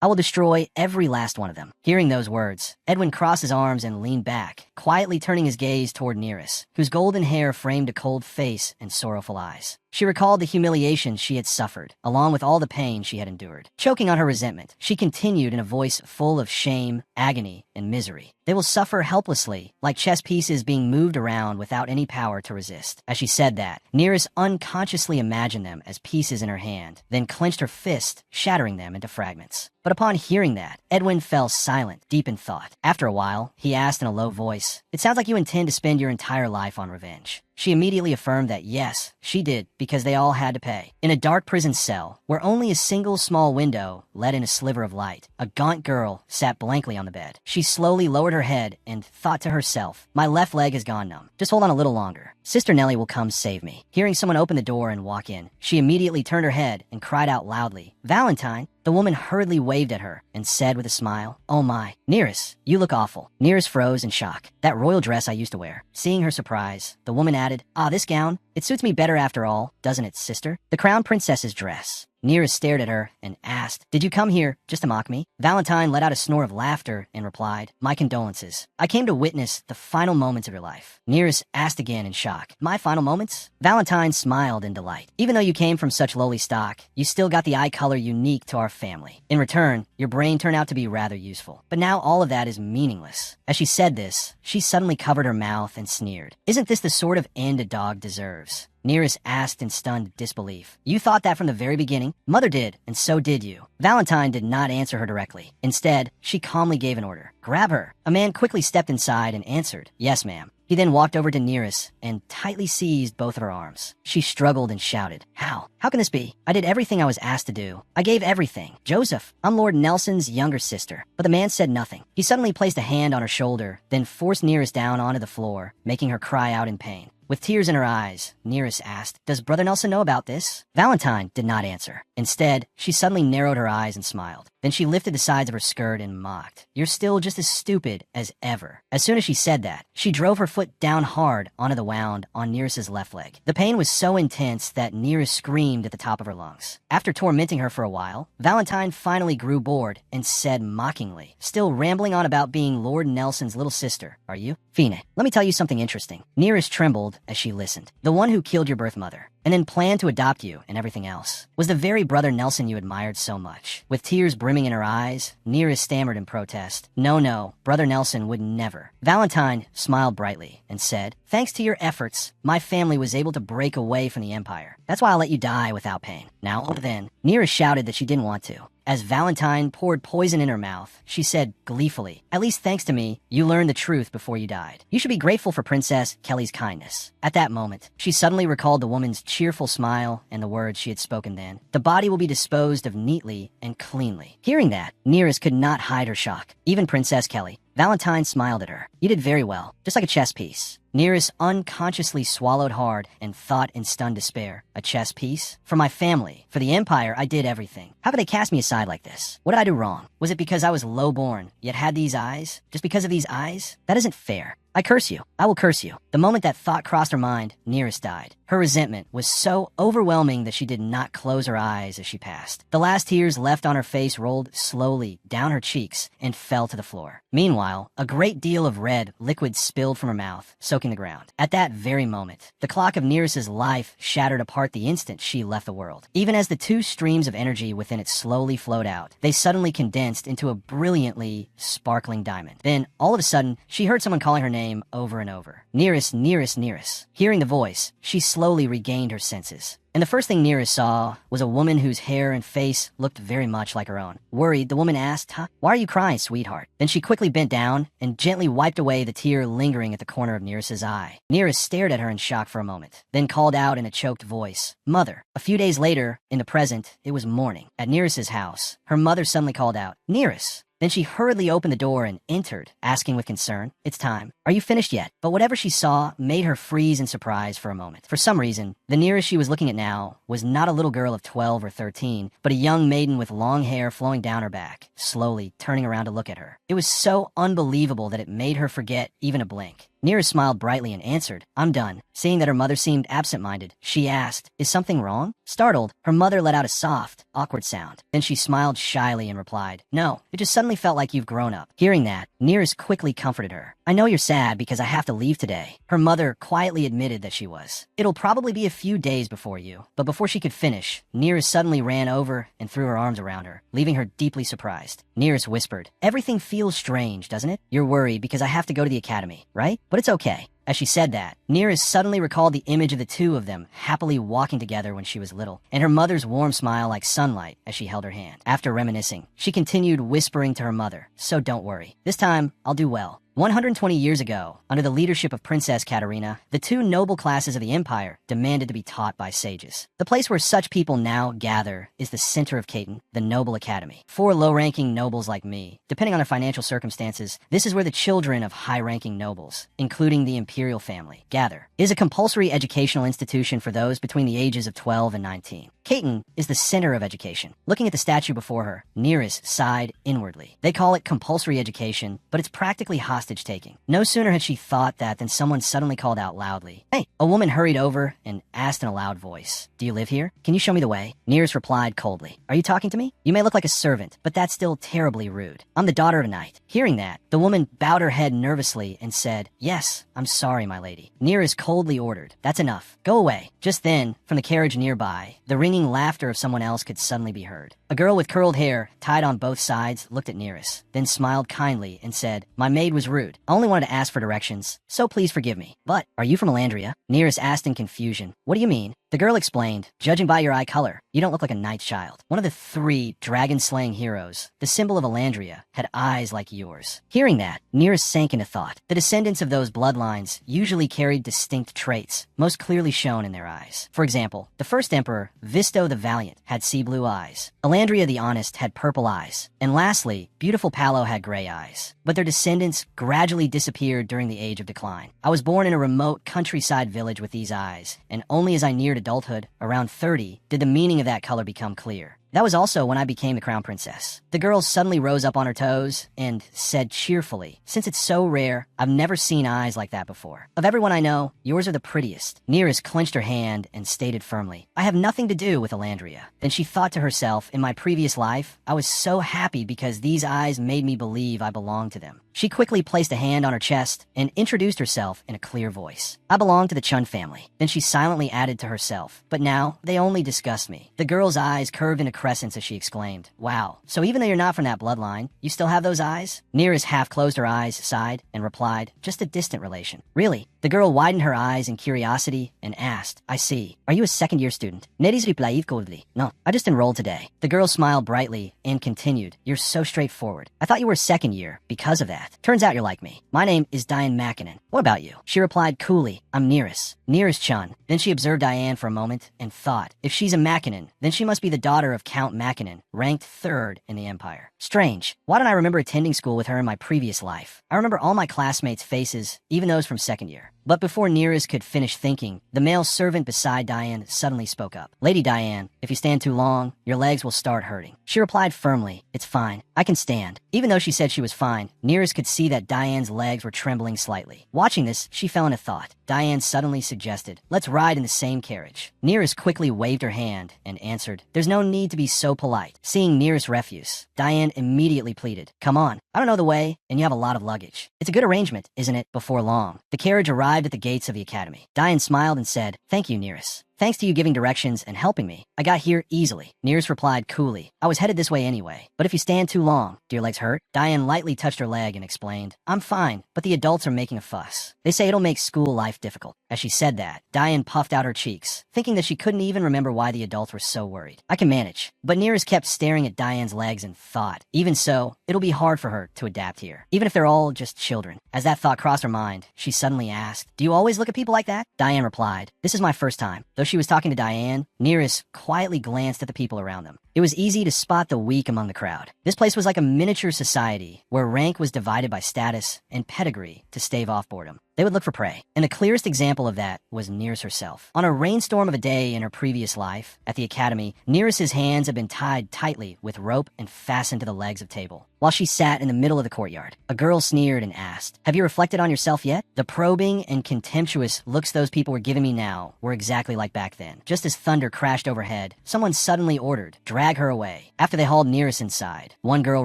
I will destroy every last one of them. Hearing those words, Edwin crossed his arms and leaned back, quietly turning his gaze toward Nereus, whose golden hair framed a cold face and sorrowful eyes. She recalled the humiliation she had suffered, along with all the pain she had endured. Choking on her resentment, she continued in a voice full of shame, agony, and misery. They will suffer helplessly, like chess pieces being moved around without any power to resist. As she said that, Nereus unconsciously imagined them as pieces in her hand, then clenched her fist, shattering them into fragments. But upon hearing that, Edwin fell silent, deep in thought. After a while, he asked in a low voice, "It sounds like you intend to spend your entire life on revenge." She immediately affirmed that yes, she did, because they all had to pay. In a dark prison cell, where only a single small window let in a sliver of light, a gaunt girl sat blankly on the bed. She slowly lowered her head and thought to herself, "My left leg has gone numb. Just hold on a little longer. Sister Nellie will come save me." Hearing someone open the door and walk in, she immediately turned her head and cried out loudly, "Valentine!" The woman hurriedly waved at her and said with a smile, "Oh my, Nereus, you look awful." Nereus froze in shock. "That royal dress I used to wear." Seeing her surprise, the woman added, "Ah, this gown, it suits me better after all, doesn't it, sister? The crown princess's dress." Nereus stared at her and asked, "Did you come here just to mock me?" Valentine let out a snore of laughter and replied, "My condolences. I came to witness the final moments of your life." Nereus asked again in shock, "My final moments?" Valentine smiled in delight. "Even though you came from such lowly stock, you still got the eye color unique to our family. In return, your brain turned out to be rather useful. But now all of that is meaningless." As she said this, she suddenly covered her mouth and sneered. "Isn't this the sort of end a dog deserves?" Nereus asked in stunned disbelief. "You thought that from the very beginning? Mother did, and so did you." Valentine did not answer her directly. Instead, she calmly gave an order. "Grab her." A man quickly stepped inside and answered, "Yes, ma'am." He then walked over to Nereus and tightly seized both of her arms. She struggled and shouted, "How? How can this be? I did everything I was asked to do. I gave everything. Joseph, I'm Lord Nelson's younger sister." But the man said nothing. He suddenly placed a hand on her shoulder, then forced Nereus down onto the floor, making her cry out in pain. With tears in her eyes, Nereus asked, "Does Brother Nelson know about this?" Valentine did not answer. Instead, she suddenly narrowed her eyes and smiled. Then she lifted the sides of her skirt and mocked, "You're still just as stupid as ever." As soon as she said that, she drove her foot down hard onto the wound on Nereus's left leg. The pain was so intense that Nereus screamed at the top of her lungs. After tormenting her for a while, Valentine finally grew bored and said mockingly, still rambling on about being Lord Nelson's little sister, "Are you? Fine, let me tell you something interesting." Nereus trembled as she listened. "The one who killed your birth mother, and then planned to adopt you and everything else, was the very Brother Nelson you admired so much." With tears brimming in her eyes, Nereus stammered in protest, No, Brother Nelson would never." Valentine smiled brightly and said, "Thanks to your efforts, my family was able to break away from the Empire. That's why I'll let you die without pain." Now then, Nereus shouted that she didn't want to. As Valentine poured poison in her mouth, she said gleefully, "At least thanks to me, you learned the truth before you died. You should be grateful for Princess Kelly's kindness." At that moment, she suddenly recalled the woman's cheerful smile and the words she had spoken then. "The body will be disposed of neatly and cleanly." Hearing that, Nereus could not hide her shock. Even Princess Kelly. Valentine smiled at her. "You did very well, just like a chess piece." Nereus unconsciously swallowed hard and thought in stunned despair, "A chess piece? For my family, for the Empire, I did everything. How could they cast me aside like this? What did I do wrong? Was it because I was low-born, yet had these eyes? Just because of these eyes? That isn't fair. I curse you. I will curse you." The moment that thought crossed her mind, Nereus died. Her resentment was so overwhelming that she did not close her eyes as she passed. The last tears left on her face rolled slowly down her cheeks and fell to the floor. Meanwhile, a great deal of red liquid spilled from her mouth, soaking the ground. At that very moment, the clock of Nereus's life shattered apart the instant she left the world. Even as the two streams of energy within it slowly flowed out, they suddenly condensed into a brilliantly sparkling diamond. Then, all of a sudden, she heard someone calling her name over and over. "Nereus, Nereus, Nereus." Hearing the voice, she slowly regained her senses. And the first thing Nereus saw was a woman whose hair and face looked very much like her own. Worried, the woman asked, "Why are you crying, sweetheart?" Then she quickly bent down and gently wiped away the tear lingering at the corner of Nereus's eye. Nereus stared at her in shock for a moment, then called out in a choked voice, "Mother." A few days later, in the present, it was morning. At Nereus's house, her mother suddenly called out, "Nereus." Then she hurriedly opened the door and entered, asking with concern, "It's time. Are you finished yet?" But whatever she saw made her freeze in surprise for a moment. For some reason, the Nereus she was looking at now was not a little girl of 12 or 13, but a young maiden with long hair flowing down her back, slowly turning around to look at her. It was so unbelievable that it made her forget even a blink. Nearest smiled brightly and answered, I'm done. Seeing that her mother seemed absent-minded, she asked, is something wrong? Startled, her mother let out a soft, awkward sound. Then she smiled shyly and replied, no, it just suddenly felt like you've grown up. Hearing that, Nearest quickly comforted her. I know you're sad because I have to leave today. Her mother quietly admitted that she was. It'll probably be a few days before you. But before she could finish, Nearest suddenly ran over and threw her arms around her, leaving her deeply surprised. Nearest whispered, everything feels strange, doesn't it? You're worried because I have to go to the academy, right? But it's okay. As she said that, Nearest suddenly recalled the image of the two of them happily walking together when she was little, and her mother's warm smile like sunlight as she held her hand. After reminiscing, she continued whispering to her mother, so don't worry. This time, I'll do well. 120 years ago, under the leadership of Princess Katerina, the two noble classes of the empire demanded to be taught by sages. The place where such people now gather is the center of Caton, the Noble Academy. For low-ranking nobles like me, depending on their financial circumstances, this is where the children of high-ranking nobles, including the imperial family, gather. It is a compulsory educational institution for those between the ages of 12 and 19. Caton is the center of education. Looking at the statue before her, Nearest sighed inwardly. They call it compulsory education, but it's practically hostage-taking. No sooner had she thought that than someone suddenly called out loudly, hey! A woman hurried over and asked in a loud voice, do you live here? Can you show me the way? Nearest replied coldly, are you talking to me? You may look like a servant, but that's still terribly rude. I'm the daughter of a knight. Hearing that, the woman bowed her head nervously and said, yes, I'm sorry, my lady. Nearest coldly ordered, that's enough. Go away. Just then, from the carriage nearby, the ringing laughter of someone else could suddenly be heard. A girl with curled hair, tied on both sides, looked at Nearest, then smiled kindly and said, my maid was rude. I only wanted to ask for directions, so please forgive me. But, are you from Elandria? Nearest asked in confusion. What do you mean? The girl explained, judging by your eye color, you don't look like a knight's child. One of the 3 dragon-slaying heroes, the symbol of Elandria, had eyes like yours. Hearing that, Nearest sank into thought. The descendants of those bloodlines usually carried distinct traits, most clearly shown in their eyes. For example, the first emperor, Visto the Valiant, had sea blue eyes. Elandria the Honest had purple eyes. And lastly, beautiful Palo had gray eyes. But their descendants gradually disappeared during the Age of Decline. I was born in a remote countryside village with these eyes, and only as I neared adulthood, around 30, did the meaning of that color become clear. That was also when I became the crown princess. The girl suddenly rose up on her toes and said cheerfully, since it's so rare, I've never seen eyes like that before. Of everyone I know, yours are the prettiest. Nearest clenched her hand and stated firmly, I have nothing to do with Elandria. Then she thought to herself, in my previous life, I was so happy because these eyes made me believe I belonged to them. She quickly placed a hand on her chest and introduced herself in a clear voice. I belong to the Chun family. Then she silently added to herself, but now they only disgust me. The girl's eyes curved into crescents as she exclaimed, wow, so even though you're not from that bloodline, you still have those eyes? Nearest half closed her eyes, sighed, and replied, just a distant relation. Really? The girl widened her eyes in curiosity and asked, I see. Are you a second-year student? Neris replied coldly, no, I just enrolled today. The girl smiled brightly and continued, you're so straightforward. I thought you were second year because of that. Turns out you're like me. My name is Diane Makinen. What about you? She replied coolly, I'm Nearest. Nearest Chun. Then she observed Diane for a moment and thought, if she's a Makinen, then she must be the daughter of Count Makinen, ranked 3rd in the empire. Strange. Why don't I remember attending school with her in my previous life? I remember all my classmates' faces, even those from second year. But before Nearest could finish thinking, the male servant beside Diane suddenly spoke up. Lady Diane, if you stand too long, your legs will start hurting. She replied firmly, it's fine. I can stand. Even though she said she was fine, Nearest could see that Diane's legs were trembling slightly. Watching this, she fell into thought. Diane suddenly suggested, let's ride in the same carriage. Nearest quickly waved her hand and answered, there's no need to be so polite. Seeing Nearest refuse, Diane immediately pleaded, come on, I don't know the way, and you have a lot of luggage. It's a good arrangement, isn't it? Before long, the carriage arrived at the gates of the academy. Diane smiled and said, thank you, Nearest. Thanks to you giving directions and helping me, I got here easily. Nearest replied coolly, I was headed this way anyway, but if you stand too long, do your legs hurt? Diane lightly touched her leg and explained, I'm fine, but the adults are making a fuss. They say it'll make school life difficult. As she said that, Diane puffed out her cheeks, thinking that she couldn't even remember why the adults were so worried. I can manage. But Nearest kept staring at Diane's legs and thought, even so, it'll be hard for her to adapt here, even if they're all just children. As that thought crossed her mind, she suddenly asked, do you always look at people like that? Diane replied, this is my first time. Though she was talking to Diane, Nearest quietly glanced at the people around them. It was easy to spot the weak among the crowd. This place was like a miniature society where rank was divided by status and pedigree to stave off boredom. They would look for prey. And the clearest example of that was Neris herself. On a rainstorm of a day in her previous life, at the academy, Neris's hands had been tied tightly with rope and fastened to the legs of table. While she sat in the middle of the courtyard, a girl sneered and asked, "Have you reflected on yourself yet?" The probing and contemptuous looks those people were giving me now were exactly like back then. Just as thunder crashed overhead, someone suddenly ordered, "Drag her away." After they hauled Neris inside, one girl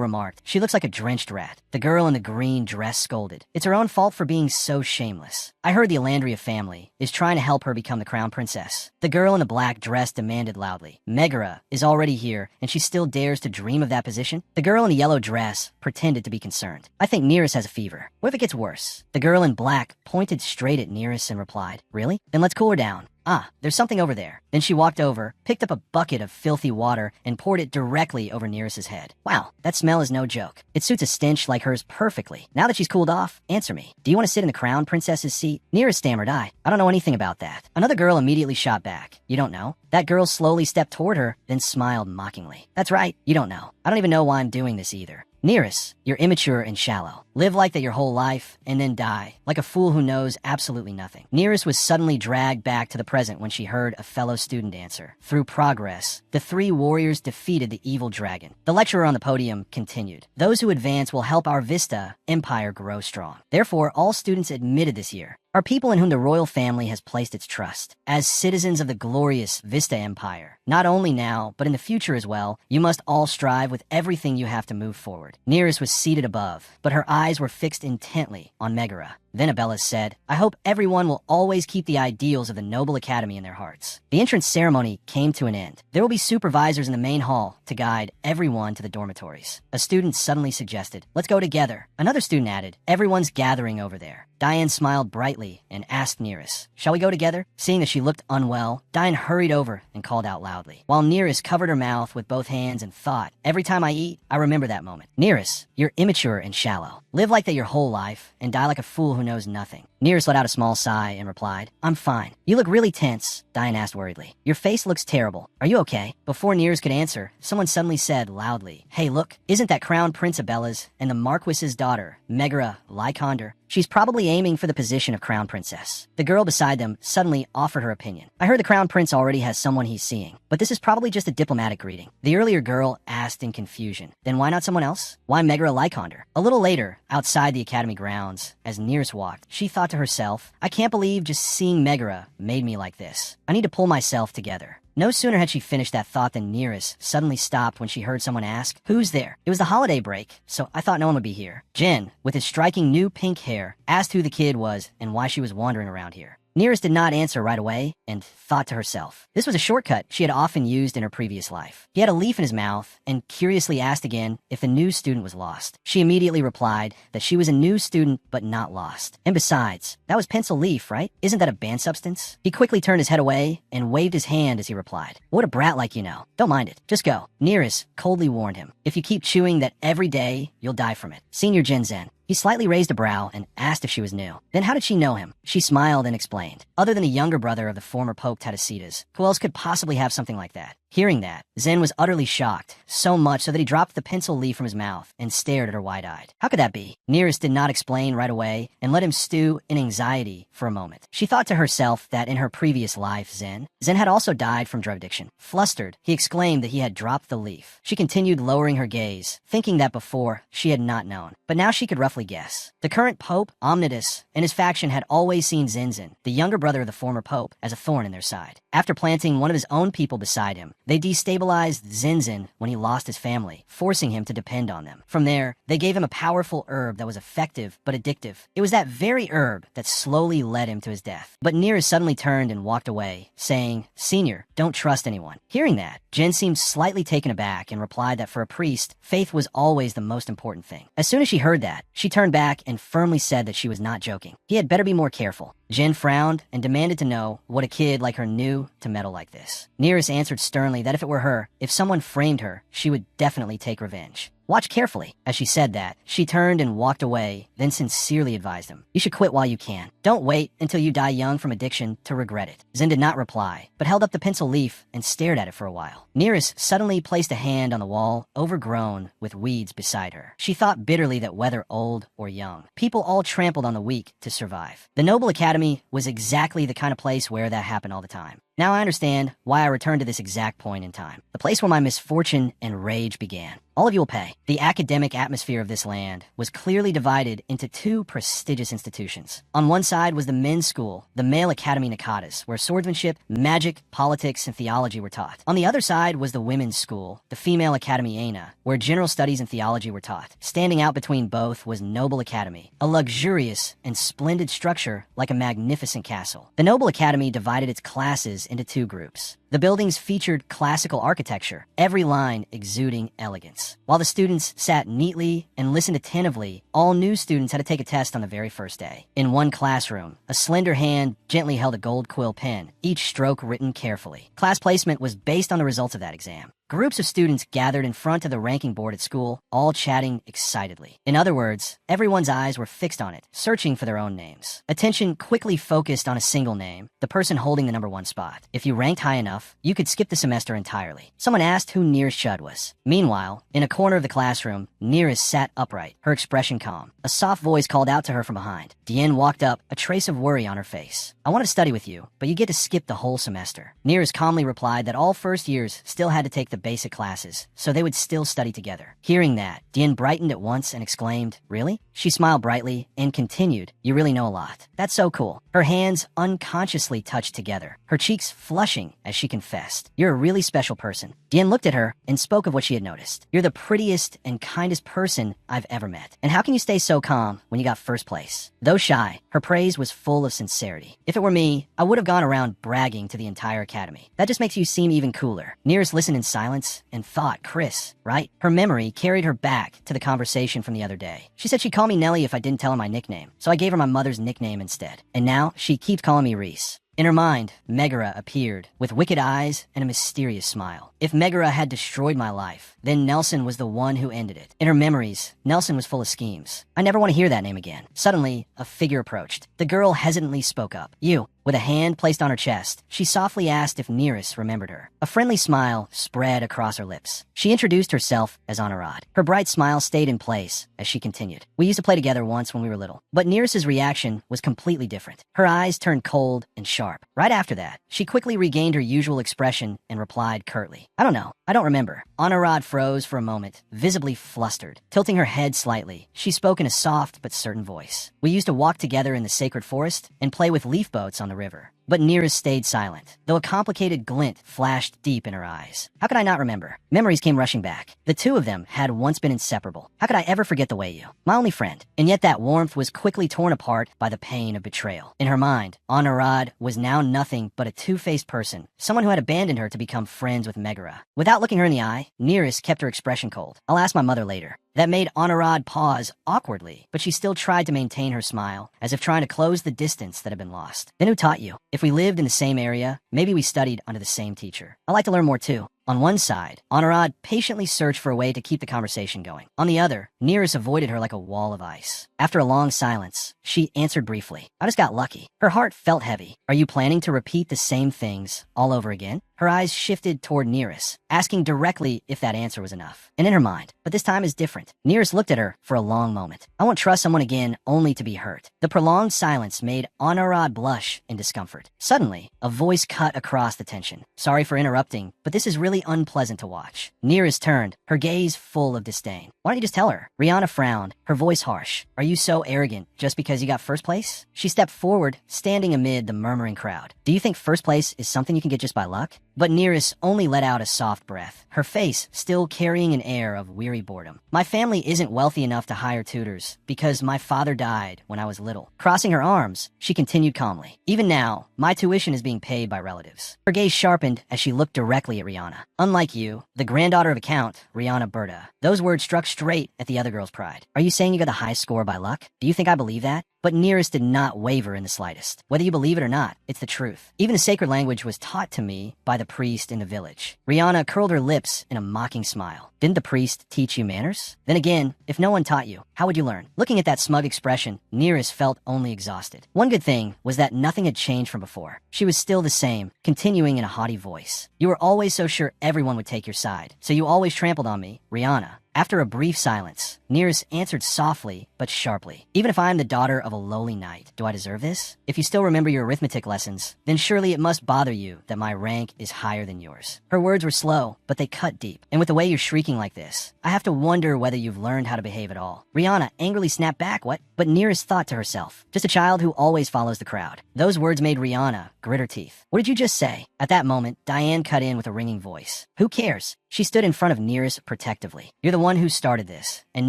remarked, "She looks like a drenched rat." The girl in the green dress scolded, "It's her own fault for being so shameless. I heard the Alandria family is trying to help her become the crown princess." The girl in the black dress demanded loudly, "Megara is already here, and she still dares to dream of that position?" The girl in the yellow dress pretended to be concerned. "I think Neris has a fever. What if it gets worse?" The girl in black pointed straight at Neris and replied, "Really? Then let's cool her down. Ah, there's something over there." Then she walked over, picked up a bucket of filthy water, and poured it directly over Neris's head. "Wow, that smell is no joke. It suits a stench like hers perfectly. Now that she's cooled off, answer me. Do you want to sit in the crown princess's seat?" Neris stammered, I don't know anything about that." Another girl immediately shot back, "You don't know?" That girl slowly stepped toward her, then smiled mockingly. "That's right, you don't know. I don't even know why I'm doing this either. Neris, you're immature and shallow. Live like that your whole life, and then die, like a fool who knows absolutely nothing." Neris was suddenly dragged back to the present when she heard a fellow student answer. Through progress, the three warriors defeated the evil dragon. The lecturer on the podium continued, "Those who advance will help our Vista empire grow strong. Therefore, all students admitted this year are people in whom the royal family has placed its trust. As citizens of the glorious Vista Empire, not only now, but in the future as well, you must all strive with everything you have to move forward." Neris was seated above, but her eyes were fixed intently on Megara. Then Abella said, "I hope everyone will always keep the ideals of the noble academy in their hearts." The entrance ceremony came to an end. There will be supervisors in the main hall to guide everyone to the dormitories. A student suddenly suggested, "Let's go together." Another student added, "Everyone's gathering over there." Diane smiled brightly and asked Neris, "Shall we go together?" Seeing that she looked unwell, Diane hurried over and called out loudly, while Neris covered her mouth with both hands and thought, "Every time I eat, I remember that moment." "Neris, you're immature and shallow. Live like that your whole life, and die like a fool who knows nothing." Neris let out a small sigh and replied, "I'm fine." "You look really tense," Diane asked worriedly. "Your face looks terrible. Are you okay?" Before Neris could answer, someone suddenly said loudly, "Hey, look, isn't that Crown Prince Abella's and the Marquis's daughter, Megara Lyconder? She's probably aiming for the position of Crown Princess." The girl beside them suddenly offered her opinion. "I heard the Crown Prince already has someone he's seeing, but this is probably just a diplomatic greeting." The earlier girl asked in confusion, "Then why not someone else? Why Megara Lyconder?" A little later, outside the academy grounds, as Neris walked, she thought to herself, "I can't believe just seeing Megara made me like this. I need to pull myself together." No sooner had she finished that thought than Neris suddenly stopped when she heard someone ask, "Who's there?" It was the holiday break, so I thought no one would be here. Jen, with his striking new pink hair, asked who the kid was and why she was wandering around here. Neris did not answer right away and thought to herself. This was a shortcut she had often used in her previous life. He had a leaf in his mouth and curiously asked again if the new student was lost. She immediately replied that she was a new student but not lost. And besides, that was pencil leaf, right? Isn't that a banned substance? He quickly turned his head away and waved his hand as he replied, "What a brat like you know. Don't mind it. Just go." Neris coldly warned him, "If you keep chewing that every day, you'll die from it." Senior Gen Zen. He slightly raised a brow and asked if she was new. Then how did she know him? She smiled and explained. Other than the younger brother of the former Pope Tadasitas, who else could possibly have something like that? Hearing that, Zen was utterly shocked, so much so that he dropped the pencil leaf from his mouth and stared at her wide-eyed. How could that be? Neris did not explain right away and let him stew in anxiety for a moment. She thought to herself that in her previous life, Zen had also died from drug addiction. Flustered, he exclaimed that he had dropped the leaf. She continued lowering her gaze, thinking that before she had not known. But now she could roughly guess. The current Pope, Omnidus, and his faction had always seen Zinzin, the younger brother of the former Pope, as a thorn in their side. After planting one of his own people beside him, they destabilized Zinzin when he lost his family, forcing him to depend on them. From there, they gave him a powerful herb that was effective but addictive. It was that very herb that slowly led him to his death. But Neris suddenly turned and walked away, saying, "Senior, don't trust anyone." Hearing that, Jen seemed slightly taken aback and replied that for a priest, faith was always the most important thing. As soon as she heard that, she turned back and firmly said that she was not joking. He had better be more careful. Jen frowned and demanded to know what a kid like her knew to meddle like this. Neris answered sternly that if it were her, if someone framed her, she would definitely take revenge. Watch carefully. As she said that, she turned and walked away, then sincerely advised him. You should quit while you can. Don't wait until you die young from addiction to regret it. Zen did not reply, but held up the pencil leaf and stared at it for a while. Nearest suddenly placed a hand on the wall, overgrown with weeds beside her. She thought bitterly that whether old or young, people all trampled on the weak to survive. The Noble Academy was exactly the kind of place where that happened all the time. Now I understand why I returned to this exact point in time. The place where my misfortune and rage began. All of you will pay. The academic atmosphere of this land was clearly divided into two prestigious institutions. On one side was the men's school, the Male Academy Nakatas, where swordsmanship, magic, politics, and theology were taught. On the other side was the women's school, the Female Academy Aina, where general studies and theology were taught. Standing out between both was Noble Academy, a luxurious and splendid structure like a magnificent castle. The Noble Academy divided its classes into two groups. The buildings featured classical architecture, every line exuding elegance. While the students sat neatly and listened attentively, all new students had to take a test on the very first day. In one classroom, a slender hand gently held a gold quill pen, each stroke written carefully. Class placement was based on the results of that exam. Groups of students gathered in front of the ranking board at school, all chatting excitedly. In other words, everyone's eyes were fixed on it, searching for their own names. Attention quickly focused on a single name, the person holding the number one spot. If you ranked high enough, you could skip the semester entirely. Someone asked who Nearest Shud was. Meanwhile, in a corner of the classroom, Nearest sat upright, her expression calm. A soft voice called out to her from behind. Dien walked up, a trace of worry on her face. I want to study with you, but you get to skip the whole semester. Nearest calmly replied that all first years still had to take the basic classes, so they would still study together. Hearing that, Dien brightened at once and exclaimed, "Really?" She smiled brightly and continued, "You really know a lot. That's so cool." Her hands unconsciously touched together, her cheeks flushing as she confessed, "You're a really special person." Dien looked at her and spoke of what she had noticed. "You're the prettiest and kindest person I've ever met. And how can you stay so calm when you got first place?" Though shy, her praise was full of sincerity. "If it were me, I would have gone around bragging to the entire academy. That just makes you seem even cooler." Nearest listened in silence and thought, Chris, right? Her memory carried her back to the conversation from the other day. She said she'd call me Nellie if I didn't tell her my nickname, so I gave her my mother's nickname instead. And now she keeps calling me Reese. In her mind, Megara appeared, with wicked eyes and a mysterious smile. If Megara had destroyed my life, then Nelson was the one who ended it. In her memories, Nelson was full of schemes. I never want to hear that name again. Suddenly, a figure approached. The girl hesitantly spoke up. "You." With a hand placed on her chest, she softly asked if Nearest remembered her. A friendly smile spread across her lips. She introduced herself as Honorad. Her bright smile stayed in place as she continued. "We used to play together once when we were little." But Nearest's reaction was completely different. Her eyes turned cold and sharp. Right after that, she quickly regained her usual expression and replied curtly, "I don't know. I don't remember." Honorad froze for a moment, visibly flustered. Tilting her head slightly, she spoke in a soft but certain voice. "We used to walk together in the sacred forest and play with leaf boats on the river." But Nearest stayed silent, though a complicated glint flashed deep in her eyes. How could I not remember? Memories came rushing back. The two of them had once been inseparable. How could I ever forget the way you? My only friend. And yet that warmth was quickly torn apart by the pain of betrayal. In her mind, Honorad was now nothing but a two-faced person, someone who had abandoned her to become friends with Megara. Without looking her in the eye, Nearest kept her expression cold. "I'll ask my mother later." That made Honorad pause awkwardly, but she still tried to maintain her smile, as if trying to close the distance that had been lost. "Then who taught you? If we lived in the same area, maybe we studied under the same teacher. I'd like to learn more too." On one side, Honorad patiently searched for a way to keep the conversation going. On the other, Nearest avoided her like a wall of ice. After a long silence, she answered briefly, "I just got lucky." Her heart felt heavy. "Are you planning to repeat the same things all over again?" Her eyes shifted toward Nearest, asking directly if that answer was enough. And in her mind, but this time is different. Nearest looked at her for a long moment. "I won't trust someone again only to be hurt." The prolonged silence made Honorad blush in discomfort. Suddenly, a voice cut across the tension. "Sorry for interrupting, but this is really unpleasant to watch." Nearest turned, her gaze full of disdain. "Why don't you just tell her?" Rihanna frowned, her voice harsh. "Are you so arrogant just because you got first place?" She stepped forward, standing amid the murmuring crowd. "Do you think first place is something you can get just by luck?" But Nearest only let out a soft breath, her face still carrying an air of weary boredom. "My family isn't wealthy enough to hire tutors because my father died when I was little." Crossing her arms, she continued calmly, "Even now, my tuition is being paid by relatives." Her gaze sharpened as she looked directly at Rihanna. "Unlike you, the granddaughter of a count, Rihanna Berta." Those words struck straight at the other girl's pride. "Are you saying you got the highest score by luck? Do you think I believe that?" But Nearest did not waver in the slightest. Whether you believe it or not, it's the truth. Even the sacred language was taught to me by the priest in the village. Rihanna curled her lips in a mocking smile. Didn't the priest teach you manners? Then again, if no one taught you, how would you learn? Looking at that smug expression, Nearest felt only exhausted. One good thing was that nothing had changed from before. She was still the same, continuing in a haughty voice. You were always so sure everyone would take your side, so you always trampled on me, Rihanna. After a brief silence, Nearest answered softly but sharply. Even if I am the daughter of a lowly knight, do I deserve this? If you still remember your arithmetic lessons, then surely it must bother you that my rank is higher than yours. Her words were slow, but they cut deep. And with the way you're shrieking like this, I have to wonder whether you've learned how to behave at all. Rihanna angrily snapped back, what? But Nearest thought to herself, just a child who always follows the crowd. Those words made Rihanna grit her teeth. What did you just say? At that moment, Diane cut in with a ringing voice. Who cares? She stood in front of Nearest protectively. You're the one who started this, and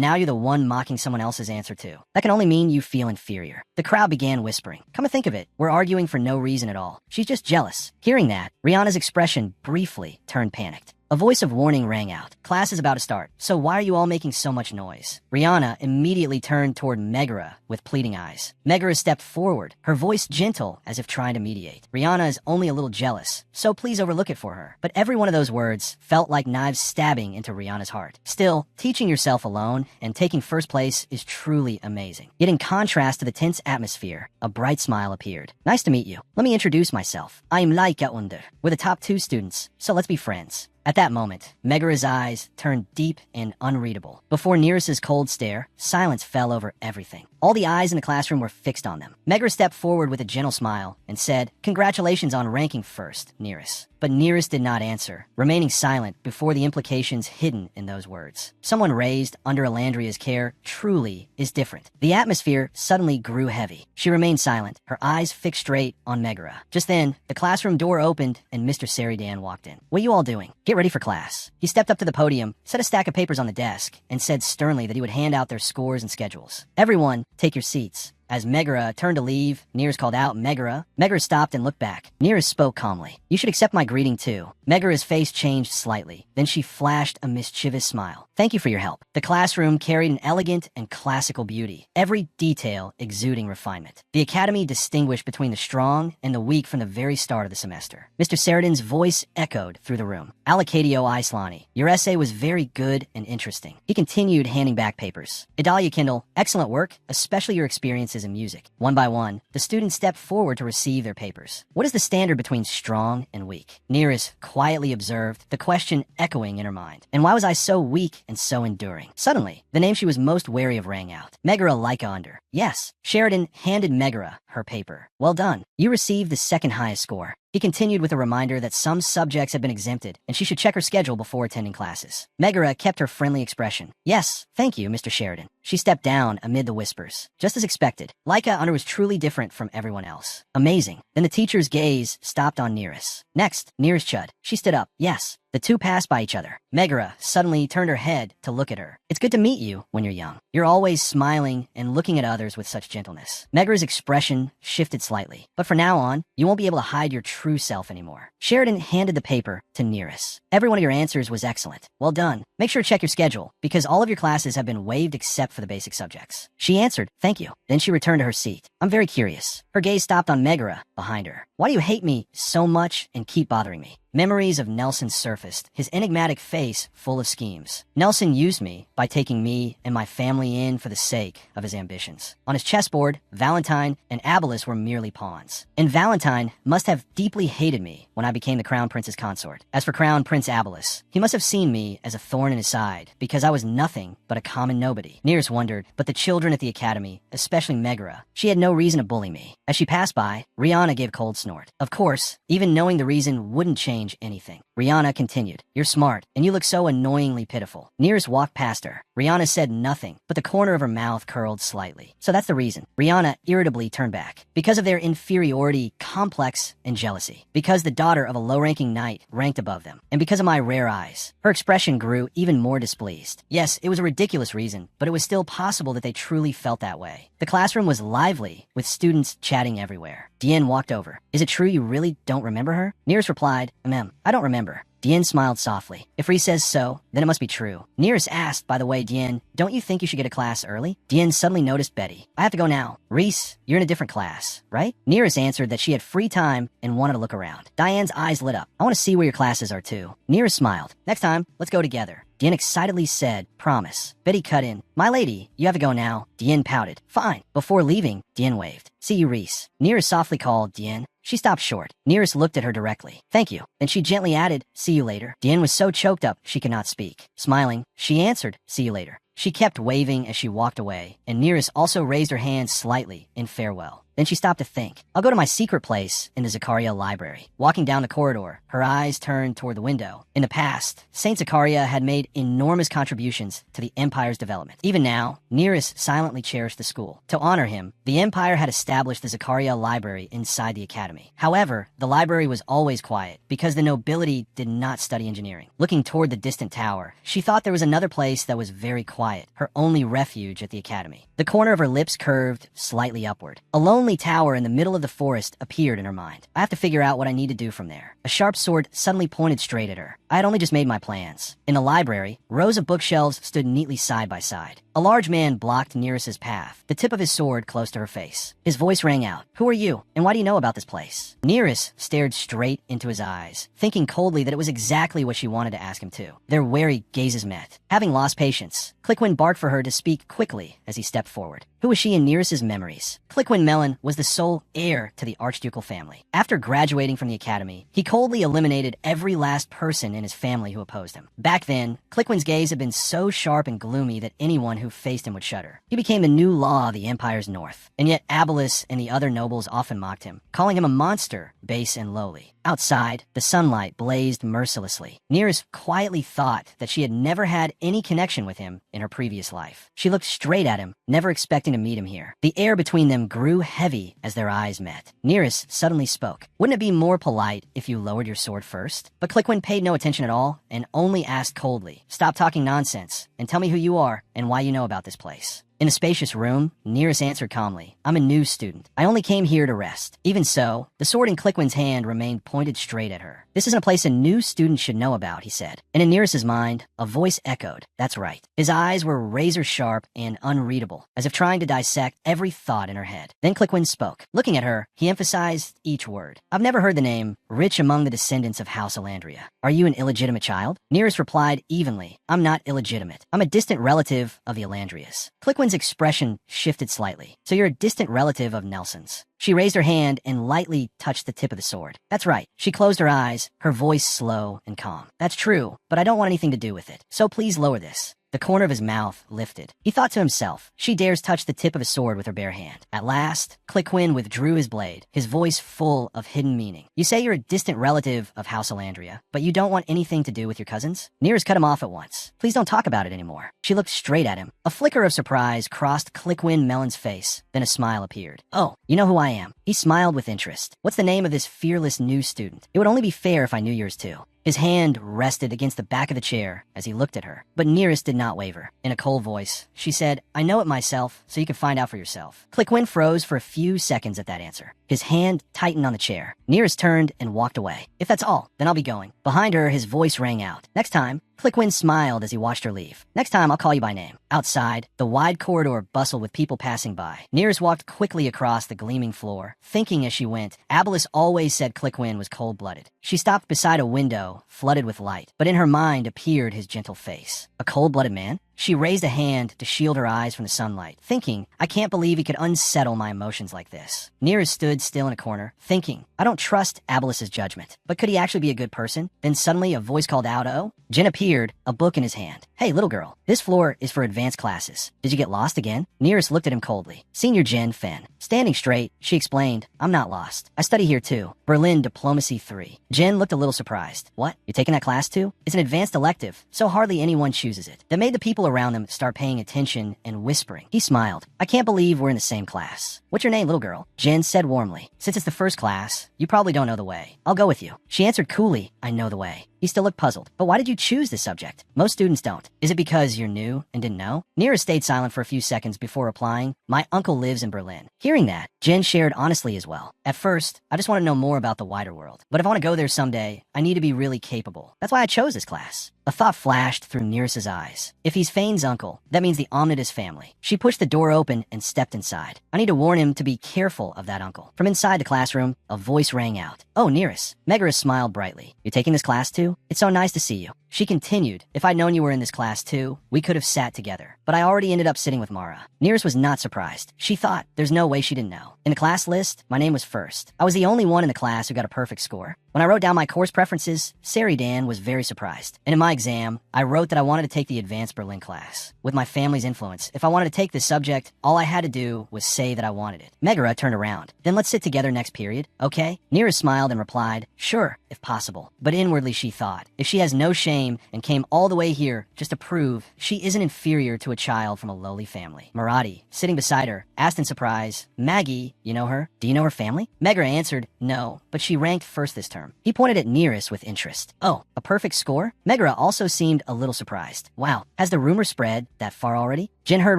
now you're the one mocking someone else's answer too. That can only mean you feel inferior. The crowd began whispering. Come to think of it, we're arguing for no reason at all. She's just jealous. Hearing that, Rihanna's expression briefly turned panicked. A voice of warning rang out. Class is about to start, so why are you all making so much noise? Rihanna immediately turned toward Megara with pleading eyes. Megara stepped forward, her voice gentle as if trying to mediate. Rihanna is only a little jealous, so please overlook it for her. But every one of those words felt like knives stabbing into Rihanna's heart. Still, teaching yourself alone and taking first place is truly amazing. Yet in contrast to the tense atmosphere, a bright smile appeared. Nice to meet you. Let me introduce myself. I am Laika Under. We're the top 2 students, so let's be friends. At that moment, Megara's eyes turned deep and unreadable. Before Nearest's cold stare, silence fell over everything. All the eyes in the classroom were fixed on them. Megara stepped forward with a gentle smile and said, Congratulations on ranking first, Nearest. But Nearest did not answer, remaining silent before the implications hidden in those words. Someone raised under Elandria's care truly is different. The atmosphere suddenly grew heavy. She remained silent, her eyes fixed straight on Megara. Just then, the classroom door opened and Mr. Seridan walked in. What are you all doing? Get ready for class. He stepped up to the podium, set a stack of papers on the desk, and said sternly that he would hand out their scores and schedules. Everyone, take your seats. As Megara turned to leave, Nearest called out, Megara. Megara stopped and looked back. Nearest spoke calmly. You should accept my greeting too. Megara's face changed slightly. Then she flashed a mischievous smile. Thank you for your help. The classroom carried an elegant and classical beauty, every detail exuding refinement. The academy distinguished between the strong and the weak from the very start of the semester. Mr. Seridan's voice echoed through the room. Alacadio Islani, your essay was very good and interesting. He continued handing back papers. Idalia Kindle, excellent work, especially your experiences in music. One by one, the students stepped forward to receive their papers. What is the standard between strong and weak? Nearest quietly observed, the question echoing in her mind. And why was I so weak and so enduring? Suddenly, the name she was most wary of rang out. Megara Laika Under. Yes. Sheridan handed Megara her paper. Well done. You received the second highest score. He continued with a reminder that some subjects had been exempted, and she should check her schedule before attending classes. Megara kept her friendly expression. Yes, thank you, Mr. Sheridan. She stepped down amid the whispers. Just as expected, Laika Under was truly different from everyone else. Amazing. Then the teacher's gaze stopped on Nearest. Next, Nearest Chud. She stood up. Yes. The two passed by each other. Megara suddenly turned her head to look at her. It's good to meet you when you're young. You're always smiling and looking at others with such gentleness. Megara's expression shifted slightly. But from now on, you won't be able to hide your true self anymore. Sheridan handed the paper to Nearest. Every one of your answers was excellent. Well done. Make sure to check your schedule, because all of your classes have been waived except for the basic subjects. She answered, thank you. Then she returned to her seat. I'm very curious. Her gaze stopped on Megara behind her. Why do you hate me so much and keep bothering me? Memories of Nelson surfaced, his enigmatic face full of schemes. Nelson used me by taking me and my family in for the sake of his ambitions. On his chessboard, Valentine and Abelis were merely pawns. And Valentine must have deeply hated me when I became the Crown Prince's consort. As for Crown Prince Abelis, he must have seen me as a thorn in his side, because I was nothing but a common nobody. Nearest wondered, but the children at the academy, especially Megara, she had no reason to bully me. As she passed by, Rihanna gave a cold snort. Of course, even knowing the reason wouldn't change anything. Rihanna continued, you're smart, and you look so annoyingly pitiful. Nearest walked past her. Rihanna said nothing, but the corner of her mouth curled slightly. So that's the reason. Rihanna irritably turned back. Because of their inferiority, complex, and jealousy. Because the daughter of a low-ranking knight ranked above them. And because of my rare eyes. Her expression grew even more displeased. Yes, it was a ridiculous reason, but it was still possible that they truly felt that way. The classroom was lively, with students chatting everywhere. Dien walked over. Is it true you really don't remember her? Nearest replied, I don't remember. Dien smiled softly. If Reese says so, then it must be true. Nearest asked, by the way, Dien, don't you think you should get a class early? Dien suddenly noticed Betty. I have to go now. Reese, you're in a different class, right? Nearest answered that she had free time and wanted to look around. Diane's eyes lit up. I want to see where your classes are too. Nearest smiled. Next time, let's go together. Dien excitedly said, promise. Betty cut in. My lady, you have to go now. Dien pouted. Fine. Before leaving, Dien waved. See you, Reese. Nearest softly called, Dien. She stopped short. Nearest looked at her directly. Thank you. Then she gently added, see you later. Dien was so choked up she could not speak. Smiling, she answered, see you later. She kept waving as she walked away, and Nearest also raised her hand slightly in farewell. Then she stopped to think. I'll go to my secret place in the Zakaria library. Walking down the corridor, her eyes turned toward the window. In the past, Saint Zakaria had made enormous contributions to the Empire's development. Even now, Nearest silently cherished the school. To honor him, the Empire had established the Zakaria library inside the academy. However, the library was always quiet because the nobility did not study engineering. Looking toward the distant tower, she thought there was another place that was very quiet, her only refuge at the academy. The corner of her lips curved slightly upward. A lonely tower in the middle of the forest appeared in her mind. I have to figure out what I need to do from there. A sharp sword suddenly pointed straight at her. I had only just made my plans. In the library, rows of bookshelves stood neatly side by side. A large man blocked Nearest's path, the tip of his sword close to her face. His voice rang out. Who are you, and why do you know about this place? Nearest stared straight into his eyes, thinking coldly that it was exactly what she wanted to ask him to. Their wary gazes met. Having lost patience, Clickwin barked for her to speak quickly as he stepped forward. Who was she in Nearest's memories? Clickwin Mellon was the sole heir to the archducal family. After graduating from the academy, he coldly eliminated every last person in his family who opposed him. Back then, Clickwin's gaze had been so sharp and gloomy that anyone who faced him would shudder. He became the new law of the Empire's north, and yet Abelis and the other nobles often mocked him, calling him a monster, base and lowly. Outside, the sunlight blazed mercilessly. Nearest quietly thought that she had never had any connection with him in her previous life. She looked straight at him, never expecting to meet him here. The air between them grew heavy as their eyes met. Nearest suddenly spoke. Wouldn't it be more polite if you lowered your sword first? But Clickwin paid no attention at all and only asked coldly, stop talking nonsense and tell me who you are and why you know about this place. In a spacious room, Nearest answered calmly, I'm a new student. I only came here to rest. Even so, the sword in Clickwin's hand remained pointed straight at her. This isn't a place a new student should know about, he said. And in Nearest's mind, a voice echoed, that's right. His eyes were razor sharp and unreadable, as if trying to dissect every thought in her head. Then Clickwin spoke. Looking at her, he emphasized each word. I've never heard the name, rich among the descendants of House Elandria. Are you an illegitimate child? Nearest replied evenly, I'm not illegitimate. I'm a distant relative of the Elandrias. Clickwin's expression shifted slightly. So you're a distant relative of Nelson's. She raised her hand and lightly touched the tip of the sword. That's right. She closed her eyes, her voice slow and calm. That's true, but I don't want anything to do with it. So please lower this. The corner of his mouth lifted. He thought to himself, she dares touch the tip of a sword with her bare hand. At last, Clickwin withdrew his blade, his voice full of hidden meaning. You say you're a distant relative of House Elandria, but you don't want anything to do with your cousins? Nearest cut him off at once. Please don't talk about it anymore. She looked straight at him. A flicker of surprise crossed Clickwin Mellon's face, then a smile appeared. Oh, you know who I am. He smiled with interest. What's the name of this fearless new student? It would only be fair if I knew yours too. His hand rested against the back of the chair as he looked at her, but Nearest did not waver. In a cold voice, she said, I know it myself, so you can find out for yourself. Clickwin froze for a few seconds at that answer. His hand tightened on the chair. Nearest turned and walked away. If that's all, then I'll be going. Behind her, his voice rang out. Next time, Clickwin smiled as he watched her leave. Next time, I'll call you by name. Outside, the wide corridor bustled with people passing by. Nearest walked quickly across the gleaming floor, thinking as she went, Abelis always said Clickwin was cold-blooded. She stopped beside a window, flooded with light, but in her mind appeared his gentle face. A cold-blooded man? She raised a hand to shield her eyes from the sunlight, thinking, I can't believe he could unsettle my emotions like this. Nearest stood still in a corner, thinking, I don't trust Abelis's judgment, but could he actually be a good person? Then suddenly a voice called out, oh? Jin appeared, a book in his hand. Hey, little girl, this floor is for advanced classes. Did you get lost again? Nearest looked at him coldly. Senior Jen Fen. Standing straight, she explained, I'm not lost. I study here too. Berlin Diplomacy 3. Jen looked a little surprised. What? You taking that class too? It's an advanced elective, so hardly anyone chooses it. That made the people around them start paying attention and whispering. He smiled. I can't believe we're in the same class. What's your name, little girl? Jen said warmly. Since it's the first class, you probably don't know the way. I'll go with you. She answered coolly, I know the way. He still looked puzzled. But why did you choose this subject? Most students don't. Is it because you're new and didn't know? Neera stayed silent for a few seconds before replying, my uncle lives in Berlin. Hearing that, Jin shared honestly as well. At first, I just want to know more about the wider world. But if I want to go there someday, I need to be really capable. That's why I chose this class. A thought flashed through Neris's eyes. If he's Fane's uncle, that means the Omnidus family. She pushed the door open and stepped inside. I need to warn him to be careful of that uncle. From inside the classroom, a voice rang out. Oh, Neris. Megara smiled brightly. You're taking this class too? It's so nice to see you. She continued, if I'd known you were in this class too, we could have sat together. But I already ended up sitting with Mara. Neris was not surprised. She thought, there's no way she didn't know. In the class list, my name was first. I was the only one in the class who got a perfect score. When I wrote down my course preferences, Dan was very surprised. And in my exam, I wrote that I wanted to take the Advanced Berlin class. With my family's influence, if I wanted to take this subject, all I had to do was say that I wanted it. Megara turned around. Then let's sit together next period, okay? Neris smiled and replied, sure, if possible. But inwardly she thought, if she has no shame and came all the way here just to prove she isn't inferior to a child from a lowly family. Marathi, sitting beside her, asked in surprise, Maggie, you know her? Do you know her family? Megara answered, no, but she ranked first this term. He pointed at Neris with interest. Oh, a perfect score? Megara also seemed a little surprised. Wow, has the rumor spread that far already? Jin heard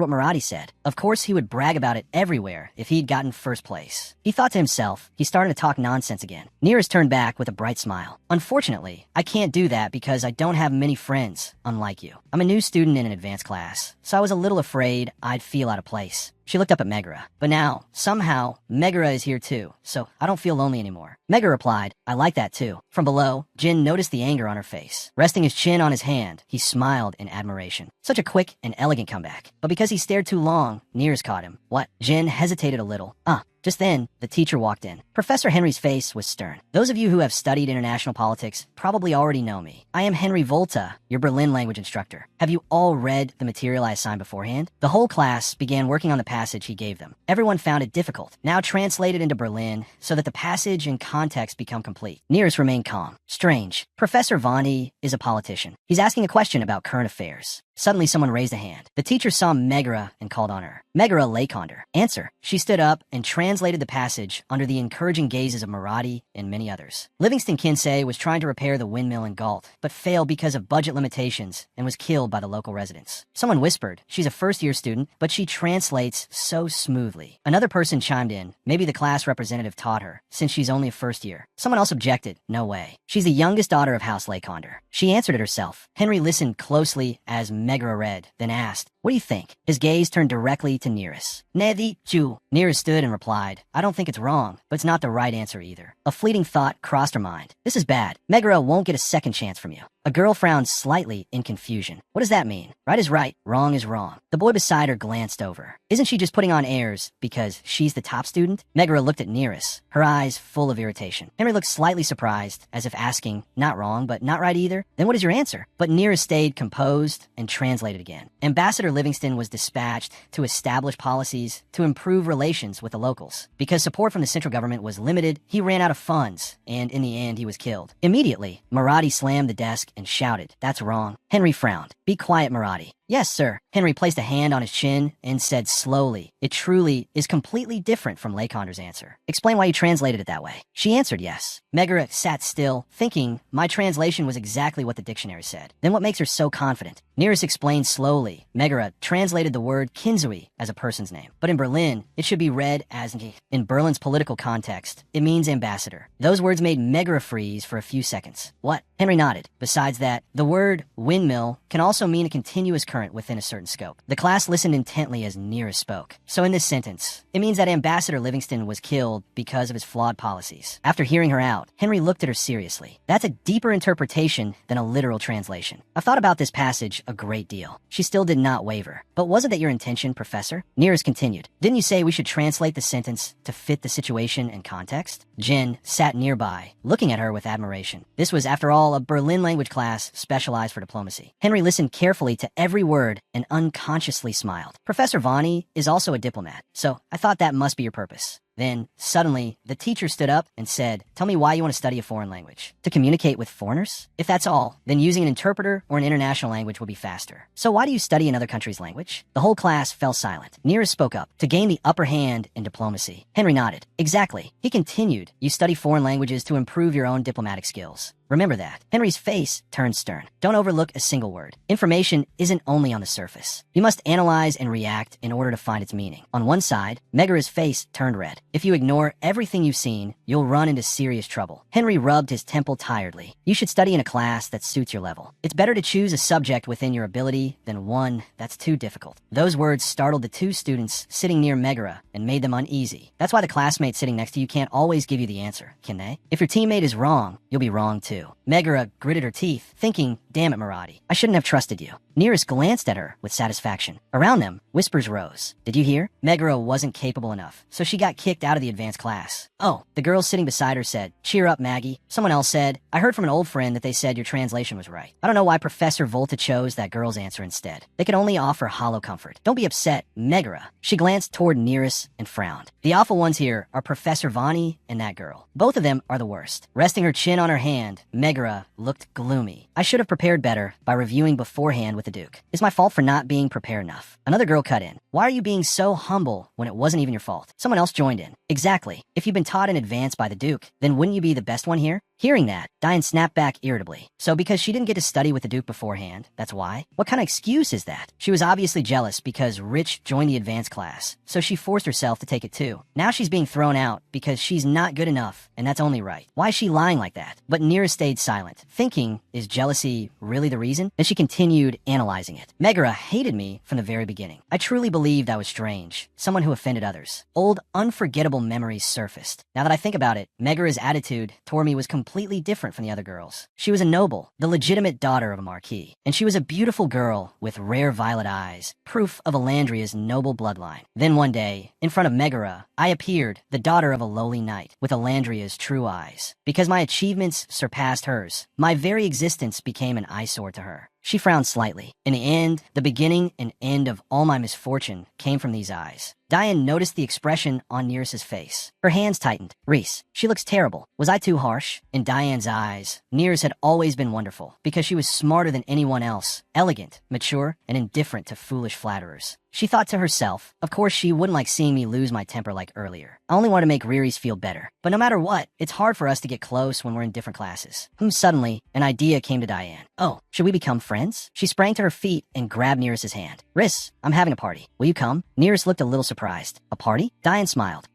what Marathi said. Of course he would brag about it everywhere if he'd gotten first place. He thought to himself, he's starting to talk nonsense again. Neris turned back with a bright smile. Unfortunately, I can't do that because I don't have many friends, unlike you. I'm a new student in an advanced class, so I was a little afraid I'd feel out of place. She looked up at Megara. But now, somehow, Megara is here too, so I don't feel lonely anymore. Megara replied, I like that too. From below, Jin noticed the anger on her face. Resting his chin on his hand, he smiled in admiration. Such a quick and elegant comeback. But because he stared too long, Nears caught him. What? Jin hesitated a little. Just then, the teacher walked in. Professor Henry's face was stern. Those of you who have studied international politics probably already know me. I am Henry Volta, your Berlin language instructor. Have you all read the material I assigned beforehand? The whole class began working on the passage he gave them. Everyone found it difficult. Now translated into Berlin so that the passage and context become complete. Nears remained calm. Strange. Professor Vani is a politician. He's asking a question about current affairs. Suddenly, someone raised a hand. The teacher saw Megara and called on her. Megara Lakonder. Answer. She stood up and translated the passage under the encouraging gazes of Marathi and many others. Livingston Kinsey was trying to repair the windmill in Galt, but failed because of budget limitations and was killed by the local residents. Someone whispered, she's a first-year student, but she translates so smoothly. Another person chimed in. Maybe the class representative taught her, since she's only a first year. Someone else objected. No way. She's the youngest daughter of House Lakonder. She answered it herself. Henry listened closely as Megara read, then asked, what do you think? His gaze turned directly to Neris. Nevi Chu. Neris stood and replied, I don't think it's wrong, but it's not the right answer either. A fleeting thought crossed her mind. This is bad. Megara won't get a second chance from you. A girl frowned slightly in confusion. What does that mean? Right is right, wrong is wrong. The boy beside her glanced over. Isn't she just putting on airs because she's the top student? Megara looked at Neris, her eyes full of irritation. Henry looked slightly surprised, as if asking, not wrong, but not right either? Then what is your answer? But Neris stayed composed and translated again. Ambassador Livingston was dispatched to establish policies to improve relations with the locals. Because support from the central government was limited, he ran out of funds, and in the end he was killed. Immediately, Marathi slammed the desk and shouted, that's wrong. Henry frowned. Be quiet, Marathi. Yes, sir. Henry placed a hand on his chin and said slowly, it truly is completely different from Lakonder's answer. Explain why you translated it that way. She answered yes. Megara sat still, thinking my translation was exactly what the dictionary said. Then what makes her so confident? Neris explained slowly. Megara translated the word Kinsui as a person's name. But in Berlin, it should be read as in Berlin's political context. It means ambassador. Those words made Megara freeze for a few seconds. What? Henry nodded. Besides that, the word windmill can also mean a continuous current within a certain scope. The class listened intently as Neris spoke. So in this sentence, it means that Ambassador Livingston was killed because of his flawed policies. After hearing her out, Henry looked at her seriously. That's a deeper interpretation than a literal translation. I've thought about this passage a great deal. She still did not waver. But wasn't that your intention, Professor? Neris continued. Didn't you say we should translate the sentence to fit the situation and context? Jin sat nearby, looking at her with admiration. This was, after all, a Berlin language class specialized for diplomacy. Henry listened carefully to every word and unconsciously smiled. Professor Vani is also a diplomat, so I thought that must be your purpose. Then, suddenly, the teacher stood up and said, tell me why you want to study a foreign language. To communicate with foreigners? If that's all, then using an interpreter or an international language will be faster. So why do you study another country's language? The whole class fell silent. Neris spoke up, to gain the upper hand in diplomacy. Henry nodded. Exactly. He continued, you study foreign languages to improve your own diplomatic skills. Remember that. Henry's face turned stern. Don't overlook a single word. Information isn't only on the surface. You must analyze and react in order to find its meaning. On one side, Megara's face turned red. If you ignore everything you've seen, you'll run into serious trouble. Henry rubbed his temple tiredly. You should study in a class that suits your level. It's better to choose a subject within your ability than one that's too difficult. Those words startled the two students sitting near Megara and made them uneasy. That's why the classmate sitting next to you can't always give you the answer, can they? If your teammate is wrong, you'll be wrong too. Megara gritted her teeth, thinking, damn it, Marathi, I shouldn't have trusted you. Nearest glanced at her with satisfaction. Around them, whispers rose. Did you hear? Megara wasn't capable enough, so she got kicked out of the advanced class. Oh, the girl sitting beside her said, cheer up, Maggie. Someone else said, I heard from an old friend that they said your translation was right. I don't know why Professor Volta chose that girl's answer instead. They could only offer hollow comfort. Don't be upset, Megara. She glanced toward Nearest and frowned. The awful ones here are Professor Vani and that girl. Both of them are the worst. Resting her chin on her hand, Megara looked gloomy. I should have prepared better by reviewing beforehand with the Duke. It's my fault for not being prepared enough. Another girl cut in. Why are you being so humble when it wasn't even your fault? Someone else joined in. Exactly. If you've been taught in advance by the Duke, then wouldn't you be the best one here? Hearing that, Diane snapped back irritably. So because she didn't get to study with the Duke beforehand, that's why? What kind of excuse is that? She was obviously jealous because Rich joined the advanced class, so she forced herself to take it too. Now she's being thrown out because she's not good enough, and that's only right. Why is she lying like that? But Neera stayed silent, thinking, is jealousy really the reason? Then she continued analyzing it. Megara hated me from the very beginning. I truly believed I was strange, someone who offended others. Old, unforgettable memories surfaced. Now that I think about it, Megara's attitude toward me was completely different from the other girls. She was a noble, the legitimate daughter of a marquis, and she was a beautiful girl with rare violet eyes, proof of Elandria's noble bloodline. Then one day, in front of Megara, I appeared, the daughter of a lowly knight, with Elandria's true eyes. Because my achievements surpassed hers, my very existence became an eyesore to her. She frowned slightly. In the end, the beginning and end of all my misfortune came from these eyes. Diane noticed the expression on Neris's face. Her hands tightened. Reese, she looks terrible. Was I too harsh? In Diane's eyes, Neris had always been wonderful because she was smarter than anyone else, elegant, mature, and indifferent to foolish flatterers. She thought to herself, of course she wouldn't like seeing me lose my temper like earlier. I only want to make Riri's feel better. But no matter what, it's hard for us to get close when we're in different classes. Suddenly, an idea came to Diane. Oh, should we become friends? She sprang to her feet and grabbed Neris's hand. Riss, I'm having a party. Will you come? Neris looked a little surprised. A party? Diane smiled.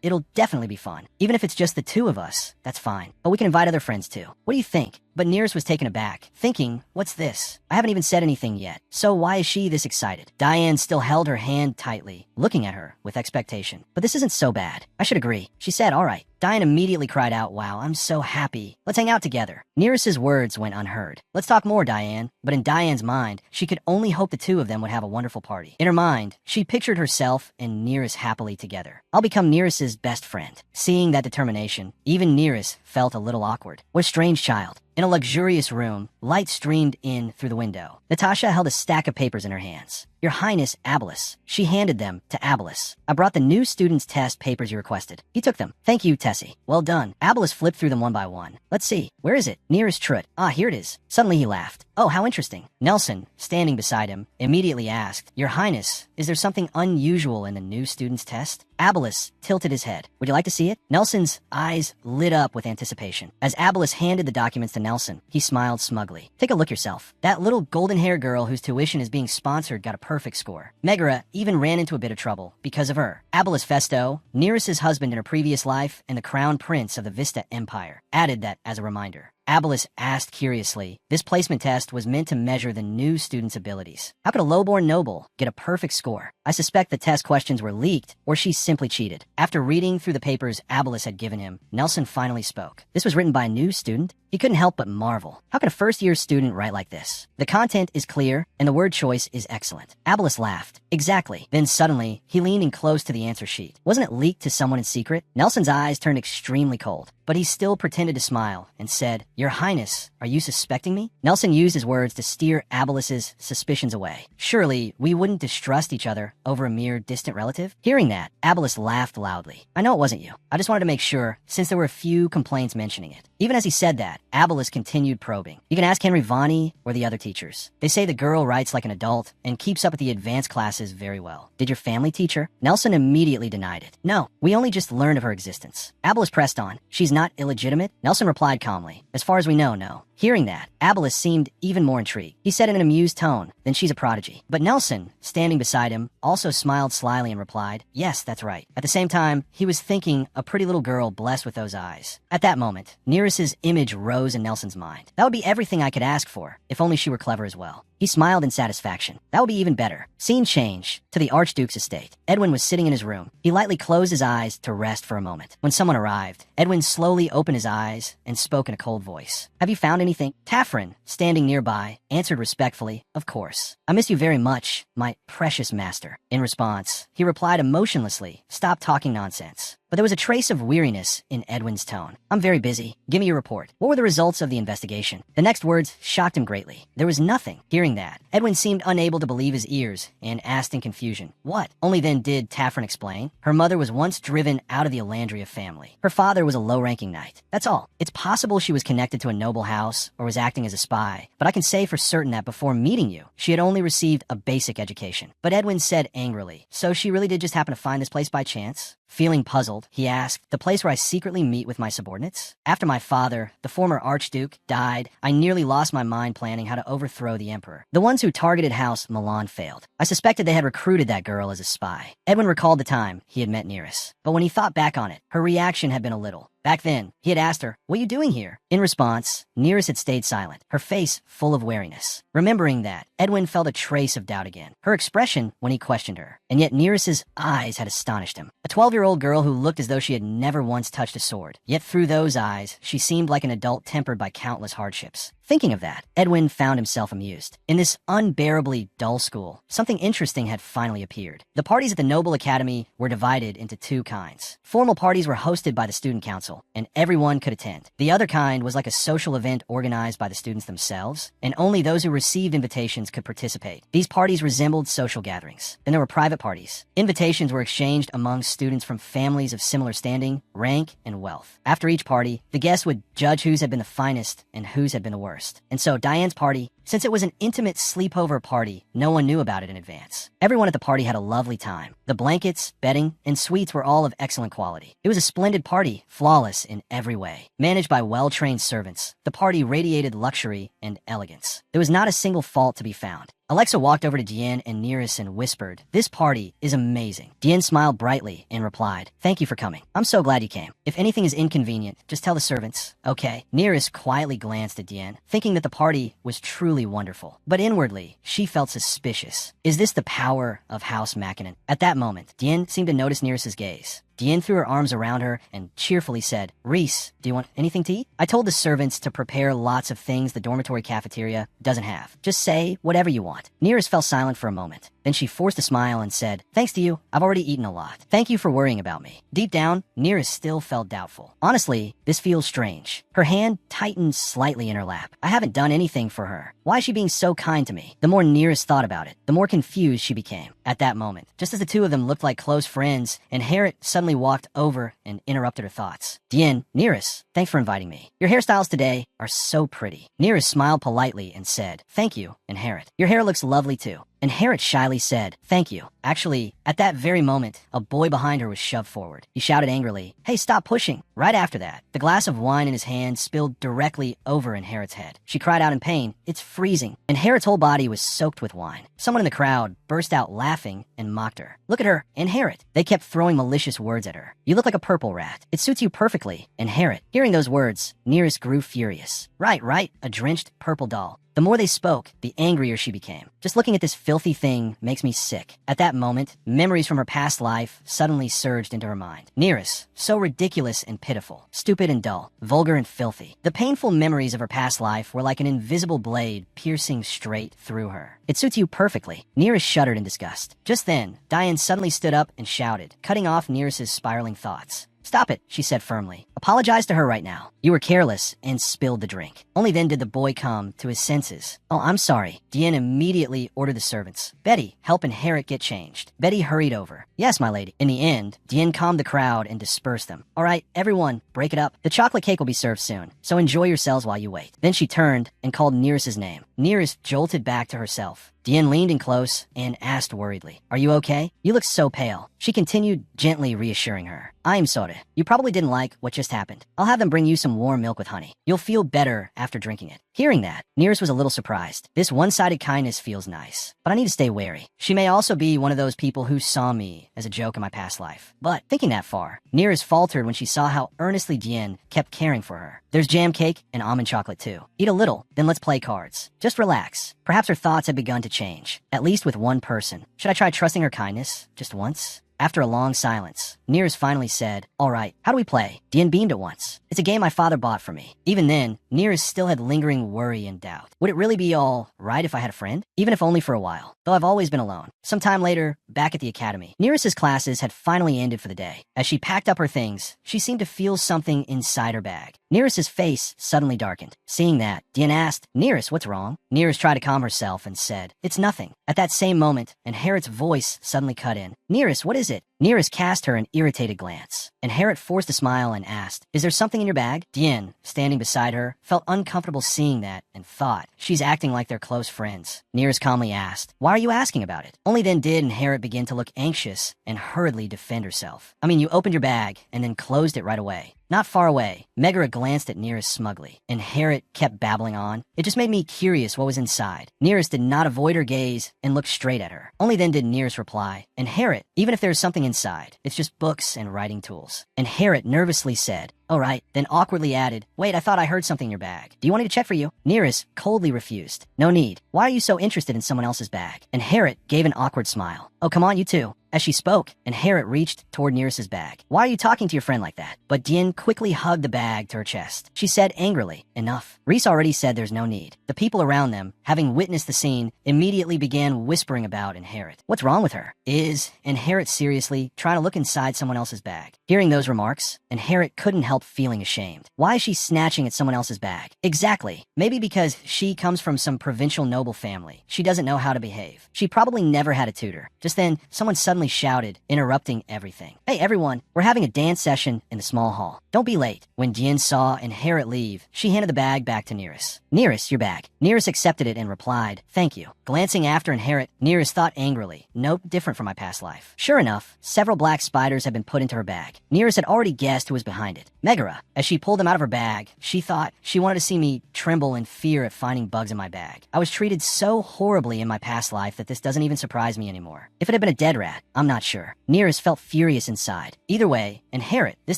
It'll definitely be fun. Even if it's just the two of us, that's fine. But we can invite other friends too. What do you think? But Neris was taken aback, thinking, what's this? I haven't even said anything yet. So why is she this excited? Diane still held her hand tightly, looking at her with expectation. But this isn't so bad. I should agree. She said, all right. Diane immediately cried out, wow, I'm so happy. Let's hang out together. Neris's words went unheard. Let's talk more, Diane. But in Diane's mind, she could only hope the two of them would have a wonderful party. In her mind, she pictured herself and Neris happily together. I'll become Neris's best friend. Seeing that determination, even Neris felt a little awkward. What a strange child. In a luxurious room, light streamed in through the window. Natasha held a stack of papers in her hands. Your Highness, Abelis. She handed them to Abelis. I brought the new student's test papers you requested. He took them. Thank you, Tessie. Well done. Abelis flipped through them one by one. Let's see. Where is it? Nearest Trut. Ah, here it is. Suddenly he laughed. Oh, how interesting. Nelson, standing beside him, immediately asked, Your Highness, is there something unusual in the new student's test? Abelis tilted his head. Would you like to see it? Nelson's eyes lit up with anticipation. As Abelis handed the documents to Nelson, he smiled smugly. Take a look yourself. That little golden-haired girl whose tuition is being sponsored got a perfect score. Megara even ran into a bit of trouble because of her. Abelis Festo, Neris's husband in her previous life and the crown prince of the Vista Empire, added that as a reminder. Abelis asked curiously, this placement test was meant to measure the new student's abilities. How could a lowborn noble get a perfect score? I suspect the test questions were leaked, or she simply cheated. After reading through the papers Abelis had given him, Nelson finally spoke. This was written by a new student? He couldn't help but marvel. How could a first-year student write like this? The content is clear, and the word choice is excellent. Abelis laughed. Exactly. Then suddenly, he leaned in close to the answer sheet. Wasn't it leaked to someone in secret? Nelson's eyes turned extremely cold, but he still pretended to smile and said, Your Highness, are you suspecting me? Nelson used his words to steer Abelis's suspicions away. Surely, we wouldn't distrust each other over a mere distant relative? Hearing that, Abelis laughed loudly. I know it wasn't you. I just wanted to make sure, since there were a few complaints mentioning it. Even as he said that, Abelis continued probing. You can ask Henry Villainy or the other teachers. They say the girl writes like an adult and keeps up with the advanced classes very well. Did your family teach her? Nelson immediately denied it. No, we only just learned of her existence. Abelis pressed on. She's not illegitimate? Nelson replied calmly. As far as we know, no. Hearing that, Abelis seemed even more intrigued. He said in an amused tone, then she's a prodigy. But Nelson, standing beside him, also smiled slyly and replied, yes, that's right. At the same time, he was thinking a pretty little girl blessed with those eyes. At that moment, Neris's image rose in Nelson's mind. That would be everything I could ask for, if only she were clever as well. He smiled in satisfaction. That would be even better. Scene change to the Archduke's estate. Edwin was sitting in his room. He lightly closed his eyes to rest for a moment. When someone arrived, Edwin slowly opened his eyes and spoke in a cold voice. Have you found anything? Taffrin, standing nearby, answered respectfully, of course. I miss you very much, my precious master. In response, he replied emotionlessly, stop talking nonsense. But there was a trace of weariness in Edwin's tone. I'm very busy. Give me your report. What were the results of the investigation? The next words shocked him greatly. There was nothing. Hearing that, Edwin seemed unable to believe his ears and asked in confusion, what? Only then did Taffrin explain. Her mother was once driven out of the Elandria family. Her father was a low-ranking knight. That's all. It's possible she was connected to a noble house or was acting as a spy, but I can say for certain that before meeting you, she had only received a basic education. But Edwin said angrily, so she really did just happen to find this place by chance? Feeling puzzled, he asked, the place where I secretly meet with my subordinates? After my father, the former Archduke, died, I nearly lost my mind planning how to overthrow the Emperor. The ones who targeted House Milan failed. I suspected they had recruited that girl as a spy. Edwin recalled the time he had met Neris. But when he thought back on it, her reaction had been a little. Back then, he had asked her, what are you doing here? In response, Neris had stayed silent, her face full of wariness. Remembering that, Edwin felt a trace of doubt again. Her expression when he questioned her. And yet Neris's eyes had astonished him. A 12-year-old girl who looked as though she had never once touched a sword. Yet through those eyes, she seemed like an adult tempered by countless hardships. Thinking of that, Edwin found himself amused. In this unbearably dull school, something interesting had finally appeared. The parties at the Noble Academy were divided into two kinds. Formal parties were hosted by the student council, and everyone could attend. The other kind was like a social event organized by the students themselves, and only those who received invitations could participate. These parties resembled social gatherings. Then there were private parties. Invitations were exchanged among students from families of similar standing, rank, and wealth. After each party, the guests would judge whose had been the finest and whose had been the worst. And so Diane's party, since it was an intimate sleepover party, no one knew about it in advance. Everyone at the party had a lovely time. The blankets, bedding, and suites were all of excellent quality. It was a splendid party, flawless in every way. Managed by well-trained servants, the party radiated luxury and elegance. There was not a single fault to be found. Alexa walked over to Diane and Neris and whispered, this party is amazing. Diane smiled brightly and replied, thank you for coming. I'm so glad you came. If anything is inconvenient, just tell the servants. Okay. Neris quietly glanced at Diane, thinking that the party was truly wonderful. But inwardly, she felt suspicious. Is this the power of House Mackinnon? At that moment, Diane seemed to notice Neris's gaze. Diane threw her arms around her and cheerfully said, Reese, do you want anything to eat? I told the servants to prepare lots of things the dormitory cafeteria doesn't have. Just say whatever you want. Neris fell silent for a moment. Then she forced a smile and said, thanks to you, I've already eaten a lot. Thank you for worrying about me. Deep down, Neris still felt doubtful. Honestly, this feels strange. Her hand tightened slightly in her lap. I haven't done anything for her. Why is she being so kind to me? The more Neris thought about it, the more confused she became. At that moment, just as the two of them looked like close friends, and Harriet suddenly walked over and interrupted her thoughts. Diane, Neris, thanks for inviting me. Your hairstyles today are so pretty. Neris smiled politely and said, thank you, and Harriet, your hair looks lovely too. And Harriet shyly said, thank you. Actually, at that very moment, a boy behind her was shoved forward. He shouted angrily, hey, stop pushing. Right after that, the glass of wine in his hand spilled directly over in Harriet's head. She cried out in pain, it's freezing. And Harriet's whole body was soaked with wine. Someone in the crowd burst out laughing and mocked her. Look at her and Harriet. They kept throwing malicious words at her. You look like a purple rat. It suits you perfectly. And Harriet, hearing those words, Neris grew furious. Right, a drenched purple doll. The more they spoke, the angrier she became. Just looking at this filthy thing makes me sick. At that moment, memories from her past life suddenly surged into her mind. Neris, so ridiculous and pitiful, stupid and dull, vulgar and filthy. The painful memories of her past life were like an invisible blade piercing straight through her. It suits you perfectly. Neris shuddered in disgust. Just then, Diane suddenly stood up and shouted, cutting off Neris's spiraling thoughts. Stop it, she said firmly. Apologize to her right now. You were careless and spilled the drink. Only then did the boy come to his senses. Oh, I'm sorry. Dian immediately ordered the servants. Betty, help inherit get changed. Betty hurried over. Yes, my lady. In the end, Dian calmed the crowd and dispersed them. All right, everyone, break it up. The chocolate cake will be served soon, so enjoy yourselves while you wait. Then she turned and called Neris's name. Neris jolted back to herself. Dian leaned in close and asked worriedly, "Are you okay? You look so pale." She continued, gently reassuring her. "I'm sorry. You probably didn't like what just happened. I'll have them bring you some warm milk with honey. You'll feel better after drinking it." Hearing that, Neris was a little surprised. This one-sided kindness feels nice, but I need to stay wary. She may also be one of those people who saw me as a joke in my past life. But thinking that far, Neris faltered when she saw how earnestly Dian kept caring for her. There's jam cake and almond chocolate too. Eat a little, then let's play cards. Just relax. Perhaps her thoughts had begun to change, at least with one person. Should I try trusting her kindness just once? After a long silence, Neris finally said, "All right, how do we play?" Dian beamed at once. "It's a game my father bought for me." Even then, Neris still had lingering worry and doubt. Would it really be all right if I had a friend? Even if only for a while, though I've always been alone. Sometime later, back at the academy, Neris's classes had finally ended for the day. As she packed up her things, she seemed to feel something inside her bag. Neris's face suddenly darkened. Seeing that, Dian asked, "Neris, what's wrong?" Neris tried to calm herself and said, "It's nothing." At that same moment, Inherit's voice suddenly cut in. "Neris, what is it?" Neris cast her an irritated glance. Inherit forced a smile and asked, "Is there something in your bag?" Dian, standing beside her, felt uncomfortable seeing that and thought, "She's acting like they're close friends." Neris calmly asked, "Why are you asking about it?" Only then did Inherit begin to look anxious and hurriedly defend herself. "I mean, you opened your bag and then closed it right away." Not far away, Megara glanced at Neris smugly. Inherit kept babbling on. "It just made me curious what was inside." Neris did not avoid her gaze and looked straight at her. Only then did Neris reply, "Inherit, even if there's something inside, it's just books and writing tools." Inherit nervously said, "All right," then awkwardly added, "Wait, I thought I heard something in your bag. Do you want me to check for you?" Neris coldly refused. "No need. Why are you so interested in someone else's bag?" Inherit gave an awkward smile. "Oh, come on, you too." As she spoke, Inherit reached toward Neris's bag. "Why are you talking to your friend like that?" But Dian quickly hugged the bag to her chest. She said angrily, "Enough." Reese already said there's no need. The people around them, having witnessed the scene, immediately began whispering about Inherit. What's wrong with her? Is Inherit seriously trying to look inside someone else's bag? Hearing those remarks, Inherit couldn't help feeling ashamed. Why is she snatching at someone else's bag? Exactly. Maybe because she comes from some provincial noble family. She doesn't know how to behave. She probably never had a tutor. Just then, someone suddenly shouted, interrupting everything. "Hey everyone, we're having a dance session in the small hall. Don't be late." When Dian saw Inherit leave, she handed the bag back to Neris. "Neris, your bag." Neris accepted it and replied, "Thank you." Glancing after Inherit, Neris thought angrily, "Nope, different from my past life." Sure enough, several black spiders had been put into her bag. Neris had already guessed who was behind it. Megara. As she pulled them out of her bag, she thought she wanted to see me tremble in fear at finding bugs in my bag. I was treated so horribly in my past life that this doesn't even surprise me anymore. If it had been a dead rat, I'm not sure. Neris felt furious inside. Either way, Inherit, this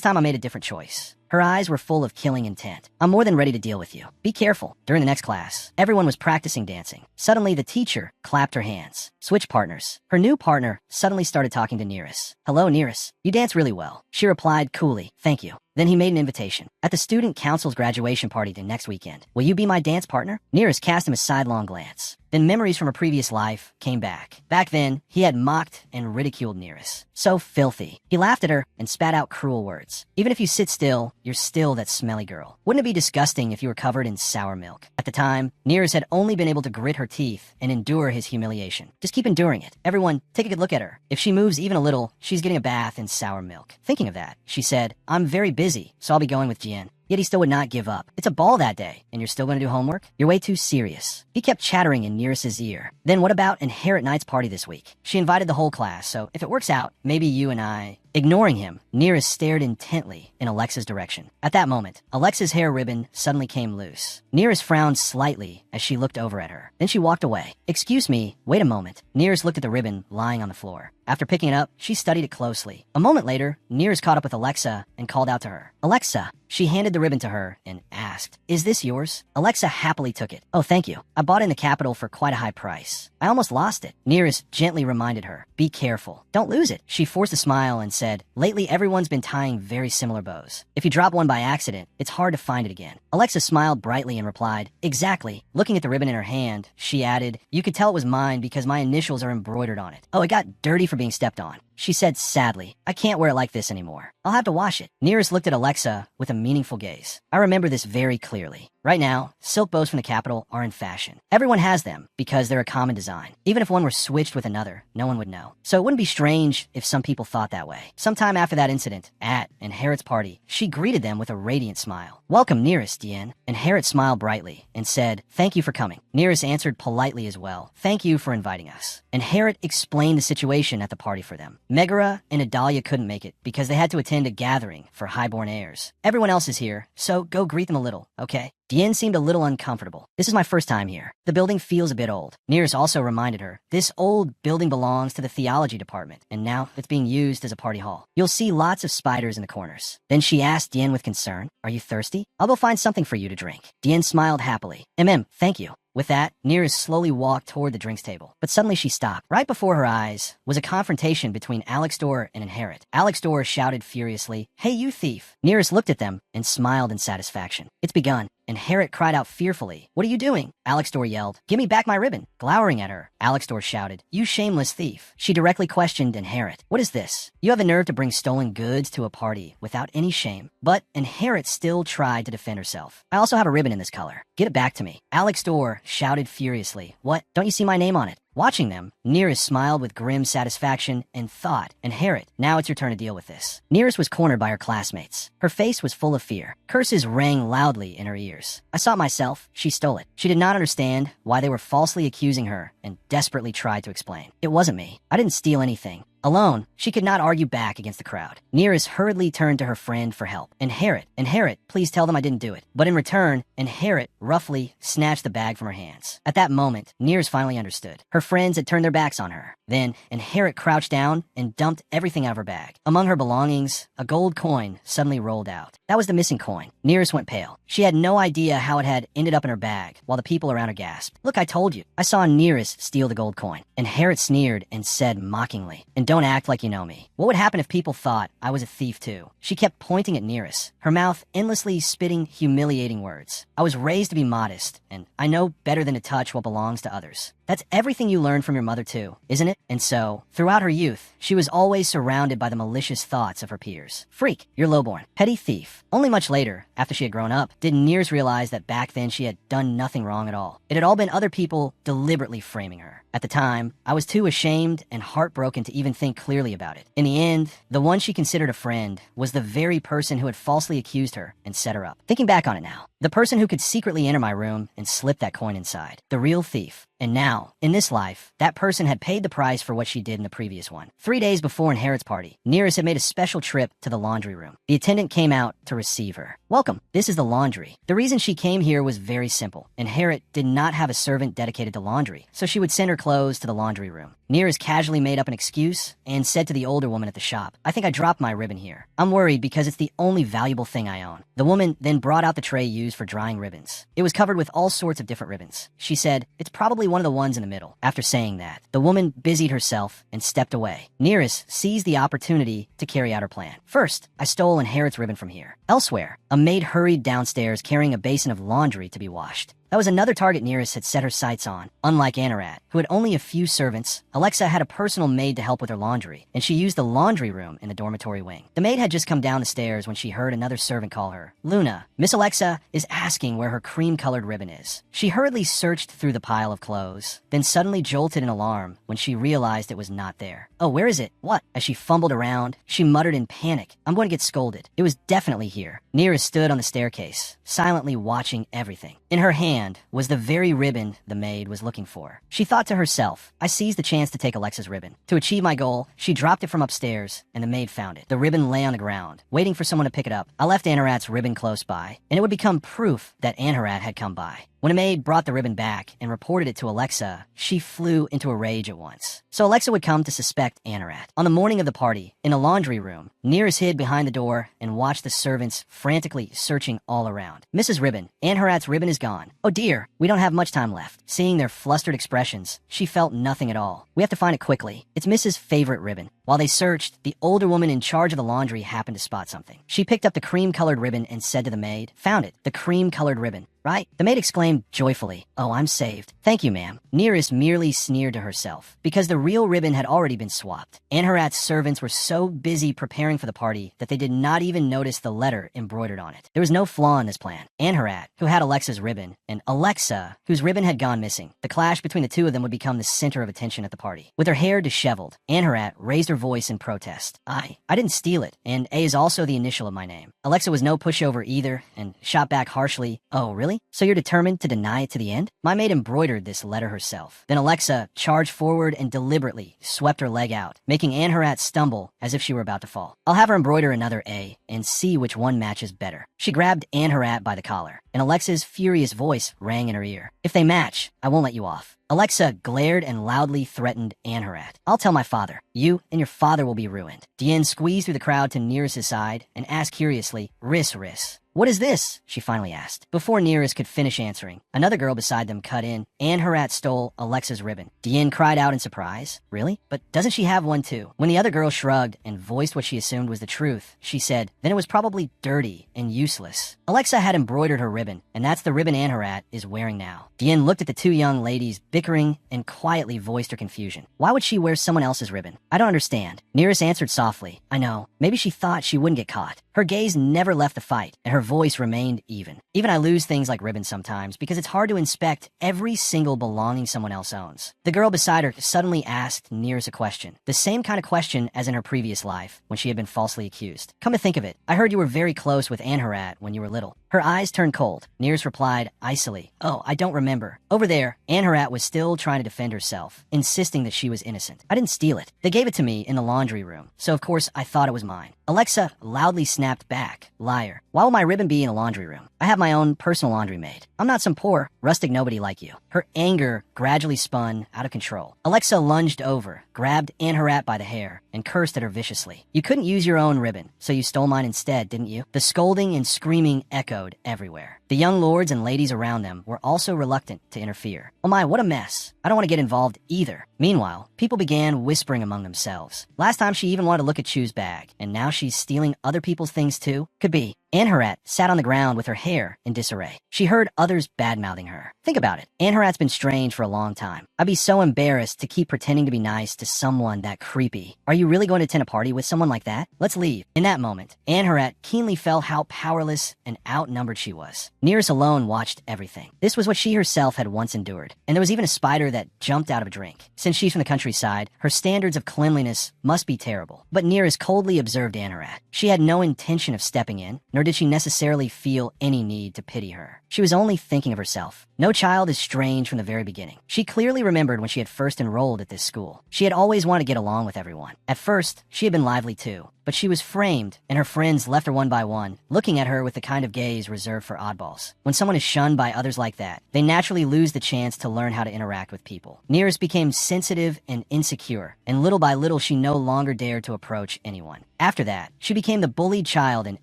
time I made a different choice. Her eyes were full of killing intent. "I'm more than ready to deal with you. Be careful." During the next class, everyone was practicing dancing. Suddenly, the teacher clapped her hands. Switch partners. Her new partner suddenly started talking to Neris. "Hello, Neris. You dance really well." She replied coolly, "Thank you." Then he made an invitation. "At the student council's graduation party the next weekend, will you be my dance partner?" Neris cast him a sidelong glance. Then memories from a previous life came back. Back then, he had mocked and ridiculed Neris. So filthy. He laughed at her and spat out cruel words. "Even if you sit still, you're still that smelly girl. Wouldn't it be disgusting if you were covered in sour milk?" At the time, Neris had only been able to grit her teeth and endure his humiliation. Just keep enduring it. Everyone, take a good look at her. If she moves even a little, she's getting a bath in sour milk. Thinking of that, she said, "I'm very busy, so I'll be going with Dian." Yet he still would not give up. "It's a ball that day, and you're still going to do homework? You're way too serious." He kept chattering in Neris's ear. "Then what about Inherit Knight's party this week? She invited the whole class, so if it works out, maybe you and I..." Ignoring him, Neris stared intently in Alexa's direction. At that moment, Alexa's hair ribbon suddenly came loose. Neris frowned slightly as she looked over at her. Then she walked away. "Excuse me, wait a moment." Neris looked at the ribbon lying on the floor. After picking it up, she studied it closely. A moment later, Neris caught up with Alexa and called out to her. "Alexa." She handed the ribbon to her and asked, "Is this yours?" Alexa happily took it. "Oh, thank you. I bought it in the capital for quite a high price. I almost lost it." Neris gently reminded her, "Be careful. Don't lose it." She forced a smile and said, "Lately everyone's been tying very similar bows. If you drop one by accident, it's hard to find it again." Alexa smiled brightly and replied, "Exactly." Looking at the ribbon in her hand, she added, "You could tell it was mine because my initials are embroidered on it. Oh, it got dirty for being stepped on." She said sadly, I can't wear it like this anymore. I'll have to wash it. Nearest looked at Alexa with a meaningful gaze. I remember this very clearly. Right now, silk bows from the capital are in fashion. Everyone has them because they're a common design. Even if one were switched with another, no one would know. So it wouldn't be strange if some people thought that way. Sometime after that incident, at Inherit's party, she greeted them with a radiant smile. Welcome, Nearest, Dian. Inherit smiled brightly and said, thank you for coming. Nearest answered politely as well. Thank you for inviting us. Inherit explained the situation at the party for them. Megara and Adalia couldn't make it because they had to attend a gathering for highborn heirs. Everyone else is here, so go greet them a little, okay? Dian seemed a little uncomfortable. This is my first time here. The building feels a bit old. Nearest also reminded her, this old building belongs to the theology department, and now it's being used as a party hall. You'll see lots of spiders in the corners. Then she asked Dian with concern, are you thirsty? I'll go find something for you to drink. Dian smiled happily. Thank you. With that, Nearest slowly walked toward the drinks table. But suddenly she stopped. Right before her eyes was a confrontation between Alexdor and Inherit. Alexdor shouted furiously, hey, you thief. Nearest looked at them and smiled in satisfaction. It's begun. Inherit cried out fearfully, what are you doing? Alexdor yelled, give me back my ribbon. Glowering at her, Alexdor shouted, you shameless thief. She directly questioned Inherit. What is this? You have the nerve to bring stolen goods to a party without any shame. But Inherit still tried to defend herself. I also have a ribbon in this color. Get it back to me. Alexdor shouted furiously, what? Don't you see my name on it? Watching them, Nearest smiled with grim satisfaction and thought, Inherit, now it's your turn to deal with this. Nearest was cornered by her classmates. Her face was full of fear. Curses rang loudly in her ears. I saw it myself. She stole it. She did not understand why they were falsely accusing her and desperately tried to explain. It wasn't me. I didn't steal anything. Alone, she could not argue back against the crowd. Nearest hurriedly turned to her friend for help. Inherit, please tell them I didn't do it. But in return, Inherit roughly snatched the bag from her hands. At that moment, Nearest finally understood. Her friends had turned their backs on her. Then, Inherit crouched down and dumped everything out of her bag. Among her belongings, a gold coin suddenly rolled out. That was the missing coin. Nearest went pale. She had no idea how it had ended up in her bag, while the people around her gasped. Look, I told you. I saw Nearest steal the gold coin. Inherit sneered and said mockingly, and don't act like you know me. What would happen if people thought I was a thief too? She kept pointing at Nearest, her mouth endlessly spitting humiliating words. I was raised to be modest, and I know better than to touch what belongs to others. That's everything you learned from your mother too, isn't it? And so, throughout her youth, she was always surrounded by the malicious thoughts of her peers. Freak, you're lowborn. Petty thief. Only much later, after she had grown up, did Nearest realize that back then she had done nothing wrong at all. It had all been other people deliberately framing her. At the time, I was too ashamed and heartbroken to even think clearly about it. In the end, the one she considered a friend was the very person who had falsely accused her and set her up. Thinking back on it now, the person who could secretly enter my room and slip that coin inside. The real thief. And now, in this life, that person had paid the price for what she did in the previous one. 3 days before Inherit's party, Nearest had made a special trip to the laundry room. The attendant came out to receive her. Welcome, this is the laundry. The reason she came here was very simple. Inherit did not have a servant dedicated to laundry, so she would send her clothes to the laundry room. Nearest casually made up an excuse and said to the older woman at the shop, I think I dropped my ribbon here. I'm worried because it's the only valuable thing I own. The woman then brought out the tray used for drying ribbons. It was covered with all sorts of different ribbons. She said, it's probably one of the ones in the middle. After saying that, the woman busied herself and stepped away. Nearest seized the opportunity to carry out her plan. First, I stole Inherit's ribbon from here. Elsewhere, a maid hurried downstairs carrying a basin of laundry to be washed. That was another target Nearest had set her sights on. Unlike Anarat, who had only a few servants, Alexa had a personal maid to help with her laundry, and she used the laundry room in the dormitory wing. The maid had just come down the stairs when she heard another servant call her. Luna, Miss Alexa is asking where her cream-colored ribbon is. She hurriedly searched through the pile of clothes, then suddenly jolted in alarm when she realized it was not there. Oh, where is it? What? As she fumbled around, she muttered in panic, I'm going to get scolded. It was definitely here. Nearest stood on the staircase, silently watching everything. In her hand was the very ribbon the maid was looking for. She thought to herself, I seized the chance to take Alexa's ribbon. To achieve my goal, she dropped it from upstairs, and the maid found it. The ribbon lay on the ground, waiting for someone to pick it up. I left Anarat's ribbon close by, and it would become proof that Anarat had come by. When a maid brought the ribbon back and reported it to Alexa, she flew into a rage at once. So Alexa would come to suspect Anarat. On the morning of the party, in a laundry room, Nearest hid behind the door and watched the servants frantically searching all around. Mrs. Ribbon, Anarat's ribbon is gone. Oh dear, we don't have much time left. Seeing their flustered expressions, she felt nothing at all. We have to find it quickly. It's Mrs. favorite ribbon. While they searched, the older woman in charge of the laundry happened to spot something. She picked up the cream-colored ribbon and said to the maid, Found it, the cream-colored ribbon. right? The maid exclaimed joyfully, "Oh, I'm saved. Thank you, ma'am." Nearest merely sneered to herself, because the real ribbon had already been swapped. Anharat's servants were so busy preparing for the party that they did not even notice the letter embroidered on it. There was no flaw in this plan. Anharat, who had Alexa's ribbon, and Alexa, whose ribbon had gone missing. The clash between the two of them would become the center of attention at the party. With her hair disheveled, Anharat raised her voice in protest. I didn't steal it, and A is also the initial of my name." Alexa was no pushover either, and shot back harshly, "Oh, really? So you're determined to deny it to the end?" My maid embroidered this letter herself. Then Alexa charged forward and deliberately swept her leg out, making Anharat stumble as if she were about to fall. "I'll have her embroider another A and see which one matches better." She grabbed Anharat by the collar, and Alexa's furious voice rang in her ear. "If they match, I won't let you off." Alexa glared and loudly threatened Anharat. "I'll tell my father. You and your father will be ruined." Diane squeezed through the crowd to Nearest' side and asked curiously, Riss. "What is this?" she finally asked. Before Nearest could finish answering, another girl beside them cut in. Anharat stole Alexa's ribbon. Diane cried out in surprise. "Really? But doesn't she have one too?" When the other girl shrugged and voiced what she assumed was the truth, she said, "Then it was probably dirty and useless." Alexa had embroidered her ribbon, and that's the ribbon Anharat is wearing now. Diane looked at the two young ladies bickering and quietly voiced her confusion. Why would she wear someone else's ribbon? "I don't understand." Nearest answered softly, "I know. Maybe she thought she wouldn't get caught." Her gaze never left the fight, and her voice remained even. "Even I lose things like ribbons sometimes because it's hard to inspect every single belonging someone else owns." The girl beside her suddenly asked Nearest a question, the same kind of question as in her previous life when she had been falsely accused. "Come to think of it, I heard you were very close with Anharat when you were little." Her eyes turned cold. Nearest replied icily, "Oh, I don't remember." Over there, Anharat was still trying to defend herself, insisting that she was innocent. "I didn't steal it. They gave it to me in the laundry room, so of course I thought it was mine." Alexa loudly snapped back, "Liar. Why will my ribbon be in a laundry room? I have my own personal laundry maid. I'm not some poor, rustic nobody like you." Her anger gradually spun out of control. Alexa lunged over, grabbed Anharat by the hair, and cursed at her viciously. "You couldn't use your own ribbon, so you stole mine instead, didn't you?" The scolding and screaming echoed everywhere. The young lords and ladies around them were also reluctant to interfere. "Oh my, what a mess. I don't want to get involved either." Meanwhile, people began whispering among themselves. Last time she even wanted to look at Chu's bag, and now she's stealing other people's things too? Could be. Anharat sat on the ground with her hair in disarray. She heard others bad-mouthing her. Think about it. Anharat's been strange for a long time. I'd be so embarrassed to keep pretending to be nice to someone that creepy. Are you really going to attend a party with someone like that? Let's leave. In that moment, Anharat keenly felt how powerless and outnumbered she was. Nearest alone watched everything. This was what she herself had once endured. And there was even a spider that jumped out of a drink. Since she's from the countryside, her standards of cleanliness must be terrible. But Nearest coldly observed Anharat. She had no intention of stepping in, nor did she necessarily feel any need to pity her. She was only thinking of herself. No child is strange from the very beginning. She clearly remembered when she had first enrolled at this school. She had always wanted to get along with everyone. At first, she had been lively too. But she was framed, and her friends left her one by one, looking at her with the kind of gaze reserved for oddballs. When someone is shunned by others like that, they naturally lose the chance to learn how to interact with people. Nearest became sensitive and insecure, and little by little she no longer dared to approach anyone. After that, she became the bullied child in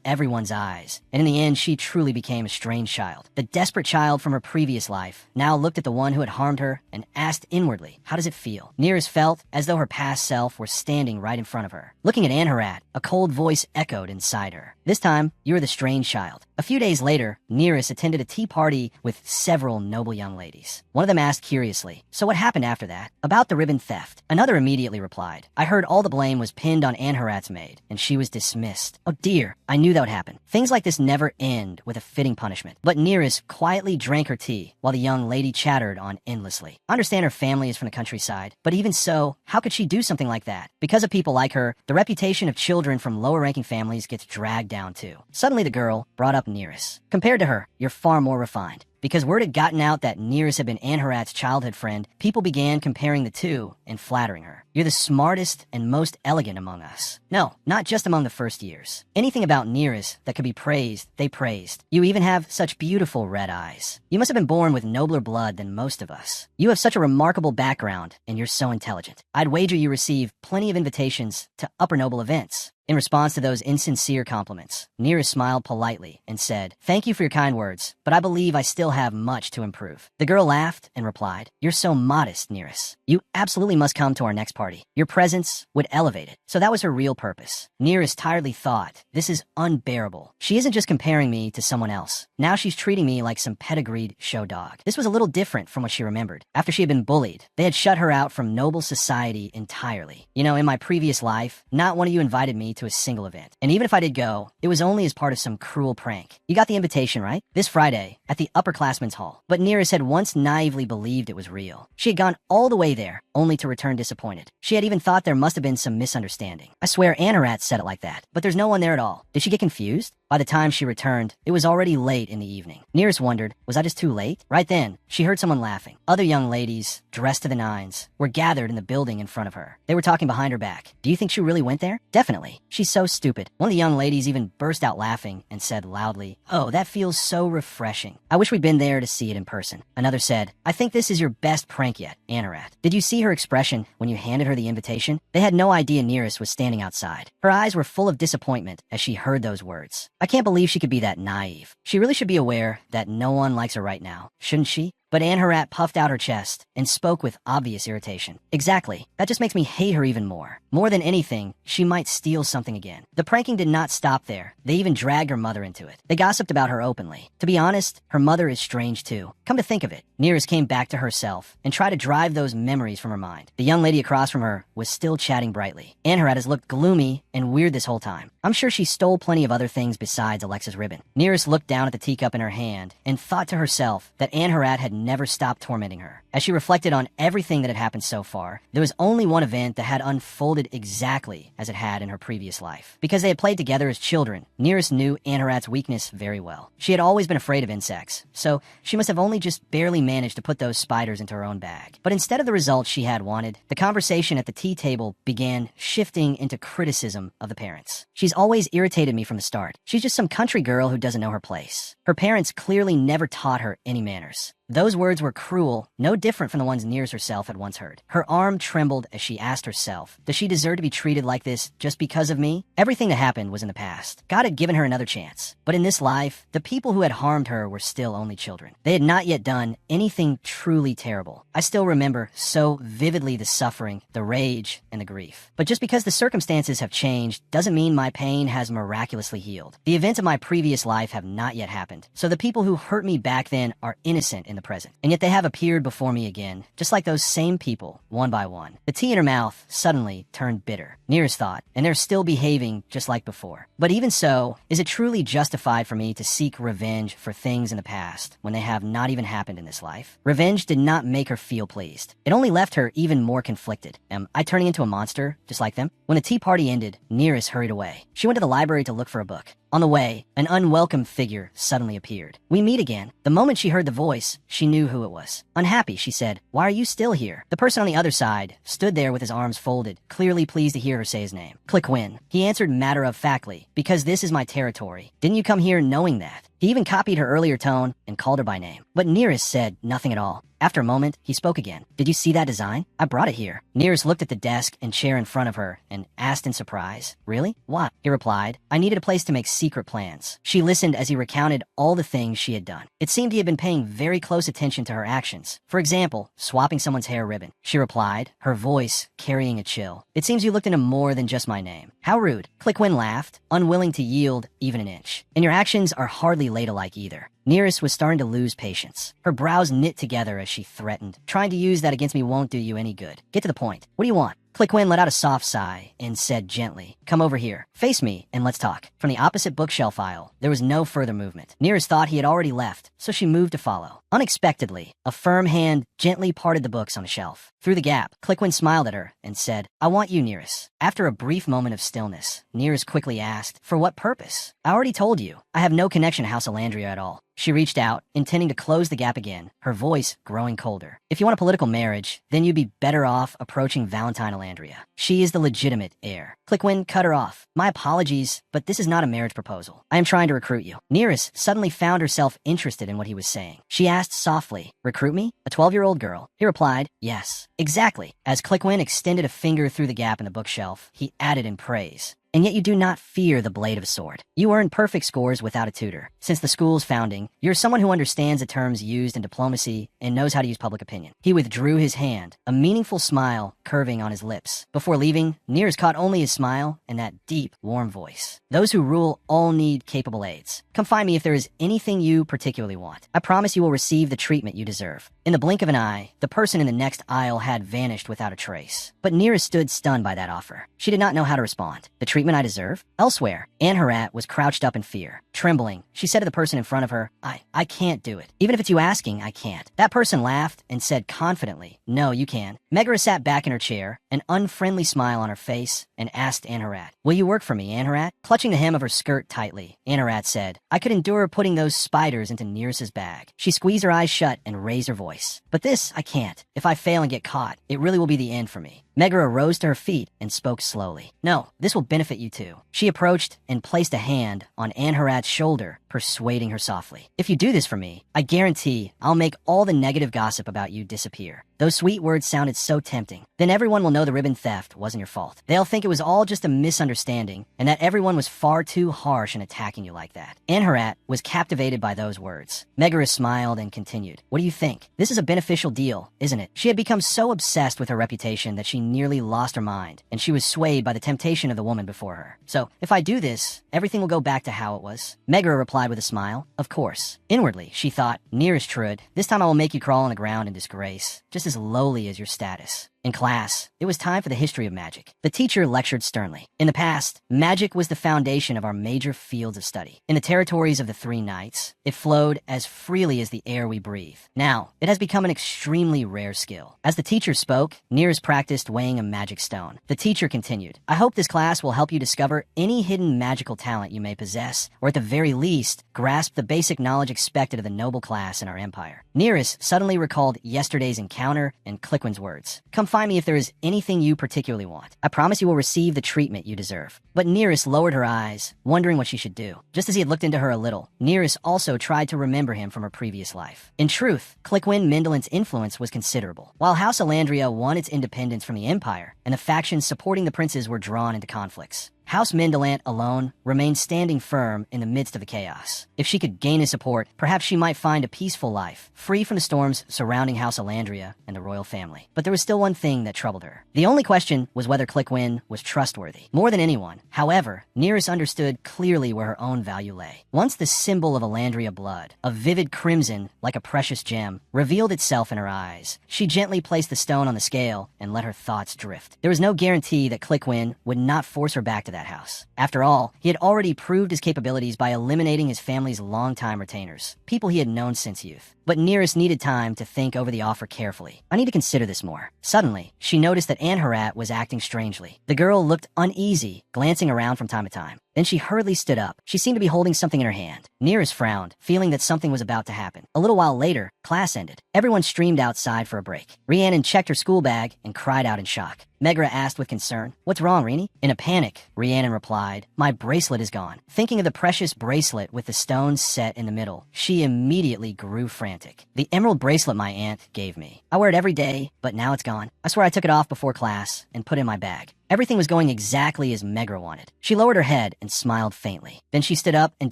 everyone's eyes, and in the end she truly became a strange child. The desperate child from her previous life now looked at the one who had harmed her and asked inwardly, how does it feel? Nearest felt as though her past self were standing right in front of her. Looking at Anharat, a cold voice echoed inside her. This time, you were the strange child. A few days later, Nearest attended a tea party with several noble young ladies. One of them asked curiously, so what happened after that? About the ribbon theft. Another immediately replied, I heard all the blame was pinned on Anharat's maid, and she was dismissed. Oh dear, I knew that would happen. Things like this never end with a fitting punishment. But Nearest quietly drank her tea, while the young lady chattered on endlessly. I understand her family is from the countryside, but even so, how could she do something like that? Because of people like her, the reputation of children from lower-ranking families gets dragged down too. Suddenly the girl brought up Nearest. Compared to her, you're far more refined. Because word had gotten out that Nearest had been Anharat's childhood friend, people began comparing the two and flattering her. You're the smartest and most elegant among us. No, not just among the first years. Anything about Nearest that could be praised, they praised. You even have such beautiful red eyes. You must have been born with nobler blood than most of us. You have such a remarkable background, and you're so intelligent. I'd wager you receive plenty of invitations to upper noble events. In response to those insincere compliments, Nearest smiled politely and said, "Thank you for your kind words, but I believe I still have much to improve." The girl laughed and replied, "You're so modest, Nearest. You absolutely must come to our next party. Your presence would elevate it." So that was her real purpose. Nearest tiredly thought, "This is unbearable. She isn't just comparing me to someone else. Now she's treating me like some pedigreed show dog." This was a little different from what she remembered. After she had been bullied, they had shut her out from noble society entirely. "You know, in my previous life, not one of you invited me to a single event. And even if I did go, it was only as part of some cruel prank. You got the invitation, right? This Friday, at the upperclassmen's hall." But Nearest had once naively believed it was real. She had gone all the way there, only to return disappointed. She had even thought there must have been some misunderstanding. I swear Anarat said it like that, but there's no one there at all. Did she get confused? By the time she returned, it was already late in the evening. Nearest wondered, was I just too late? Right then, she heard someone laughing. Other young ladies, dressed to the nines, were gathered in the building in front of her. They were talking behind her back. "Do you think she really went there?" "Definitely. She's so stupid." One of the young ladies even burst out laughing and said loudly, "Oh, that feels so refreshing. I wish we'd been there to see it in person." Another said, "I think this is your best prank yet, Anarat." Did you see her expression when you handed her the invitation? They had no idea Nearest was standing outside. Her eyes were full of disappointment as she heard those words. I can't believe she could be that naive. She really should be aware that no one likes her right now, shouldn't she? But Anharat puffed out her chest and spoke with obvious irritation. "Exactly. That just makes me hate her even more. More than anything, she might steal something again." The pranking did not stop there. They even dragged her mother into it. They gossiped about her openly. To be honest, her mother is strange too. Come to think of it, Nearest came back to herself and tried to drive those memories from her mind. The young lady across from her was still chatting brightly. Anharat has looked gloomy and weird this whole time. I'm sure she stole plenty of other things besides Alexa's ribbon. Nearest looked down at the teacup in her hand and thought to herself that Anharat had never stopped tormenting her. As she reflected on everything that had happened so far, there was only one event that had unfolded exactly as it had in her previous life. Because they had played together as children, Nearest knew Anharat's weakness very well. She had always been afraid of insects, so she must have only just barely managed to put those spiders into her own bag. But instead of the results she had wanted, the conversation at the tea table began shifting into criticism of the parents. "She's always irritated me from the start. She's just some country girl who doesn't know her place. Her parents clearly never taught her any manners." Those words were cruel, no different from the ones Nearest herself had once heard. Her arm trembled as she asked herself, does she deserve to be treated like this just because of me? Everything that happened was in the past. God had given her another chance. But in this life, the people who had harmed her were still only children. They had not yet done anything truly terrible. I still remember so vividly the suffering, the rage, and the grief. But just because the circumstances have changed doesn't mean my pain has miraculously healed. The events of my previous life have not yet happened. So the people who hurt me back then are innocent in the present. And yet they have appeared before me again, just like those same people, one by one. The tea in her mouth suddenly turned bitter. Nearest thought, and they're still behaving just like before. But even so, is it truly justified for me to seek revenge for things in the past when they have not even happened in this life? Revenge did not make her feel pleased. It only left her even more conflicted. Am I turning into a monster, just like them? When the tea party ended, Nearest hurried away. She went to the library to look for a book. On the way, an unwelcome figure suddenly appeared. "We meet again." The moment she heard the voice, she knew who it was. Unhappy, she said, "Why are you still here?" The person on the other side stood there with his arms folded, clearly pleased to hear her say his name. "Click Win." He answered matter-of-factly, "Because this is my territory. Didn't you come here knowing that?" He even copied her earlier tone and called her by name. But Nearest said nothing at all. After a moment, he spoke again. "Did you see that design? I brought it here." Nearest looked at the desk and chair in front of her and asked in surprise, "Really? What?" He replied, "I needed a place to make secret plans." She listened as he recounted all the things she had done. It seemed he had been paying very close attention to her actions. For example, swapping someone's hair ribbon. She replied, her voice carrying a chill. "It seems you looked into more than just my name." "How rude." Clickwin laughed, unwilling to yield even an inch. "And your actions are hardly lady-like either." Nearest was starting to lose patience. Her brows knit together as she threatened. "Trying to use that against me won't do you any good. Get to the point. What do you want?" Clickwin let out a soft sigh and said gently, "Come over here. Face me and let's talk." From the opposite bookshelf aisle, there was no further movement. Nearest thought he had already left, so she moved to follow. Unexpectedly, a firm hand gently parted the books on a shelf. Through the gap, Clickwin smiled at her and said, "I want you, Nearest." After a brief moment of stillness, Nearest quickly asked, "For what purpose?" "I already told you. I have no connection to House Alandria at all." She reached out, intending to close the gap again, her voice growing colder. "If you want a political marriage, then you'd be better off approaching Valentine Alandria. She is the legitimate heir." Clickwin cut her off. "My apologies, but this is not a marriage proposal. I am trying to recruit you." Nearest suddenly found herself interested in what he was saying. She asked softly, "Recruit me? A 12-year-old girl?" He replied, "Yes." "Exactly." As Clickwin extended a finger through the gap in the bookshelf, he added in praise, and yet you do not fear the blade of a sword. You earn perfect scores without a tutor. Since the school's founding, you're someone who understands the terms used in diplomacy and knows how to use public opinion. He withdrew his hand, a meaningful smile curving on his lips. Before leaving, Nears caught only his smile and that deep, warm voice. Those who rule all need capable aides. Come find me if there is anything you particularly want. I promise you will receive the treatment you deserve. In the blink of an eye, the person in the next aisle had vanished without a trace. But Nears stood stunned by that offer. She did not know how to respond. The treatment I deserve? Elsewhere, Anharat was crouched up in fear. Trembling, she said to the person in front of her, I can't do it. Even if it's you asking, I can't. That person laughed and said confidently, no, you can. Megara sat back in her chair, an unfriendly smile on her face, and asked Anharat, will you work for me, Anharat? Clutching the hem of her skirt tightly, Anharat said, I could endure putting those spiders into Nears' bag. She squeezed her eyes shut and raised her voice. But this, I can't. If I fail and get caught, it really will be the end for me. Megara rose to her feet and spoke slowly. No, this will benefit you too. She approached and placed a hand on Anharat's shoulder, persuading her softly. If you do this for me, I guarantee I'll make all the negative gossip about you disappear. Those sweet words sounded so tempting. Then everyone will know the ribbon theft wasn't your fault. They'll think it was all just a misunderstanding and that everyone was far too harsh in attacking you like that. Anharat was captivated by those words. Megara smiled and continued. What do you think? This is a beneficial deal, isn't it? She had become so obsessed with her reputation that she nearly lost her mind, and she was swayed by the temptation of the woman before her. So, if I do this, everything will go back to how it was. Megara replied with a smile. Of course. Inwardly, she thought, nearest Trud, this time I will make you crawl on the ground in disgrace, just as lowly as your status. In class, it was time for the history of magic. The teacher lectured sternly. In the past, magic was the foundation of our major fields of study. In the territories of the Three Knights, it flowed as freely as the air we breathe. Now, it has become an extremely rare skill. As the teacher spoke, Nears practiced weighing a magic stone. The teacher continued, I hope this class will help you discover any hidden magical talent you may possess, or at the very least, grasp the basic knowledge expected of the noble class in our empire. Nears suddenly recalled yesterday's encounter and Clickwin's words. Come find me if there is anything you particularly want. I promise you will receive the treatment you deserve. But Nearest lowered her eyes, wondering what she should do. Just as he had looked into her a little, Nearest also tried to remember him from her previous life. In truth, Clickwin Mendelin's influence was considerable. While House Alandria won its independence from the Empire, and the factions supporting the princes were drawn into conflicts, House Mendelant alone remained standing firm in the midst of the chaos. If she could gain his support, perhaps she might find a peaceful life, free from the storms surrounding House Alandria and the royal family. But there was still one thing that troubled her. The only question was whether Clickwin was trustworthy. More than anyone, however, Nearest understood clearly where her own value lay. Once the symbol of Alandria blood, a vivid crimson like a precious gem, revealed itself in her eyes, she gently placed the stone on the scale and let her thoughts drift. There was no guarantee that Clickwin would not force her back to that house. After all, he had already proved his capabilities by eliminating his family's longtime retainers, people he had known since youth. But Nearest needed time to think over the offer carefully. I need to consider this more. Suddenly, she noticed that Anharat was acting strangely. The girl looked uneasy, glancing around from time to time. Then she hurriedly stood up. She seemed to be holding something in her hand. Nearest frowned, feeling that something was about to happen. A little while later, class ended. Everyone streamed outside for a break. Rhiannon checked her school bag and cried out in shock. Megara asked with concern, "What's wrong, Rini?" In a panic, Rhiannon replied, "My bracelet is gone." Thinking of the precious bracelet with the stones set in the middle, she immediately grew frantic. "The emerald bracelet my aunt gave me. I wear it every day, but now it's gone. I swear I took it off before class and put it in my bag." Everything was going exactly as Megara wanted. She lowered her head and smiled faintly. Then she stood up and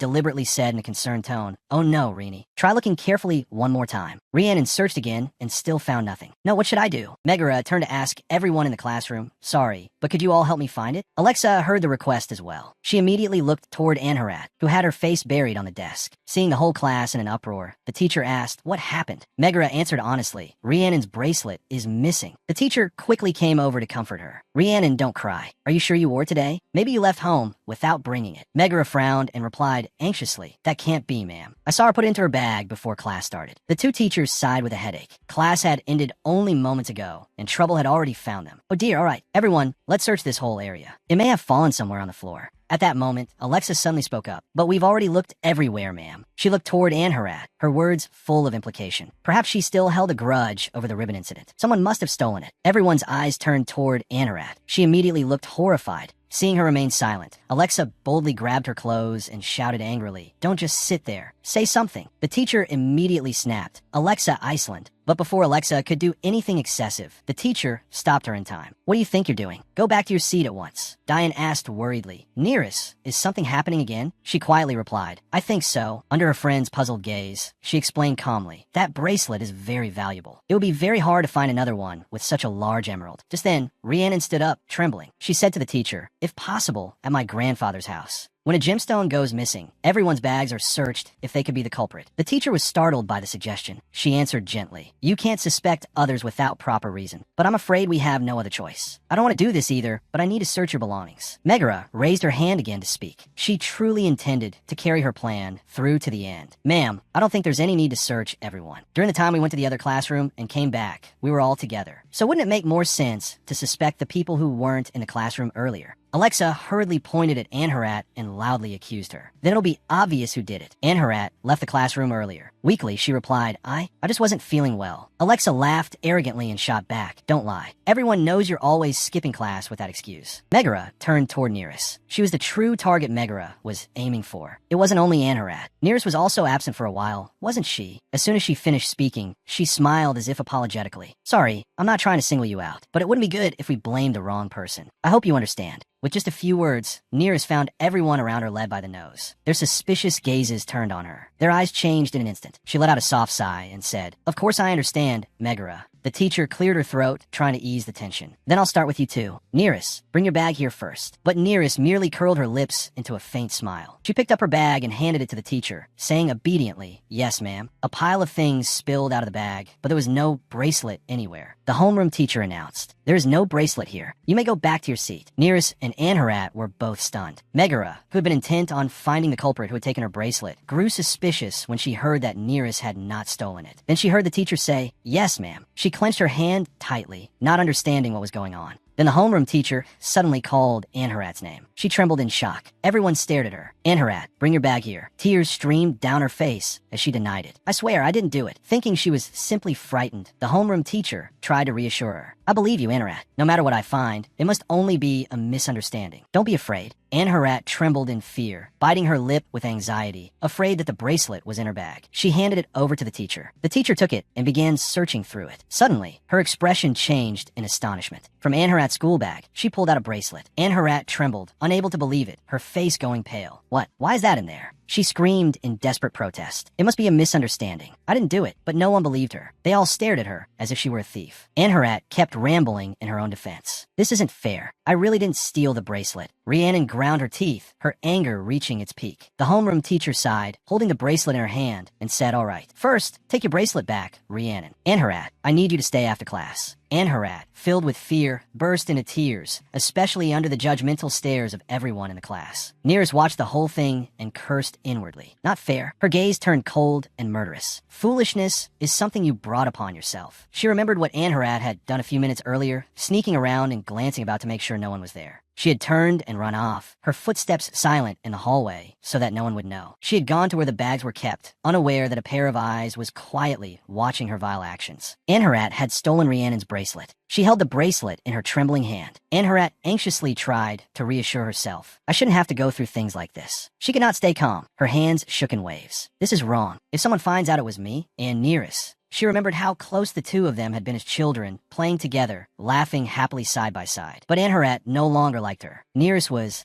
deliberately said in a concerned tone, "Oh no, Rini. Try looking carefully one more time." Rhiannon searched again and still found nothing. "No, what should I do?" Megara turned to ask everyone in the classroom, "Sorry, but could you all help me find it?" Alexa heard the request as well. She immediately looked toward Anharat, who had her face buried on the desk. Seeing the whole class in an uproar, the teacher asked, "What happened?" Megara answered honestly, "Rhiannon's bracelet is missing." The teacher quickly came over to comfort her. "Rhiannon, don't cry. Are you sure you wore it today? Maybe you left home without bringing it." Megara frowned and replied anxiously, "That can't be, ma'am. I saw her put it into her bag before class started." The two teachers sighed with a headache. Class had ended only moments ago, and trouble had already found them. "Oh dear, all right. Everyone, let's search this whole area. It may have fallen somewhere on the floor." At that moment, Alexa suddenly spoke up. "But we've already looked everywhere, ma'am." She looked toward Anharat, her words full of implication. Perhaps she still held a grudge over the ribbon incident. Someone must have stolen it. Everyone's eyes turned toward Anharat. She immediately looked horrified. Seeing her remain silent, Alexa boldly grabbed her clothes and shouted angrily, "Don't just sit there. Say something." The teacher immediately snapped, "Alexa Iceland, But before Alexa could do anything excessive, the teacher stopped her in time. "What do you think you're doing? Go back to your seat at once," Diane asked worriedly. "Nearest, is something happening again?" She quietly replied, "I think so." Under her friend's puzzled gaze, she explained calmly, "That bracelet is very valuable. It would be very hard to find another one with such a large emerald." Just then, Rhiannon stood up, trembling. She said to the teacher, "If possible, at my grandfather's house. When a gemstone goes missing, everyone's bags are searched if they could be the culprit." The teacher was startled by the suggestion. She answered gently, "You can't suspect others without proper reason, but I'm afraid we have no other choice. I don't want to do this either, but I need to search your belongings." Megara raised her hand again to speak. She truly intended to carry her plan through to the end. "Ma'am, I don't think there's any need to search everyone. During the time we went to the other classroom and came back, we were all together. So wouldn't it make more sense to suspect the people who weren't in the classroom earlier?" Alexa hurriedly pointed at Anharat and loudly accused her. "Then it'll be obvious who did it." Anharat left the classroom earlier. Weakly, she replied, I just wasn't feeling well." Alexa laughed arrogantly and shot back, "Don't lie. Everyone knows you're always skipping class with that excuse." Megara turned toward Nearest. She was the true target Megara was aiming for. It wasn't only Anharat. Nearest was also absent for a while, wasn't she? As soon as she finished speaking, she smiled as if apologetically. "Sorry, I'm not trying to single you out, but it wouldn't be good if we blamed the wrong person. I hope you understand." With just a few words, Nearest found everyone around her led by the nose. Their suspicious gazes turned on her. Their eyes changed in an instant. She let out a soft sigh and said, "Of course I understand, Megara." The teacher cleared her throat, trying to ease the tension. "Then I'll start with you too. Nearest, bring your bag here first." But Nearest merely curled her lips into a faint smile. She picked up her bag and handed it to the teacher, saying obediently, "Yes, ma'am." A pile of things spilled out of the bag, but there was no bracelet anywhere. The homeroom teacher announced, "There is no bracelet here. You may go back to your seat." Nearest and Anharat were both stunned. Megara, who had been intent on finding the culprit who had taken her bracelet, grew suspicious when she heard that Nearest had not stolen it. Then she heard the teacher say, "Yes, ma'am." She clenched her hand tightly, not understanding what was going on. Then the homeroom teacher suddenly called Anharat's name. She trembled in shock. Everyone stared at her. "Anharat, bring your bag here." Tears streamed down her face as she denied it. "I swear, I didn't do it." Thinking she was simply frightened, the homeroom teacher tried to reassure her. "I believe you, Anharat. No matter what I find, it must only be a misunderstanding. Don't be afraid." Anharat trembled in fear, biting her lip with anxiety, afraid that the bracelet was in her bag. She handed it over to the teacher. The teacher took it and began searching through it. Suddenly, her expression changed in astonishment. From Anharat's school bag, she pulled out a bracelet. Anharat trembled, unable to believe it, her face going pale. "What? Why is that in there?" She screamed in desperate protest. "It must be a misunderstanding. I didn't do it." But no one believed her. They all stared at her as if she were a thief. Anharat kept rambling in her own defense. "This isn't fair. I really didn't steal the bracelet." Rhiannon ground her teeth, her anger reaching its peak. The homeroom teacher sighed, holding the bracelet in her hand, and said, "All right. First, take your bracelet back, Rhiannon. Anharat, I need you to stay after class." Anharat, filled with fear, burst into tears, especially under the judgmental stares of everyone in the class. Nearest watched the whole thing and cursed inwardly. Not fair. Her gaze turned cold and murderous. Foolishness is something you brought upon yourself. She remembered what Anharat had done a few minutes earlier, sneaking around and glancing about to make sure no one was there. She had turned and run off, her footsteps silent in the hallway so that no one would know. She had gone to where the bags were kept, unaware that a pair of eyes was quietly watching her vile actions. Anharat had stolen Rhiannon's bracelet. She held the bracelet in her trembling hand. Anharat anxiously tried to reassure herself. "I shouldn't have to go through things like this." She could not stay calm. Her hands shook in waves. "This is wrong. If someone finds out it was me and Nearest." She remembered how close the two of them had been as children, playing together, laughing happily side by side. But Anharat no longer liked her.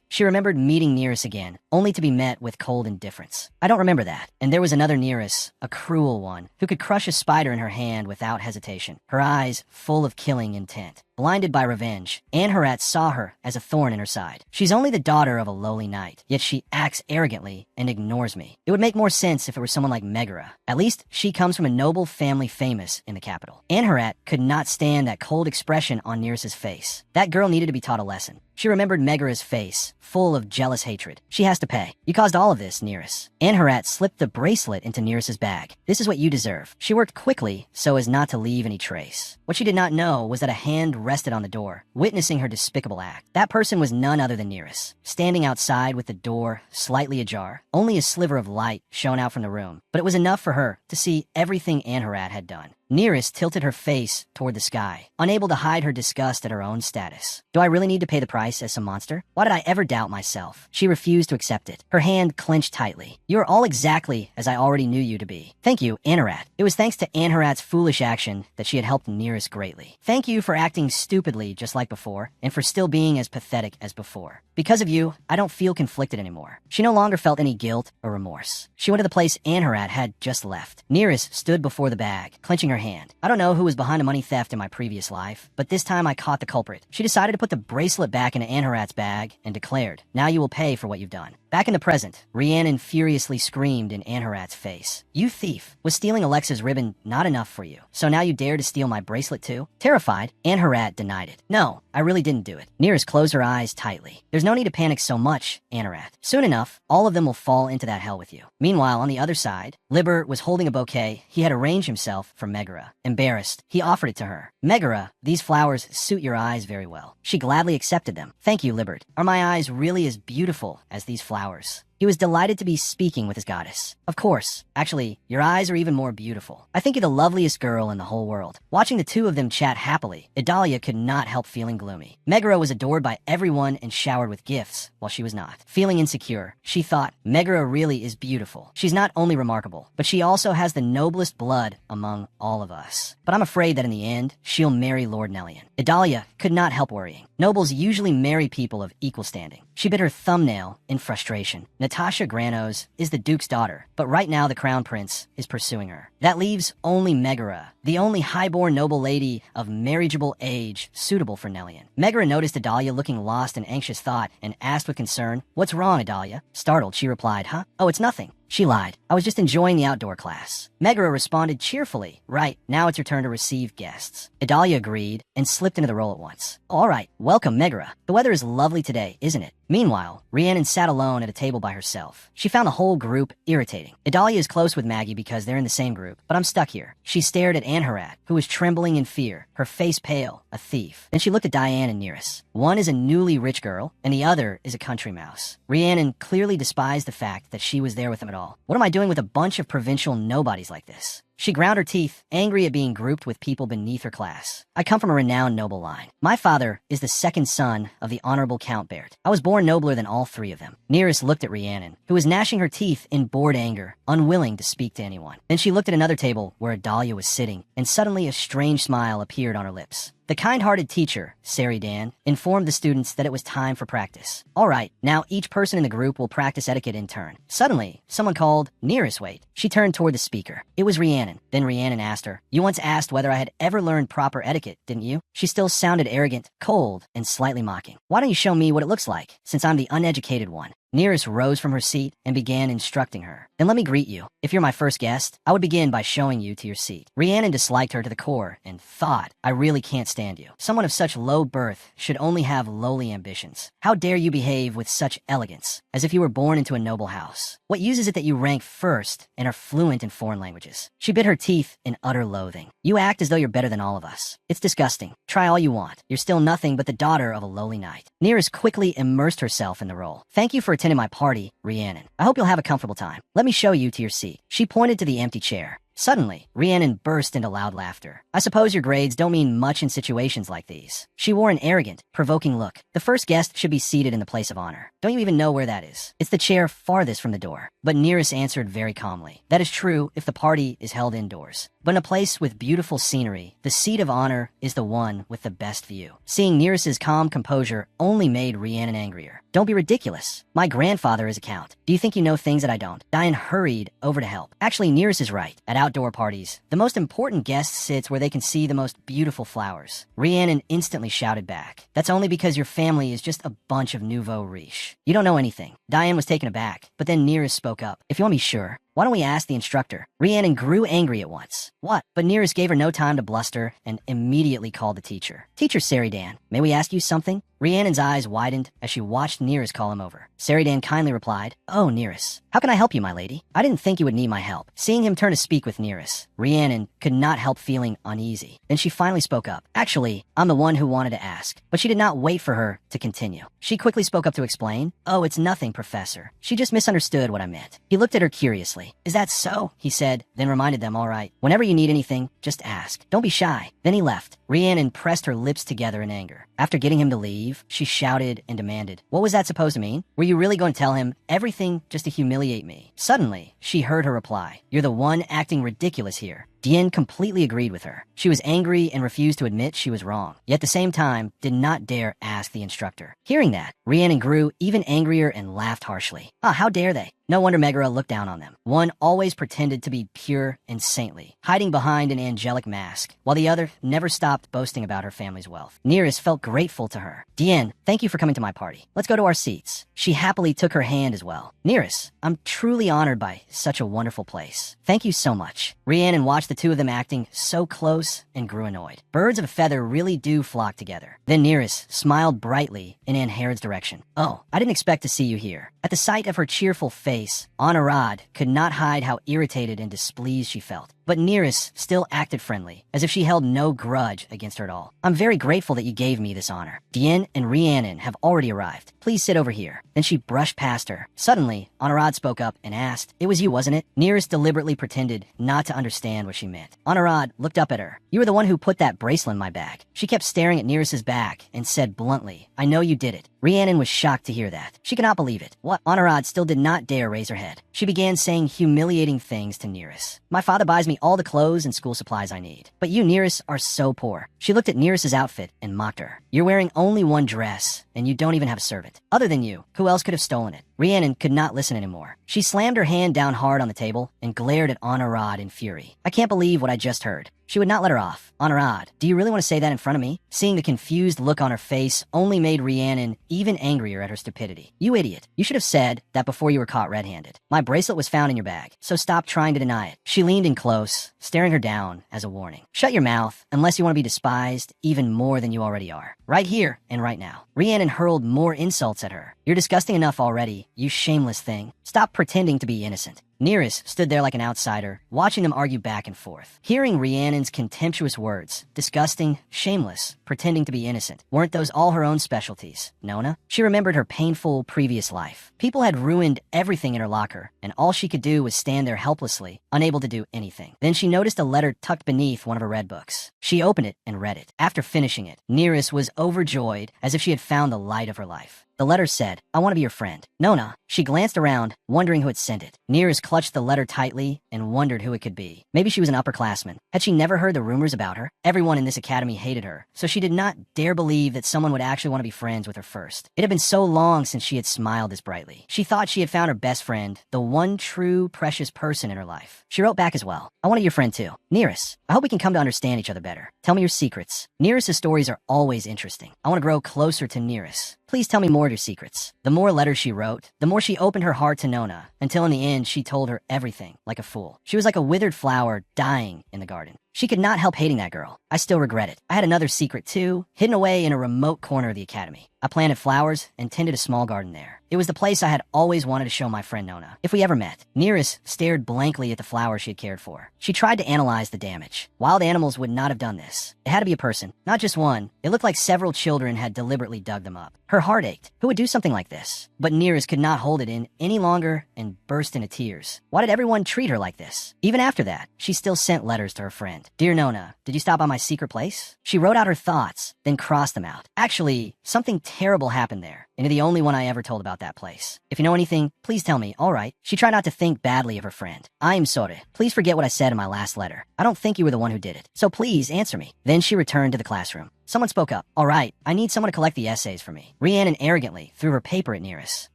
She remembered meeting Nearest again, only to be met with cold indifference. "I don't remember that." And there was another Nearest, a cruel one, who could crush a spider in her hand without hesitation, her eyes full of killing intent. Blinded by revenge, Anharat saw her as a thorn in her side. "She's only the daughter of a lowly knight, yet she acts arrogantly and ignores me. It would make more sense if it were someone like Megara. At least she comes from a noble family famous in the capital." Anharat could not stand that cold expression on Nearest's face. That girl needed to be taught a lesson. She remembered Megara's face, full of jealous hatred. "She has to pay. You caused all of this, Nearest." Anharat slipped the bracelet into Nearest's bag. "This is what you deserve." She worked quickly so as not to leave any trace. What she did not know was that a hand rested on the door, witnessing her despicable act. That person was none other than Nearest, standing outside with the door slightly ajar. Only a sliver of light shone out from the room, but it was enough for her to see everything Anharat had done. Nearest tilted her face toward the sky, unable to hide her disgust at her own status. Do I really need to pay the price as some monster? Why did I ever doubt myself? She refused to accept it. Her hand clenched tightly. You are all exactly as I already knew you to be. Thank you, Anharat. It was thanks to Anharat's foolish action that she had helped Nearest greatly. Thank you for acting stupidly just like before, and for still being as pathetic as before. Because of you, I don't feel conflicted anymore. She no longer felt any guilt or remorse. She went to the place Anharat had just left. Nearest stood before the bag, clenching her hand. I don't know who was behind a money theft in my previous life, but this time I caught the culprit. She decided to put the bracelet back into Anharat's bag and declared, now you will pay for what you've done. Back in the present, Rhiannon furiously screamed in Anharat's face. You thief! Was stealing Alexa's ribbon not enough for you? So now you dare to steal my bracelet too? Terrified, Anharat denied it. No, I really didn't do it. Nearest closed her eyes tightly. There's no need to panic so much, Anharat. Soon enough, all of them will fall into that hell with you. Meanwhile, on the other side, Liber was holding a bouquet he had arranged himself for Megara. Embarrassed, he offered it to her. Megara, these flowers suit your eyes very well. She gladly accepted them. Thank you, Libert. Are my eyes really as beautiful as these flowers? He was delighted to be speaking with his goddess. Of course. Actually, your eyes are even more beautiful. I think you're the loveliest girl in the whole world. Watching the two of them chat happily, Idalia could not help feeling gloomy. Megara was adored by everyone and showered with gifts, while she was not. Feeling insecure, she thought, Megara really is beautiful. She's not only remarkable, but she also has the noblest blood among all of us. But I'm afraid that in the end, she'll marry Lord Nellian. Idalia could not help worrying. Nobles usually marry people of equal standing. She bit her thumbnail in frustration. Natasha Granos is the Duke's daughter, but right now the Crown Prince is pursuing her. That leaves only Megara, the only highborn noble lady of marriageable age suitable for Nellian. Megara noticed Idalia looking lost in anxious thought and asked with concern, What's wrong, Idalia? Startled, she replied, Huh? Oh, it's nothing. She lied. I was just enjoying the outdoor class. Megara responded cheerfully. Right, now it's your turn to receive guests. Idalia agreed and slipped into the role at once. All right, welcome, Megara. The weather is lovely today, isn't it? Meanwhile, Rhiannon sat alone at a table by herself. She found the whole group irritating. Idalia is close with Maggie because they're in the same group, but I'm stuck here. She stared at Anharat, who was trembling in fear, her face pale, a thief. Then she looked at Diane and Nearest. One is a newly rich girl, and the other is a country mouse. Rhiannon clearly despised the fact that she was there with them at all. What am I doing with a bunch of provincial nobodies like this? She ground her teeth, angry at being grouped with people beneath her class. I come from a renowned noble line. My father is the second son of the Honorable Count Bert. I was born nobler than all three of them. Nearest looked at Rhiannon, who was gnashing her teeth in bored anger, unwilling to speak to anyone. Then she looked at another table where Idalia was sitting, and suddenly a strange smile appeared on her lips. The kind-hearted teacher, Saridan, informed the students that it was time for practice. All right, now each person in the group will practice etiquette in turn. Suddenly, someone called, Nearest, wait. She turned toward the speaker. It was Rhiannon. Then Rhiannon asked her, You once asked whether I had ever learned proper etiquette, didn't you? She still sounded arrogant, cold, and slightly mocking. Why don't you show me what it looks like, since I'm the uneducated one? Nearest rose from her seat and began instructing her. Then let me greet you. If you're my first guest, I would begin by showing you to your seat. Rhiannon disliked her to the core and thought, I really can't stand you. Someone of such low birth should only have lowly ambitions. How dare you behave with such elegance, as if you were born into a noble house? What use is it that you rank first and are fluent in foreign languages? She bit her teeth in utter loathing. You act as though you're better than all of us. It's disgusting. Try all you want. You're still nothing but the daughter of a lowly knight. Nearest quickly immersed herself in the role. Thank you for attending my party, Rhiannon. I hope you'll have a comfortable time. Let me show you to your seat. She pointed to the empty chair. Suddenly, Rhiannon burst into loud laughter. I suppose your grades don't mean much in situations like these. She wore an arrogant, provoking look. The first guest should be seated in the place of honor. Don't you even know where that is? It's the chair farthest from the door. But Nearest answered very calmly. That is true if the party is held indoors. But in a place with beautiful scenery, the seat of honor is the one with the best view. Seeing Nearest's calm composure only made Rhiannon angrier. Don't be ridiculous. My grandfather is a count. Do you think you know things that I don't? Diane hurried over to help. Actually, Nearest is right. At outdoor parties, the most important guest sits where they can see the most beautiful flowers. Rhiannon instantly shouted back. That's only because your family is just a bunch of nouveau riche. You don't know anything. Diane was taken aback, but then Nearest spoke up. If you want to be sure, why don't we ask the instructor? Rhiannon grew angry at once. What? But Nearest gave her no time to bluster and immediately called the teacher. Teacher Saridan, may we ask you something? Rhiannon's eyes widened as she watched Nearest call him over. Seridan kindly replied, "Oh, Nearest, how can I help you, my lady? I didn't think you would need my help." Seeing him turn to speak with Nearest, Rhiannon could not help feeling uneasy. Then she finally spoke up. "Actually, I'm the one who wanted to ask." But she did not wait for her to continue. She quickly spoke up to explain, "Oh, it's nothing, Professor. She just misunderstood what I meant." He looked at her curiously. "Is that so?" he said, then reminded them, "All right, whenever you need anything, just ask. Don't be shy." Then he left. Rhiannon pressed her lips together in anger. After getting him to leave, she shouted and demanded, "What was that supposed to mean? Were you really going to tell him everything just to humiliate me?" Suddenly, she heard her reply, "You're the one acting ridiculous here." Dien completely agreed with her. She was angry and refused to admit she was wrong, yet at the same time did not dare ask the instructor. Hearing that, Rhiannon grew even angrier and laughed harshly. How dare they? No wonder Megara looked down on them. One always pretended to be pure and saintly, hiding behind an angelic mask, while the other never stopped boasting about her family's wealth. Nearest felt grateful to her. "Dien, thank you for coming to my party. Let's go to our seats." She happily took her hand as well. "Nearest, I'm truly honored by such a wonderful place. Thank you so much." Rhiannon watched the two of them acting so close and grew annoyed. Birds of a feather really do flock together. Then Nearest smiled brightly in Anherod's direction. "Oh, I didn't expect to see you here." At the sight of her cheerful face, Anarad could not hide how irritated and displeased she felt. But Nearest still acted friendly, as if she held no grudge against her at all. "I'm very grateful that you gave me this honor. Dien and Rhiannon have already arrived. Please sit over here." Then she brushed past her. Suddenly, Anarad spoke up and asked, "It was you, wasn't it?" Nearest deliberately pretended not to understand what she meant. Anarad looked up at her. "You were the one who put that bracelet in my bag." She kept staring at Nearest's back and said bluntly, "I know you did it." Rhiannon was shocked to hear that. She could not believe it. What? Anarad still did not dare raise her head. She began saying humiliating things to Nearest. "My father buys me all the clothes and school supplies I need. But you, Nearest, are so poor." She looked at Nearest's outfit and mocked her. "You're wearing only one dress, and you don't even have a servant. Other than you, who else could have stolen it?" Rhiannon could not listen anymore. She slammed her hand down hard on the table and glared at Anarad in fury. "I can't believe what I just heard." She would not let her off. "Anarad, do you really want to say that in front of me?" Seeing the confused look on her face only made Rhiannon even angrier at her stupidity. "You idiot. You should have said that before you were caught red-handed. My bracelet was found in your bag, so stop trying to deny it." She leaned in close, staring her down as a warning. "Shut your mouth, unless you want to be despised even more than you already are. Right here and right now." Rhiannon hurled more insults at her. "You're disgusting enough already, you shameless thing. Stop pretending to be innocent." Nearest stood there like an outsider, watching them argue back and forth. Hearing Rhiannon's contemptuous words, disgusting, shameless, pretending to be innocent, weren't those all her own specialties? Nona? She remembered her painful previous life. People had ruined everything in her locker, and all she could do was stand there helplessly, unable to do anything. Then she noticed a letter tucked beneath one of her red books. She opened it and read it. After finishing it, Nearest was overjoyed, as if she had found the light of her life. The letter said, "I want to be your friend. Nona." She glanced around, wondering who had sent it. Nearest clutched the letter tightly and wondered who it could be. Maybe she was an upperclassman. Had she never heard the rumors about her? Everyone in this academy hated her, so she did not dare believe that someone would actually want to be friends with her first. It had been so long since she had smiled this brightly. She thought she had found her best friend, the one true, precious person in her life. She wrote back as well, "I want to be your friend too. Nearest, I hope we can come to understand each other better. Tell me your secrets. Nearest's stories are always interesting. I want to grow closer to Nearest. Please tell me more of your secrets." The more letters she wrote, the more she opened her heart to Nona, until in the end she told her everything, like a fool. She was like a withered flower dying in the garden. She could not help hating that girl. "I still regret it. I had another secret too, hidden away in a remote corner of the academy. I planted flowers and tended a small garden there. It was the place I had always wanted to show my friend Nona, if we ever met." Nearest stared blankly at the flowers she had cared for. She tried to analyze the damage. Wild animals would not have done this. It had to be a person, not just one. It looked like several children had deliberately dug them up. Her heart ached. Who would do something like this? But Nearest could not hold it in any longer and burst into tears. Why did everyone treat her like this? Even after that, she still sent letters to her friend. "Dear Nona, did you stop by my secret place?" She wrote out her thoughts, then crossed them out. "Actually, something terrible happened there, and you're the only one I ever told about that place. If you know anything, please tell me, all right?" She tried not to think badly of her friend. "I'm sorry. Please forget what I said in my last letter. I don't think you were the one who did it, so please answer me." Then she returned to the classroom. Someone spoke up. "All right, I need someone to collect the essays for me." Rhiannon arrogantly threw her paper at Nearest.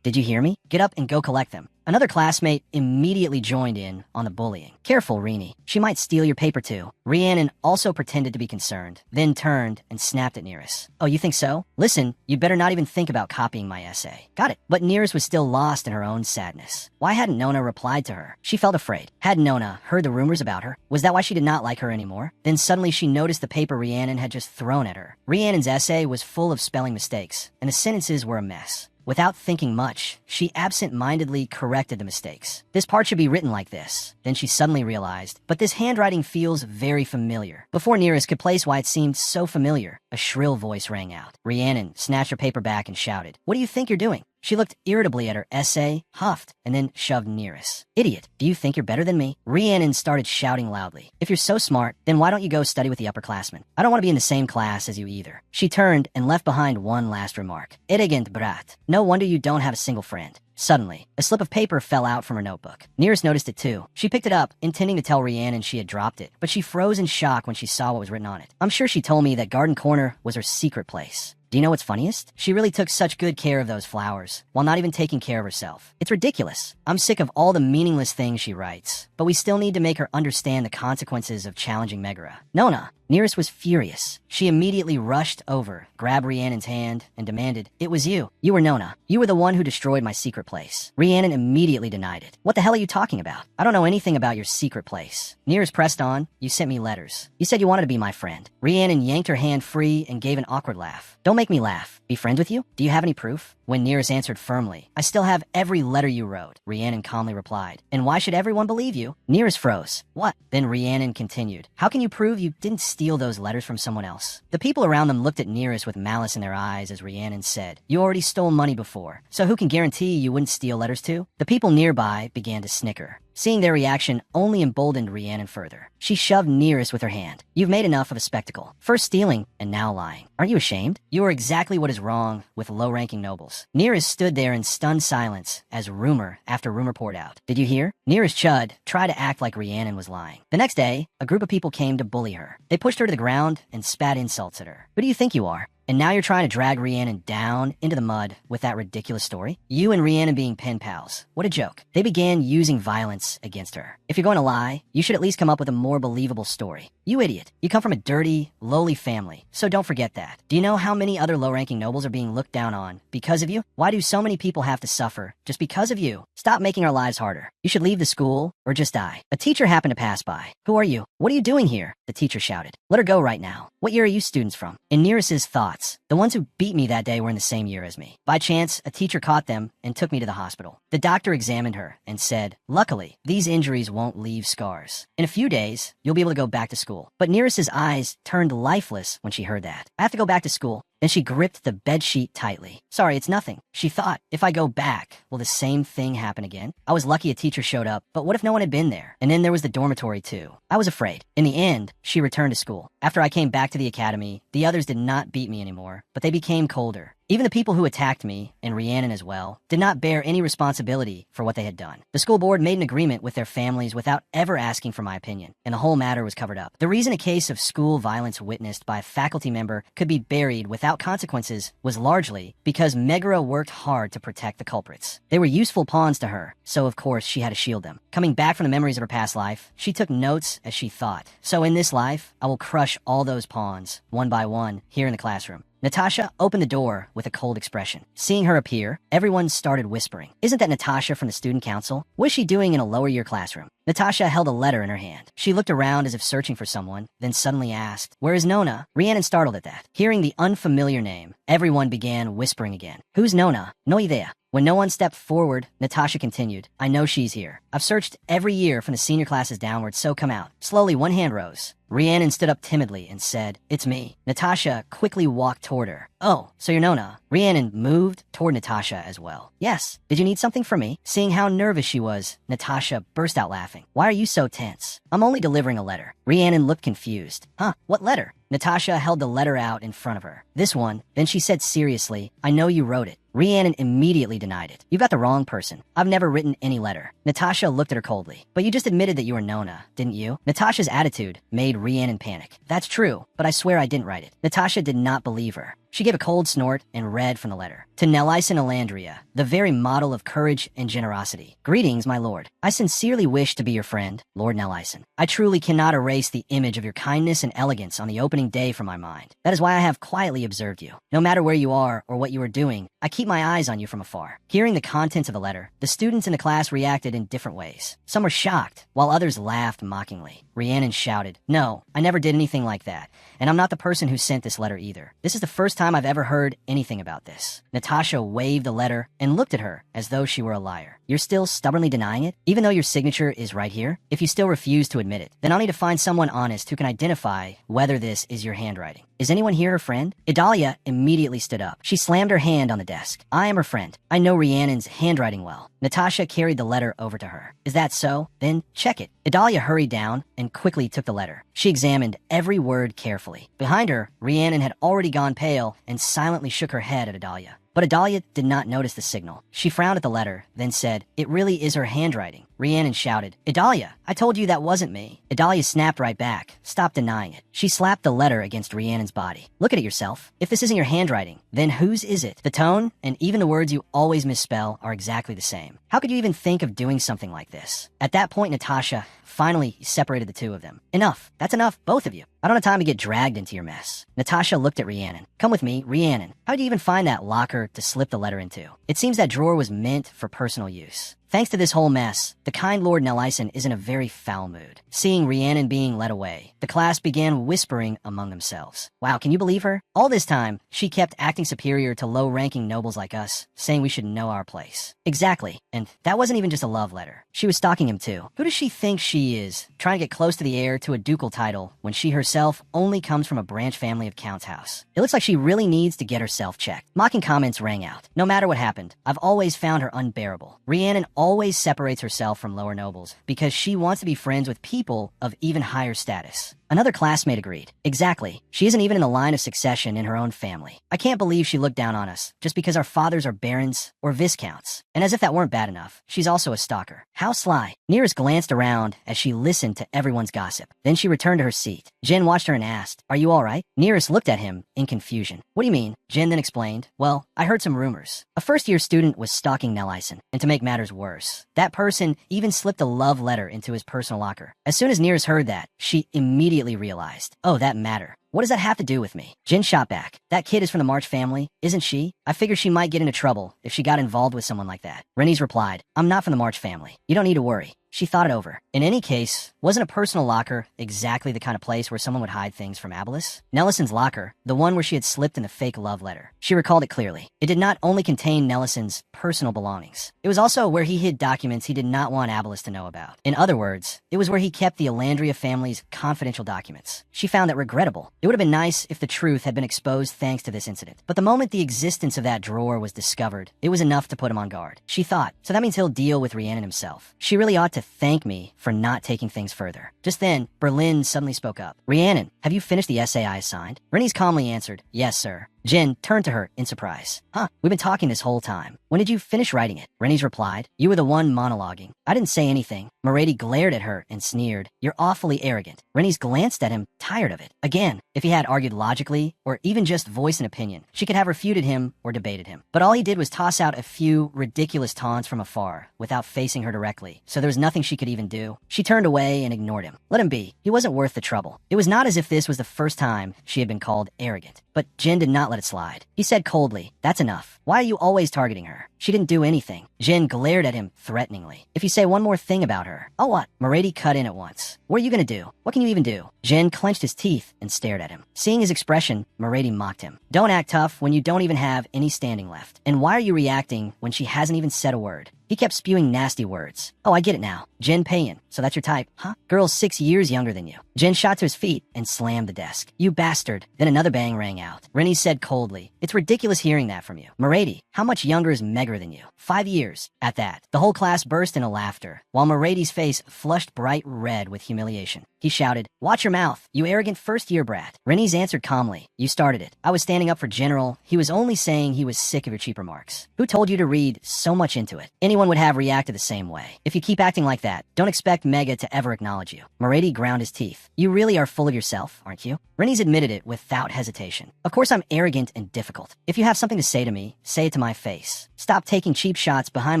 "Did you hear me? Get up and go collect them." Another classmate immediately joined in on the bullying. Careful, Rini. She might steal your paper too. Rhiannon also pretended to be concerned, then turned and snapped at Nearest. Oh, you think so? Listen, you'd better not even think about copying my essay. Got it. But Nearest was still lost in her own sadness. Why hadn't Nona replied to her? She felt afraid. Had Nona heard the rumors about her? Was that why she did not like her anymore? Then suddenly she noticed the paper Rhiannon had just thrown at her. Rhiannon's essay was full of spelling mistakes, and the sentences were a mess. Without thinking much, she absent-mindedly corrected the mistakes. This part should be written like this. Then she suddenly realized, but this handwriting feels very familiar. Before Nearest could place why it seemed so familiar, a shrill voice rang out. Rhiannon snatched her paper back and shouted, "What do you think you're doing?" She looked irritably at her essay, huffed, and then shoved Nearest. "Idiot, do you think you're better than me?" Rhiannon started shouting loudly. "If you're so smart, then why don't you go study with the upperclassmen? I don't want to be in the same class as you either." She turned and left behind one last remark. "Elegant brat. No wonder you don't have a single friend." Suddenly, a slip of paper fell out from her notebook. Nearest noticed it too. She picked it up, intending to tell Rhiannon she had dropped it, but she froze in shock when she saw what was written on it. "I'm sure she told me that Garden Corner was her secret place." Do you know what's funniest? She really took such good care of those flowers, while not even taking care of herself. It's ridiculous. I'm sick of all the meaningless things she writes, but we still need to make her understand the consequences of challenging Megara. Nona. Nearest was furious. She immediately rushed over, grabbed Rhiannon's hand, and demanded, "It was you. You were Nona. You were the one who destroyed my secret place." Rhiannon immediately denied it. "What the hell are you talking about? I don't know anything about your secret place." Nearest pressed on, "You sent me letters. You said you wanted to be my friend." Rhiannon yanked her hand free and gave an awkward laugh. "Don't make me laugh. Be friends with you? Do you have any proof?" When Nearest answered firmly, "I still have every letter you wrote," Rhiannon calmly replied. "And why should everyone believe you?" Nearest froze. "What?" Then Rhiannon continued, "How can you prove you didn't steal those letters from someone else?" The people around them looked at Nearest with malice in their eyes as Rhiannon said, "You already stole money before, so who can guarantee you wouldn't steal letters too?" The people nearby began to snicker. Seeing their reaction only emboldened Rhiannon further. She shoved Nearest with her hand. "You've made enough of a spectacle. First stealing, and now lying. Aren't you ashamed? You are exactly what is wrong with low-ranking nobles." Nearest stood there in stunned silence as rumor after rumor poured out. "Did you hear?" Nearest Chud tried to act like Rhiannon was lying. The next day, a group of people came to bully her. They pushed her to the ground and spat insults at her. "Who do you think you are? And now you're trying to drag Rhiannon down into the mud with that ridiculous story? You and Rhiannon being pen pals. What a joke." They began using violence against her. "If you're going to lie, you should at least come up with a more believable story. You idiot. You come from a dirty, lowly family, so don't forget that. Do you know how many other low-ranking nobles are being looked down on because of you? Why do so many people have to suffer just because of you? Stop making our lives harder. You should leave the school or just die." A teacher happened to pass by. "Who are you? What are you doing here?" The teacher shouted. "Let her go right now. What year are you students from?" In Nearest's thoughts, the ones who beat me that day were in the same year as me. By chance, a teacher caught them and took me to the hospital. The doctor examined her and said, "Luckily, these injuries won't leave scars. In a few days, you'll be able to go back to school." But Nearest's eyes turned lifeless when she heard that. "I have to go back to school." Then she gripped the bedsheet tightly. "Sorry, it's nothing." She thought, if I go back, will the same thing happen again? I was lucky a teacher showed up, but what if no one had been there? And then there was the dormitory too. I was afraid. In the end, she returned to school. After I came back to the academy, the others did not beat me anymore, but they became colder. Even the people who attacked me, and Rhiannon as well, did not bear any responsibility for what they had done. The school board made an agreement with their families without ever asking for my opinion, and the whole matter was covered up. The reason a case of school violence witnessed by a faculty member could be buried without consequences was largely because Megara worked hard to protect the culprits. They were useful pawns to her, so of course she had to shield them. Coming back from the memories of her past life, she took notes as she thought. So in this life, I will crush all those pawns, one by one, here in the classroom. Natasha opened the door with a cold expression. Seeing her appear, everyone started whispering. "Isn't that Natasha from the student council? What is she doing in a lower year classroom?" Natasha held a letter in her hand. She looked around as if searching for someone, then suddenly asked, "Where is Nona?" Rhiannon startled at that. Hearing the unfamiliar name, everyone began whispering again. "Who's Nona? No idea." When no one stepped forward, Natasha continued, "I know she's here. I've searched every year from the senior classes downward, so come out." Slowly, one hand rose. Rhiannon stood up timidly and said, "It's me." Natasha quickly walked toward her. "Oh, so you're Nona." Rhiannon moved toward Natasha as well. "Yes. Did you need something from me?" Seeing how nervous she was, Natasha burst out laughing. "Why are you so tense?" "I'm only delivering a letter." Rhiannon looked confused. "Huh, what letter?" Natasha held the letter out in front of her. "This one." Then she said seriously, "I know you wrote it." Rhiannon immediately denied it. "You've got the wrong person. I've never written any letter." Natasha looked at her coldly. "But you just admitted that you were Nona, didn't you?" Natasha's attitude made Rhiannon panic. "That's true, but I swear I didn't write it." Natasha did not believe her. She gave a cold snort and read from the letter. To Nelison Elandria, the very model of courage and generosity. Greetings, my lord. I sincerely wish to be your friend, Lord Nelison. I truly cannot erase the image of your kindness and elegance on the opening day from my mind. That is why I have quietly observed you. No matter where you are or what you are doing, I keep my eyes on you from afar. Hearing the contents of the letter, the students in the class reacted in different ways. Some were shocked, while others laughed mockingly. Rhiannon shouted, "No, I never did anything like that, and I'm not the person who sent this letter either. This is the first time I've ever heard anything about this." Natasha waved the letter and looked at her as though she were a liar. "You're still stubbornly denying it? Even though your signature is right here? If you still refuse to admit it, then I'll need to find someone honest who can identify whether this is your handwriting. Is anyone here her friend?" Idalia immediately stood up. She slammed her hand on the desk. "I am her friend. I know Rhiannon's handwriting well." Natasha carried the letter over to her. "Is that so? Then check it." Idalia hurried down and quickly took the letter. She examined every word carefully. Behind her, Rhiannon had already gone pale and silently shook her head at Idalia. But Idalia did not notice the signal. She frowned at the letter, then said, "It really is her handwriting." Rhiannon shouted, "Idalia, I told you that wasn't me." Idalia snapped right back. "Stop denying it." She slapped the letter against Rhiannon's body. "Look at it yourself. If this isn't your handwriting, then whose is it? The tone and even the words you always misspell are exactly the same. How could you even think of doing something like this?" At that point, Natasha finally separated the two of them. "Enough. That's enough, both of you. I don't have time to get dragged into your mess." Natasha looked at Rhiannon. "Come with me, Rhiannon. How did you even find that locker to slip the letter into? It seems that drawer was meant for personal use." Thanks to this whole mess, the kind Lord Nelison is in a very foul mood. Seeing Rhiannon being led away, the class began whispering among themselves. "Wow, can you believe her? All this time, she kept acting superior to low-ranking nobles like us, saying we should know our place." Exactly, and that wasn't even just a love letter. She was stalking him too. Who does she think she is, trying to get close to the heir to a ducal title when she herself only comes from a branch family of Count's house? It looks like she really needs to get herself checked. Mocking comments rang out. No matter what happened, I've always found her unbearable. Rhiannon always separates herself from lower nobles because she wants to be friends with people of even higher status. Another classmate agreed. Exactly. She isn't even in the line of succession in her own family. I can't believe she looked down on us just because our fathers are barons or viscounts. And as if that weren't bad enough, she's also a stalker. How sly. Nearest glanced around as she listened to everyone's gossip. Then she returned to her seat. Jin watched her and asked, "Are you all right?" Nearest looked at him in confusion. "What do you mean?" Jin then explained, "Well, I heard some rumors. A first-year student was stalking Nelison, and to make matters worse, that person even slipped a love letter into his personal locker." As soon as Nearest heard that, she immediately realized, "Oh, that matter. What does that have to do with me?" Jin shot back. "That kid is from the March family, isn't she? I figured she might get into trouble if she got involved with someone like that." Rennie's replied, "I'm not from the March family. You don't need to worry." She thought it over. In any case, wasn't a personal locker exactly the kind of place where someone would hide things from Abelis? Nellison's locker, the one where she had slipped in the fake love letter. She recalled it clearly. It did not only contain Nellison's personal belongings. It was also where he hid documents he did not want Abelis to know about. In other words, it was where he kept the Elandria family's confidential documents. She found that regrettable. It would have been nice if the truth had been exposed thanks to this incident. But the moment the existence of that drawer was discovered, it was enough to put him on guard. She thought, so that means he'll deal with Rhiannon himself. She really ought to thank me for not taking things further. Just then, Berlin suddenly spoke up. "Rhiannon, have you finished the essay I assigned?" Rennie's calmly answered, "Yes, sir." Jin turned to her in surprise. "Huh, we've been talking this whole time. When did you finish writing it?" Rennie's replied, "You were the one monologuing. I didn't say anything." Merady glared at her and sneered, "You're awfully arrogant." Rennie's glanced at him, tired of it. Again, if he had argued logically, or even just voiced an opinion, she could have refuted him or debated him. But all he did was toss out a few ridiculous taunts from afar, without facing her directly, so there was nothing she could even do. She turned away and ignored him. Let him be. He wasn't worth the trouble. It was not as if this was the first time she had been called arrogant. But Jin did not let it slide. He said coldly, "That's enough. Why are you always targeting her? She didn't do anything." Jin glared at him threateningly. "If you say one more thing about her..." "Oh, what?" Merady cut in at once. "What are you gonna do? What can you even do?" Jin clenched his teeth and stared at him. Seeing his expression, Merady mocked him. "Don't act tough when you don't even have any standing left. And why are you reacting when she hasn't even said a word?" He kept spewing nasty words. "Oh, I get it now. Jin Payan. So that's your type, huh? Girl's 6 years younger than you." Jin shot to his feet and slammed the desk. "You bastard." Then another bang rang out. Rennie said coldly, "It's ridiculous hearing that from you. Merady, how much younger is Megger than you?" 5 years. At that, the whole class burst into laughter, while Merady's face flushed bright red with humiliation. He shouted, "Watch your mouth, you arrogant first-year brat." Rennie's answered calmly, "You started it. I was standing up for General. He was only saying he was sick of your cheap remarks. Who told you to read so much into it? Anyway, anyone would have reacted the same way. If you keep acting like that, don't expect Mega to ever acknowledge you. Murady ground his teeth. You really are full of yourself, aren't you? Rennie's admitted it without hesitation. Of course I'm arrogant and difficult. If you have something to say to me, say it to my face. Stop taking cheap shots behind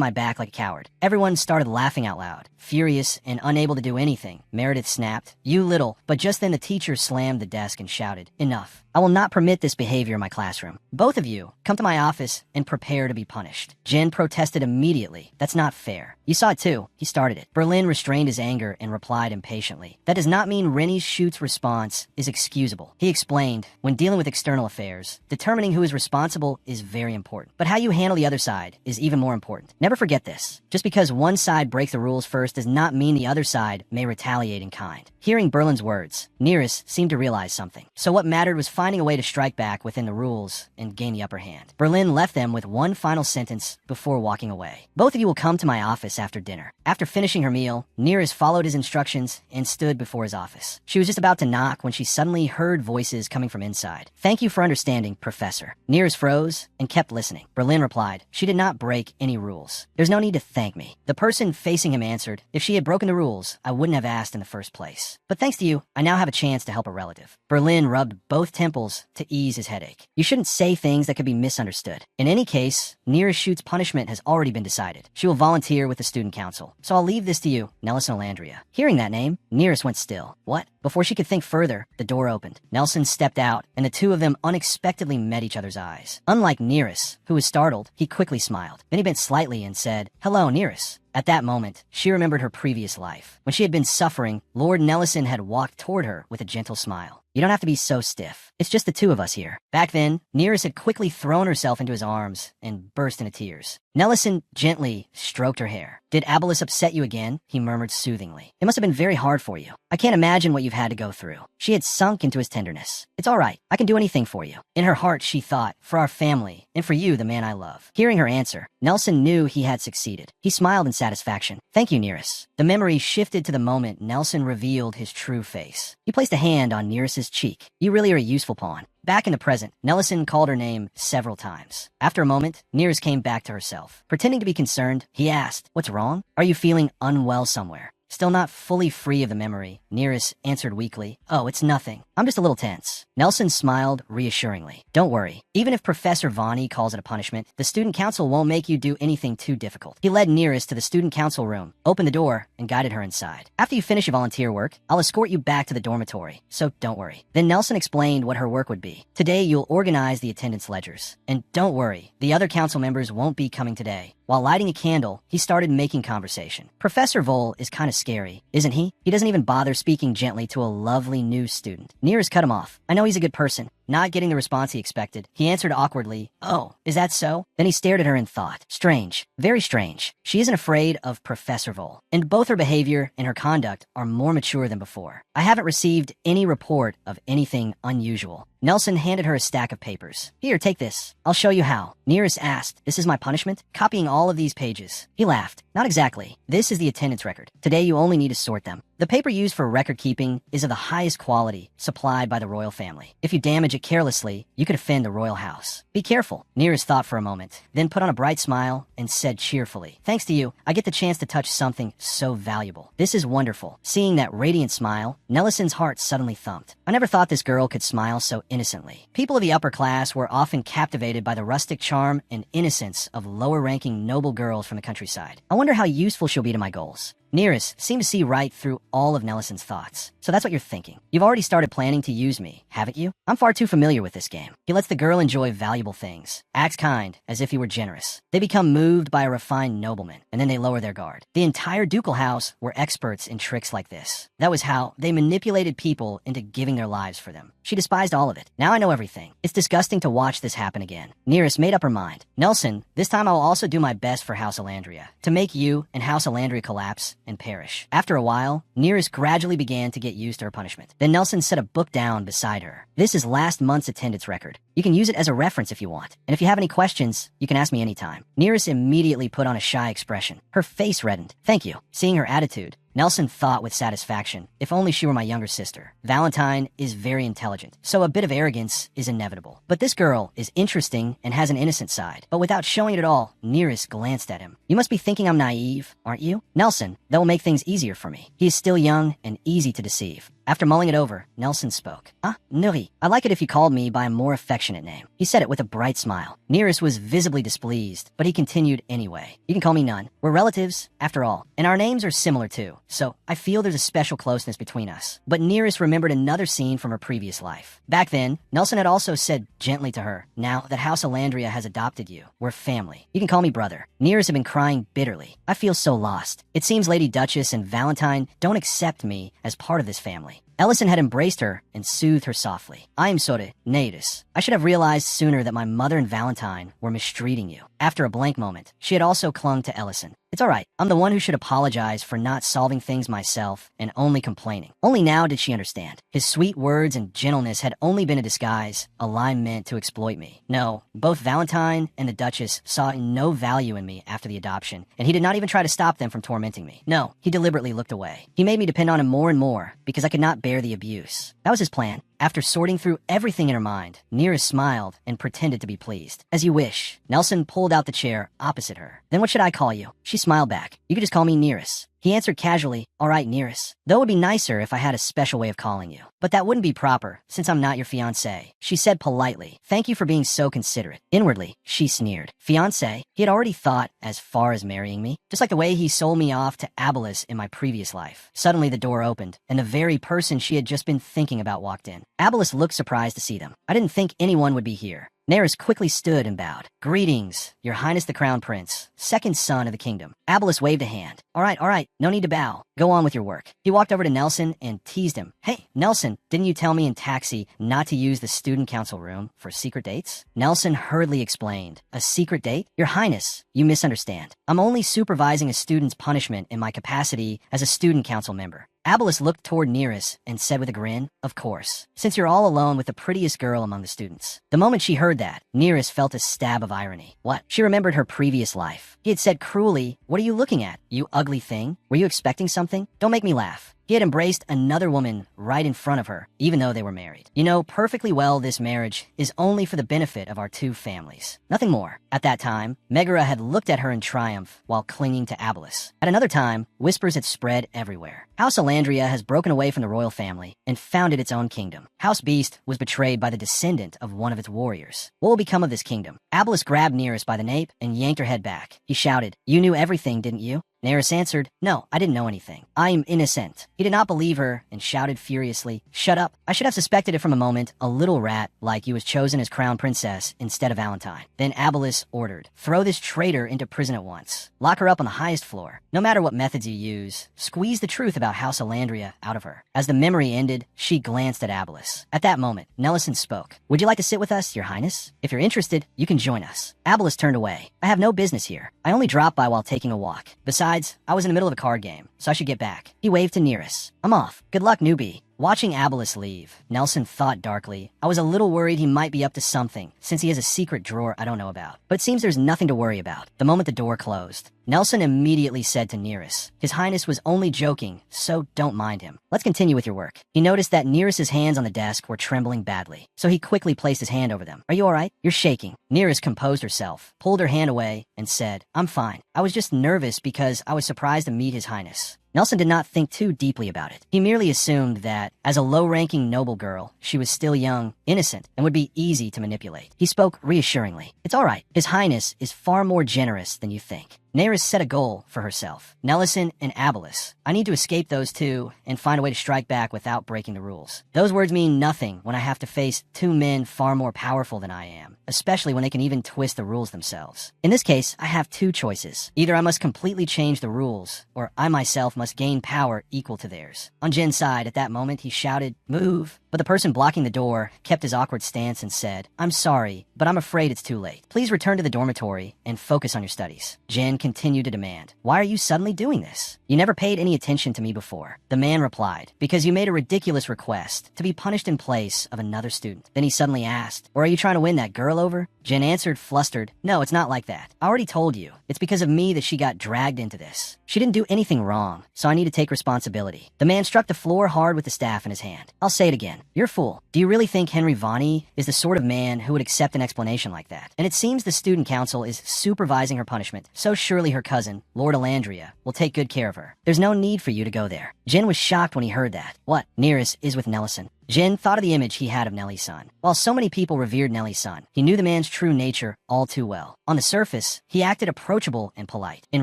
my back like a coward. Everyone started laughing out loud. Furious and unable to do anything, Meredith snapped, "You little," but just then the teacher slammed the desk and shouted, "Enough. I will not permit this behavior in my classroom. Both of you, come to my office and prepare to be punished." Jen protested immediately. "That's not fair. You saw it too. He started it." Berlin restrained his anger and replied impatiently, "That does not mean Rennie Schute's response is excusable." He explained, "When dealing with external affairs, determining who is responsible is very important. But how you handle the other side is even more important. Never forget this. Just because one side breaks the rules first does not mean the other side may retaliate in kind." Hearing Berlin's words, Nearest seemed to realize something. So what mattered was finding a way to strike back within the rules and gain the upper hand. Berlin left them with one final sentence before walking away. "Both of you will come to my office after dinner." After finishing her meal, Nearest followed his instructions and stood before his office. She was just about to knock when she suddenly heard voices coming from inside. "Thank you for understanding, Professor." Nearest froze and kept listening. Berlin replied, "She did not break any rules. There's no need to thank me." The person facing him answered, "If she had broken the rules, I wouldn't have asked in the first place. But thanks to you, I now have a chance to help a relative." Berlin rubbed both temples to ease his headache. "You shouldn't say things that could be misunderstood. In any case, Nearest Schute's punishment has already been decided. She will volunteer with the student council. So I'll leave this to you, Nelson Olandria." Hearing that name, Nearest went still. What? Before she could think further, the door opened. Nelson stepped out, and the two of them unexpectedly met each other's eyes. Unlike Nearest, who was startled, he quickly smiled. Then he bent slightly and said, "Hello, Nearest." At that moment, she remembered her previous life. When she had been suffering, Lord Nellison had walked toward her with a gentle smile. "You don't have to be so stiff. It's just the two of us here." Back then, Nearest had quickly thrown herself into his arms and burst into tears. Nellison gently stroked her hair. "Did Abolus upset you again?" he murmured soothingly. "It must have been very hard for you. I can't imagine what you've had to go through." She had sunk into his tenderness. "It's all right. I can do anything for you." In her heart, she thought, "For our family, and for you, the man I love." Hearing her answer, Nelson knew he had succeeded. He smiled in satisfaction. "Thank you, Nearest." The memory shifted to the moment Nelson revealed his true face. He placed a hand on Nearest's cheek. "You really are a useful pawn." Back in the present, Nellison called her name several times. After a moment, Nearest came back to herself. Pretending to be concerned, he asked, "What's wrong? Are you feeling unwell somewhere?" Still not fully free of the memory, Nearest answered weakly, "Oh, it's nothing. I'm just a little tense." Nelson smiled reassuringly. "Don't worry. Even if Professor Villainy calls it a punishment, the student council won't make you do anything too difficult." He led Nearest to the student council room, opened the door, and guided her inside. "After you finish your volunteer work, I'll escort you back to the dormitory, so don't worry." Then Nelson explained what her work would be. "Today you'll organize the attendance ledgers. And don't worry, the other council members won't be coming today." While lighting a candle, he started making conversation. "Professor Vole is kind of scary, isn't he? He doesn't even bother speaking gently to a lovely new student." Nearest cut him off. "I know he's a good person." Not getting the response he expected, he answered awkwardly, "Oh, is that so?" Then he stared at her in thought. Strange. Very strange. She isn't afraid of Professor Vole. And both her behavior and her conduct are more mature than before. "I haven't received any report of anything unusual." Nelson handed her a stack of papers. "Here, take this. I'll show you how." Nearest asked, "This is my punishment?" Copying all of these pages. He laughed. "Not exactly. This is the attendance record. Today you only need to sort them. The paper used for record keeping is of the highest quality, supplied by the royal family. If you damage it carelessly, you could offend the royal house. Be careful." Nearest thought for a moment, then put on a bright smile and said cheerfully, "Thanks to you, I get the chance to touch something so valuable. This is wonderful." Seeing that radiant smile, Nellison's heart suddenly thumped. "I never thought this girl could smile so innocently." People of the upper class were often captivated by the rustic charm and innocence of lower-ranking noble girls from the countryside. "I wonder how useful she'll be to my goals." Nearest seemed to see right through all of Nellison's thoughts. "So that's what you're thinking. You've already started planning to use me, haven't you? I'm far too familiar with this game." He lets the girl enjoy valuable things, acts kind, as if he were generous. They become moved by a refined nobleman, and then they lower their guard. The entire ducal house were experts in tricks like this. That was how they manipulated people into giving their lives for them. She despised all of it. "Now I know everything. It's disgusting to watch this happen again." Nearest made up her mind. "Nelson, this time I will also do my best for House Olandria, to make you and House Olandria collapse and perish." After a while, Nearest gradually began to get used to her punishment. Then Nelson set a book down beside her. "This is last month's attendance record. You can use it as a reference if you want. And if you have any questions, you can ask me anytime. Nearest immediately put on a shy expression. Her face reddened. Thank you. Seeing her attitude, Nelson thought with satisfaction, if only she were my younger sister. Valentine is very intelligent, so a bit of arrogance is inevitable. But this girl is interesting and has an innocent side. But without showing it at all, Nearest glanced at him. You must be thinking I'm naive, aren't you? Nelson, that will make things easier for me. He is still young and easy to deceive. After mulling it over, Nelson spoke. Nuri, I'd like it if you called me by a more affectionate name. He said it with a bright smile. Nearest was visibly displeased, but he continued anyway. You can call me Nun. We're relatives, after all, and our names are similar too. So I feel there's a special closeness between us. But Nearest remembered another scene from her previous life. Back then, Nelson had also said gently to her, now that House Alandria has adopted you, we're family. You can call me brother. Nearest had been crying bitterly. I feel so lost. It seems Lady Duchess and Valentine don't accept me as part of this family. Ellison had embraced her and soothed her softly. I am sorry, Nearest. I should have realized sooner that my mother and Valentine were mistreating you. After a blank moment, she had also clung to Ellison. It's all right. I'm the one who should apologize for not solving things myself and only complaining. Only now did she understand. His sweet words and gentleness had only been a disguise, a lie meant to exploit me. No, both Valentine and the Duchess saw no value in me after the adoption, and he did not even try to stop them from tormenting me. No, he deliberately looked away. He made me depend on him more and more because I could not bear the abuse. That was his plan. After sorting through everything in her mind, Nearest smiled and pretended to be pleased. As you wish. Nelson pulled out the chair opposite her. Then what should I call you? She smiled back. You could just call me Nearest. He answered casually, all right, Nearest. Though it would be nicer if I had a special way of calling you. But that wouldn't be proper, since I'm not your fiancé. She said politely, thank you for being so considerate. Inwardly, she sneered. Fiancé? He had already thought as far as marrying me, just like the way he sold me off to Abelis in my previous life. Suddenly the door opened, and the very person she had just been thinking about walked in. Abelis looked surprised to see them. I didn't think anyone would be here. Nearest quickly stood and bowed. Greetings, Your Highness the Crown Prince, second son of the kingdom. Abelis waved a hand. All right, no need to bow. Go on with your work. He walked over to Nelson and teased him. Hey, Nelson, didn't you tell me in taxi not to use the student council room for secret dates? Nelson hurriedly explained. A secret date? Your Highness, you misunderstand. I'm only supervising a student's punishment in my capacity as a student council member. Abelis looked toward Nearest and said with a grin, of course, since you're all alone with the prettiest girl among the students. The moment she heard that, Nearest felt a stab of irony. What? She remembered her previous life. He had said cruelly, what are you looking at, you ugly thing? Were you expecting something? Don't make me laugh. He had embraced another woman right in front of her, even though they were married. You know perfectly well this marriage is only for the benefit of our two families. Nothing more. At that time, Megara had looked at her in triumph while clinging to Abelis. At another time, whispers had spread everywhere. House Alandria has broken away from the royal family and founded its own kingdom. House Beast was betrayed by the descendant of one of its warriors. What will become of this kingdom? Abelis grabbed Nearest by the nape and yanked her head back. He shouted, you knew everything, didn't you? Nearest answered, no, I didn't know anything. I am innocent. He did not believe her and shouted furiously, shut up. I should have suspected it from a moment, a little rat like you was chosen as crown princess instead of Valentine. Then Abelis ordered, throw this traitor into prison at once. Lock her up on the highest floor. No matter what methods you use, squeeze the truth about House Alandria out of her. As the memory ended, she glanced at Abelis. At that moment, Nelson spoke. Would you like to sit with us, Your Highness? If you're interested, you can join us. Abelis turned away. I have no business here. I only dropped by while taking a walk. Besides, I was in the middle of a card game, so I should get back. He waved to Nearest. I'm off. Good luck, newbie. Watching Abelis leave, Nelson thought darkly. I was a little worried he might be up to something, since he has a secret drawer I don't know about. But it seems there's nothing to worry about. The moment the door closed, Nelson immediately said to Nearest, His Highness was only joking, so don't mind him. Let's continue with your work. He noticed that Nearest's hands on the desk were trembling badly, so he quickly placed his hand over them. Are you all right? You're shaking. Nearest composed herself, pulled her hand away, and said, I'm fine. I was just nervous because I was surprised to meet His Highness. Nelson did not think too deeply about it. He merely assumed that, as a low-ranking noble girl, she was still young, innocent, and would be easy to manipulate. He spoke reassuringly. It's all right. His Highness is far more generous than you think. Nearest set a goal for herself. Nelson and Abelis. I need to escape those two and find a way to strike back without breaking the rules. Those words mean nothing when I have to face two men far more powerful than I am, especially when they can even twist the rules themselves. In this case, I have two choices. Either I must completely change the rules, or I myself must gain power equal to theirs. On Jin's side, at that moment, he shouted, Move! But the person blocking the door kept his awkward stance and said, I'm sorry, but I'm afraid it's too late. Please return to the dormitory and focus on your studies. Jin continued to demand, "Why are you suddenly doing this? You never paid any attention to me before." The man replied, "Because you made a ridiculous request to be punished in place of another student." Then he suddenly asked, "Or are you trying to win that girl over?" Jin answered, flustered, "No, it's not like that. I already told you. It's because of me that she got dragged into this. She didn't do anything wrong, so I need to take responsibility." The man struck the floor hard with the staff in his hand. "I'll say it again. You're a fool. Do you really think Henry Villainy is the sort of man who would accept an explanation like that? And it seems the student council is supervising her punishment, so surely her cousin, Lord Alandria, will take good care of her. There's no need for you to go there." Jin was shocked when he heard that. What? Nearest is with Nellison. Jin thought of the image he had of Nellie's son. While so many people revered Nellie's son, he knew the man's true nature all too well. On the surface, he acted approachable and polite. In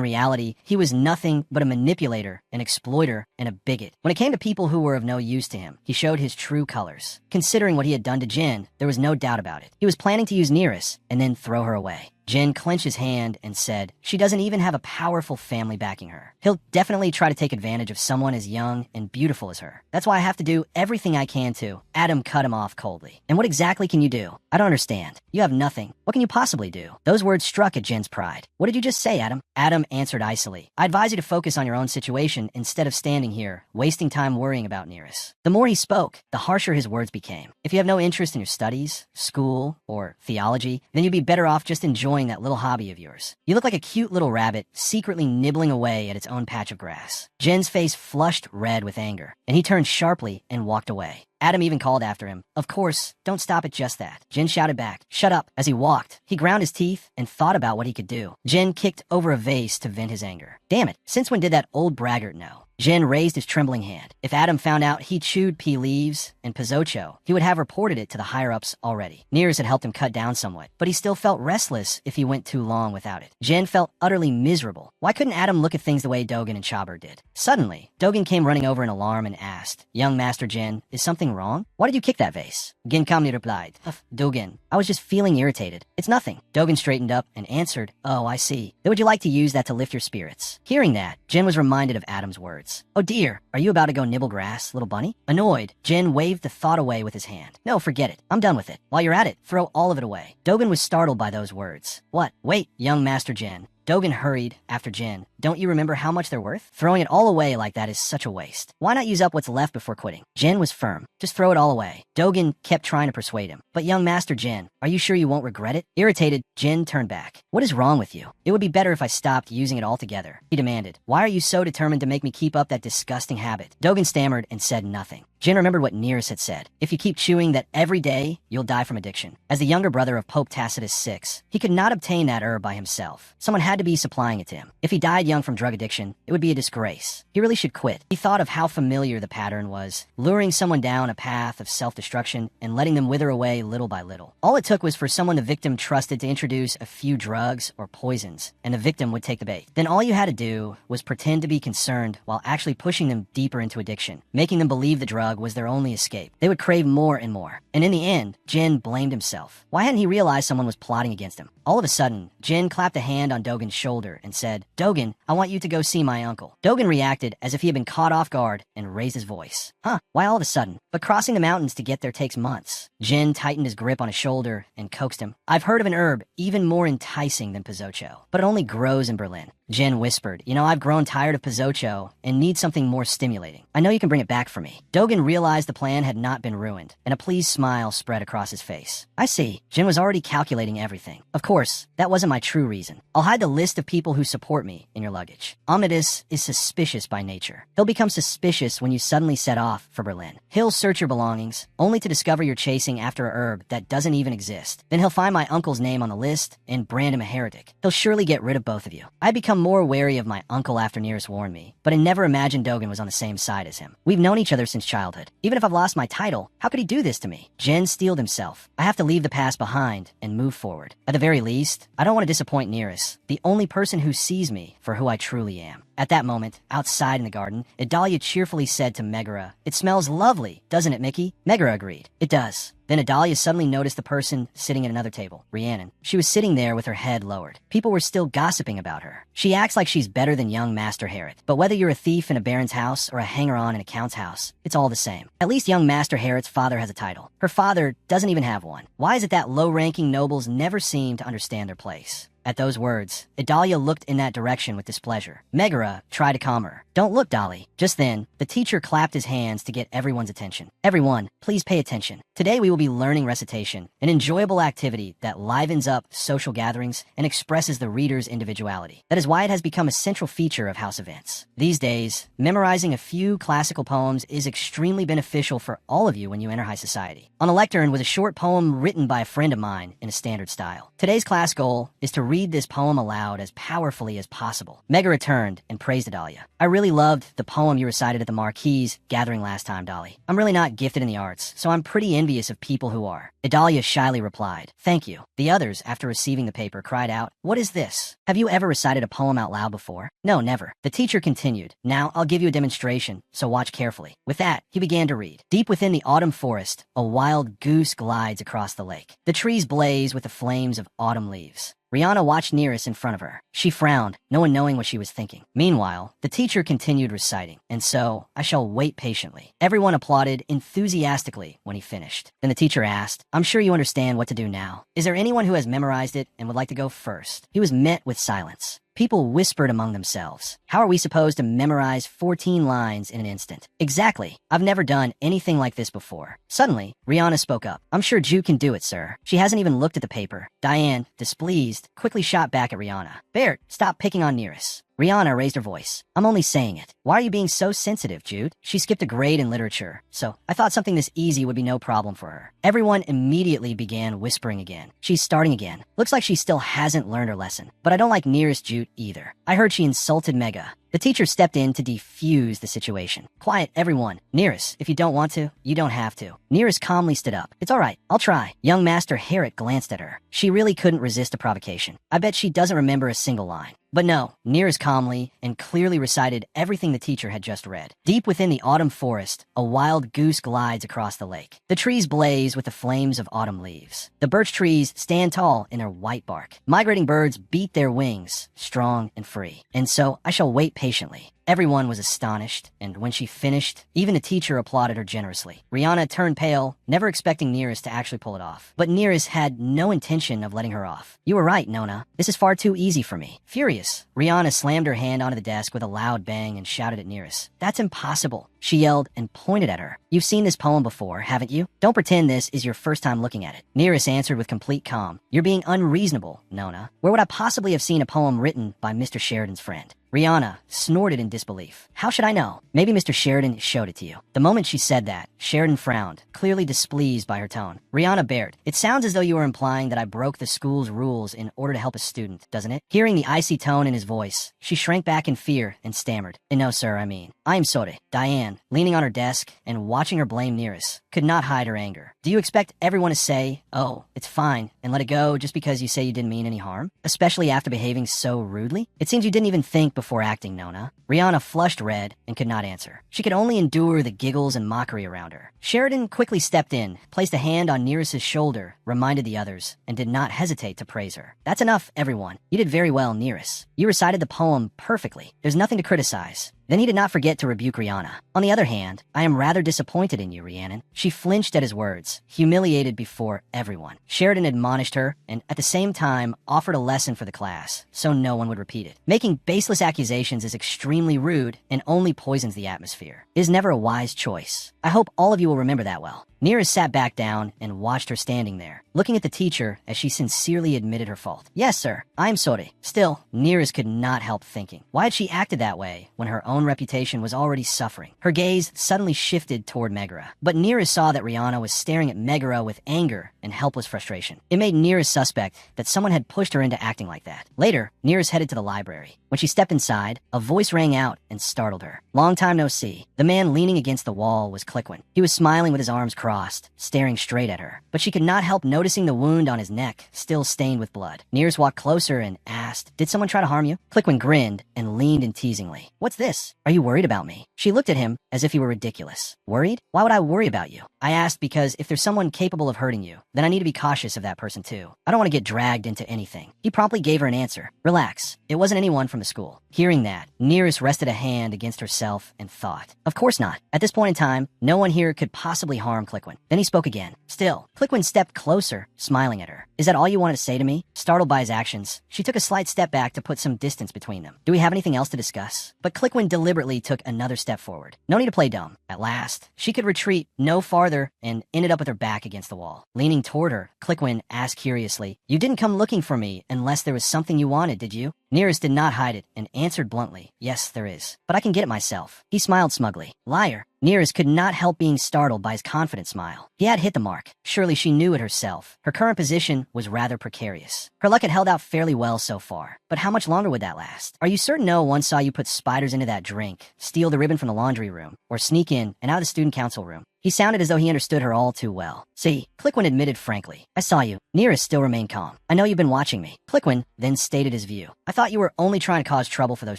reality, he was nothing but a manipulator, an exploiter, and a bigot. When it came to people who were of no use to him, he showed his true colors. Considering what he had done to Jin, there was no doubt about it. He was planning to use Nearest and then throw her away. Jin clenched his hand and said, "She doesn't even have a powerful family backing her. He'll definitely try to take advantage of someone as young and beautiful as her. That's why I have to do everything I can to." Adam cut him off coldly. "And what exactly can you do? I don't understand. You have nothing. What can you possibly do?" Those words struck at Jin's pride. "What did you just say, Adam?" Adam answered icily, "I advise you to focus on your own situation instead of standing here, wasting time worrying about Nearest." The more he spoke, the harsher his words became. "If you have no interest in your studies, school, or theology, then you'd be better off just enjoying that little hobby of yours. You look like a cute little rabbit secretly nibbling away at its own patch of grass." Jin's face flushed red with anger, and he turned sharply and walked away. Adam even called after him, "Of course, don't stop at just that." Jin shouted back, "Shut up." As he walked, he ground his teeth and thought about what he could do. Jin kicked over a vase to vent his anger. Damn it, since when did that old braggart know? Jin raised his trembling hand. If Adam found out he chewed pea leaves and pizzocho, he would have reported it to the higher-ups already. Nearest had helped him cut down somewhat, but he still felt restless if he went too long without it. Jin felt utterly miserable. Why couldn't Adam look at things the way Dogen and Chaber did? Suddenly, Dogen came running over in alarm and asked, "Young Master Jin, is something wrong? Why did you kick that vase?" Ginkamni replied, "Dogen, I was just feeling irritated. It's nothing." Dogen straightened up and answered, "Oh, I see. Then would you like to use that to lift your spirits?" Hearing that, Jin was reminded of Adam's words. "Oh dear, are you about to go nibble grass, little bunny?" Annoyed, Jin waved the thought away with his hand. "No, forget it. I'm done with it. While you're at it, throw all of it away." Dogen was startled by those words. "What? Wait, young Master Jin." Dogen hurried after Jin. "Don't you remember how much they're worth? Throwing it all away like that is such a waste. Why not use up what's left before quitting?" Jin was firm. "Just throw it all away." Dogen kept trying to persuade him. "But young Master Jin, are you sure you won't regret it?" Irritated, Jin turned back. "What is wrong with you? It would be better if I stopped using it altogether," he demanded. "Why are you so determined to make me keep up that disgusting habit?" Dogen stammered and said nothing. Jin remembered what Nearest had said. If you keep chewing that every day, you'll die from addiction. As the younger brother of Pope Tacitus VI, he could not obtain that herb by himself. Someone had to be supplying it to him. If he died young from drug addiction, it would be a disgrace. He really should quit. He thought of how familiar the pattern was, luring someone down a path of self-destruction and letting them wither away little by little. All it took was for someone the victim trusted to introduce a few drugs or poisons, and the victim would take the bait. Then all you had to do was pretend to be concerned while actually pushing them deeper into addiction, making them believe the drug was their only escape. They would crave more and more. And in the end, Jin blamed himself. Why hadn't he realized someone was plotting against him? All of a sudden, Jin clapped a hand on Dogen's shoulder and said, "Dogen, I want you to go see my uncle." Dogen reacted as if he had been caught off guard and raised his voice. "Huh, why all of a sudden? But crossing the mountains to get there takes months." Jin tightened his grip on his shoulder and coaxed him. "I've heard of an herb even more enticing than pizzocho, but it only grows in Berlin." Jin whispered, "You know, I've grown tired of pizzocho and need something more stimulating. I know you can bring it back for me." Dogen realized the plan had not been ruined, and a pleased smile spread across his face. "I see." Jin was already calculating everything. "Of course, that wasn't my true reason. I'll hide the list of people who support me in your luggage. Omnibus is suspicious by nature. He'll become suspicious when you suddenly set off for Berlin. He'll search your belongings, only to discover you're chasing after a herb that doesn't even exist. Then he'll find my uncle's name on the list and brand him a heretic. He'll surely get rid of both of you. I'd become more wary of my uncle after Nearest warned me, but I never imagined Dogen was on the same side as him. We've known each other since childhood. Even if I've lost my title, how could he do this to me?" Jin steeled himself. "I have to leave the past behind and move forward. At the very least, I don't want to disappoint Nearest, the only person who sees me for who I truly am." At that moment, outside in the garden, Adalia cheerfully said to Megara, "It smells lovely, doesn't it, Mickey?" Megara agreed. "It does." Then Adalia suddenly noticed the person sitting at another table, Rhiannon. She was sitting there with her head lowered. People were still gossiping about her. "She acts like she's better than young Master Harrod. But whether you're a thief in a baron's house or a hanger-on in a count's house, it's all the same. At least young Master Harrod's father has a title. Her father doesn't even have one. Why is it that low-ranking nobles never seem to understand their place?" At those words, Idalia looked in that direction with displeasure. Megara tried to calm her. Don't look, Dolly. Just then, the teacher clapped his hands to get everyone's attention. Everyone, please pay attention. Today we will be learning recitation, an enjoyable activity that livens up social gatherings and expresses the reader's individuality. That is why it has become a central feature of house events. These days, memorizing a few classical poems is extremely beneficial for all of you when you enter high society. On a lectern was a short poem written by a friend of mine in a standard style. Today's class goal is to read this poem aloud as powerfully as possible. Megara turned and praised Idalia. I really loved the poem you recited at the Marquise gathering last time, Dolly. I'm really not gifted in the arts, so I'm pretty envious of people who are. Idalia shyly replied, "Thank you." The others, after receiving the paper, cried out, "What is this? Have you ever recited a poem out loud before?" "No, never." The teacher continued, "Now I'll give you a demonstration, so watch carefully." With that, he began to read. Deep within the autumn forest, a wild goose glides across the lake. The trees blaze with the flames of autumn leaves. Rihanna watched Nearest in front of her. She frowned, no one knowing what she was thinking. Meanwhile, the teacher continued reciting, "And so, I shall wait patiently." Everyone applauded enthusiastically when he finished. Then the teacher asked, "I'm sure you understand what to do now. Is there anyone who has memorized it and would like to go first?" He was met with silence. People whispered among themselves. How are we supposed to memorize 14 lines in an instant? Exactly. I've never done anything like this before. Suddenly, Rihanna spoke up. "I'm sure Ju can do it, sir." She hasn't even looked at the paper. Diane, displeased, quickly shot back at Rihanna. "Bert, stop picking on Nearest." Rihanna raised her voice. "I'm only saying it. Why are you being so sensitive, Jude?" She skipped a grade in literature, so I thought something this easy would be no problem for her. Everyone immediately began whispering again. "She's starting again. Looks like she still hasn't learned her lesson. But I don't like Nearest Jude either. I heard she insulted Mega." The teacher stepped in to defuse the situation. "Quiet, everyone. Nearest, if you don't want to, you don't have to." Nearest calmly stood up. "It's all right. I'll try." Young Master Herrick glanced at her. She really couldn't resist a provocation. I bet she doesn't remember a single line. But no, Nearest calmly and clearly recited everything the teacher had just read. Deep within the autumn forest, a wild goose glides across the lake. The trees blaze with the flames of autumn leaves. The birch trees stand tall in their white bark. Migrating birds beat their wings, strong and free. And so I shall wait patiently. Everyone was astonished, and when she finished, even the teacher applauded her generously. Rihanna turned pale, never expecting Nearest to actually pull it off. But Nearest had no intention of letting her off. "You were right, Nona. This is far too easy for me." Furious, Rihanna slammed her hand onto the desk with a loud bang and shouted at Nearest. "That's impossible." She yelled and pointed at her. "You've seen this poem before, haven't you? Don't pretend this is your first time looking at it." Nearest answered with complete calm. "You're being unreasonable, Nona. Where would I possibly have seen a poem written by Mr. Sheridan's friend?" Rihanna snorted in disbelief. "How should I know? Maybe Mr. Sheridan showed it to you." The moment she said that, Sheridan frowned, clearly displeased by her tone. "Rihanna Baird, it sounds as though you were implying that I broke the school's rules in order to help a student, doesn't it?" Hearing the icy tone in his voice, she shrank back in fear and stammered. "No, sir, I mean, I'm sorry." Diane, leaning on her desk and watching her blame Nearest, could not hide her anger. "Do you expect everyone to say, 'Oh, it's fine,' and let it go just because you say you didn't mean any harm? Especially after behaving so rudely? It seems you didn't even think before acting, Nona." Rihanna flushed red and could not answer. She could only endure the giggles and mockery around her. Sheridan quickly stepped in, placed a hand on Nearest's shoulder, reminded the others, and did not hesitate to praise her. "That's enough, everyone. You did very well, Nearest. You recited the poem perfectly. There's nothing to criticize." Then he did not forget to rebuke Rihanna. "On the other hand, I am rather disappointed in you, Rhiannon." She flinched at his words, humiliated before everyone. Sheridan admonished her and at the same time offered a lesson for the class, so no one would repeat it. Making baseless accusations is extremely rude and only poisons the atmosphere. It is never a wise choice. I hope all of you will remember that well. Nearest sat back down and watched her standing there, looking at the teacher as she sincerely admitted her fault. "Yes, sir. I'm sorry." Still, Nearest could not help thinking. Why had she acted that way when her own reputation was already suffering? Her gaze suddenly shifted toward Megara. But Nearest saw that Rihanna was staring at Megara with anger and helpless frustration. It made Nearest suspect that someone had pushed her into acting like that. Later, Nearest headed to the library. When she stepped inside, a voice rang out and startled her. "Long time no see." The man leaning against the wall was Cliquin. He was smiling with his arms crossed, staring straight at her. But she could not help noticing the wound on his neck, still stained with blood. Nearest walked closer and asked, "Did someone try to harm you?" Cliquin grinned and leaned in teasingly. "What's this? Are you worried about me?" She looked at him as if he were ridiculous. "Worried? Why would I worry about you?" "I asked because if there's someone capable of hurting you, then I need to be cautious of that person too. I don't want to get dragged into anything." He promptly gave her an answer. "Relax. It wasn't anyone from the school." Hearing that, Nearest rested a hand against herself and thought, "Of course not. At this point in time, no one here could possibly harm Cliquin." Cliquin. Then he spoke again. Still, Cliquin stepped closer, smiling at her. Is that all you wanted to say to me? Startled by his actions, she took a slight step back to put some distance between them. Do we have anything else to discuss? But Cliquin deliberately took another step forward. No need to play dumb. At last, she could retreat no farther and ended up with her back against the wall. Leaning toward her, Cliquin asked curiously, "You didn't come looking for me unless there was something you wanted, did you?" Nearest did not hide it and answered bluntly, "Yes, there is. But I can get it myself." He smiled smugly. Liar. Nearest could not help being startled by his confident smile. He had hit the mark. Surely she knew it herself. Her current position was rather precarious. Her luck had held out fairly well so far. But how much longer would that last? Are you certain no one saw you put spiders into that drink, steal the ribbon from the laundry room, or sneak in and out of the student council room? He sounded as though he understood her all too well. See, Cliquin admitted frankly, "I saw you." Nearest still remained calm. "I know you've been watching me." Cliquin then stated his view. "I thought you were only trying to cause trouble for those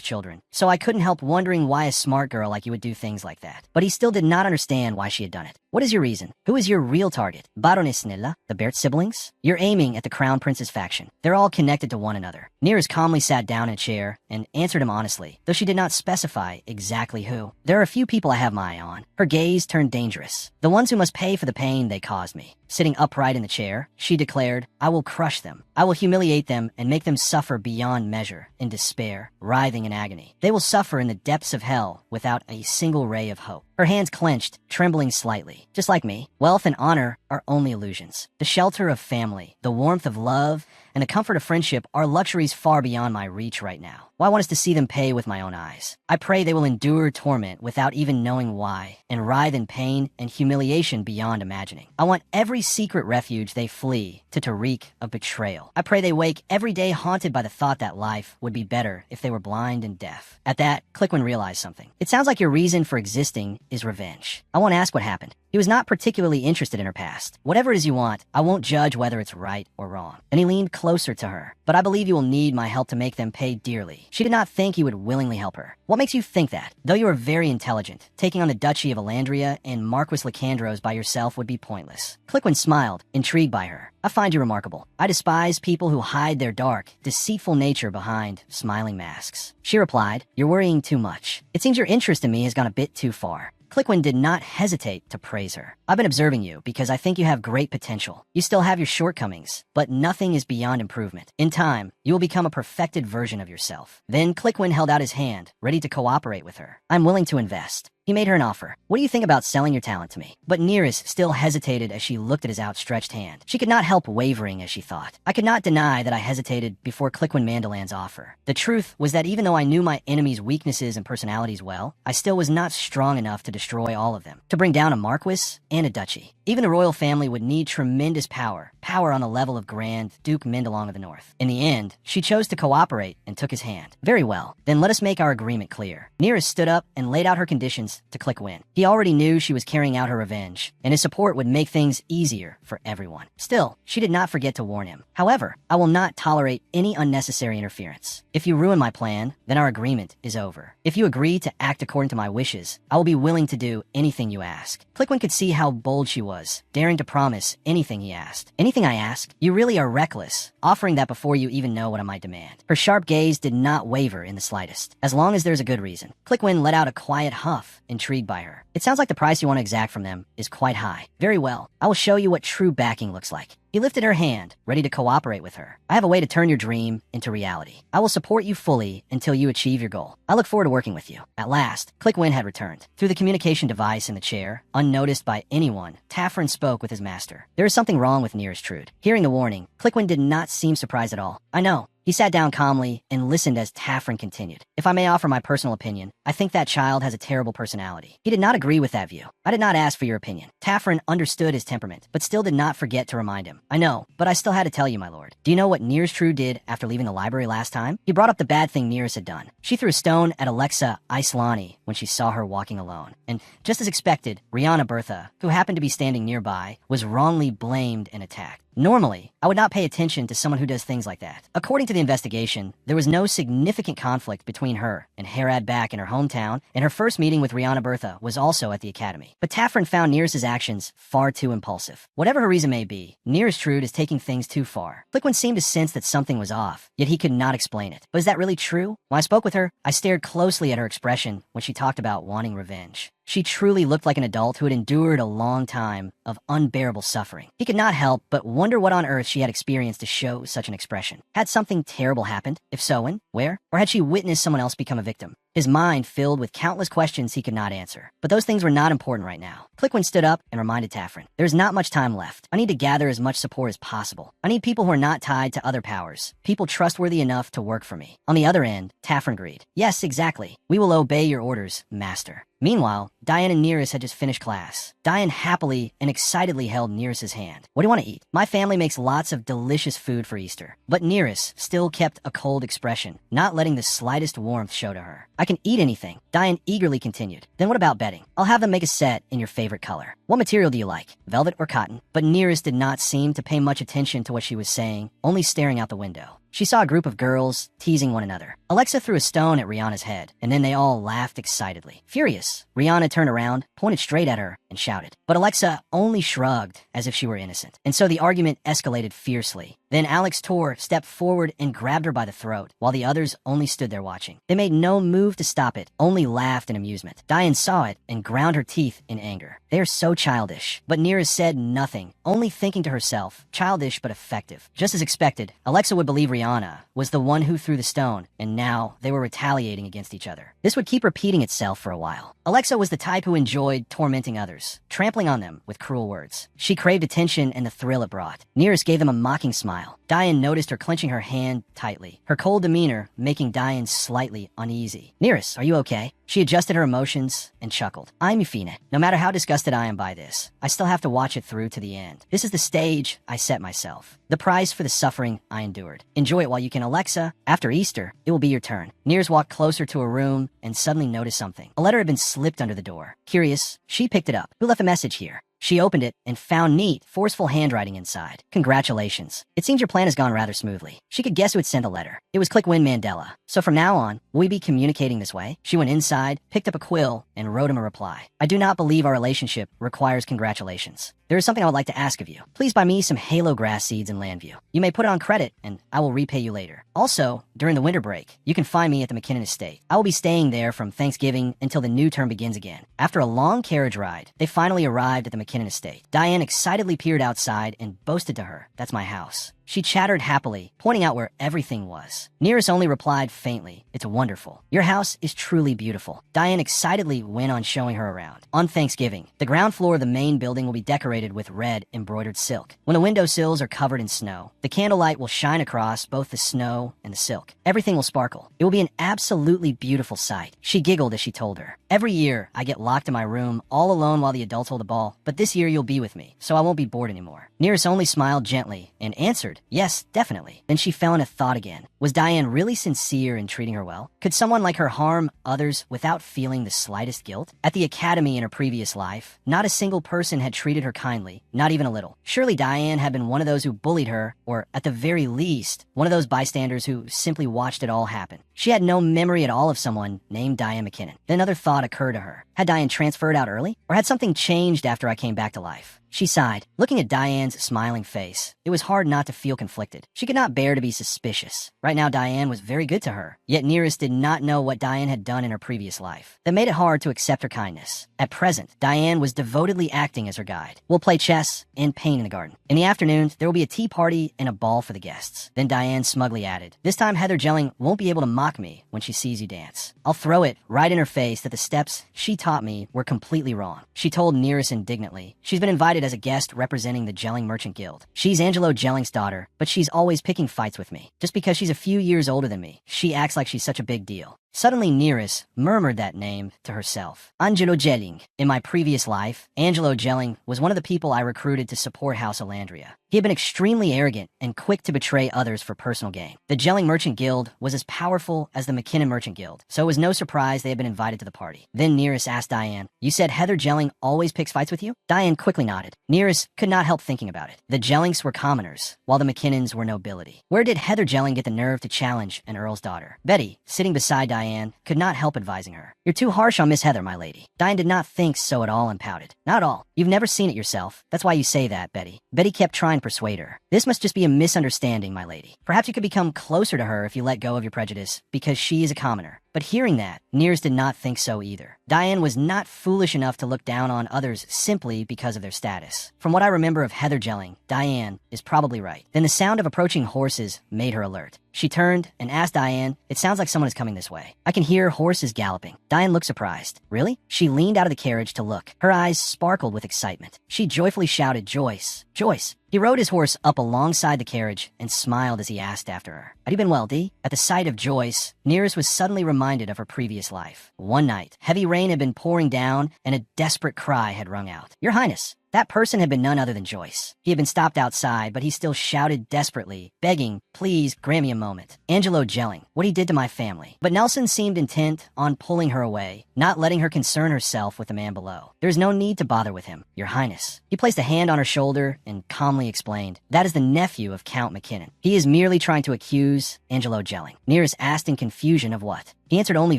children, so I couldn't help wondering why a smart girl like you would do things like that." But he still did not understand why she had done it. "What is your reason? Who is your real target? Baroness Nilla? The Bert siblings? You're aiming at the Crown Prince's faction. They're all connected to one another." Nearest calmly sat down in a chair and answered him honestly, though she did not specify exactly who. "There are a few people I have my eye on." Her gaze turned dangerous. "The ones who must pay for the pain they caused me." Sitting upright in the chair, she declared, "I will crush them. I will humiliate them and make them suffer beyond measure, in despair, writhing in agony. They will suffer in the depths of hell without a single ray of hope." Her hands clenched, trembling slightly. "Just like me, wealth and honor are only illusions. The shelter of family, the warmth of love, and the comfort of friendship are luxuries far beyond my reach right now. Well, I want us to see them pay with my own eyes. I pray they will endure torment without even knowing why, and writhe in pain and humiliation beyond imagining. I want every secret refuge they flee to reek of betrayal. I pray they wake every day haunted by the thought that life would be better if they were blind and deaf." At that, Cliquin realized something. "It sounds like your reason for existing is revenge." I won't ask what happened. He was not particularly interested in her past. "Whatever it is you want, I won't judge whether it's right or wrong." And he leaned closer to her. "But I believe you will need my help to make them pay dearly." She did not think he would willingly help her. "What makes you think that? Though you are very intelligent, taking on the Duchy of Elandria and Marquis Licandros by yourself would be pointless." Cliquin smiled, intrigued by her. "I find you remarkable. I despise people who hide their dark, deceitful nature behind smiling masks." She replied, "You're worrying too much. It seems your interest in me has gone a bit too far." Cliquin did not hesitate to praise her. "I've been observing you because I think you have great potential. You still have your shortcomings, but nothing is beyond improvement. In time, you will become a perfected version of yourself." Then Cliquin held out his hand, ready to cooperate with her. "I'm willing to invest." He made her an offer. "What do you think about selling your talent to me?" But Nearest still hesitated as she looked at his outstretched hand. She could not help wavering as she thought. "I could not deny that I hesitated before Cliquin Mandolan's offer. The truth was that even though I knew my enemy's weaknesses and personalities well, I still was not strong enough to destroy all of them, to bring down a marquis and a duchy. Even the royal family would need tremendous power on the level of Grand Duke Mendelong of the North." In the end, she chose to cooperate and took his hand. "Very well, then let us make our agreement clear." Nearest stood up and laid out her conditions to Cliquin. He already knew she was carrying out her revenge, and his support would make things easier for everyone. Still, she did not forget to warn him. "However, I will not tolerate any unnecessary interference. If you ruin my plan, then our agreement is over. If you agree to act according to my wishes, I will be willing to do anything you ask." Cliquin could see how bold she was, daring to promise anything he asked. "Anything I ask? You really are reckless, offering that before you even know what I might demand." Her sharp gaze did not waver in the slightest. "As long as there's a good reason." Cliquin let out a quiet huff, intrigued by her. "It sounds like the price you want to exact from them is quite high. Very well, I will show you what true backing looks like." He lifted her hand, ready to cooperate with her. "I have a way to turn your dream into reality. I will support you fully until you achieve your goal. I look forward to working with you." At last, Cliquin had returned. Through the communication device in the chair, unnoticed by anyone, Taffrin spoke with his master. "There is something wrong with Nearest Trude." Hearing the warning, Cliquin did not seem surprised at all. "I know." He sat down calmly and listened as Taffrin continued. "If I may offer my personal opinion, I think that child has a terrible personality." He did not agree with that view. "I did not ask for your opinion." Taffrin understood his temperament, but still did not forget to remind him. "I know, but I still had to tell you, my lord. Do you know what Nearest Trude did after leaving the library last time?" He brought up the bad thing Nearest had done. "She threw a stone at Alexa Islani when she saw her walking alone. And just as expected, Rihanna Bertha, who happened to be standing nearby, was wrongly blamed and attacked. Normally, I would not pay attention to someone who does things like that." According to the investigation, there was no significant conflict between her and Herad Bak in her hometown, and her first meeting with Rihanna Bertha was also at the academy. But Taffrin found Nearest's actions far too impulsive. Whatever her reason may be, Nearest Trude is taking things too far. Cliquin seemed to sense that something was off, yet he could not explain it. But is that really true? When I spoke with her, I stared closely at her expression when she talked about wanting revenge. She truly looked like an adult who had endured a long time of unbearable suffering. He could not help but wonder what on earth she had experienced to show such an expression. Had something terrible happened? If so, when? Where? Or had she witnessed someone else become a victim? His mind filled with countless questions he could not answer. But those things were not important right now. Clickwin stood up and reminded Taffrin, "There's not much time left. I need to gather as much support as possible. I need people who are not tied to other powers. People trustworthy enough to work for me." On the other end, Taffrin agreed. "Yes, exactly. We will obey your orders, Master." Meanwhile, Diane and Nearest had just finished class. Diane happily and excitedly held Nearest's hand. "What do you want to eat?" "My family makes lots of delicious food for Easter." But Nearest still kept a cold expression, not letting the slightest warmth show to her. "I can eat anything," Diane eagerly continued. "Then what about bedding? I'll have them make a set in your favorite color. What material do you like, velvet or cotton?" But Nearest did not seem to pay much attention to what she was saying, only staring out the window. She saw a group of girls teasing one another. Alexa threw a stone at Rihanna's head, and then they all laughed excitedly. Furious, Rihanna turned around, pointed straight at her, and shouted. But Alexa only shrugged as if she were innocent. And so the argument escalated fiercely. Then Alex Tor stepped forward and grabbed her by the throat, while the others only stood there watching. They made no move to stop it, only laughed in amusement. Diane saw it and ground her teeth in anger. They are so childish. But Nearest said nothing, only thinking to herself, childish but effective. Just as expected, Alexa would believe Rihanna was the one who threw the stone, and now they were retaliating against each other. This would keep repeating itself for a while. Alexa was the type who enjoyed tormenting others, trampling on them with cruel words. She craved attention and the thrill it brought. Nearest gave them a mocking smile. Diane noticed her clenching her hand tightly, her cold demeanor making Diane slightly uneasy. "Nearest, are you okay?" She adjusted her emotions and chuckled. "I'm Euphina. No matter how disgusted I am by this, I still have to watch it through to the end. This is the stage I set myself. The price for the suffering I endured. Enjoy it while you can, Alexa. After Easter, it will be your turn." Nearest walked closer to a room and suddenly noticed something. A letter had been slipped under the door. Curious, she picked it up. "Who left a message here?" She opened it and found neat, forceful handwriting inside. "Congratulations. It seems your plan has gone rather smoothly." She could guess who had sent the letter. It was Clickwin Mandela. "So from now on, will we be communicating this way?" She went inside, picked up a quill, and wrote him a reply. "I do not believe our relationship requires congratulations. There is something I would like to ask of you. Please buy me some halo grass seeds in Landview. You may put it on credit, and I will repay you later. Also, during the winter break, you can find me at the McKinnon Estate. I will be staying there from Thanksgiving until the new term begins again." After a long carriage ride, they finally arrived at the McKinnon Estate. Diane excitedly peered outside and boasted to her, "That's my house." She chattered happily, pointing out where everything was. Nearest only replied faintly, "It's wonderful. Your house is truly beautiful." Diane excitedly went on showing her around. On Thanksgiving, the ground floor of the main building will be decorated with red embroidered silk. When the windowsills are covered in snow, the candlelight will shine across both the snow and the silk. Everything will sparkle. It will be an absolutely beautiful sight. She giggled as she told her, "Every year, I get locked in my room all alone while the adults hold a ball, but this year you'll be with me, so I won't be bored anymore." Nearest only smiled gently and answered, "Yes, definitely." Then she fell into thought again. Was Diane really sincere in treating her well? Could someone like her harm others without feeling the slightest guilt? At the academy in her previous life, not a single person had treated her kindly, not even a little. Surely Diane had been one of those who bullied her, or at the very least, one of those bystanders who simply watched it all happen. She had no memory at all of someone named Diane McKinnon. Then another thought occurred to her. Had Diane transferred out early? Or had something changed after I came back to life? She sighed, looking at Diane's smiling face. It was hard not to feel conflicted. She could not bear to be suspicious. Right now, Diane was very good to her, yet Nearest did not know what Diane had done in her previous life. That made it hard to accept her kindness. At present, Diane was devotedly acting as her guide. "We'll play chess and paint in the garden. In the afternoons, there will be a tea party and a ball for the guests." Then Diane smugly added, "This time Heather Jelling won't be able to mock me when she sees you dance. I'll throw it right in her face that the steps she taught me were completely wrong." She told Nearest indignantly, "She's been invited as a guest representing the Jelling Merchant Guild. She's Angelo Jelling's daughter, but she's always picking fights with me. Just because she's a few years older than me, she acts like she's such a big deal." Suddenly, Nearest murmured that name to herself. Angelo Jelling. In my previous life, Angelo Jelling was one of the people I recruited to support House Alandria. He had been extremely arrogant and quick to betray others for personal gain. The Jelling Merchant Guild was as powerful as the McKinnon Merchant Guild, so it was no surprise they had been invited to the party. Then Nearest asked Diane, "You said Heather Jelling always picks fights with you?" Diane quickly nodded. Nearest could not help thinking about it. The Jellings were commoners, while the McKinnons were nobility. Where did Heather Jelling get the nerve to challenge an earl's daughter? Betty, sitting beside Diane, could not help advising her. "You're too harsh on Miss Heather, my lady." Diane did not think so at all and pouted. "Not at all. You've never seen it yourself. That's why you say that, Betty." Betty kept trying to persuade her. "This must just be a misunderstanding, my lady. Perhaps you could become closer to her if you let go of your prejudice, because she is a commoner. But hearing that, Nears did not think so either. Diane was not foolish enough to look down on others simply because of their status. From what I remember of Heather gelling, Diane is probably right. Then the sound of approaching horses made her alert. She turned and asked Diane, "It sounds like someone is coming this way. I can hear horses galloping." Diane looked surprised. "Really?" She leaned out of the carriage to look. Her eyes sparkled with excitement. She joyfully shouted, "Joyce! Joyce!" He rode his horse up alongside the carriage and smiled as he asked after her, "Have you been well, Dee?" At the sight of Joyce, Nears was suddenly reminded of her previous life. One night, heavy rain had been pouring down and a desperate cry had rung out. "Your Highness!" That person had been none other than Joyce. He had been stopped outside, but he still shouted desperately, begging, "Please, grant me a moment." Angelo gelling, what he did to my family. But Nelson seemed intent on pulling her away, not letting her concern herself with the man below. "There is no need to bother with him, Your Highness." He placed a hand on her shoulder and calmly explained, "That is the nephew of Count McKinnon. He is merely trying to accuse Angelo gelling." Nears asked in confusion of what. He answered only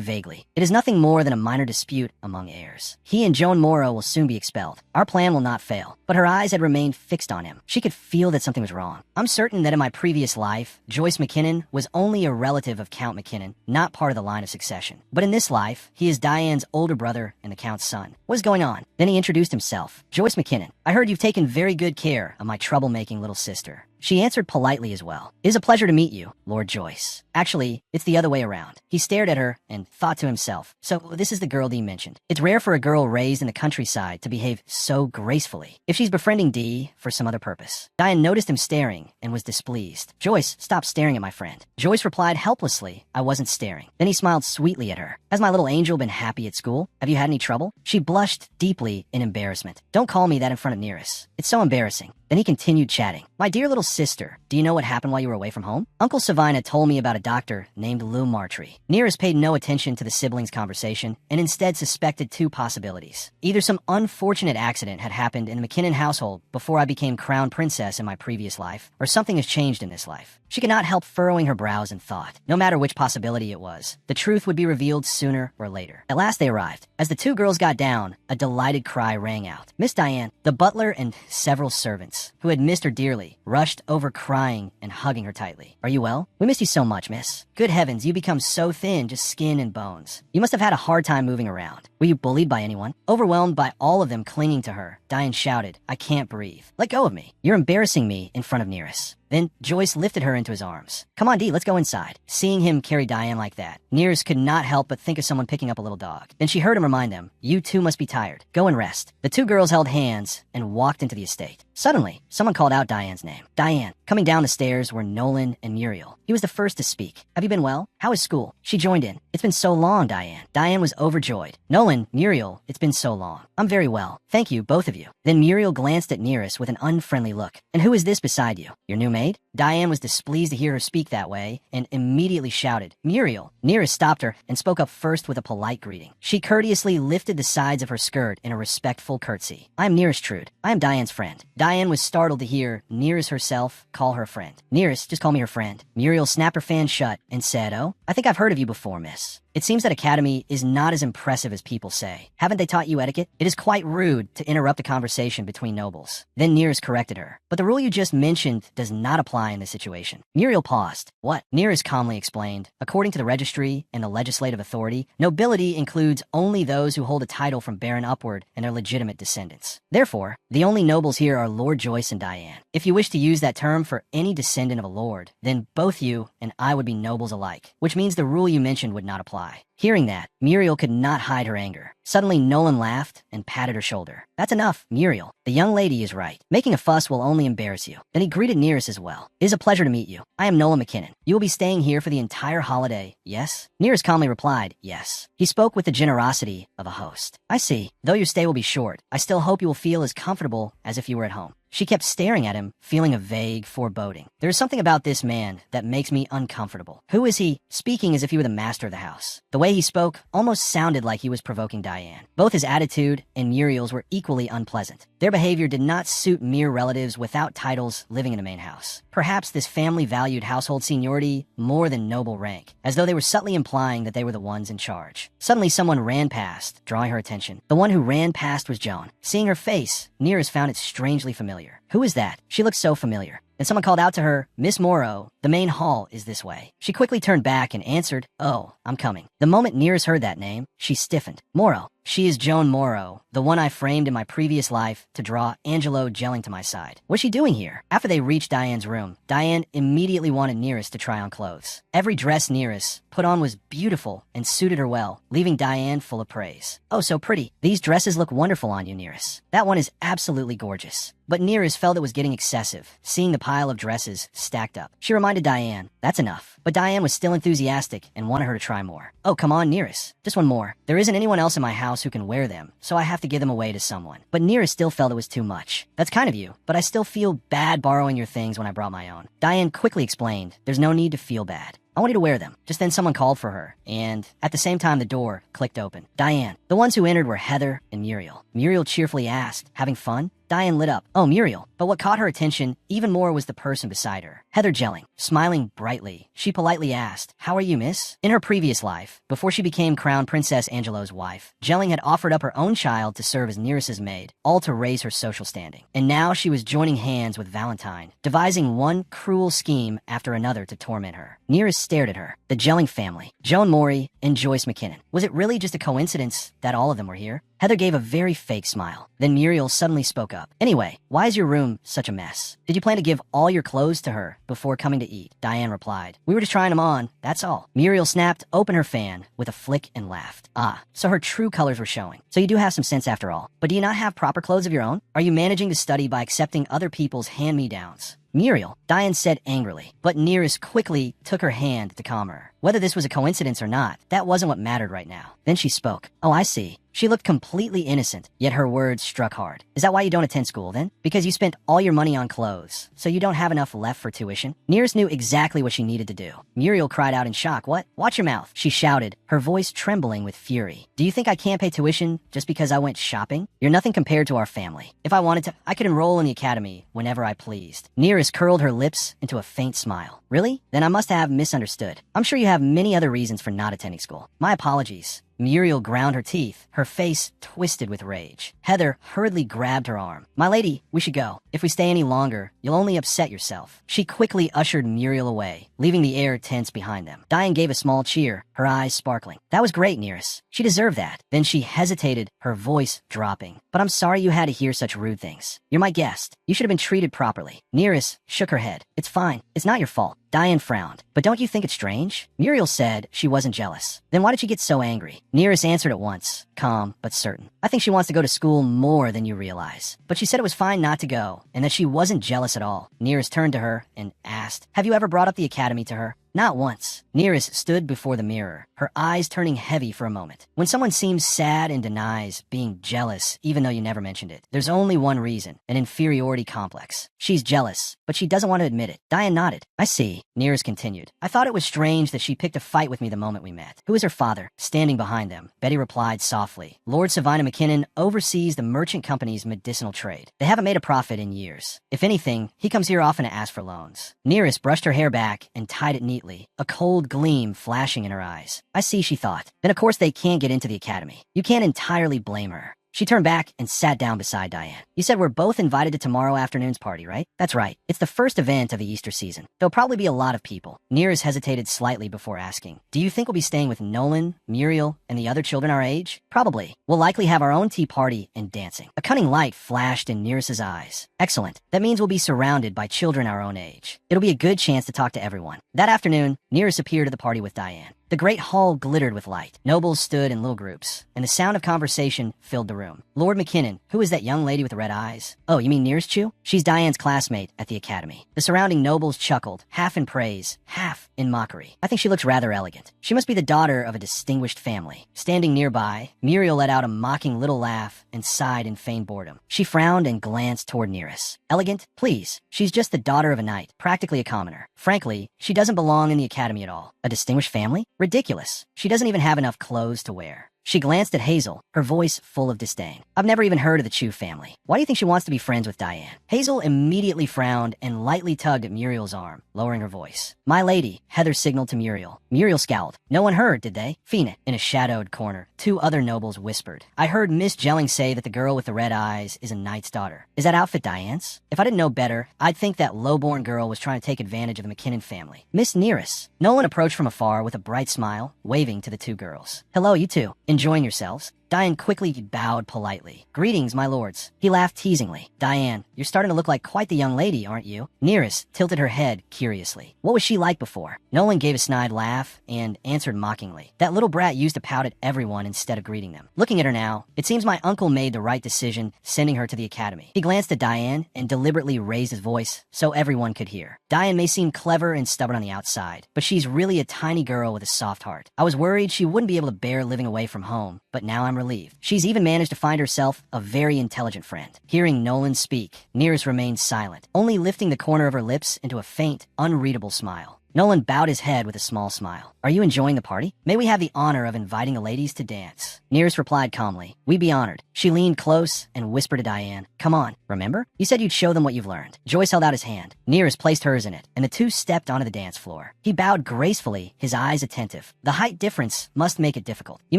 vaguely. "It is nothing more than a minor dispute among heirs. He and Joan Morrow will soon be expelled. Our plan will not fail." But her eyes had remained fixed on him. She could feel that something was wrong. "I'm certain that in my previous life, Joyce McKinnon was only a relative of Count McKinnon, not part of the line of succession. But in this life, he is Diane's older brother and the Count's son. What is going on?" Then he introduced himself. "Joyce McKinnon, I heard you've taken very good care of my troublemaking little sister." She answered politely as well. "It is a pleasure to meet you, Lord Joyce. Actually, it's the other way around." He stared at her and thought to himself, "So this is the girl Dee mentioned. It's rare for a girl raised in the countryside to behave so gracefully. If she's befriending Dee for some other purpose." Diane noticed him staring and was displeased. "Joyce, stop staring at my friend." Joyce replied helplessly, "I wasn't staring." Then he smiled sweetly at her. "Has my little angel been happy at school? Have you had any trouble?" She blushed deeply in embarrassment. "Don't call me that in front of Nearest. It's so embarrassing." Then he continued chatting. "My dear little sister, do you know what happened while you were away from home? Uncle Savina told me about a doctor named Lou Martree." Nearest paid no attention to the siblings' conversation and instead suspected two possibilities. Either some unfortunate accident had happened in the McKinnon household before I became crown princess in my previous life, or something has changed in this life. She could not help furrowing her brows in thought. No matter which possibility it was, the truth would be revealed sooner or later. At last they arrived. As the two girls got down, a delighted cry rang out. Miss Diane, the butler and several servants, who had missed her dearly, rushed over crying and hugging her tightly. "Are you well? We missed you so much, miss. Good heavens, you become so thin, just skin and bones. You must have had a hard time moving around. Were you bullied by anyone?" Overwhelmed by all of them clinging to her, Diane shouted, "I can't breathe. Let go of me. You're embarrassing me in front of Nearest." Then Joyce lifted her into his arms. "Come on, Dee, let's go inside." Seeing him carry Diane like that, Nears could not help but think of someone picking up a little dog. Then she heard him remind them, "You too must be tired. Go and rest." The two girls held hands and walked into the estate. Suddenly, someone called out Diane's name. "Diane." Coming down the stairs were Nolan and Muriel. He was the first to speak. "Have you been well? How is school?" She joined in. "It's been so long, Diane." Diane was overjoyed. "Nolan, Muriel, it's been so long." "I'm very well. Thank you, both of you." Then Muriel glanced at Nearest with an unfriendly look. "And who is this beside you? Your new maid?" Diane was displeased to hear her speak that way and immediately shouted, "Muriel." Nearest stopped her and spoke up first with a polite greeting. She courteously lifted the sides of her skirt in a respectful curtsy. "I am Nearest Trude. I am Diane's friend." Diane was startled to hear Nearest herself call her friend. "Nearest, just call me her friend." Muriel snapped her fan shut and said, "Oh, I think I've heard of you before, miss. It seems that Academy is not as impressive as people say. Haven't they taught you etiquette? It is quite rude to interrupt a conversation between nobles." Then Nearest corrected her. "But the rule you just mentioned does not apply in this situation." Muriel paused. "What?" Nearest calmly explained. "According to the registry and the legislative authority, nobility includes only those who hold a title from baron upward and their legitimate descendants. Therefore, the only nobles here are Lord Joyce and Diane. If you wish to use that term for any descendant of a lord, then both you and I would be nobles alike, which means the rule you mentioned would not apply." Hearing that, Muriel could not hide her anger. Suddenly, Nolan laughed and patted her shoulder. "That's enough, Muriel. The young lady is right. Making a fuss will only embarrass you." Then he greeted Nearest as well. "It is a pleasure to meet you. I am Nolan McKinnon. You will be staying here for the entire holiday, yes?" Nearest calmly replied, "Yes." He spoke with the generosity of a host. "I see. Though your stay will be short, I still hope you will feel as comfortable as if you were at home." She kept staring at him, feeling a vague foreboding. "There is something about this man that makes me uncomfortable. Who is he?" Speaking as if he were the master of the house. The way he spoke almost sounded like he was provoking Diane. Both his attitude and Muriel's were equally unpleasant. Their behavior did not suit mere relatives without titles living in the main house. Perhaps this family valued household seniority more than noble rank, as though they were subtly implying that they were the ones in charge. Suddenly someone ran past, drawing her attention. The one who ran past was Joan. Seeing her face, Nearest found it strangely familiar. Who is that? She looked so familiar. and someone called out to her, "Miss Morrow, the main hall is this way." She quickly turned back and answered, "Oh, I'm coming." The moment Nearest heard that name, she stiffened. Morrow. She is Joan Morrow, the one I framed in my previous life to draw Angelo gelling to my side. What's she doing here? After they reached Diane's room, Diane immediately wanted Nearest to try on clothes. Every dress Nearest put on was beautiful and suited her well, leaving Diane full of praise. "Oh, so pretty. These dresses look wonderful on you, Nearest. That one is absolutely gorgeous." But Nearest felt it was getting excessive, seeing the pile of dresses stacked up. She reminded Diane, "That's enough." But Diane was still enthusiastic and wanted her to try more. "Oh, come on, Nearest. Just one more. There isn't anyone else in my house who can wear them, so I have to give them away to someone." But Nearest still felt it was too much. "That's kind of you, but I still feel bad borrowing your things when I brought my own." Diane quickly explained, "There's no need to feel bad. I want you to wear them." Just then someone called for her, and at the same time the door clicked open. Diane. The ones who entered were Heather and Muriel. Muriel cheerfully asked, "Having fun?" Diane lit up. "Oh, Muriel." But what caught her attention even more was the person beside her. Heather gelling, smiling brightly. She politely asked, "How are you, miss?" In her previous life, before she became Crown Princess Angelo's wife, Gelling had offered up her own child to serve as Nearest's maid, all to raise her social standing. And now she was joining hands with Valentine, devising one cruel scheme after another to torment her. Nearest stared at her. The Gelling family, Joan Morey and Joyce McKinnon. Was it really just a coincidence that all of them were here? Heather gave a very fake smile. Then Muriel suddenly spoke up. "Anyway, why is your room such a mess? Did you plan to give all your clothes to her before coming to eat?" Diane replied, "We were just trying them on, that's all." Muriel snapped open her fan with a flick and laughed. "Ah, so her true colors were showing. So you do have some sense after all. But do you not have proper clothes of your own? Are you managing to study by accepting other people's hand-me-downs?" "Muriel," Diane said angrily, but Nearest quickly took her hand to calm her. Whether this was a coincidence or not, that wasn't what mattered right now. Then she spoke. "Oh, I see." She looked completely innocent, yet her words struck hard. "Is that why you don't attend school, then? Because you spent all your money on clothes, so you don't have enough left for tuition?" Nearest knew exactly what she needed to do. Muriel cried out in shock. "What? Watch your mouth," she shouted, her voice trembling with fury. "Do you think I can't pay tuition just because I went shopping? You're nothing compared to our family. If I wanted to, I could enroll in the academy whenever I pleased." Nearest curled her lips into a faint smile. "Really? Then I must have misunderstood. I'm sure you have many other reasons for not attending school. My apologies." Muriel ground her teeth, her face twisted with rage. Heather hurriedly grabbed her arm. "My lady, we should go. If we stay any longer, you'll only upset yourself." She quickly ushered Muriel away, leaving the air tense behind them. Diane gave a small cheer, her eyes sparkling. "That was great, Nearest. She deserved that." Then she hesitated, her voice dropping. "But I'm sorry you had to hear such rude things. You're my guest. You should have been treated properly." Nearest shook her head. "It's fine. It's not your fault." Diane frowned. "But don't you think it's strange?" Muriel said she wasn't jealous. "Then why did she get so angry?" Nearest answered at once, calm but certain. "I think she wants to go to school more than you realize. But she said it was fine not to go, and that she wasn't jealous at all." Nearest turned to her and asked, "Have you ever brought up the academy to her?" "Not once." Nearest stood before the mirror, her eyes turning heavy for a moment. When someone seems sad and denies being jealous, even though you never mentioned it, there's only one reason, an inferiority complex. She's jealous, but she doesn't want to admit it. Diane nodded. "I see." Nearest continued. "I thought it was strange that she picked a fight with me the moment we met." "Who is her father?" Standing behind them, Betty replied softly. "Lord Savannah McKinnon oversees the merchant company's medicinal trade. They haven't made a profit in years. If anything, he comes here often to ask for loans." Nearest brushed her hair back and tied it neatly, a cold gleam flashing in her eyes. "I see," she thought. "Then of course they can't get into the academy. You can't entirely blame her." She turned back and sat down beside Diane. "You said we're both invited to tomorrow afternoon's party, right?" "That's right. It's the first event of the Easter season. There'll probably be a lot of people." Nearest hesitated slightly before asking, "Do you think we'll be staying with Nolan, Muriel, and the other children our age?" "Probably. We'll likely have our own tea party and dancing." A cunning light flashed in Nearest's eyes. "Excellent. That means we'll be surrounded by children our own age. It'll be a good chance to talk to everyone." That afternoon, Nearest appeared at the party with Diane. The great hall glittered with light. Nobles stood in little groups, and the sound of conversation filled the room. Lord McKinnon, who is that young lady with the red eyes? "Oh, you mean Nearest Chu? She's Diane's classmate at the academy." The surrounding nobles chuckled, half in praise, half in mockery. "I think she looks rather elegant. She must be the daughter of a distinguished family." Standing nearby, Muriel let out a mocking little laugh and sighed in feigned boredom. She frowned and glanced toward Nearest. "Elegant? Please. She's just the daughter of a knight, practically a commoner. Frankly, she doesn't belong in the academy at all. A distinguished family? Ridiculous. She doesn't even have enough clothes to wear." She glanced at Hazel, her voice full of disdain. I've never even heard of the Chu family. Why do you think she wants to be friends with Diane? Hazel immediately frowned and lightly tugged at Muriel's arm, lowering her voice. My lady, Heather signaled to Muriel. Muriel scowled. No one heard, did they? Phoenix, in a shadowed corner. Two other nobles whispered. I heard Miss Jelling say that the girl with the red eyes is a knight's daughter. Is that outfit Diane's? If I didn't know better, I'd think that low-born girl was trying to take advantage of the McKinnon family. Miss Nearest. Nolan approached from afar with a bright smile, waving to the two girls. Hello, you two. Enjoying yourselves? Diane quickly bowed politely. Greetings, my lords. He laughed teasingly. Diane, you're starting to look like quite the young lady, aren't you? Nearest tilted her head curiously. What was she like before? Nolan gave a snide laugh and answered mockingly. That little brat used to pout at everyone instead of greeting them. Looking at her now, it seems my uncle made the right decision sending her to the academy. He glanced at Diane and deliberately raised his voice so everyone could hear. Diane may seem clever and stubborn on the outside, but she's really a tiny girl with a soft heart. I was worried she wouldn't be able to bear living away from home, but now I'm relieved. She's even managed to find herself a very intelligent friend. Hearing Nolan speak, Nearest remained silent, only lifting the corner of her lips into a faint, unreadable smile. Nolan bowed his head with a small smile. Are you enjoying the party? May we have the honor of inviting the ladies to dance? Nearest replied calmly. We'd be honored. She leaned close and whispered to Diane. Come on, remember? You said you'd show them what you've learned. Joyce held out his hand. Nearest placed hers in it, and the two stepped onto the dance floor. He bowed gracefully, his eyes attentive. The height difference must make it difficult. You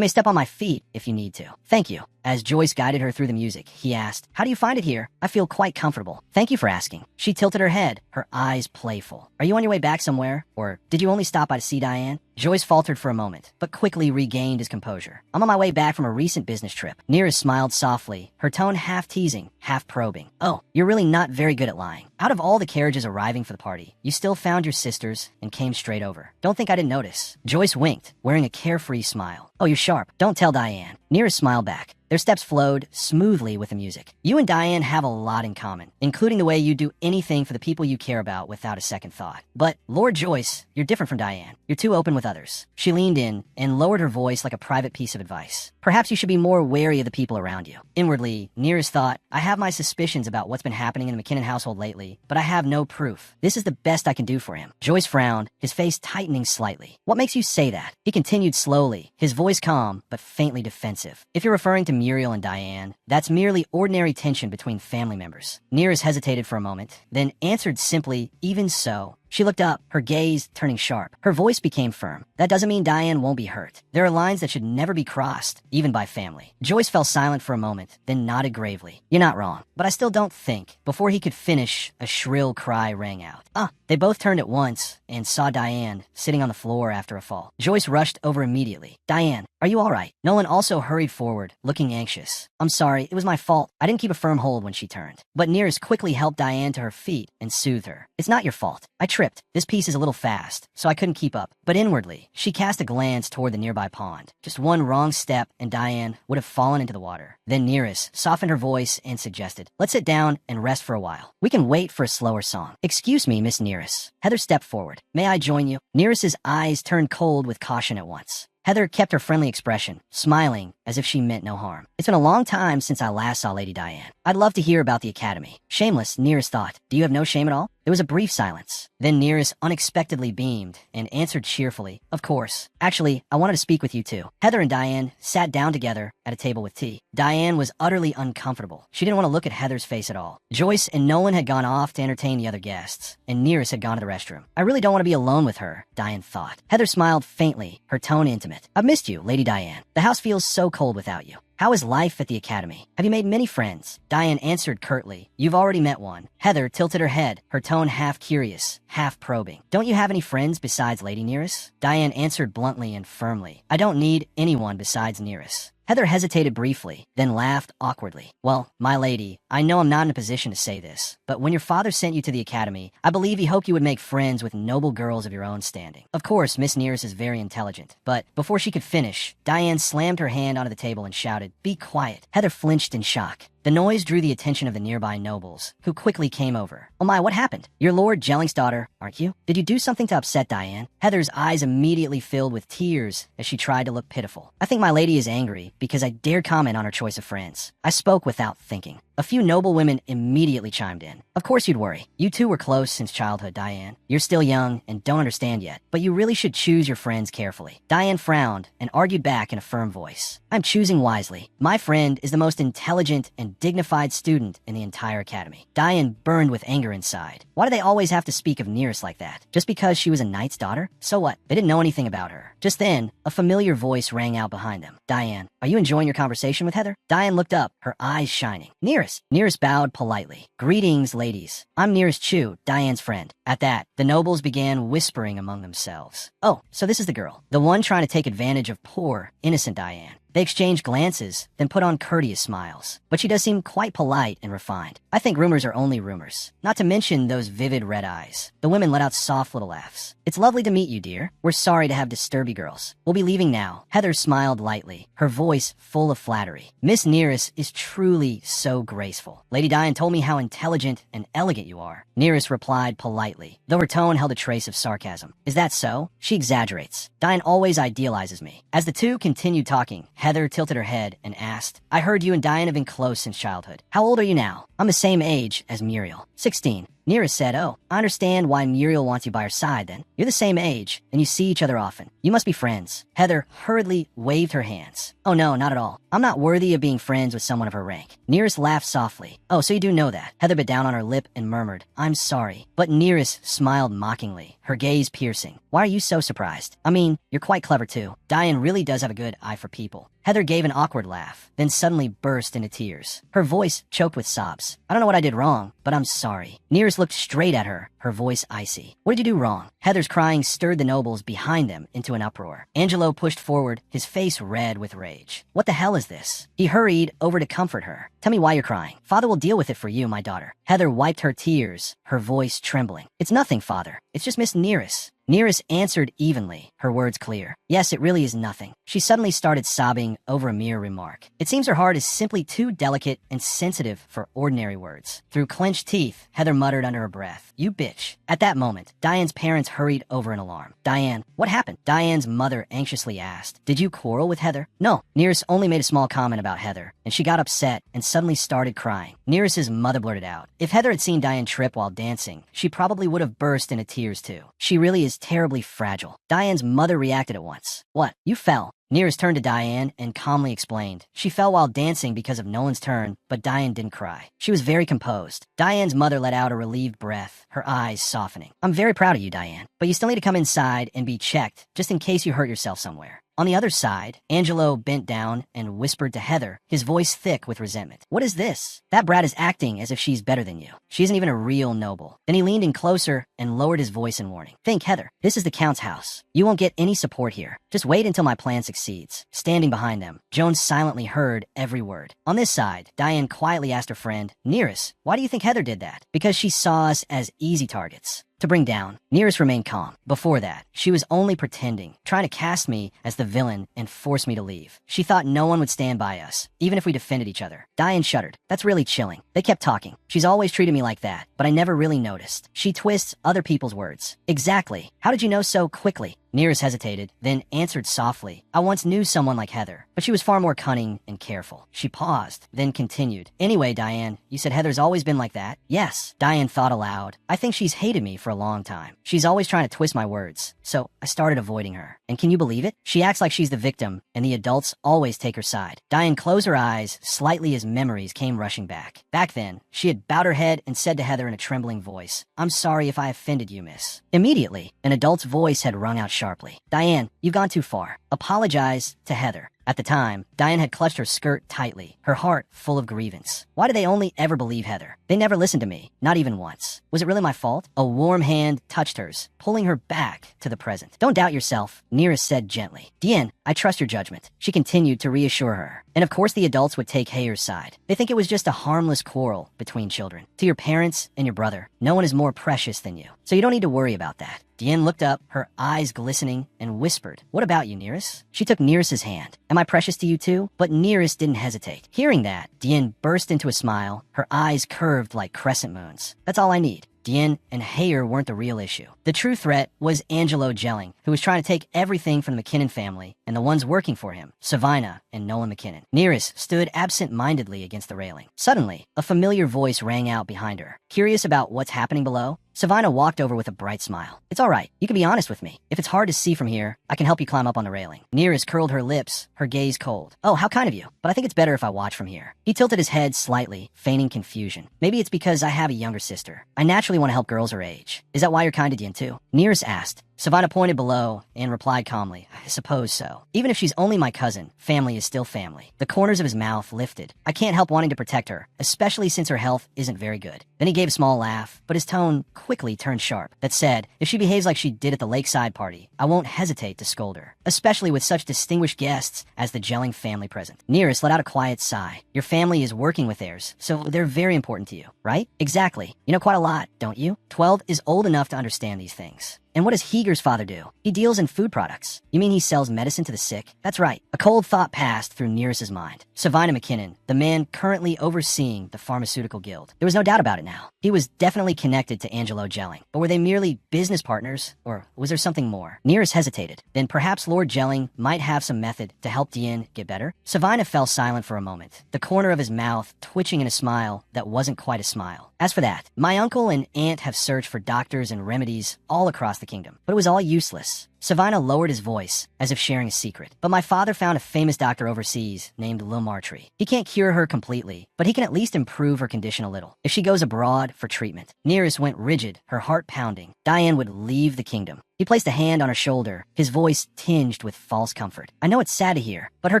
may step on my feet if you need to. Thank you. As Joyce guided her through the music, he asked, How do you find it here? I feel quite comfortable. Thank you for asking. She tilted her head, her eyes playful. Are you on your way back somewhere? Or did you only stop by to see Diane? Joyce faltered for a moment, but quickly regained his composure. I'm on my way back from a recent business trip. Nearest smiled softly, her tone half teasing, half probing. Oh, you're really not very good at lying. Out of all the carriages arriving for the party, you still found your sisters and came straight over. Don't think I didn't notice. Joyce winked, wearing a carefree smile. Oh, you're sharp. Don't tell Diane. Nearest smiled back. Their steps flowed smoothly with the music. You and Diane have a lot in common, including the way you do anything for the people you care about without a second thought. But, Lord Joyce, you're different from Diane. You're too open with others. She leaned in and lowered her voice like a private piece of advice. Perhaps you should be more wary of the people around you. Inwardly, Nearest thought, I have my suspicions about what's been happening in the McKinnon household lately, but I have no proof. This is the best I can do for him. Joyce frowned, his face tightening slightly. What makes you say that? He continued slowly, his voice calm but faintly defensive. If you're referring to Muriel and Diane, that's merely ordinary tension between family members. Nearest hesitated for a moment, then answered simply, even so. She looked up, her gaze turning sharp. Her voice became firm. That doesn't mean Diane won't be hurt. There are lines that should never be crossed, even by family. Joyce fell silent for a moment, then nodded gravely. You're not wrong, but I still don't think. Before he could finish, a shrill cry rang out. They both turned at once and saw Diane sitting on the floor after a fall. Joyce rushed over immediately. Diane, are you all right? Nolan also hurried forward, looking anxious. I'm sorry, it was my fault. I didn't keep a firm hold when she turned. But Nearest quickly helped Diane to her feet and soothed her. It's not your fault. I tripped. This piece is a little fast, so I couldn't keep up. But inwardly, she cast a glance toward the nearby pond. Just one wrong step and Diane would have fallen into the water. Then Nearest softened her voice and suggested, let's sit down and rest for a while. We can wait for a slower song. Excuse me, Miss Nearest. Heather stepped forward. May I join you? Nearest's eyes turned cold with caution at once. Heather kept her friendly expression, smiling as if she meant no harm. It's been a long time since I last saw Lady Diane. I'd love to hear about the academy. Shameless, Nearest thought. Do you have no shame at all? There was a brief silence. Then Nearest unexpectedly beamed and answered cheerfully, Of course. Actually, I wanted to speak with you too. Heather and Diane sat down together at a table with tea. Diane was utterly uncomfortable. She didn't want to look at Heather's face at all. Joyce and Nolan had gone off to entertain the other guests, and Nearest had gone to the restroom. I really don't want to be alone with her, Diane thought. Heather smiled faintly, her tone intimate. I've missed you, Lady Diane. The house feels so cold without you. How is life at the academy? Have you made many friends? Diane answered curtly. You've already met one. Heather tilted her head, her tone half curious, half probing. Don't you have any friends besides Lady Nearest? Diane answered bluntly and firmly. I don't need anyone besides Nearest. Heather hesitated briefly, then laughed awkwardly. Well, my lady, I know I'm not in a position to say this, but when your father sent you to the academy, I believe he hoped you would make friends with noble girls of your own standing. Of course, Miss Nearest is very intelligent, but before she could finish, Diane slammed her hand onto the table and shouted, Be quiet. Heather flinched in shock. The noise drew the attention of the nearby nobles, who quickly came over. Oh my, what happened? You're Lord Jelling's daughter, aren't you? Did you do something to upset Diane? Heather's eyes immediately filled with tears as she tried to look pitiful. I think my lady is angry because I dared comment on her choice of friends. I spoke without thinking. A few noble women immediately chimed in. Of course you'd worry. You two were close since childhood, Diane. You're still young and don't understand yet, but you really should choose your friends carefully. Diane frowned and argued back in a firm voice. I'm choosing wisely. My friend is the most intelligent and dignified student in the entire academy. Diane burned with anger inside. Why do they always have to speak of Nearest like that? Just because she was a knight's daughter? So what? They didn't know anything about her. Just then, a familiar voice rang out behind them. Diane, are you enjoying your conversation with Heather? Diane looked up, her eyes shining. Nearest. Nearest bowed politely. Greetings, ladies. I'm Nearest Chu, Diane's friend. At that, the nobles began whispering among themselves. Oh, so this is the girl. The one trying to take advantage of poor, innocent Diane. They exchanged glances, then put on courteous smiles. But she does seem quite polite and refined. I think rumors are only rumors. Not to mention those vivid red eyes. The women let out soft little laughs. It's lovely to meet you, dear. We're sorry to have disturbed you girls. We'll be leaving now. Heather smiled lightly, her voice full of flattery. Miss Nearest is truly so graceful. Lady Diane told me how intelligent and elegant you are. Nearest replied politely, though her tone held a trace of sarcasm. Is that so? She exaggerates. Diane always idealizes me. As the two continued talking, Heather tilted her head and asked, I heard you and Diane have been close since childhood. How old are you now? I'm the same age as Muriel. 16. Nearest said, oh, I understand why Muriel wants you by her side then. You're the same age, and you see each other often. You must be friends. Heather hurriedly waved her hands. Oh no, not at all. I'm not worthy of being friends with someone of her rank. Nearest laughed softly. Oh, so you do know that. Heather bit down on her lip and murmured, I'm sorry. But Nearest smiled mockingly, her gaze piercing. Why are you so surprised? I mean, you're quite clever too. Diane really does have a good eye for people. Heather gave an awkward laugh, then suddenly burst into tears. Her voice choked with sobs. I don't know what I did wrong, but I'm sorry. Nearest looked straight at her, her voice icy. What did you do wrong? Heather's crying stirred the nobles behind them into an uproar. Angelo pushed forward, his face red with rage. What the hell is this? He hurried over to comfort her. Tell me why you're crying. Father will deal with it for you, my daughter. Heather wiped her tears, her voice trembling. It's nothing, Father. It's just Miss Nearest. Nearest answered evenly, her words clear. Yes, it really is nothing. She suddenly started sobbing over a mere remark. It seems her heart is simply too delicate and sensitive for ordinary words. Through clenched teeth, Heather muttered under her breath, You bitch. At that moment, Diane's parents hurried over in alarm. Diane, what happened? Diane's mother anxiously asked. Did you quarrel with Heather? No. Nearest only made a small comment about Heather, and she got upset and suddenly started crying. Nearest's mother blurted out. If Heather had seen Diane trip while dancing, she probably would have burst into tears too. She really is terribly fragile. Diane's mother reacted at once. What? You fell. Nearest turned to Diane and calmly explained. She fell while dancing because of Nolan's turn, but Diane didn't cry. She was very composed. Diane's mother let out a relieved breath, her eyes softening. I'm very proud of you, Diane, but you still need to come inside and be checked, just in case you hurt yourself somewhere. On the other side, Angelo bent down and whispered to Heather, his voice thick with resentment. What is this? That brat is acting as if she's better than you. She isn't even a real noble. Then he leaned in closer and lowered his voice in warning. Think, Heather, this is the Count's house. You won't get any support here. Just wait until my plan succeeds. Standing behind them, Joan silently heard every word. On this side, Diane quietly asked her friend, Nearest, why do you think Heather did that? Because she saw us as easy targets to bring down. Nearest remained calm. Before that, she was only pretending, trying to cast me as the villain and force me to leave. She thought no one would stand by us, even if we defended each other. Diane shuddered. That's really chilling. They kept talking. She's always treated me like that, but I never really noticed. She twists other people's words. Exactly. How did you know so quickly? Nearest hesitated, then answered softly. I once knew someone like Heather, but she was far more cunning and careful. She paused, then continued. Anyway, Diane, you said Heather's always been like that? Yes. Diane thought aloud. I think she's hated me for a long time. She's always trying to twist my words, so I started avoiding her. And can you believe it? She acts like she's the victim, and the adults always take her side. Diane closed her eyes slightly as memories came rushing back. Back then, she had bowed her head and said to Heather in a trembling voice, I'm sorry if I offended you, miss. Immediately, an adult's voice had rung out sharply. Diane, you've gone too far. Apologize to Heather. At the time, Diane had clutched her skirt tightly, her heart full of grievance. Why did they only ever believe Heather? They never listened to me, not even once. Was it really my fault? A warm hand touched hers, pulling her back to the present. Don't doubt yourself, Nearest said gently. Diane, I trust your judgment. She continued to reassure her. And of course the adults would take Hayer's side. They think it was just a harmless quarrel between children. To your parents and your brother, no one is more precious than you. So you don't need to worry about that. Diane looked up, her eyes glistening, and whispered, What about you, Nearest? She took Nearest's hand. Am I precious to you too? But Nearest didn't hesitate. Hearing that, Diane burst into a smile, her eyes curved like crescent moons. That's all I need. Dien and Hayer weren't the real issue. The true threat was Angelo Gelling, who was trying to take everything from the McKinnon family and the ones working for him, Savina and Nolan McKinnon. Nearest stood absent-mindedly against the railing. Suddenly, a familiar voice rang out behind her. Curious about what's happening below, Savina walked over with a bright smile. It's all right. You can be honest with me. If it's hard to see from here, I can help you climb up on the railing. Nearest curled her lips, her gaze cold. Oh, how kind of you. But I think it's better if I watch from here. He tilted his head slightly, feigning confusion. Maybe it's because I have a younger sister. I naturally want to help girls her age. Is that why you're kind to Dien too? Nearest asked. Savannah pointed below and replied calmly, I suppose so. Even if she's only my cousin, family is still family. The corners of his mouth lifted. I can't help wanting to protect her, especially since her health isn't very good. Then he gave a small laugh, but his tone quickly turned sharp. That said, if she behaves like she did at the lakeside party, I won't hesitate to scold her, especially with such distinguished guests as the Gelling family present. Nearest let out a quiet sigh. Your family is working with theirs, so they're very important to you, right? Exactly. You know quite a lot, don't you? 12 is old enough to understand these things. And what does Heger's father do? He deals in food products. You mean he sells medicine to the sick? That's right. A cold thought passed through Nearest's mind. Savina McKinnon, the man currently overseeing the pharmaceutical guild. There was no doubt about it now. He was definitely connected to Angelo Gelling. But were they merely business partners, or was there something more? Nearest hesitated. Then perhaps Lord Gelling might have some method to help Dien get better? Savina fell silent for a moment, the corner of his mouth twitching in a smile that wasn't quite a smile. As for that, my uncle and aunt have searched for doctors and remedies all across the kingdom, but it was all useless. Savina lowered his voice, as if sharing a secret. But my father found a famous doctor overseas named Lil Martree. He can't cure her completely, but he can at least improve her condition a little, if she goes abroad for treatment. Nearest went rigid, her heart pounding. Diane would leave the kingdom. He placed a hand on her shoulder, his voice tinged with false comfort. I know it's sad to hear, but her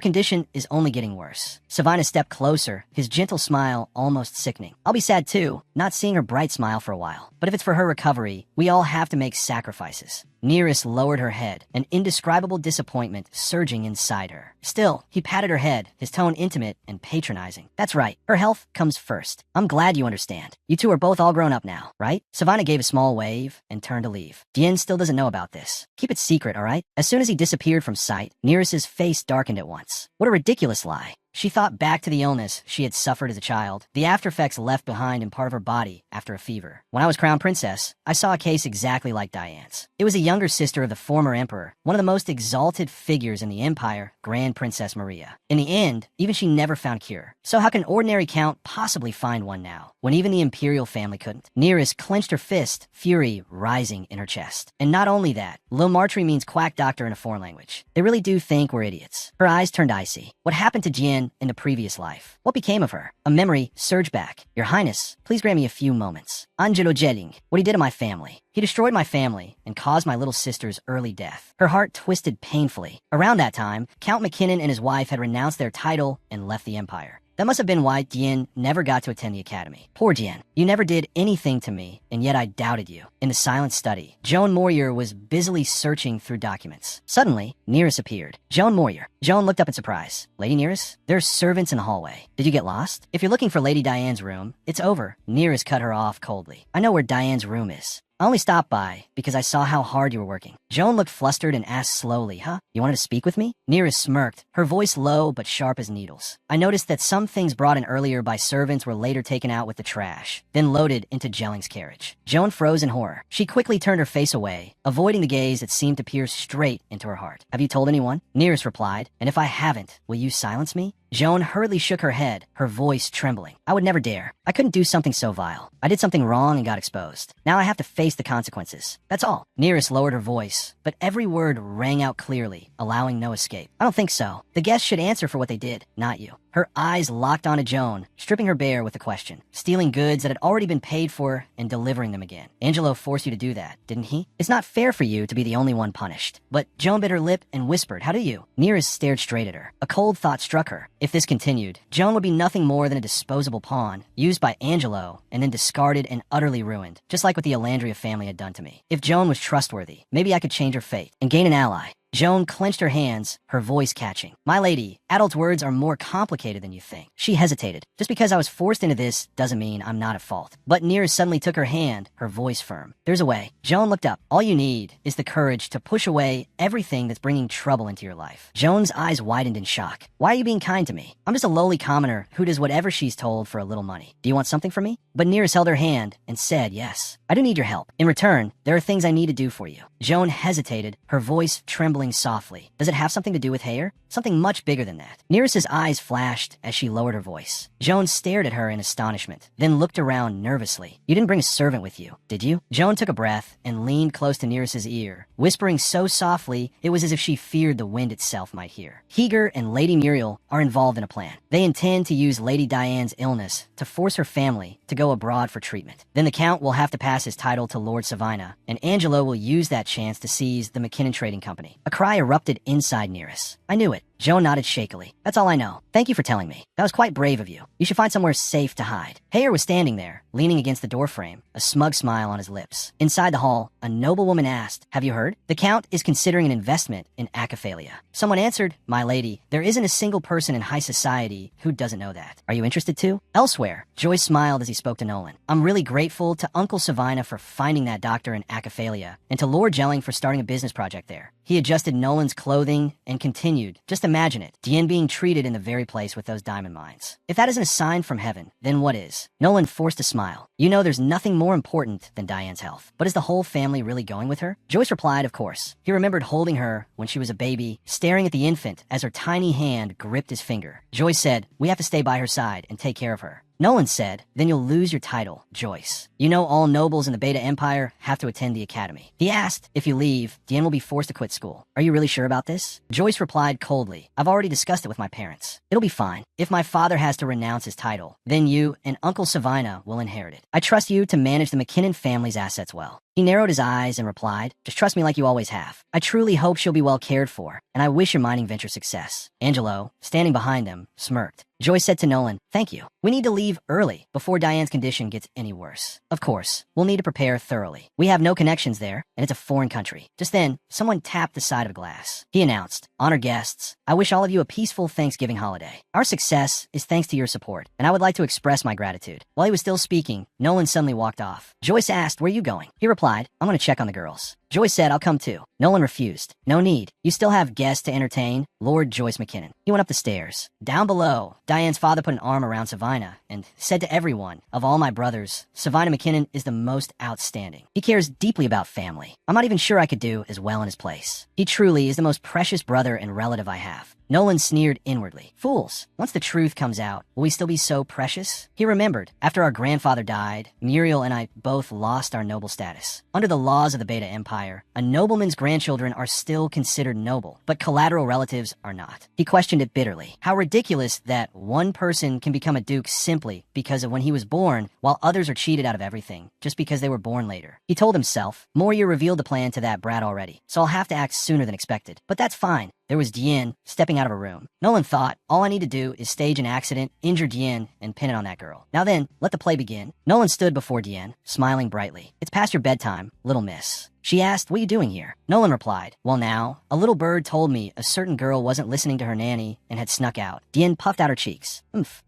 condition is only getting worse. Savina stepped closer, his gentle smile almost sickening. I'll be sad too, not seeing her bright smile for a while. But if it's for her recovery, we all have to make sacrifices. Nearest lowered her head, an indescribable disappointment surging inside her. Still, he patted her head, his tone intimate and patronizing. That's right, her health comes first. I'm glad you understand. You two are both all grown up now, right? Savina gave a small wave and turned to leave. Dien still doesn't know about this. Keep it secret, all right? As soon as he disappeared from sight, Nearest's face darkened at once. What a ridiculous lie. She thought back to the illness she had suffered as a child, the after-effects left behind in part of her body after a fever. When I was crown princess, I saw a case exactly like Diane's. It was a younger sister of the former emperor, one of the most exalted figures in the empire, Grand Princess Maria. In the end, even she never found cure. So how can an ordinary count possibly find one now, when even the imperial family couldn't? Nearest clenched her fist, fury rising in her chest. And not only that, Lil Martree means quack doctor in a foreign language. They really do think we're idiots. Her eyes turned icy. What happened to Jin in the previous life? What became of her? A memory surged back. Your Highness, please grant me a few moments. Angelo Gelling, what he did to my family. He destroyed my family and caused my little sister's early death. Her heart twisted painfully. Around that time, Count McKinnon and his wife had renounced their title and left the empire. That must have been why Dien never got to attend the academy. Poor Dien. You never did anything to me, and yet I doubted you. In the silent study, Joan Moyer was busily searching through documents. Suddenly, Nearest appeared. Joan Moyer. Joan looked up in surprise. Lady Nearest? There's servants in the hallway. Did you get lost? If you're looking for Lady Diane's room, it's over. Nearest cut her off coldly. I know where Diane's room is. I only stopped by because I saw how hard you were working. Joan looked flustered and asked slowly, huh? You wanted to speak with me? Nearest smirked, her voice low but sharp as needles. I noticed that some things brought in earlier by servants were later taken out with the trash, then loaded into Gelling's carriage. Joan froze in horror. She quickly turned her face away, avoiding the gaze that seemed to pierce straight into her heart. Have you told anyone? Nearest replied, and if I haven't, will you silence me? Joan hurriedly shook her head, her voice trembling. I would never dare. I couldn't do something so vile. I did something wrong and got exposed. Now I have to face the consequences. That's all. Nearest lowered her voice, but every word rang out clearly, allowing no escape. I don't think so. The guests should answer for what they did, not you. Her eyes locked onto Joan, stripping her bare with a question. Stealing goods that had already been paid for and delivering them again. Angelo forced you to do that, didn't he? It's not fair for you to be the only one punished. But Joan bit her lip and whispered, how do you? Nearest stared straight at her. A cold thought struck her. If this continued, Joan would be nothing more than a disposable pawn, used by Angelo, and then discarded and utterly ruined, just like what the Alandria family had done to me. If Joan was trustworthy, maybe I could change her fate and gain an ally. Joan clenched her hands, her voice catching. My lady, adults' words are more complicated than you think. She hesitated. Just because I was forced into this doesn't mean I'm not at fault. But Nearest suddenly took her hand, her voice firm. There's a way. Joan looked up. All you need is the courage to push away everything that's bringing trouble into your life. Joan's eyes widened in shock. Why are you being kind to me? I'm just a lowly commoner who does whatever she's told for a little money. Do you want something from me? But Nearest held her hand and said yes. I do need your help. In return, there are things I need to do for you. Joan hesitated, her voice trembling softly. Does it have something to do with hair? Something much bigger than that. Neris's eyes flashed as she lowered her voice. Joan stared at her in astonishment, then looked around nervously. You didn't bring a servant with you, did you? Joan took a breath and leaned close to Neris's ear, whispering so softly it was as if she feared the wind itself might hear. Heger and Lady Muriel are involved in a plan. They intend to use Lady Diane's illness to force her family to go abroad for treatment. Then the Count will have to pass his title to Lord Savina, and Angelo will use that chance to seize the McKinnon Trading Company. A cry erupted inside Neris. I knew it. Joan nodded shakily. That's all I know. Thank you for telling me. That was quite brave of you. You should find somewhere safe to hide. Hayer was standing there, leaning against the doorframe, a smug smile on his lips. Inside the hall, a noblewoman asked, have you heard? The Count is considering an investment in Acaphalia. Someone answered, my lady, there isn't a single person in high society who doesn't know that. Are you interested too? Elsewhere, Joyce smiled as he spoke to Nolan. I'm really grateful to Uncle Savina for finding that doctor in Acaphalia, and to Lord Jelling for starting a business project there. He adjusted Nolan's clothing and continued, just imagine it, Diane being treated in the very place with those diamond mines. If that isn't a sign from heaven, then what is? Nolan forced a smile. You know there's nothing more important than Diane's health. But is the whole family really going with her? Joyce replied, of course. He remembered holding her when she was a baby, staring at the infant as her tiny hand gripped his finger. Joyce said, we have to stay by her side and take care of her. Nolan said, then you'll lose your title, Joyce. You know all nobles in the Beta Empire have to attend the academy. He asked, if you leave, Diane will be forced to quit school. Are you really sure about this? Joyce replied coldly, I've already discussed it with my parents. It'll be fine. If my father has to renounce his title, then you and Uncle Savina will inherit it. I trust you to manage the McKinnon family's assets well. He narrowed his eyes and replied, just trust me like you always have. I truly hope she'll be well cared for, and I wish your mining venture success. Angelo, standing behind them, smirked. Joyce said to Nolan, thank you. We need to leave early before Diane's condition gets any worse. Of course, we'll need to prepare thoroughly. We have no connections there, and it's a foreign country. Just then, someone tapped the side of a glass. He announced, honored guests, I wish all of you a peaceful Thanksgiving holiday. Our success is thanks to your support, and I would like to express my gratitude. While he was still speaking, Nolan suddenly walked off. Joyce asked, where are you going? He replied, I'm going to check on the girls. Joyce said, I'll come too. Nolan refused. No need. You still have guests to entertain. Lord Joyce McKinnon. He went up the stairs. Down below, Diane's father put an arm around Savina and said to everyone, of all my brothers, Savina McKinnon is the most outstanding. He cares deeply about family. I'm not even sure I could do as well in his place. He truly is the most precious brother and relative I have. Nolan sneered inwardly. Fools, once the truth comes out, will we still be so precious? He remembered, after our grandfather died, Muriel and I both lost our noble status. Under the laws of the Beta Empire, a nobleman's grandchildren are still considered noble, but collateral relatives are not. He questioned it bitterly. How ridiculous that one person can become a duke simply because of when he was born, while others are cheated out of everything, just because they were born later. He told himself, Moria revealed the plan to that brat already, so I'll have to act sooner than expected. But that's fine. There was Diane stepping out of a room. Nolan thought, all I need to do is stage an accident, injure Diane, and pin it on that girl. Now then, let the play begin. Nolan stood before Diane, smiling brightly. It's past your bedtime, little miss. She asked, what are you doing here? Nolan replied, well now, a little bird told me a certain girl wasn't listening to her nanny and had snuck out. Diane puffed out her cheeks.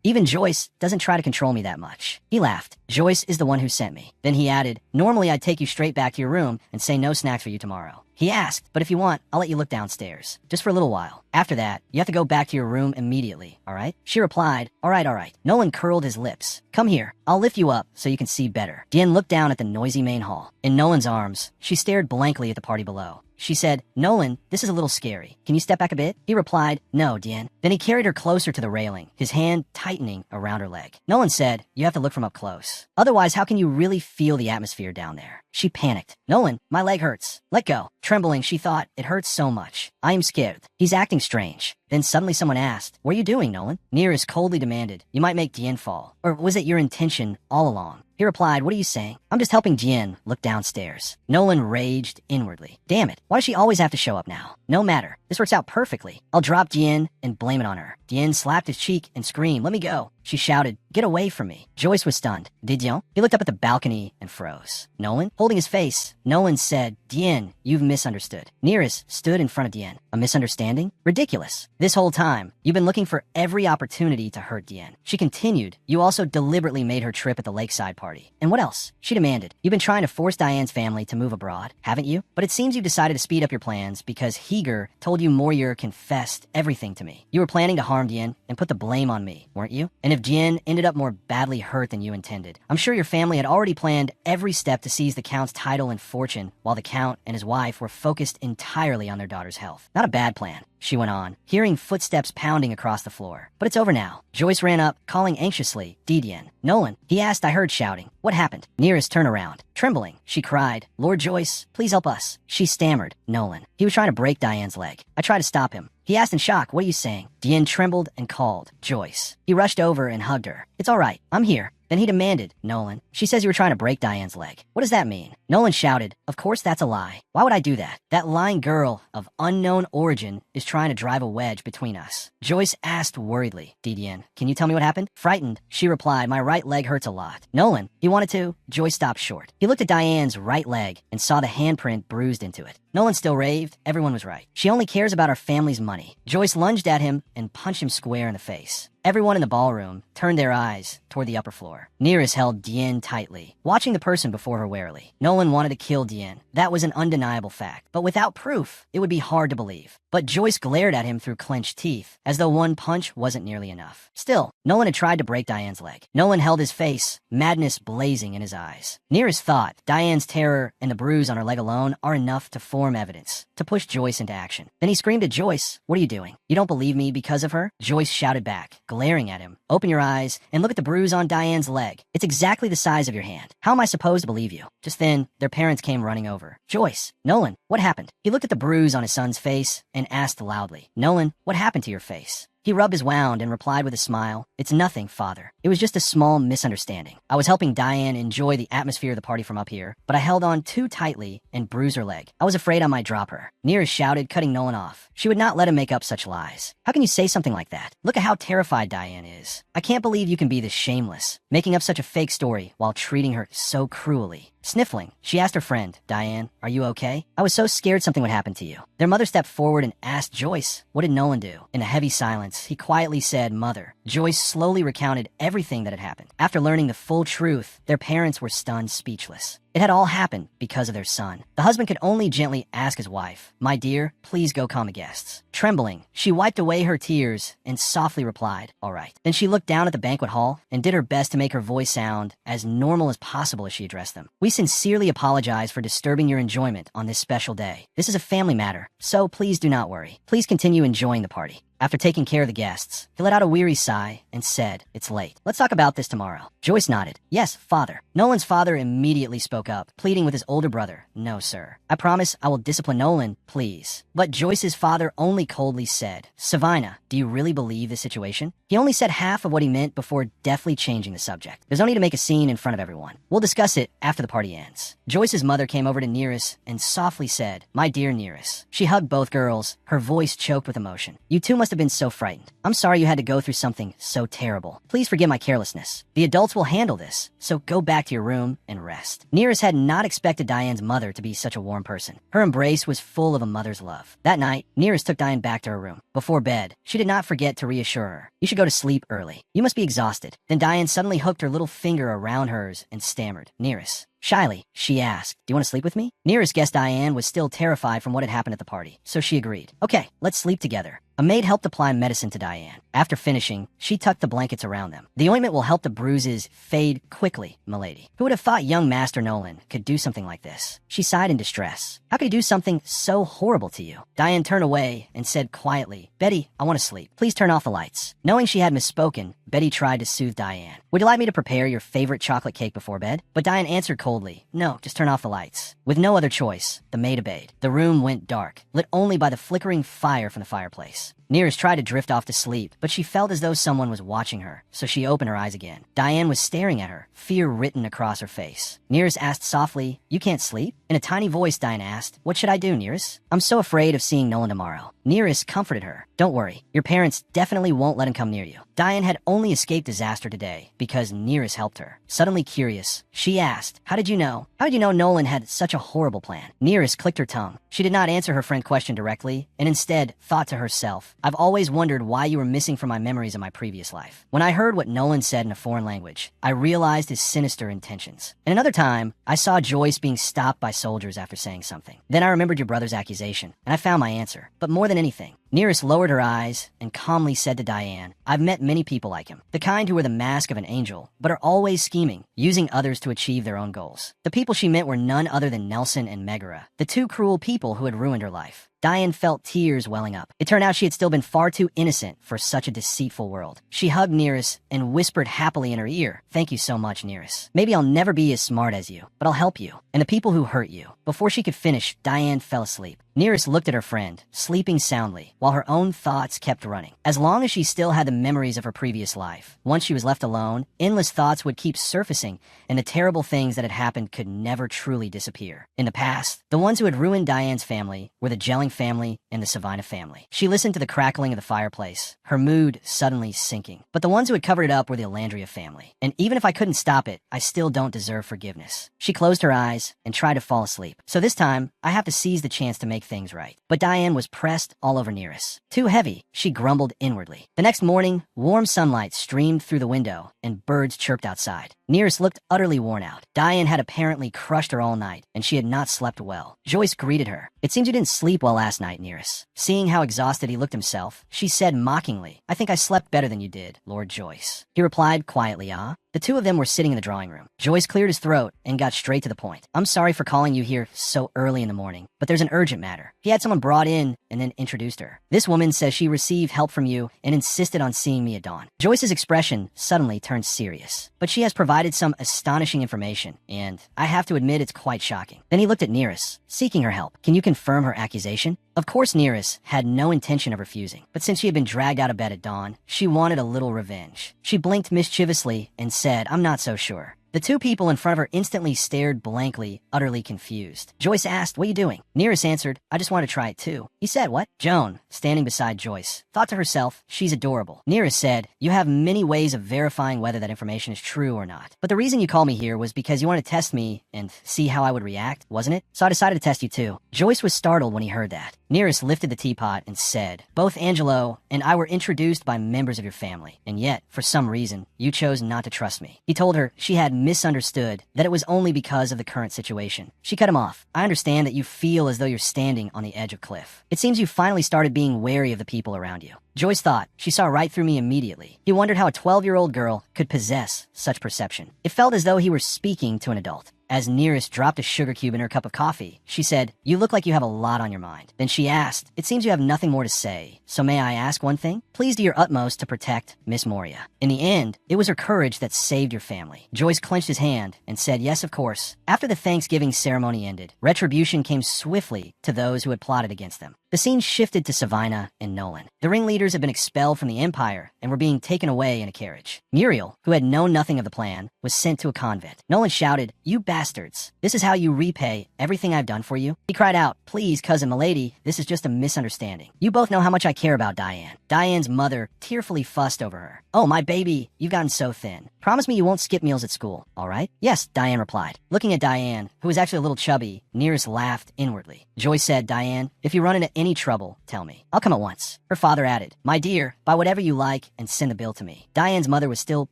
Even Joyce doesn't try to control me that much. He laughed. Joyce is the one who sent me. Then he added, normally I'd take you straight back to your room and say no snacks for you tomorrow. He asked, but if you want, I'll let you look downstairs, just for a little while. After that, you have to go back to your room immediately, all right? She replied, all right, all right. Nolan curled his lips. Come here. I'll lift you up so you can see better. Diane looked down at the noisy main hall. In Nolan's arms, she stared blankly at the party below. She said, Nolan, this is a little scary. Can you step back a bit? He replied, no, Diane. Then he carried her closer to the railing, his hand tightening around her leg. Nolan said, you have to look from up close. Otherwise, how can you really feel the atmosphere down there? She panicked. Nolan, my leg hurts. Let go. Trembling, she thought, it hurts so much. I am scared. He's acting strange. Then suddenly someone asked, what are you doing, Nolan? Nearest coldly demanded, you might make Diane fall. Or was it your intention all along? He replied, what are you saying? I'm just helping Diane look downstairs. Nolan raged inwardly. Damn it, why does she always have to show up now? No matter. This works out perfectly. I'll drop Diane and blame it on her. Diane slapped his cheek and screamed, let me go. She shouted, get away from me. Joyce was stunned. Didion? He looked up at the balcony and froze. Nolan? Holding his face, Nolan said, Diane, you've misunderstood. Nearest stood in front of Diane. A misunderstanding? Ridiculous. This whole time, you've been looking for every opportunity to hurt Diane. She continued, you also deliberately made her trip at the lakeside party. And what else? She demanded, you've been trying to force Diane's family to move abroad, haven't you? But it seems you decided to speed up your plans because Heger told you Moyer confessed everything to me. You were planning to harm Diane and put the blame on me, weren't you? And if Diane ended up more badly hurt than you intended, I'm sure your family had already planned every step to seize the Count's title and fortune while the Count and his wife were focused entirely on their daughter's health. Not a bad plan, she went on, hearing footsteps pounding across the floor. But it's over now. Joyce ran up, calling anxiously, Didion. Nolan, he asked. I heard shouting. What happened? Nearest turned around. Trembling, she cried, Lord Joyce, please help us. She stammered, Nolan. He was trying to break Diane's leg. I tried to stop him. He asked in shock, what are you saying? Diane trembled and called, Joyce. He rushed over and hugged her. It's all right. I'm here. Then he demanded, Nolan, she says you were trying to break Diane's leg. What does that mean? Nolan shouted, of course that's a lie. Why would I do that? That lying girl of unknown origin is trying to drive a wedge between us. Joyce asked worriedly, Didion, can you tell me what happened? Frightened, she replied, my right leg hurts a lot. Nolan, he wanted to. Joyce stopped short. He looked at Diane's right leg and saw the handprint bruised into it. Nolan still raved. Everyone was right. She only cares about our family's money. Joyce lunged at him and punched him square in the face. Everyone in the ballroom turned their eyes toward the upper floor. Nearest held Diane tightly, watching the person before her warily. Nolan wanted to kill Diane. That was an undeniable fact. But without proof, it would be hard to believe. But Joyce glared at him through clenched teeth, as though one punch wasn't nearly enough. Still, Nolan had tried to break Diane's leg. Nolan held his face, madness blazing in his eyes. Nearest thought, Diane's terror and the bruise on her leg alone are enough to form evidence, to push Joyce into action. Then he screamed at Joyce, what are you doing? You don't believe me because of her? Joyce shouted back, glaring at him. Open your eyes and look at the bruise on Diane's leg. It's exactly the size of your hand. How am I supposed to believe you? Just then, their parents came running over. Joyce, Nolan, what happened? He looked at the bruise on his son's face and asked loudly, Nolan, what happened to your face? He rubbed his wound and replied with a smile, it's nothing, father. It was just a small misunderstanding. I was helping Diane enjoy the atmosphere of the party from up here, but I held on too tightly and bruised her leg. I was afraid I might drop her. Nearest shouted, cutting Nolan off. She would not let him make up such lies. How can you say something like that? Look at how terrified Diane is. I can't believe you can be this shameless, making up such a fake story while treating her so cruelly. Sniffling, she asked her friend, Diane, are you okay? I was so scared something would happen to you. Their mother stepped forward and asked Joyce, what did Nolan do? In a heavy silence, he quietly said, Mother. Joyce slowly recounted everything that had happened. After learning the full truth, their parents were stunned speechless. It had all happened because of their son. The husband could only gently ask his wife, my dear, please go calm the guests. Trembling, she wiped away her tears and softly replied, all right. Then she looked down at the banquet hall and did her best to make her voice sound as normal as possible as she addressed them. We sincerely apologize for disturbing your enjoyment on this special day. This is a family matter, so please do not worry. Please continue enjoying the party. After taking care of the guests, he let out a weary sigh and said, it's late. Let's talk about this tomorrow. Joyce nodded. Yes, father. Nolan's father immediately spoke up, pleading with his older brother. No, sir. I promise I will discipline Nolan, please. But Joyce's father only coldly said, Savannah, do you really believe this situation? He only said half of what he meant before deftly changing the subject. There's no need to make a scene in front of everyone. We'll discuss it after the party ends. Joyce's mother came over to Nearest and softly said, my dear Nearest. She hugged both girls, her voice choked with emotion. You two must have been so frightened. I'm sorry you had to go through something so terrible. Please forgive my carelessness. The adults will handle this, so go back to your room and rest. Nearest had not expected Diane's mother to be such a warm person. Her embrace was full of a mother's love. That night, Nearest took Diane back to her room. Before bed, she did not forget to reassure her. You should go to sleep early. You must be exhausted. Then Diane suddenly hooked her little finger around hers and stammered, Nearest. Shyly, she asked, do you want to sleep with me? Nearest guessed Diane was still terrified from what had happened at the party, so she agreed. Okay, let's sleep together. A maid helped apply medicine to Diane. After finishing, she tucked the blankets around them. The ointment will help the bruises fade quickly, milady. Who would have thought young Master Nolan could do something like this? She sighed in distress. How could he do something so horrible to you? Diane turned away and said quietly, Betty, I want to sleep. Please turn off the lights. Knowing she had misspoken, Betty tried to soothe Diane. Would you like me to prepare your favorite chocolate cake before bed? But Diane answered coldly, no, just turn off the lights. With no other choice, the maid obeyed. The room went dark, lit only by the flickering fire from the fireplace. Nearest tried to drift off to sleep, but she felt as though someone was watching her, so she opened her eyes again. Diane was staring at her, fear written across her face. Nearest asked softly, you can't sleep? In a tiny voice, Diane asked, what should I do, Nearest? I'm so afraid of seeing Nolan tomorrow. Nearest comforted her. Don't worry, your parents definitely won't let him come near you. Diane had only escaped disaster today because Nearest helped her. Suddenly curious, she asked, how did you know? How did you know Nolan had such a horrible plan? Nearest clicked her tongue. She did not answer her friend's question directly, and instead thought to herself, I've always wondered why you were missing from my memories of my previous life. When I heard what Nolan said in a foreign language, I realized his sinister intentions. And another time, I saw Joyce being stopped by soldiers after saying something. Then I remembered your brother's accusation, and I found my answer. But more than anything, Nearest lowered her eyes and calmly said to Diane, I've met many people like him, the kind who wear the mask of an angel, but are always scheming, using others to achieve their own goals. The people she meant were none other than Nelson and Megara, the two cruel people who had ruined her life. Diane felt tears welling up. It turned out she had still been far too innocent for such a deceitful world. She hugged Nearest and whispered happily in her ear, thank you so much, Nearest. Maybe I'll never be as smart as you, but I'll help you, and the people who hurt you. Before she could finish, Diane fell asleep. Nearest looked at her friend, sleeping soundly, while her own thoughts kept running. As long as she still had the memories of her previous life, once she was left alone, endless thoughts would keep surfacing, and the terrible things that had happened could never truly disappear. In the past, the ones who had ruined Diane's family were the Gelling family and the Savina family. She listened to the crackling of the fireplace, her mood suddenly sinking. But the ones who had covered it up were the Alandria family. And even if I couldn't stop it, I still don't deserve forgiveness. She closed her eyes and tried to fall asleep. So this time, I have to seize the chance to make things right. But Diane was pressed all over Nearest. Too heavy, she grumbled inwardly. The next morning, warm sunlight streamed through the window and birds chirped outside. Nearest looked utterly worn out. Diane had apparently crushed her all night, and she had not slept well. Joyce greeted her. It seems you didn't sleep well last night, Nearest. Seeing how exhausted he looked himself, she said mockingly, I think I slept better than you did, Lord Joyce. He replied quietly, ah? The two of them were sitting in the drawing room. Joyce cleared his throat and got straight to the point. I'm sorry for calling you here so early in the morning, but there's an urgent matter. He had someone brought in and then introduced her. This woman says she received help from you and insisted on seeing me at dawn. Joyce's expression suddenly turned serious, but she has provided some astonishing information, and I have to admit it's quite shocking. Then he looked at Nearest, seeking her help. Can you confirm her accusation? Of course Nearest had no intention of refusing, but since she had been dragged out of bed at dawn, she wanted a little revenge. She blinked mischievously and said, I'm not so sure. The two people in front of her instantly stared blankly, utterly confused. Joyce asked, what are you doing? Nearest answered, I just want to try it too. He said, what? Joan, standing beside Joyce, thought to herself, she's adorable. Nearest said, you have many ways of verifying whether that information is true or not. But the reason you called me here was because you wanted to test me and see how I would react, wasn't it? So I decided to test you too. Joyce was startled when he heard that. Nearest lifted the teapot and said, both Angelo and I were introduced by members of your family, and yet, for some reason, you chose not to trust me. He told her she had misunderstood, that it was only because of the current situation. She cut him off. I understand that you feel as though you're standing on the edge of a cliff. It seems you finally started being wary of the people around you. Joyce thought she saw right through me immediately. He wondered how a 12-year-old girl could possess such perception. It felt as though he were speaking to an adult. As Nearest dropped a sugar cube in her cup of coffee, she said, you look like you have a lot on your mind. Then she asked, it seems you have nothing more to say, so may I ask one thing? Please do your utmost to protect Miss Moria. In the end, it was her courage that saved your family. Joyce clenched his hand and said, yes, of course. After the Thanksgiving ceremony ended, retribution came swiftly to those who had plotted against them. The scene shifted to Savina and Nolan. The ringleaders had been expelled from the Empire and were being taken away in a carriage. Muriel, who had known nothing of the plan, was sent to a convent. Nolan shouted, you bastards, this is how you repay everything I've done for you? He cried out, please, cousin Milady, this is just a misunderstanding. You both know how much I care about Diane. Diane's mother tearfully fussed over her. Oh, my baby, you've gotten so thin. Promise me you won't skip meals at school, all right? Yes, Diane replied. Looking at Diane, who was actually a little chubby, Nearest laughed inwardly. Joyce said, Diane, if you run into any trouble, tell me. I'll come at once. Her father added, my dear, buy whatever you like and send the bill to me. Diane's mother was still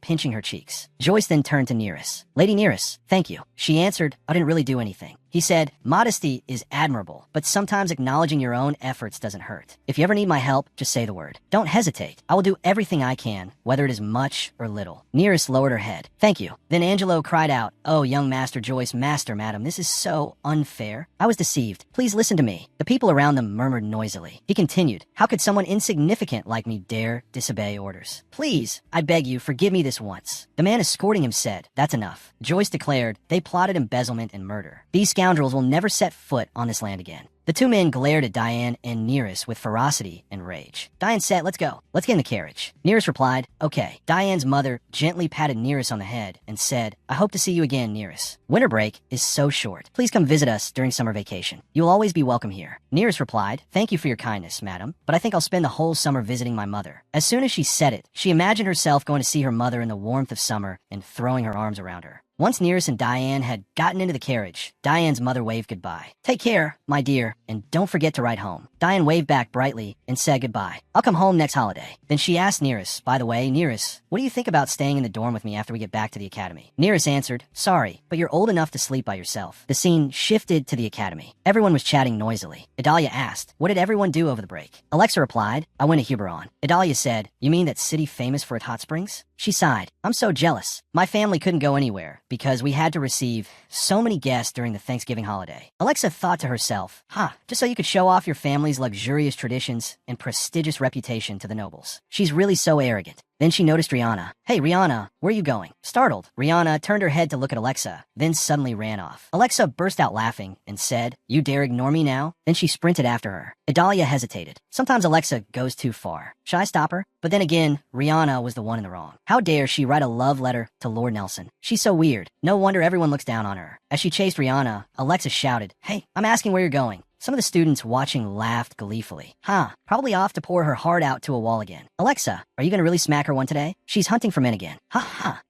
pinching her cheeks. Joyce then turned to Nearest. Lady Nearest, thank you. She answered, I didn't really do anything. He said, modesty is admirable, but sometimes acknowledging your own efforts doesn't hurt. If you ever need my help, just say the word. Don't hesitate. I will do everything I can, whether it is much or little. Nearest lowered her head. Thank you. Then Angelo cried out, oh, young Master Joyce, Master, Madam, this is so unfair. I was deceived. Please listen to me. The people around them murmured noisily. He continued, how could someone insignificant like me dare disobey orders? Please, I beg you, forgive me this once. The man escorting him said, that's enough. Joyce declared, they plotted embezzlement and murder. These scoundrels will never set foot on this land again. The two men glared at Diane and Nearest with ferocity and rage. Diane said, let's go. Let's get in the carriage. Nearest replied, okay. Diane's mother gently patted Nearest on the head and said, I hope to see you again, Nearest. Winter break is so short. Please come visit us during summer vacation. You'll always be welcome here. Nearest replied, thank you for your kindness, madam, but I think I'll spend the whole summer visiting my mother. As soon as she said it, she imagined herself going to see her mother in the warmth of summer and throwing her arms around her. Once Nearest and Diane had gotten into the carriage, Diane's mother waved goodbye. "Take care, my dear, and don't forget to write home." Diane waved back brightly and said goodbye. "I'll come home next holiday." Then she asked Nearest, "By the way, Nearest, what do you think about staying in the dorm with me after we get back to the academy?" Nearest answered, "Sorry, but you're old enough to sleep by yourself." The scene shifted to the academy. Everyone was chatting noisily. Idalia asked, "What did everyone do over the break?" Alexa replied, "I went to Huberon." Idalia said, "You mean that city famous for its hot springs?" She sighed. "I'm so jealous. My family couldn't go anywhere because we had to receive so many guests during the Thanksgiving holiday." Alexa thought to herself, just so you could show off your family's luxurious traditions and prestigious reputation to the nobles. She's really so arrogant. Then she noticed Rihanna. "Hey, Rihanna, where are you going?" Startled, Rihanna turned her head to look at Alexa, then suddenly ran off. Alexa burst out laughing and said, "You dare ignore me now?" Then she sprinted after her. Idalia hesitated. Sometimes Alexa goes too far. Should I stop her? But then again, Rihanna was the one in the wrong. How dare she write a love letter to Lord Nelson? She's so weird. No wonder everyone looks down on her. As she chased Rihanna, Alexa shouted, "Hey, I'm asking where you're going." Some of the students watching laughed gleefully. Probably off to pour her heart out to a wall again. "Alexa, are you gonna really smack her one today? She's hunting for men again."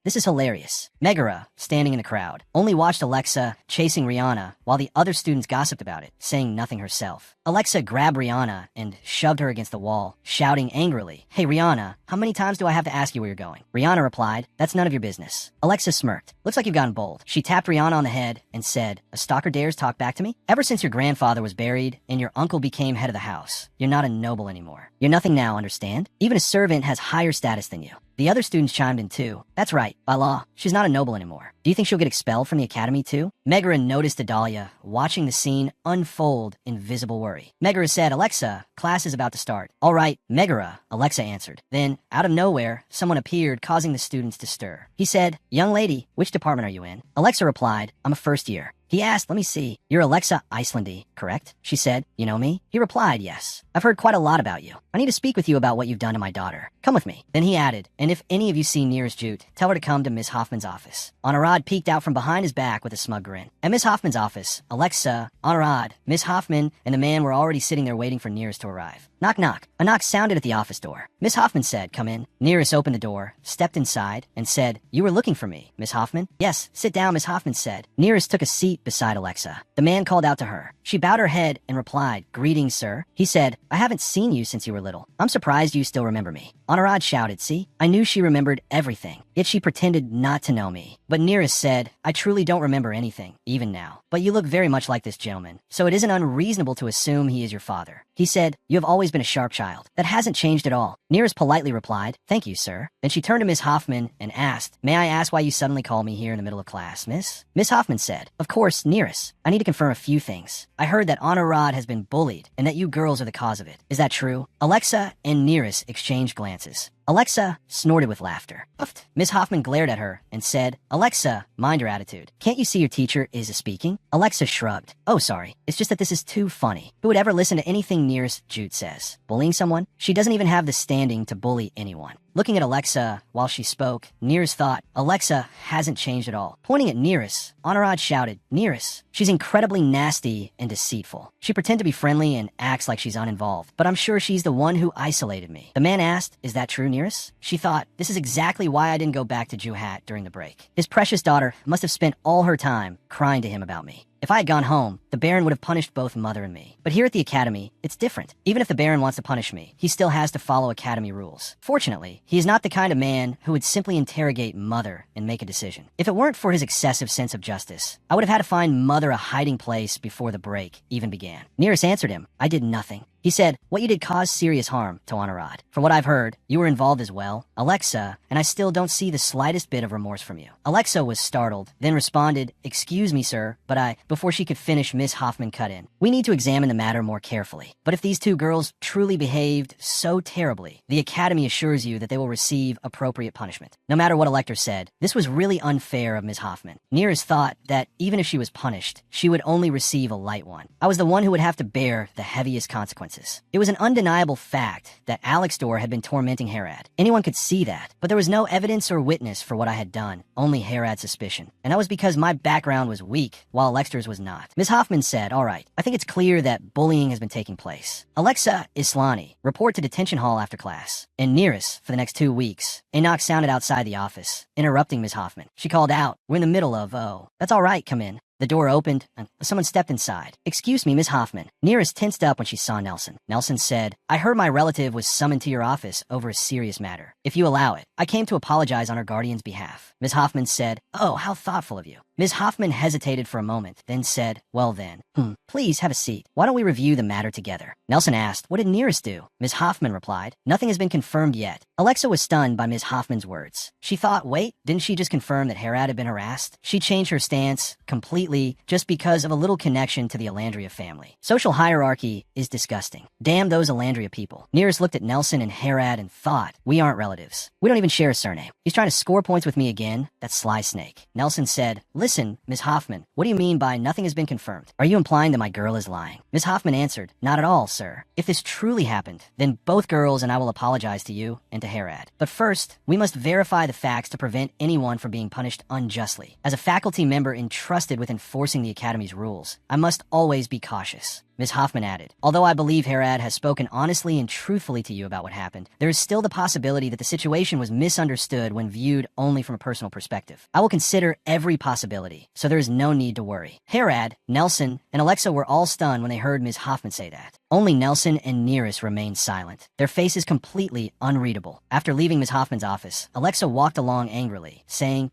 This is hilarious. Megara, standing in the crowd, only watched Alexa chasing Rihanna while the other students gossiped about it, saying nothing herself. Alexa grabbed Rihanna and shoved her against the wall, shouting angrily, "Hey Rihanna, how many times do I have to ask you where you're going?" Rihanna replied, "That's none of your business." Alexa smirked. "Looks like you've gotten bold." She tapped Rihanna on the head and said, "A stalker dares talk back to me? Ever since your grandfather was buried and your uncle became head of the house, you're not a noble anymore. You're nothing now, understand? Even a servant has higher status than you." The other students chimed in too. "That's right. By law, she's not a noble anymore. Do you think she'll get expelled from the academy too?" Megara noticed Idalia watching the scene unfold in visible worry. Megara said, "Alexa, class is about to start." "All right, Megara," Alexa answered. Then, out of nowhere, someone appeared, causing the students to stir. He said, "Young lady, which department are you in?" Alexa replied, "I'm a first year." He asked, "Let me see. You're Alexa Icelandy, correct?" She said, "You know me?" He replied, "Yes. I've heard quite a lot about you. I need to speak with you about what you've done to my daughter. Come with me." Then he added, "And if any of you see Nearest Jute, tell her to come to Miss Hoffman's office." Anurad peeked out from behind his back with a smug grin. At Miss Hoffman's office, Alexa, Anurad, Miss Hoffman, and the man were already sitting there waiting for Nearest to arrive. Knock, knock. A knock sounded at the office door. Miss Hoffman said, "Come in." Nearest opened the door, stepped inside, and said, "You were looking for me, Miss Hoffman?" "Yes, sit down," Miss Hoffman said. Nearest took a seat beside Alexa. The man called out to her. She bowed her head and replied, "Greetings, sir." He said, "I haven't seen you since you were little. I'm surprised you still remember me." Anurad shouted, "See? I knew she remembered everything, yet she pretended not to know me." But Nearest said, "I truly don't remember anything, even now. But you look very much like this gentleman, so it isn't unreasonable to assume he is your father." He said, "You have always been a sharp child. That hasn't changed at all." Nearest politely replied, "Thank you, sir." Then she turned to Miss Hoffman and asked, "May I ask why you suddenly called me here in the middle of class, miss?" Miss Hoffman said, "Of course, Nearest. I need to confirm a few things. I heard that Anurad has been bullied and that you girls are the cause of it. Is that true?" Alexa and Nearest exchanged glances. Alexa snorted with laughter. Puffed. Miss Hoffman glared at her and said, "Alexa, mind your attitude. Can't you see your teacher is speaking?" Alexa shrugged. "Oh, sorry. It's just that this is too funny. Who would ever listen to anything Nearest Jute says? Bullying someone? She doesn't even have the standing to bully anyone." Looking at Alexa while she spoke, Nearest thought, Alexa hasn't changed at all. Pointing at Nearest, Anurad shouted, "Nearest, she's incredibly nasty and deceitful. She pretends to be friendly and acts like she's uninvolved, but I'm sure she's the one who isolated me." The man asked, "Is that true, Nearest?" She thought, this is exactly why I didn't go back to Juhat during the break. His precious daughter must have spent all her time crying to him about me. If I had gone home, the Baron would have punished both Mother and me. But here at the Academy, it's different. Even if the Baron wants to punish me, he still has to follow Academy rules. Fortunately, he is not the kind of man who would simply interrogate Mother and make a decision. If it weren't for his excessive sense of justice, I would have had to find Mother a hiding place before the break even began. Nearest answered him, "I did nothing." He said, "What you did caused serious harm to Anurad. From what I've heard, you were involved as well, Alexa, and I still don't see the slightest bit of remorse from you." Alexa was startled, then responded, "Excuse me, sir, but Before she could finish, Miss Hoffman cut in. "We need to examine the matter more carefully. But if these two girls truly behaved so terribly, the Academy assures you that they will receive appropriate punishment." No matter what Elector said, this was really unfair of Miss Hoffman. Nearest thought that even if she was punished, she would only receive a light one. I was the one who would have to bear the heaviest consequences. appearances. It was an undeniable fact that Alex Door had been tormenting Herad. Anyone could see that, but there was no evidence or witness for what I had done, only Herad's suspicion. And that was because my background was weak, while Alexa's was not. Ms. Hoffman said, "All right, I think it's clear that bullying has been taking place. Alexa Islani, report to detention hall after class. And Nearest for the next 2 weeks." A knock sounded outside the office, interrupting Ms. Hoffman. She called out, "We're in the middle of, oh, that's all right, come in." The door opened, and someone stepped inside. "Excuse me, Miss Hoffman." Nearest tensed up when she saw Nelson. Nelson said, "I heard my relative was summoned to your office over a serious matter. If you allow it, I came to apologize on her guardian's behalf." Miss Hoffman said, "Oh, how thoughtful of you." Ms. Hoffman hesitated for a moment, then said, "Well then, please have a seat. Why don't we review the matter together?" Nelson asked, "What did Nearest do?" Ms. Hoffman replied, "Nothing has been confirmed yet." Alexa was stunned by Ms. Hoffman's words. She thought, wait, didn't she just confirm that Herad had been harassed? She changed her stance completely just because of a little connection to the Alandria family. Social hierarchy is disgusting. Damn those Alandria people. Nearest looked at Nelson and Herad and thought, we aren't relatives. We don't even share a surname. He's trying to score points with me again? That sly snake. Nelson said, "Listen, Ms. Hoffman, what do you mean by nothing has been confirmed? Are you implying that my girl is lying?" Ms. Hoffman answered, "Not at all, sir. If this truly happened, then both girls and I will apologize to you and to Herad. But first, we must verify the facts to prevent anyone from being punished unjustly. As a faculty member entrusted with enforcing the Academy's rules, I must always be cautious." Ms. Hoffman added, "Although I believe Herad has spoken honestly and truthfully to you about what happened, there is still the possibility that the situation was misunderstood when viewed only from a personal perspective. I will consider every possibility, so there is no need to worry." Herad, Nelson, and Alexa were all stunned when they heard Ms. Hoffman say that. Only Nelson and Nearest remained silent, their faces completely unreadable. After leaving Ms. Hoffman's office, Alexa walked along angrily, saying,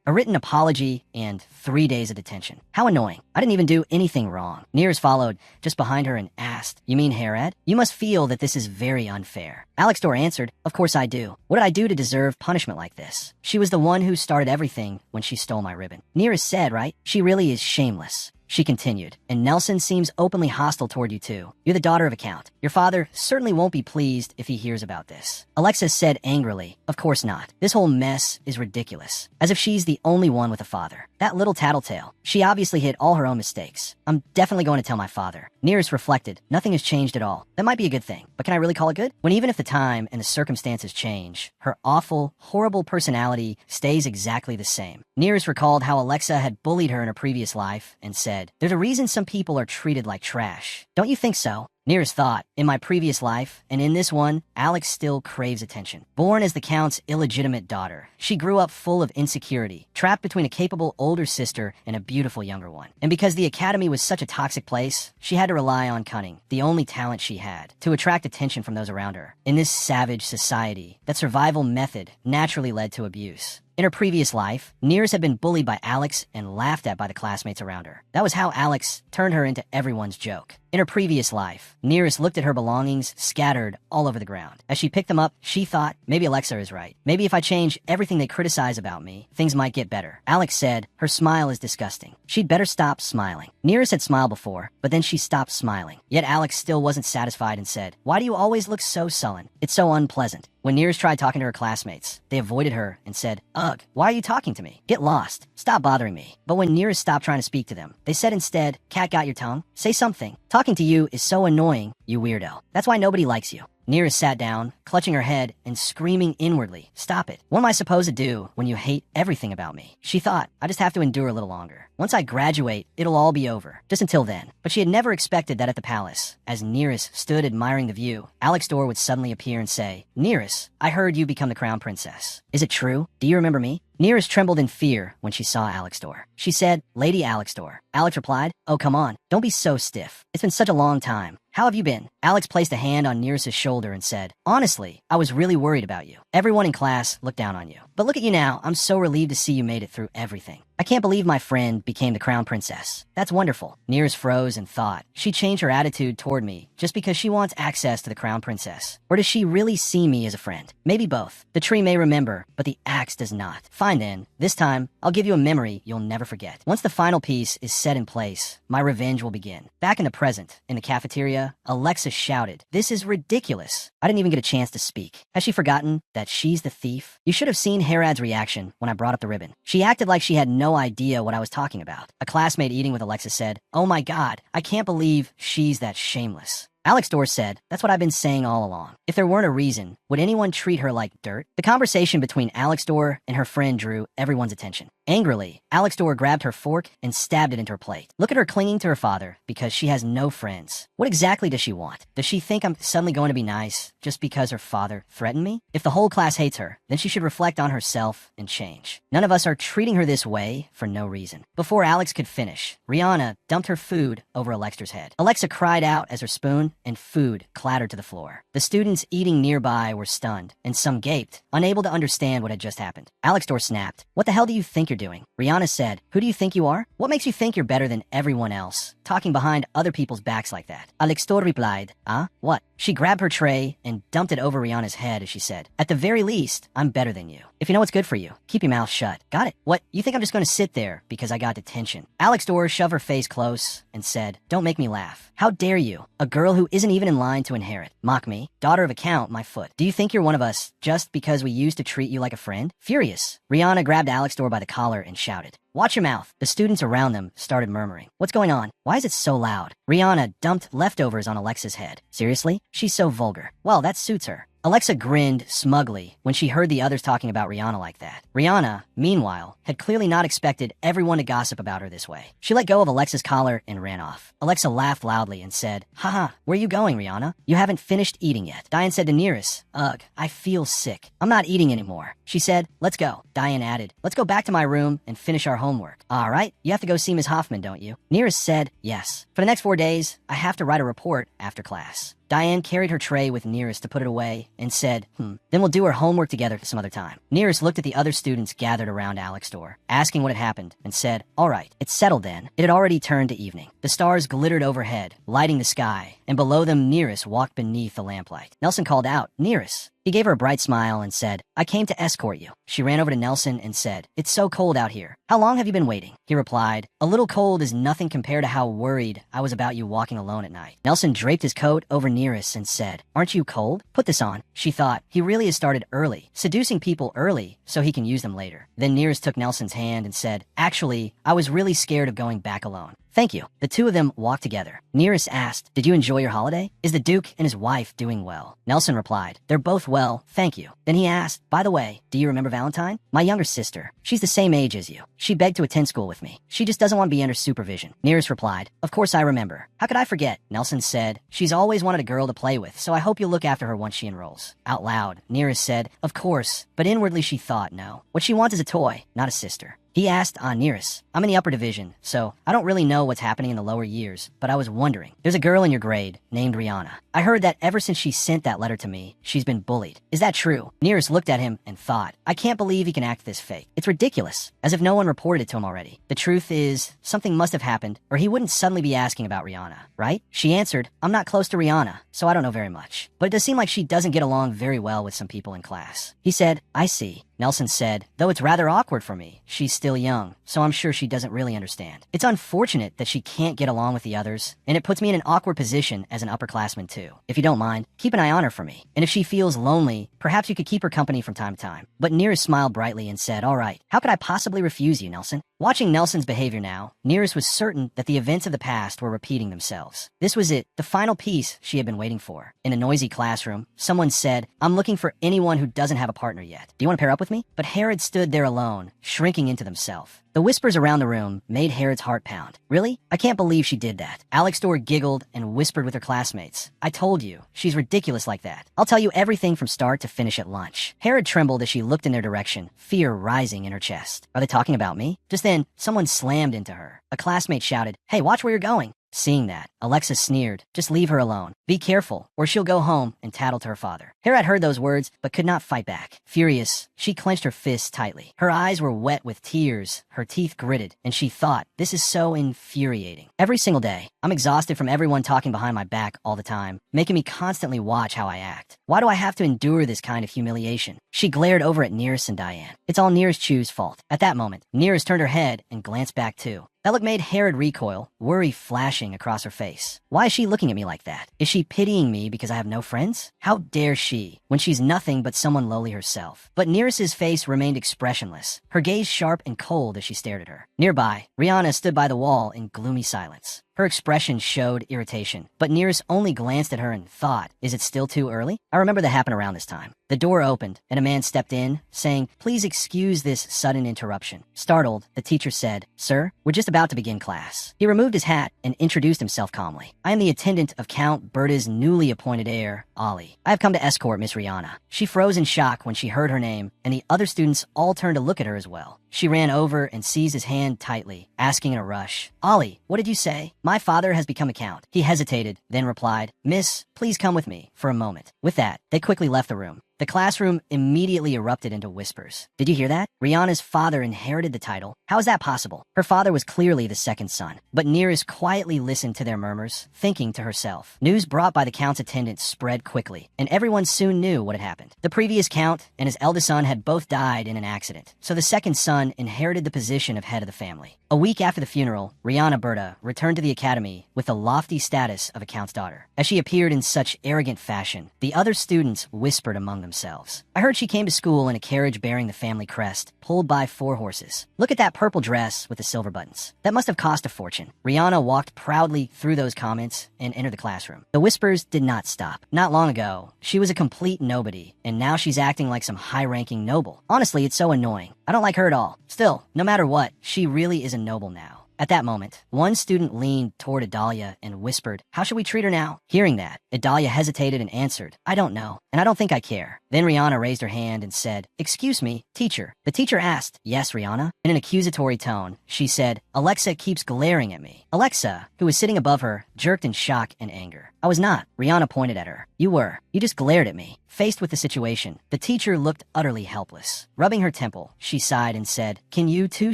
"A written apology and 3 days of detention. How annoying. I didn't even do anything wrong." Nearest followed just behind her and asked, "You mean Herad? You must feel that this is very unfair." Alex Door answered, "Of course I do. What did I do to deserve punishment like this? She was the one who started everything when she stole my ribbon." Nearest said, "Right? She really is shameless." She continued, "And Nelson seems openly hostile toward you too. You're the daughter of a count. Your father certainly won't be pleased if he hears about this." Alexis said angrily, "Of course not. This whole mess is ridiculous. As if she's the only one with a father. That little tattletale. She obviously hid all her own mistakes. I'm definitely going to tell my father." Nearest reflected, "Nothing has changed at all. That might be a good thing, but can I really call it good? When even if the time and the circumstances change, her awful, horrible personality stays exactly the same." Nearest recalled how Alexa had bullied her in her previous life and said, "There's a reason some people are treated like trash. Don't you think so?" Nearest thought, "In my previous life, and in this one, Alex still craves attention. Born as the Count's illegitimate daughter, she grew up full of insecurity, trapped between a capable older sister and a beautiful younger one. And because the Academy was such a toxic place, she had to rely on cunning, the only talent she had, to attract attention from those around her. In this savage society, that survival method naturally led to abuse. In her previous life, Nearest had been bullied by Alex and laughed at by the classmates around her. That was how Alex turned her into everyone's joke. In her previous life, Nearest looked at her belongings scattered all over the ground. As she picked them up, she thought, maybe Alexa is right. Maybe if I change everything they criticize about me, things might get better." Alex said, "Her smile is disgusting. She'd better stop smiling." Nearest had smiled before, but then she stopped smiling. Yet Alex still wasn't satisfied and said, "Why do you always look so sullen? It's so unpleasant." When Nearest tried talking to her classmates, they avoided her and said, "Ugh, why are you talking to me? Get lost. Stop bothering me." But when Nearest stopped trying to speak to them, they said instead, "Cat got your tongue? Say something. Talking to you is so annoying, you weirdo. That's why nobody likes you." Nearest sat down, clutching her head and screaming inwardly, "Stop it. What am I supposed to do when you hate everything about me?" She thought, "I just have to endure a little longer. Once I graduate, it'll all be over. Just until then." But she had never expected that at the palace. As Nearest stood admiring the view, Alex Door would suddenly appear and say, "Nearest, I heard you become the crown princess. Is it true? Do you remember me?" Nearest trembled in fear when she saw Alex Door. She said, "Lady Alex Door." Alex replied, "Oh, come on. Don't be so stiff. It's been such a long time. How have you been?" Alex placed a hand on Nearest's shoulder and said, "Honestly, I was really worried about you. Everyone in class looked down on you. But look at you now. I'm so relieved to see you made it through everything. I can't believe my friend became the crown princess. That's wonderful." Nearest froze and thought, she changed her attitude toward me just because she wants access to the crown princess. Or does she really see me as a friend? Maybe both. The tree may remember, but the axe does not. Fine then. This time, I'll give you a memory you'll never forget. Once the final piece is set in place, my revenge will begin. Back in the present, in the cafeteria, Alexa shouted, "This is ridiculous." I didn't even get a chance to speak. Has she forgotten that she's the thief? You should have seen Herad's reaction when I brought up the ribbon. She acted like she had no idea what I was talking about. A classmate eating with Alexa said, "Oh my God, I can't believe she's that shameless." Alexdor said, that's what I've been saying all along. If there weren't a reason, would anyone treat her like dirt? The conversation between Alexdor and her friend drew everyone's attention. Angrily, Alexdor grabbed her fork and stabbed it into her plate. Look at her clinging to her father because she has no friends. What exactly does she want? Does she think I'm suddenly going to be nice just because her father threatened me? If the whole class hates her, then she should reflect on herself and change. None of us are treating her this way for no reason. Before Alex could finish, Rihanna dumped her food over Alexa's head. Alexa cried out as her spoon and food clattered to the floor. The students eating nearby were stunned, and some gaped, unable to understand what had just happened. Alexdor snapped, "What the hell do you think you're doing?" Rihanna said, "Who do you think you are? What makes you think you're better than everyone else, talking behind other people's backs like that?" Alexdor replied, What?" She grabbed her tray and dumped it over Rihanna's head as she said, "At the very least, I'm better than you. If you know what's good for you, keep your mouth shut. Got it? What, you think I'm just going to sit there because I got detention?" Alexdor shoved her face close and said, "Don't make me laugh. How dare you? A girl who isn't even in line to inherit. Mock me. Daughter of a count, my foot. Do you think you're one of us just because we used to treat you like a friend?" Furious, Rihanna grabbed Alexdor by the collar and shouted, "Watch your mouth." The students around them started murmuring, "What's going on? Why is it so loud?" Rihanna dumped leftovers on Alexa's head. Seriously? She's so vulgar. Well, that suits her. Alexa grinned smugly when she heard the others talking about Rihanna like that. Rihanna, meanwhile, had clearly not expected everyone to gossip about her this way. She let go of Alexa's collar and ran off. Alexa laughed loudly and said, "Haha, where are you going, Rihanna? You haven't finished eating yet." Diane said to Nearest, "Ugh, I feel sick. I'm not eating anymore." She said, "Let's go." Diane added, "Let's go back to my room and finish our homework." "All right, you have to go see Ms. Hoffman, don't you?" Nearest said, "Yes. For the next 4 days, I have to write a report after class." Diane carried her tray with Nearest to put it away and said, Then we'll do our homework together some other time." Nearest looked at the other students gathered around Alexdor, asking what had happened, and said, "All right, it's settled then." It had already turned to evening. The stars glittered overhead, lighting the sky, and below them Nearest walked beneath the lamplight. Nelson called out, "Nearest." He gave her a bright smile and said, "I came to escort you." She ran over to Nelson and said, "It's so cold out here. How long have you been waiting?" He replied, "A little cold is nothing compared to how worried I was about you walking alone at night." Nelson draped his coat over Nearest and said, "Aren't you cold? Put this on." She thought, he really has started early, seducing people early so he can use them later. Then Nearest took Nelson's hand and said, "Actually, I was really scared of going back alone." "Thank you." The two of them walked together. Nearest asked, "Did you enjoy your holiday? Is the Duke and his wife doing well?" Nelson replied, "They're both well, thank you." Then he asked, "By the way, do you remember Valentine? My younger sister. She's the same age as you. She begged to attend school with me. She just doesn't want to be under supervision." Nearest replied, "Of course I remember. How could I forget?" Nelson said, "She's always wanted a girl to play with, so I hope you'll look after her once she enrolls." Out loud, Nearest said, "Of course," but inwardly she thought, no. What she wants is a toy, not a sister. He asked Nearest, "I'm in the upper division, so I don't really know what's happening in the lower years, but I was wondering. There's a girl in your grade named Rihanna. I heard that ever since she sent that letter to me, she's been bullied. Is that true?" Nearest looked at him and thought, I can't believe he can act this fake. It's ridiculous, as if no one reported it to him already. The truth is, something must have happened, or he wouldn't suddenly be asking about Rihanna, right? She answered, "I'm not close to Rihanna, so I don't know very much. But it does seem like she doesn't get along very well with some people in class." He said, "I see." Nelson said, "Though it's rather awkward for me. She's still young, so I'm sure she doesn't really understand. It's unfortunate that she can't get along with the others, and it puts me in an awkward position as an upperclassman too. If you don't mind, keep an eye on her for me. And if she feels lonely, perhaps you could keep her company from time to time." But Nearest smiled brightly and said, "All right, how could I possibly refuse you, Nelson?" Watching Nelson's behavior now, Nearest was certain that the events of the past were repeating themselves. This was it, the final piece she had been waiting for. In a noisy classroom, someone said, "I'm looking for anyone who doesn't have a partner yet. Do you want to pair up with me?" But Herod stood there alone, shrinking into himself. The whispers around the room made Herod's heart pound. Really? I can't believe she did that. Alexdor giggled and whispered with her classmates, "I told you, she's ridiculous like that. I'll tell you everything from start to finish at lunch." Herod trembled as she looked in their direction, fear rising in her chest. Are they talking about me? Just then, someone slammed into her. A classmate shouted, "Hey, watch where you're going." Seeing that, Alexa sneered, "Just leave her alone. Be careful, or she'll go home and tattle to her father." Herod heard those words, but could not fight back. Furious, she clenched her fists tightly. Her eyes were wet with tears, her teeth gritted, and she thought, this is so infuriating. Every single day, I'm exhausted from everyone talking behind my back all the time, making me constantly watch how I act. Why do I have to endure this kind of humiliation? She glared over at Nearest and Diane. It's all Nearest Chu's fault. At that moment, Nearest turned her head and glanced back too. That look made Herod recoil, worry flashing across her face. Why is she looking at me like that? Is she pitying me because I have no friends? How dare she, when she's nothing but someone lowly herself? But Nearest's face remained expressionless, her gaze sharp and cold as she stared at her. Nearby, Rihanna stood by the wall in gloomy silence. Her expression showed irritation, but Nearest only glanced at her and thought, is it still too early? I remember that happened around this time. The door opened, and a man stepped in, saying, "Please excuse this sudden interruption." Startled, the teacher said, "Sir, we're just about to begin class." He removed his hat and introduced himself calmly. "I am the attendant of Count Berta's newly appointed heir, Ollie. I have come to escort Miss Rihanna." She froze in shock when she heard her name, and the other students all turned to look at her as well. She ran over and seized his hand tightly, asking in a rush, "Ollie, what did you say?" "My father has become a count." He hesitated, then replied, "Miss, please come with me for a moment." With that, they quickly left the room. The classroom immediately erupted into whispers. "Did you hear that? Rihanna's father inherited the title. How is that possible?" Her father was clearly the second son. But Nearest quietly listened to their murmurs, thinking to herself. News brought by the count's attendant spread quickly, and everyone soon knew what had happened. The previous count and his eldest son had both died in an accident, so the second son inherited the position of head of the family. A week after the funeral, Rihanna Berta returned to the academy with the lofty status of a count's daughter. As she appeared in such arrogant fashion, the other students whispered among themselves. "I heard she came to school in a carriage bearing the family crest, pulled by 4 horses. Look at that purple dress with the silver buttons. That must have cost a fortune." Rihanna walked proudly through those comments and entered the classroom. The whispers did not stop. Not long ago, she was a complete nobody, and now she's acting like some high-ranking noble. Honestly, it's so annoying. I don't like her at all. Still, no matter what, she really is a noble now. At that moment, one student leaned toward Adalia and whispered, "How should we treat her now?" Hearing that, Adalia hesitated and answered, "I don't know, and I don't think I care." Then Rihanna raised her hand and said, "Excuse me, teacher." The teacher asked, "Yes, Rihanna?" In an accusatory tone, she said, "Alexa keeps glaring at me." Alexa, who was sitting above her, jerked in shock and anger. "I was not." Rihanna pointed at her. "You were. You just glared at me." Faced with the situation, the teacher looked utterly helpless. Rubbing her temple, she sighed and said, "Can you two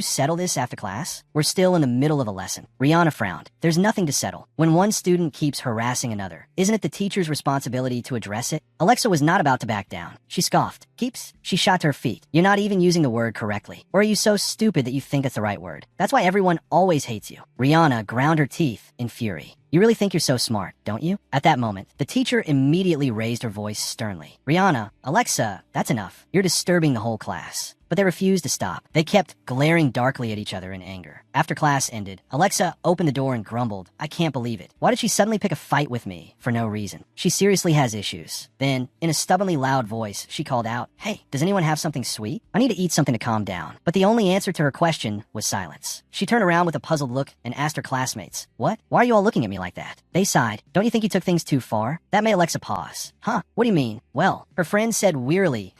settle this after class? We're still in the middle of a lesson." Rihanna frowned. "There's nothing to settle. When one student keeps harassing another, isn't it the teacher's responsibility to address it?" Alexa was not about to back down. She scoffed. "Keeps?" She shot to her feet. "You're not even using the word correctly. Or are you so stupid that you think it's the right word? That's why everyone always hates you." Rihanna ground her teeth in fury. "You really think you're so smart, don't you?" At that moment, the teacher immediately raised her voice sternly. "Rihanna, Alexa, that's enough. You're disturbing the whole class." But they refused to stop. They kept glaring darkly at each other in anger. After class ended, Alexa opened the door and grumbled, "I can't believe it. Why did she suddenly pick a fight with me for no reason? She seriously has issues." Then, in a stubbornly loud voice, she called out, "Hey, does anyone have something sweet? I need to eat something to calm down." But the only answer to her question was silence. She turned around with a puzzled look and asked her classmates, "What? Why are you all looking at me like that?" They sighed. "Don't you think you took things too far?" That made Alexa pause. "Huh? What do you mean?" "Well," her friend said wearily,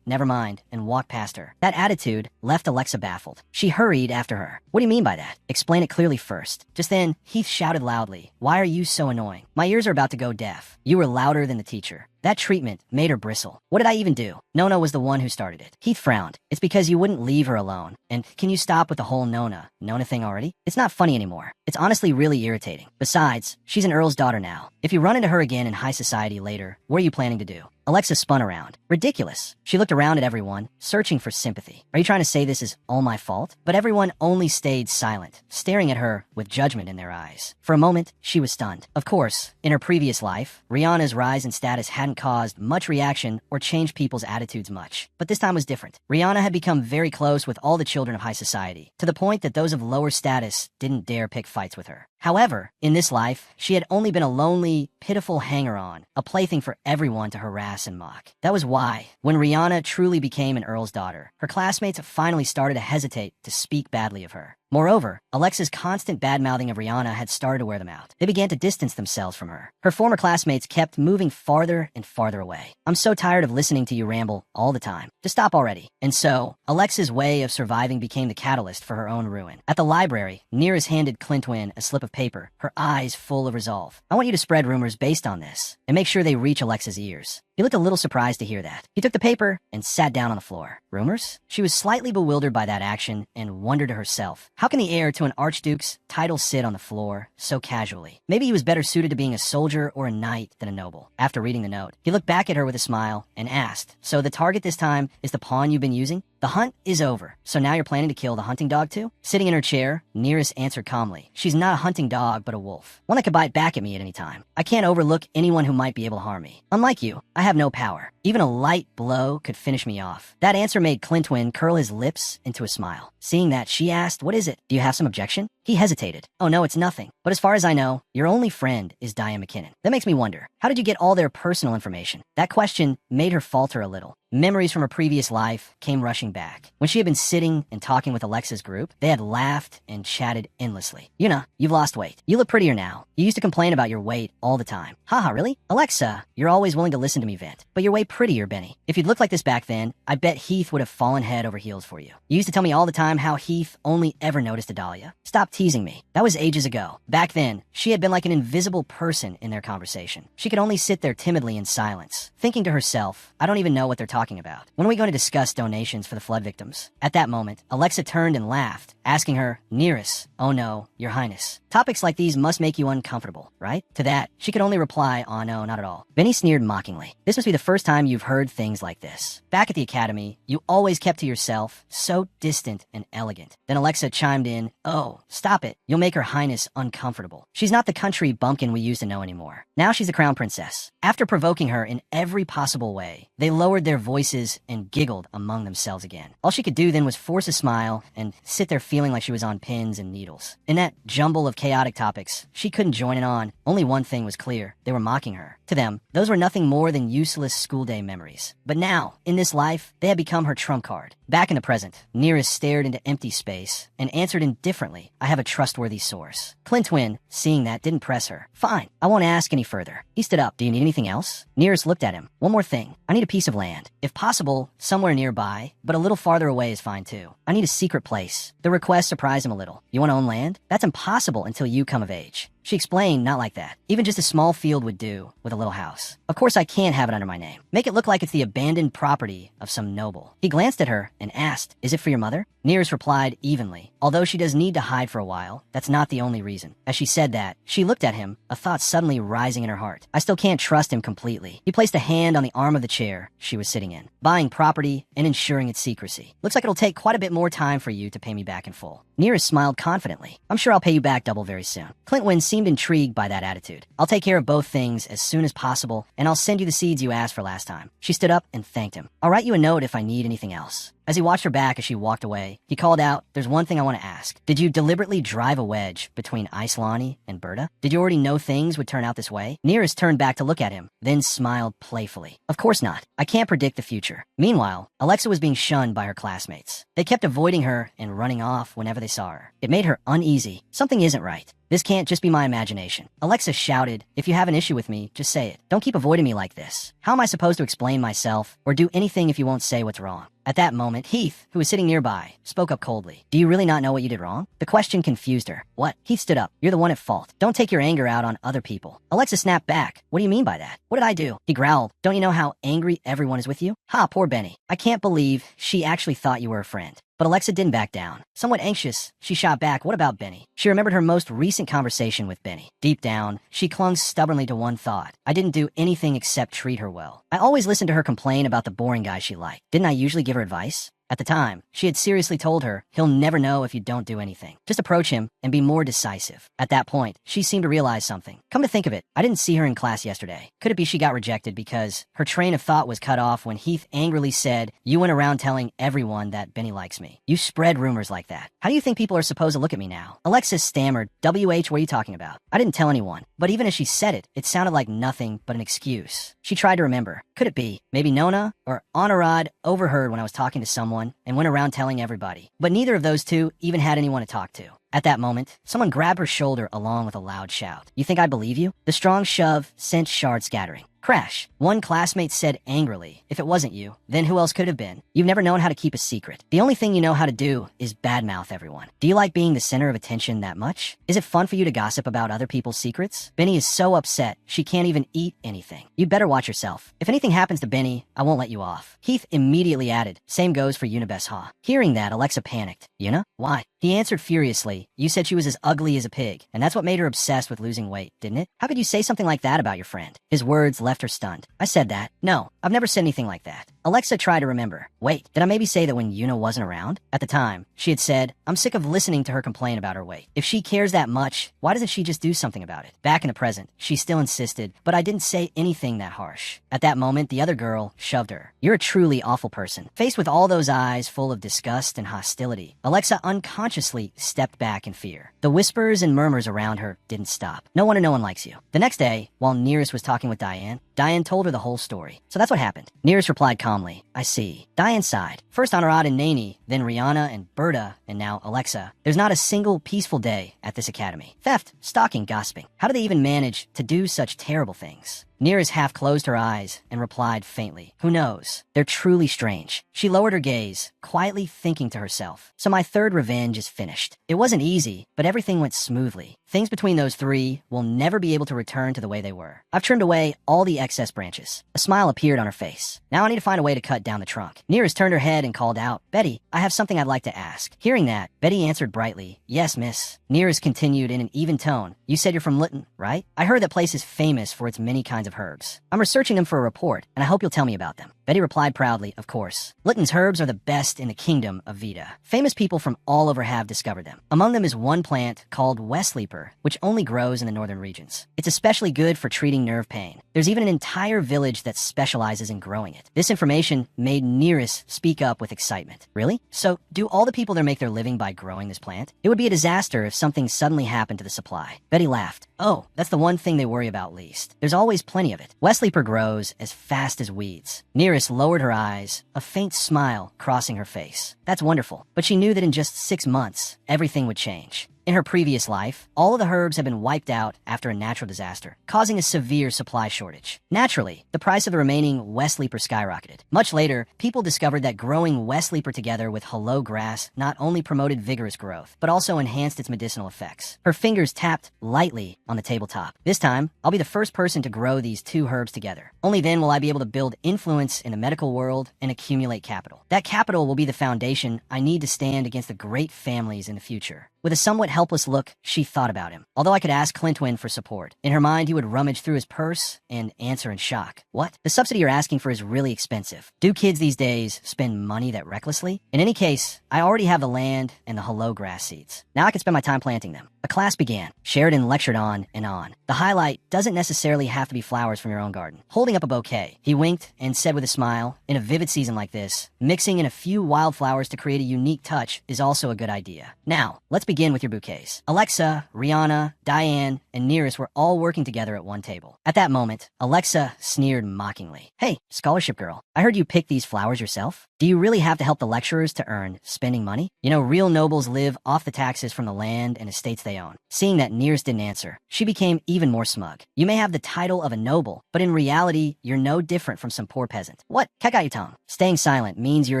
"Never mind," and walked past her. That attitude left Alexa baffled. She hurried after her. "What do you mean by that? Explain it clearly first." Just then, Heath shouted loudly, "Why are you so annoying? My ears are about to go deaf." You were louder than the teacher. That treatment made her bristle. "What did I even do?" Nona was the one who started it. Heath frowned. "It's because you wouldn't leave her alone. And can you stop with the whole Nona thing already? It's not funny anymore. It's honestly really irritating. Besides, she's an Earl's daughter now. If you run into her again in high society later, what are you planning to do?" Alexa spun around. Ridiculous. She looked around at everyone, searching for sympathy. "Are you trying to say this is all my fault?" But everyone only stayed silent, staring at her with judgment in their eyes. For a moment, she was stunned. Of course, in her previous life, Rihanna's rise in status hadn't caused much reaction or changed people's attitudes much. But this time was different. Rihanna had become very close with all the children of high society, to the point that those of lower status didn't dare pick fights with her. However, in this life, she had only been a lonely, pitiful hanger-on, a plaything for everyone to harass and mock. That was why, when Rihanna truly became an Earl's daughter, her classmates finally started to hesitate to speak badly of her. Moreover, Alexa's constant bad-mouthing of Rihanna had started to wear them out. They began to distance themselves from her. Her former classmates kept moving farther and farther away. "I'm so tired of listening to you ramble all the time. Just stop already." And so, Alexa's way of surviving became the catalyst for her own ruin. At the library, Nearest handed Clintwin a slip of paper, her eyes full of resolve. "I want you to spread rumors based on this, and make sure they reach Alexa's ears." He looked a little surprised to hear that. He took the paper and sat down on the floor. Rumors? She was slightly bewildered by that action and wondered to herself, how can the heir to an archduke's title sit on the floor so casually? Maybe he was better suited to being a soldier or a knight than a noble. After reading the note, he looked back at her with a smile and asked, "So the target this time is the pawn you've been using?" "The hunt is over. So now you're planning to kill the hunting dog too?" Sitting in her chair, Nearest answered calmly, "She's not a hunting dog, but a wolf. One that could bite back at me at any time. I can't overlook anyone who might be able to harm me. Unlike you, I have no power. Even a light blow could finish me off." That answer made Clintwin curl his lips into a smile. Seeing that, she asked, "What is it? Do you have some objection?" He hesitated. Oh no, it's nothing. But as far as I know, your only friend is Diane McKinnon. That makes me wonder, how did you get all their personal information? That question made her falter a little. Memories from her previous life came rushing back. When she had been sitting and talking with Alexa's group, they had laughed and chatted endlessly. You've lost weight. You look prettier now. You used to complain about your weight all the time. Haha, really? Alexa, you're always willing to listen to me vent. But you're way prettier, Benny. If you'd looked like this back then, I bet Heath would have fallen head over heels for you. You used to tell me all the time how Heath only ever noticed Adalia. Stop teasing me. That was ages ago. Back then, she had been like an invisible person in their conversation. She could only sit there timidly in silence, thinking to herself, I don't even know what they're talking about. When are we going to discuss donations for the flood victims? At that moment, Alexa turned and laughed, asking her, Nearest, oh no, your highness. Topics like these must make you uncomfortable, right? To that, she could only reply, oh no, not at all. Benny sneered mockingly. This must be the first time you've heard things like this. Back at the academy, you always kept to yourself, so distant and elegant. Then Alexa chimed in, oh, stop it. You'll make her highness uncomfortable. She's not the country bumpkin we used to know anymore. Now she's the crown princess. After provoking her in every possible way, they lowered their voices and giggled among themselves again. All she could do then was force a smile and sit there feeling like she was on pins and needles. In that jumble of chaotic topics, she couldn't join in on. Only one thing was clear. They were mocking her. To them, those were nothing more than useless school day memories. But now, in this life, they had become her trump card. Back in the present, Nearest stared into empty space and answered indifferently, I have a trustworthy source. Clintwin, seeing that, didn't press her. Fine, I won't ask any further. He stood up. Do you need anything else? Nearest looked at him. One more thing. I need a piece of land. If possible, somewhere nearby, but a little farther away is fine too. I need a secret place. The request surprised him a little. You want to own land? That's impossible until you come of age. She explained, not like that. Even just a small field would do, with a little house. Of course I can't have it under my name. Make it look like it's the abandoned property of some noble. He glanced at her and asked, is it for your mother? Nearest replied evenly. Although she does need to hide for a while, that's not the only reason. As she said that, she looked at him, a thought suddenly rising in her heart. I still can't trust him completely. He placed a hand on the arm of the chair she was sitting in. Buying property and ensuring its secrecy. Looks like it'll take quite a bit more time for you to pay me back in full. Nearest smiled confidently. I'm sure I'll pay you back double very soon. Clintwin seemed intrigued by that attitude. I'll take care of both things as soon as possible, and I'll send you the seeds you asked for last time. She stood up and thanked him. I'll write you a note if I need anything else. As he watched her back as she walked away, he called out, there's one thing I want to ask. Did you deliberately drive a wedge between Islani and Berta? Did you already know things would turn out this way? Nearest turned back to look at him, then smiled playfully. Of course not. I can't predict the future. Meanwhile, Alexa was being shunned by her classmates. They kept avoiding her and running off whenever they saw her. It made her uneasy. Something isn't right. This can't just be my imagination. Alexa shouted, if you have an issue with me, just say it. Don't keep avoiding me like this. How am I supposed to explain myself or do anything if you won't say what's wrong? At that moment, Heath, who was sitting nearby, spoke up coldly. Do you really not know what you did wrong? The question confused her. What? Heath stood up. You're the one at fault. Don't take your anger out on other people. Alexa snapped back. What do you mean by that? What did I do? He growled. Don't you know how angry everyone is with you? Ha, poor Benny. I can't believe she actually thought you were a friend. But Alexa didn't back down. Somewhat anxious, she shot back, what about Benny? She remembered her most recent conversation with Benny. Deep down, she clung stubbornly to one thought. I didn't do anything except treat her well. I always listened to her complain about the boring guy she liked. Didn't I usually give her advice? At the time, she had seriously told her, he'll never know if you don't do anything. Just approach him and be more decisive. At that point, she seemed to realize something. Come to think of it, I didn't see her in class yesterday. Could it be she got rejected because her train of thought was cut off when Heath angrily said, you went around telling everyone that Benny likes me. You spread rumors like that. How do you think people are supposed to look at me now? Alexis stammered, WH, what are you talking about? I didn't tell anyone. But even as she said it, it sounded like nothing but an excuse. She tried to remember. Could it be? Maybe Nona or Anurad overheard when I was talking to someone and went around telling everybody. But neither of those two even had anyone to talk to. At that moment, someone grabbed her shoulder along with a loud shout. You think I believe you? The strong shove sent shards scattering. Crash. One classmate said angrily, if it wasn't you, then who else could have been? You've never known how to keep a secret. The only thing you know how to do is badmouth everyone. Do you like being the center of attention that much? Is it fun for you to gossip about other people's secrets? Benny is so upset, she can't even eat anything. You'd better watch yourself. If anything happens to Benny, I won't let you off. Heath immediately added, same goes for Unibes Ha. Hearing that, Alexa panicked. Una? Why? He answered furiously, you said she was as ugly as a pig, and that's what made her obsessed with losing weight, didn't it? How could you say something like that about your friend? His words left her stunned. I said that. No, I've never said anything like that. Alexa tried to remember. Wait, did I maybe say that when Una wasn't around? At the time, she had said, I'm sick of listening to her complain about her weight. If she cares that much, why doesn't she just do something about it? Back in the present, she still insisted, but I didn't say anything that harsh. At that moment, the other girl shoved her. You're a truly awful person. Faced with all those eyes full of disgust and hostility, Alexa unconsciously unconsciously stepped back in fear. The whispers and murmurs around her didn't stop. No one likes you. The next day, while Nearest was talking with Diane told her the whole story. So that's what happened. Nearest replied calmly, I see. Diane sighed. First Anurad and Nani, then Rihanna and Berta, and now Alexa. There's not a single peaceful day at this academy. Theft, stalking, gossiping. How do they even manage to do such terrible things? Nearest half closed her eyes and replied faintly, who knows? They're truly strange. She lowered her gaze, quietly thinking to herself, so my third revenge is finished. It wasn't easy, but everything went smoothly. Things between those three will never be able to return to the way they were. I've trimmed away all the excess branches. A smile appeared on her face. Now I need to find a way to cut down the trunk. Nearest turned her head and called out, Betty, I have something I'd like to ask. Hearing that, Betty answered brightly, yes, miss. Nearest continued in an even tone, you said you're from Lytton, right? I heard that place is famous for its many kinds of herbs. I'm researching them for a report, and I hope you'll tell me about them. Betty replied proudly, of course. Lytton's herbs are the best in the kingdom of Vita. Famous people from all over have discovered them. Among them is one plant called West Leaper, which only grows in the northern regions. It's especially good for treating nerve pain. There's even an entire village that specializes in growing it. This information made Nearest speak up with excitement. Really? So, do all the people there make their living by growing this plant? It would be a disaster if something suddenly happened to the supply. Betty laughed. Oh, that's the one thing they worry about least. There's always plenty of it. West Leaper grows as fast as weeds. Nearest lowered her eyes, a faint smile crossing her face. That's wonderful, but she knew that in just 6 months, everything would change. In her previous life, all of the herbs had been wiped out after a natural disaster, causing a severe supply shortage. Naturally, the price of the remaining West Leaper skyrocketed. Much later, people discovered that growing West Leaper together with hello grass not only promoted vigorous growth, but also enhanced its medicinal effects. Her fingers tapped lightly on the tabletop. This time, I'll be the first person to grow these two herbs together. Only then will I be able to build influence in the medical world and accumulate capital. That capital will be the foundation I need to stand against the great families in the future. With a somewhat helpless look, she thought about him. Although I could ask Clintwin for support. In her mind, he would rummage through his purse and answer in shock. What? The subsidy you're asking for is really expensive. Do kids these days spend money that recklessly? In any case, I already have the land and the hello grass seeds. Now I can spend my time planting them. A class began. Sheridan lectured on and on. The highlight doesn't necessarily have to be flowers from your own garden. Holding up a bouquet, he winked and said with a smile, in a vivid season like this, mixing in a few wildflowers to create a unique touch is also a good idea. Now, let's begin with your bouquets. Alexa, Rihanna, Diane, and Nearest were all working together at one table. At that moment, Alexa sneered mockingly. Hey, scholarship girl, I heard you pick these flowers yourself. Do you really have to help the lecturers to earn spending money? You know, real nobles live off the taxes from the land and estates they own. Seeing that Nearest didn't answer, she became even more smug. You may have the title of a noble, but in reality, you're no different from some poor peasant. What? Kekayutong. Staying silent means you're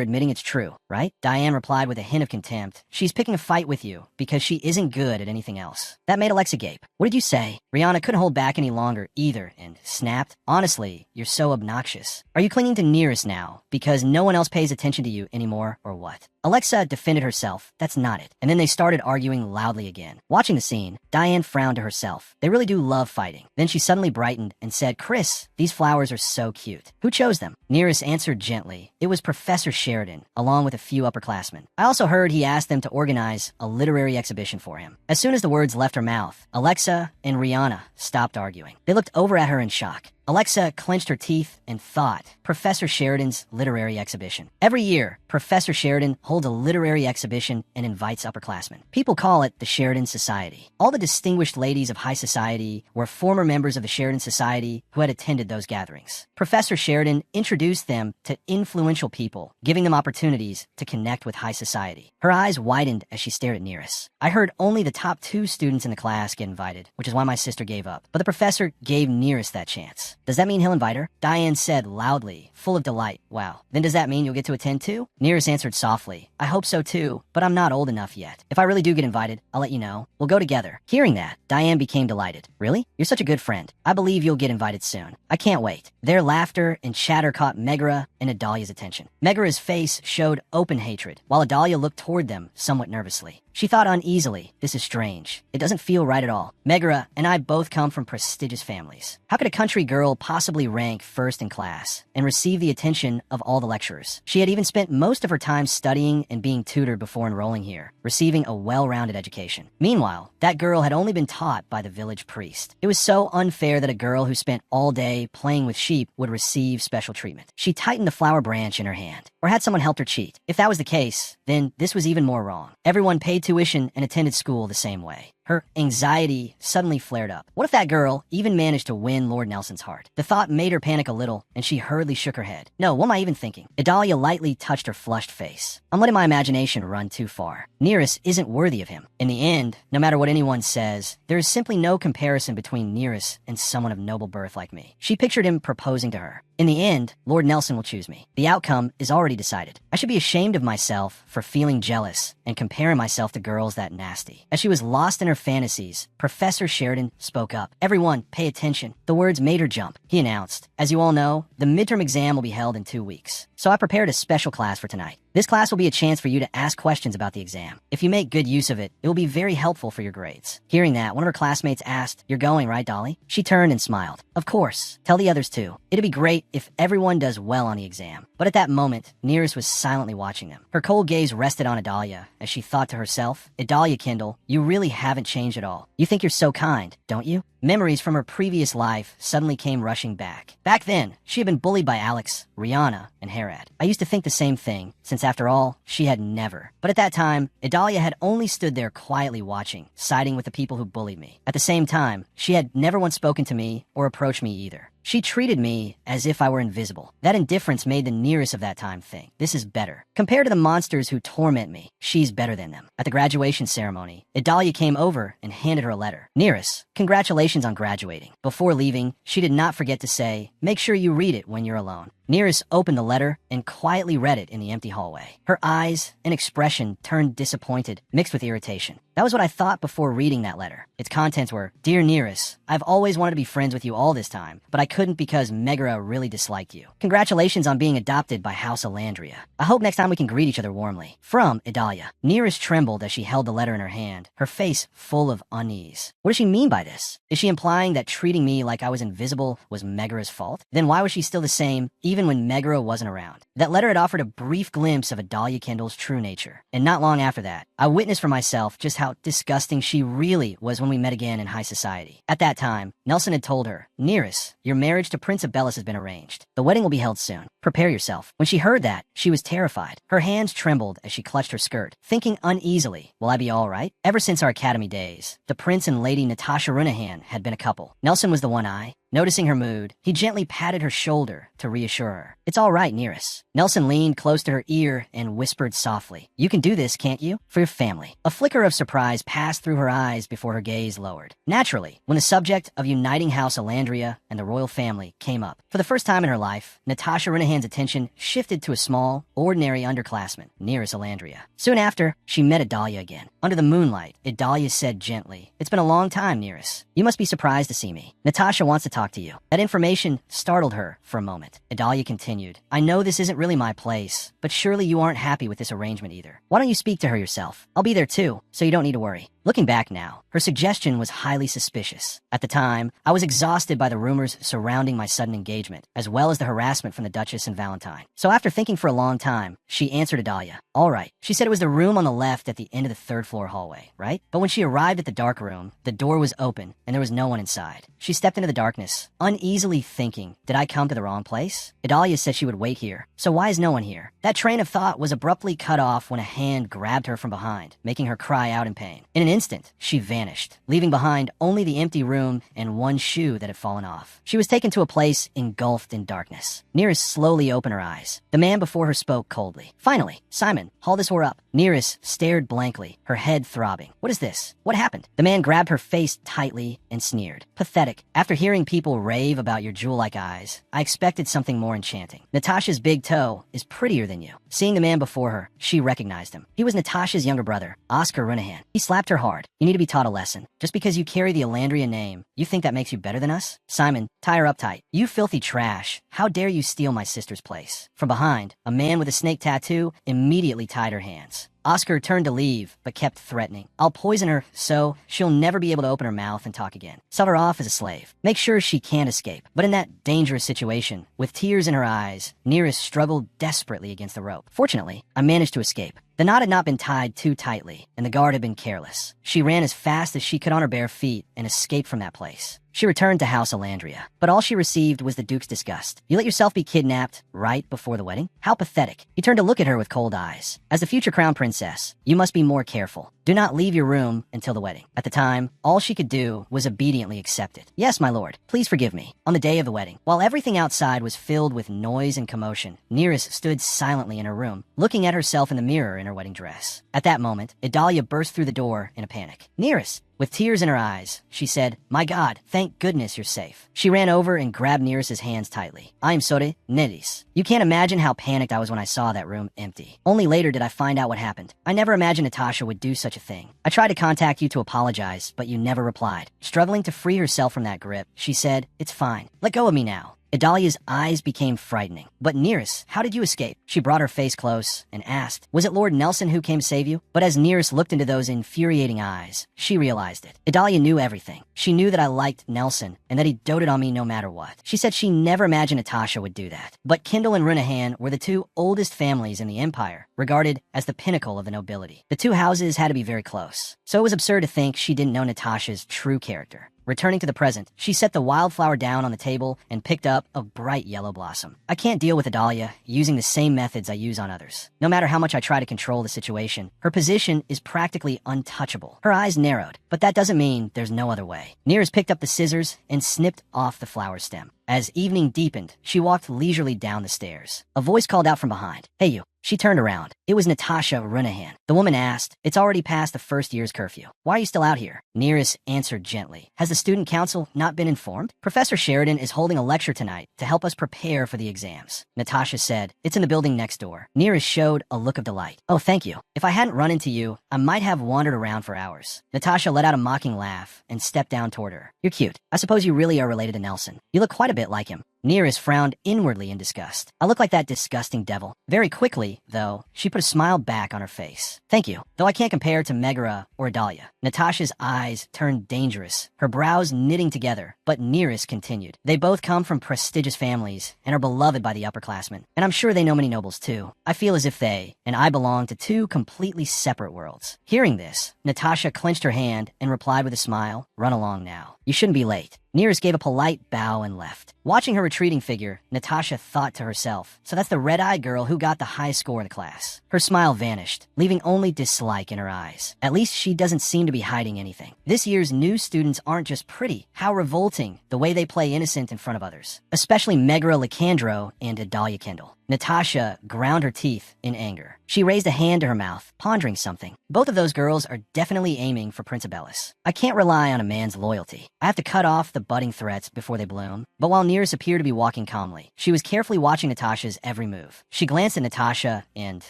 admitting it's true, right? Diane replied with a hint of contempt. She's picking a fight with you because she isn't good at anything else. That made Alexa gape. What did you say? Rihanna couldn't hold back any longer either and snapped. Honestly, you're so obnoxious. Are you clinging to Nearest now because no one else pays attention to you anymore or what? Alexa defended herself. That's not it. And then they started arguing loudly again. Watching the scene, Diane frowned to herself. They really do love fighting. Then she suddenly brightened and said, Chris, these flowers are so cute. Who chose them? Nearest answered gently. It was Professor Sheridan, along with a few upperclassmen. I also heard he asked them to organize a literary exhibition for him. As soon as the words left her mouth, Alexa and Rihanna stopped arguing. They looked over at her in shock. Alexa clenched her teeth and thought, Professor Sheridan's literary exhibition. Every year, Professor Sheridan holds a literary exhibition and invites upperclassmen. People call it the Sheridan Society. All the distinguished ladies of high society were former members of the Sheridan Society who had attended those gatherings. Professor Sheridan introduced them to influential people, giving them opportunities to connect with high society. Her eyes widened as she stared at Nearest. I heard only the top 2 students in the class get invited, which is why my sister gave up. But the professor gave Nearest that chance. Does that mean he'll invite her? Diane said loudly, full of delight. Wow. Then does that mean you'll get to attend too? Nearest answered softly. I hope so too, but I'm not old enough yet. If I really do get invited, I'll let you know. We'll go together. Hearing that, Diane became delighted. Really? You're such a good friend. I believe you'll get invited soon. I can't wait. Their laughter and chatter caught Megara and Adalia's attention. Megara's face showed open hatred, while Adalia looked toward them somewhat nervously. She thought uneasily, this is strange. It doesn't feel right at all. Megara and I both come from prestigious families. How could a country girl possibly rank first in class and receive the attention of all the lecturers? She had even spent most of her time studying and being tutored before enrolling here, receiving a well-rounded education. Meanwhile, that girl had only been taught by the village priest. It was so unfair that a girl who spent all day playing with sheep would receive special treatment. She tightened the flower branch in her hand. Or had someone helped her cheat? If that was the case, then this was even more wrong. Everyone paid paid tuition and attended school the same way. Her anxiety suddenly flared up. What if that girl even managed to win Lord Nelson's heart? The thought made her panic a little, and she hurriedly shook her head. No, what am I even thinking? Idalia lightly touched her flushed face. I'm letting my imagination run too far. Nereus isn't worthy of him. In the end, no matter what anyone says, there is simply no comparison between Nereus and someone of noble birth like me. She pictured him proposing to her. In the end, Lord Nelson will choose me. The outcome is already decided. I should be ashamed of myself for feeling jealous and comparing myself to girls that nasty. As she was lost in her fantasies, Professor Sheridan spoke up. Everyone, pay attention. The words made her jump. He announced, as you all know, the midterm exam will be held in 2 weeks. So I prepared a special class for tonight. This class will be a chance for you to ask questions about the exam. If you make good use of it, it will be very helpful for your grades. Hearing that, one of her classmates asked, "You're going, right, Dolly?" She turned and smiled. Of course. Tell the others too. It'd be great if everyone does well on the exam. But at that moment, Nereus was silently watching them. Her cold gaze rested on Idalia as she thought to herself, Idalia Kindle, you really haven't changed at all. You think you're so kind, don't you? Memories from her previous life suddenly came rushing back. Back then, she had been bullied by Alex, Rihanna, and Herod. I used to think the same thing, since after all, she had never. But at that time, Idalia had only stood there quietly watching, siding with the people who bullied me. At the same time, she had never once spoken to me or approached me either. She treated me as if I were invisible. That indifference made the Nereus of that time think, this is better. Compared to the monsters who torment me, she's better than them. At the graduation ceremony, Idalia came over and handed her a letter. Nereus, congratulations on graduating. Before leaving, she did not forget to say, make sure you read it when you're alone. Nereus opened the letter and quietly read it in the empty hallway. Her eyes and expression turned disappointed, mixed with irritation. That was what I thought before reading that letter. Its contents were, Dear Nereus, I've always wanted to be friends with you all this time, but I couldn't because Megara really disliked you. Congratulations on being adopted by House Alandria. I hope next time we can greet each other warmly. From Idalia. Nereus trembled as she held the letter in her hand, her face full of unease. What does she mean by this? Is she implying that treating me like I was invisible was Megara's fault? Then why was she still the same, even when Megara wasn't around? That letter had offered a brief glimpse of Idalia Kindle's true nature. And not long after that, I witnessed for myself just how disgusting she really was when we met again in high society. At that time, Nelson had told her, Nereus, your marriage to Prince Abellis has been arranged. The wedding will be held soon. Prepare yourself. When she heard that, she was terrified. Her hands trembled as she clutched her skirt, thinking uneasily, will I be all right? Ever since our academy days, the prince and lady Natasha Runahan had been a couple. Nelson was the one eye. Noticing her mood, he gently patted her shoulder to reassure her. It's all right, Nereus. Nelson leaned close to her ear and whispered softly, you can do this, can't you? For your family. A flicker of surprise passed through her eyes before her gaze lowered. Naturally, when the subject of uniting House Alandria and the royal family came up, for the first time in her life, Natasha Runahan's attention shifted to a small, ordinary underclassman, Nereus Alandria. Soon after, she met Idalia again. Under the moonlight, Idalia said gently, it's been a long time, Nereus. You must be surprised to see me. Natasha wants to talk to you. That information startled her for a moment. Idalia continued, I know this isn't really my place, but surely you aren't happy with this arrangement either. Why don't you speak to her yourself? I'll be there too, so you don't need to worry. Looking back now, her suggestion was highly suspicious. At the time, I was exhausted by the rumors surrounding my sudden engagement, as well as the harassment from the Duchess and Valentine. So after thinking for a long time, she answered Idalia. All right. She said it was the room on the left at the end of the third floor hallway, right? But when she arrived at the dark room, the door was open and there was no one inside. She stepped into the darkness, uneasily thinking, did I come to the wrong place? Idalia said she would wait here. So why is no one here? That train of thought was abruptly cut off when a hand grabbed her from behind, making her cry out in pain. In an instant, she vanished, leaving behind only the empty room and one shoe that had fallen off. She was taken to a place engulfed in darkness. Nereus slowly opened her eyes. The man before her spoke coldly. Finally, Simon, haul this whore up. Nereus stared blankly, her head throbbing. What is this? What happened? The man grabbed her face tightly and sneered. Pathetic. After hearing people rave about your jewel-like eyes, I expected something more enchanting. Natasha's big toe is prettier than you. Seeing the man before her, she recognized him. He was Natasha's younger brother, Oscar Runahan. He slapped her hard. You need to be taught a lesson. Just because you carry the Alandria name, you think that makes you better than us? Simon, tie her up tight. You filthy trash. How dare you steal my sister's place? From behind, a man with a snake tattoo immediately tied her hands. Oscar turned to leave, but kept threatening. I'll poison her so she'll never be able to open her mouth and talk again. Sell her off as a slave. Make sure she can't escape. But in that dangerous situation, with tears in her eyes, Nereus struggled desperately against the rope. Fortunately, I managed to escape. The knot had not been tied too tightly, and the guard had been careless. She ran as fast as she could on her bare feet and escaped from that place. She returned to House Elandria, but all she received was the Duke's disgust. You let yourself be kidnapped right before the wedding? How pathetic. He turned to look at her with cold eyes. As the future crown princess, you must be more careful. Do not leave your room until the wedding. At the time, all she could do was obediently accept it. Yes, my lord, please forgive me. On the day of the wedding, while everything outside was filled with noise and commotion, Nereus stood silently in her room, looking at herself in the mirror in her wedding dress. At that moment, Idalia burst through the door in a panic. Nereus! With tears in her eyes, she said, "My God, thank goodness you're safe." She ran over and grabbed Nereus's hands tightly. "I'm sorry, Nedis." You can't imagine how panicked I was when I saw that room empty. Only later did I find out what happened. I never imagined Natasha would do such a thing. I tried to contact you to apologize, but you never replied. Struggling to free herself from that grip, she said, "It's fine. Let go of me now." Idalia's eyes became frightening. "But Nereus, how did you escape?" She brought her face close and asked, "Was it Lord Nelson who came to save you?" But as Nereus looked into those infuriating eyes, she realized it. Idalia knew everything. She knew that I liked Nelson and that he doted on me no matter what. She said she never imagined Natasha would do that. But Kindle and Runahan were the two oldest families in the Empire, regarded as the pinnacle of the nobility. The two houses had to be very close, so it was absurd to think she didn't know Natasha's true character. Returning to the present, she set the wildflower down on the table and picked up a bright yellow blossom. I can't deal with Idalia using the same methods I use on others. No matter how much I try to control the situation, her position is practically untouchable. Her eyes narrowed, but that doesn't mean there's no other way. Nereus picked up the scissors and snipped off the flower stem. As evening deepened, she walked leisurely down the stairs. A voice called out from behind, "Hey you." She turned around. It was Natasha Runahan. The woman asked, "It's already past the first year's curfew. Why are you still out here?" Nereus answered gently, "Has the student council not been informed? Professor Sheridan is holding a lecture tonight to help us prepare for the exams." Natasha said, "It's in the building next door." Nereus showed a look of delight. "Oh, thank you. If I hadn't run into you, I might have wandered around for hours." Natasha let out a mocking laugh and stepped down toward her. "You're cute. I suppose you really are related to Nelson. You look quite a bit like him." Nereus frowned inwardly in disgust. "I look like that disgusting devil." Very quickly, though, she put a smile back on her face. "Thank you, though I can't compare to Megara or Idalia." Natasha's eyes turned dangerous, her brows knitting together, but Nereus continued. "They both come from prestigious families and are beloved by the upperclassmen, and I'm sure they know many nobles too. I feel as if they and I belong to two completely separate worlds." Hearing this, Natasha clenched her hand and replied with a smile, "Run along now. You shouldn't be late." Nereus gave a polite bow and left. Watching her retreating figure, Natasha thought to herself, "So that's the red-eyed girl who got the high score in the class." Her smile vanished, leaving only dislike in her eyes. At least she doesn't seem to be hiding anything. This year's new students aren't just pretty. How revolting the way they play innocent in front of others. Especially Megara Licandro and Idalia Kendall. Natasha ground her teeth in anger. She raised a hand to her mouth, pondering something. Both of those girls are definitely aiming for Prince Abellis. I can't rely on a man's loyalty. I have to cut off the budding threats before they bloom. But while Nereus appeared to be walking calmly, she was carefully watching Natasha's every move. She glanced at Natasha and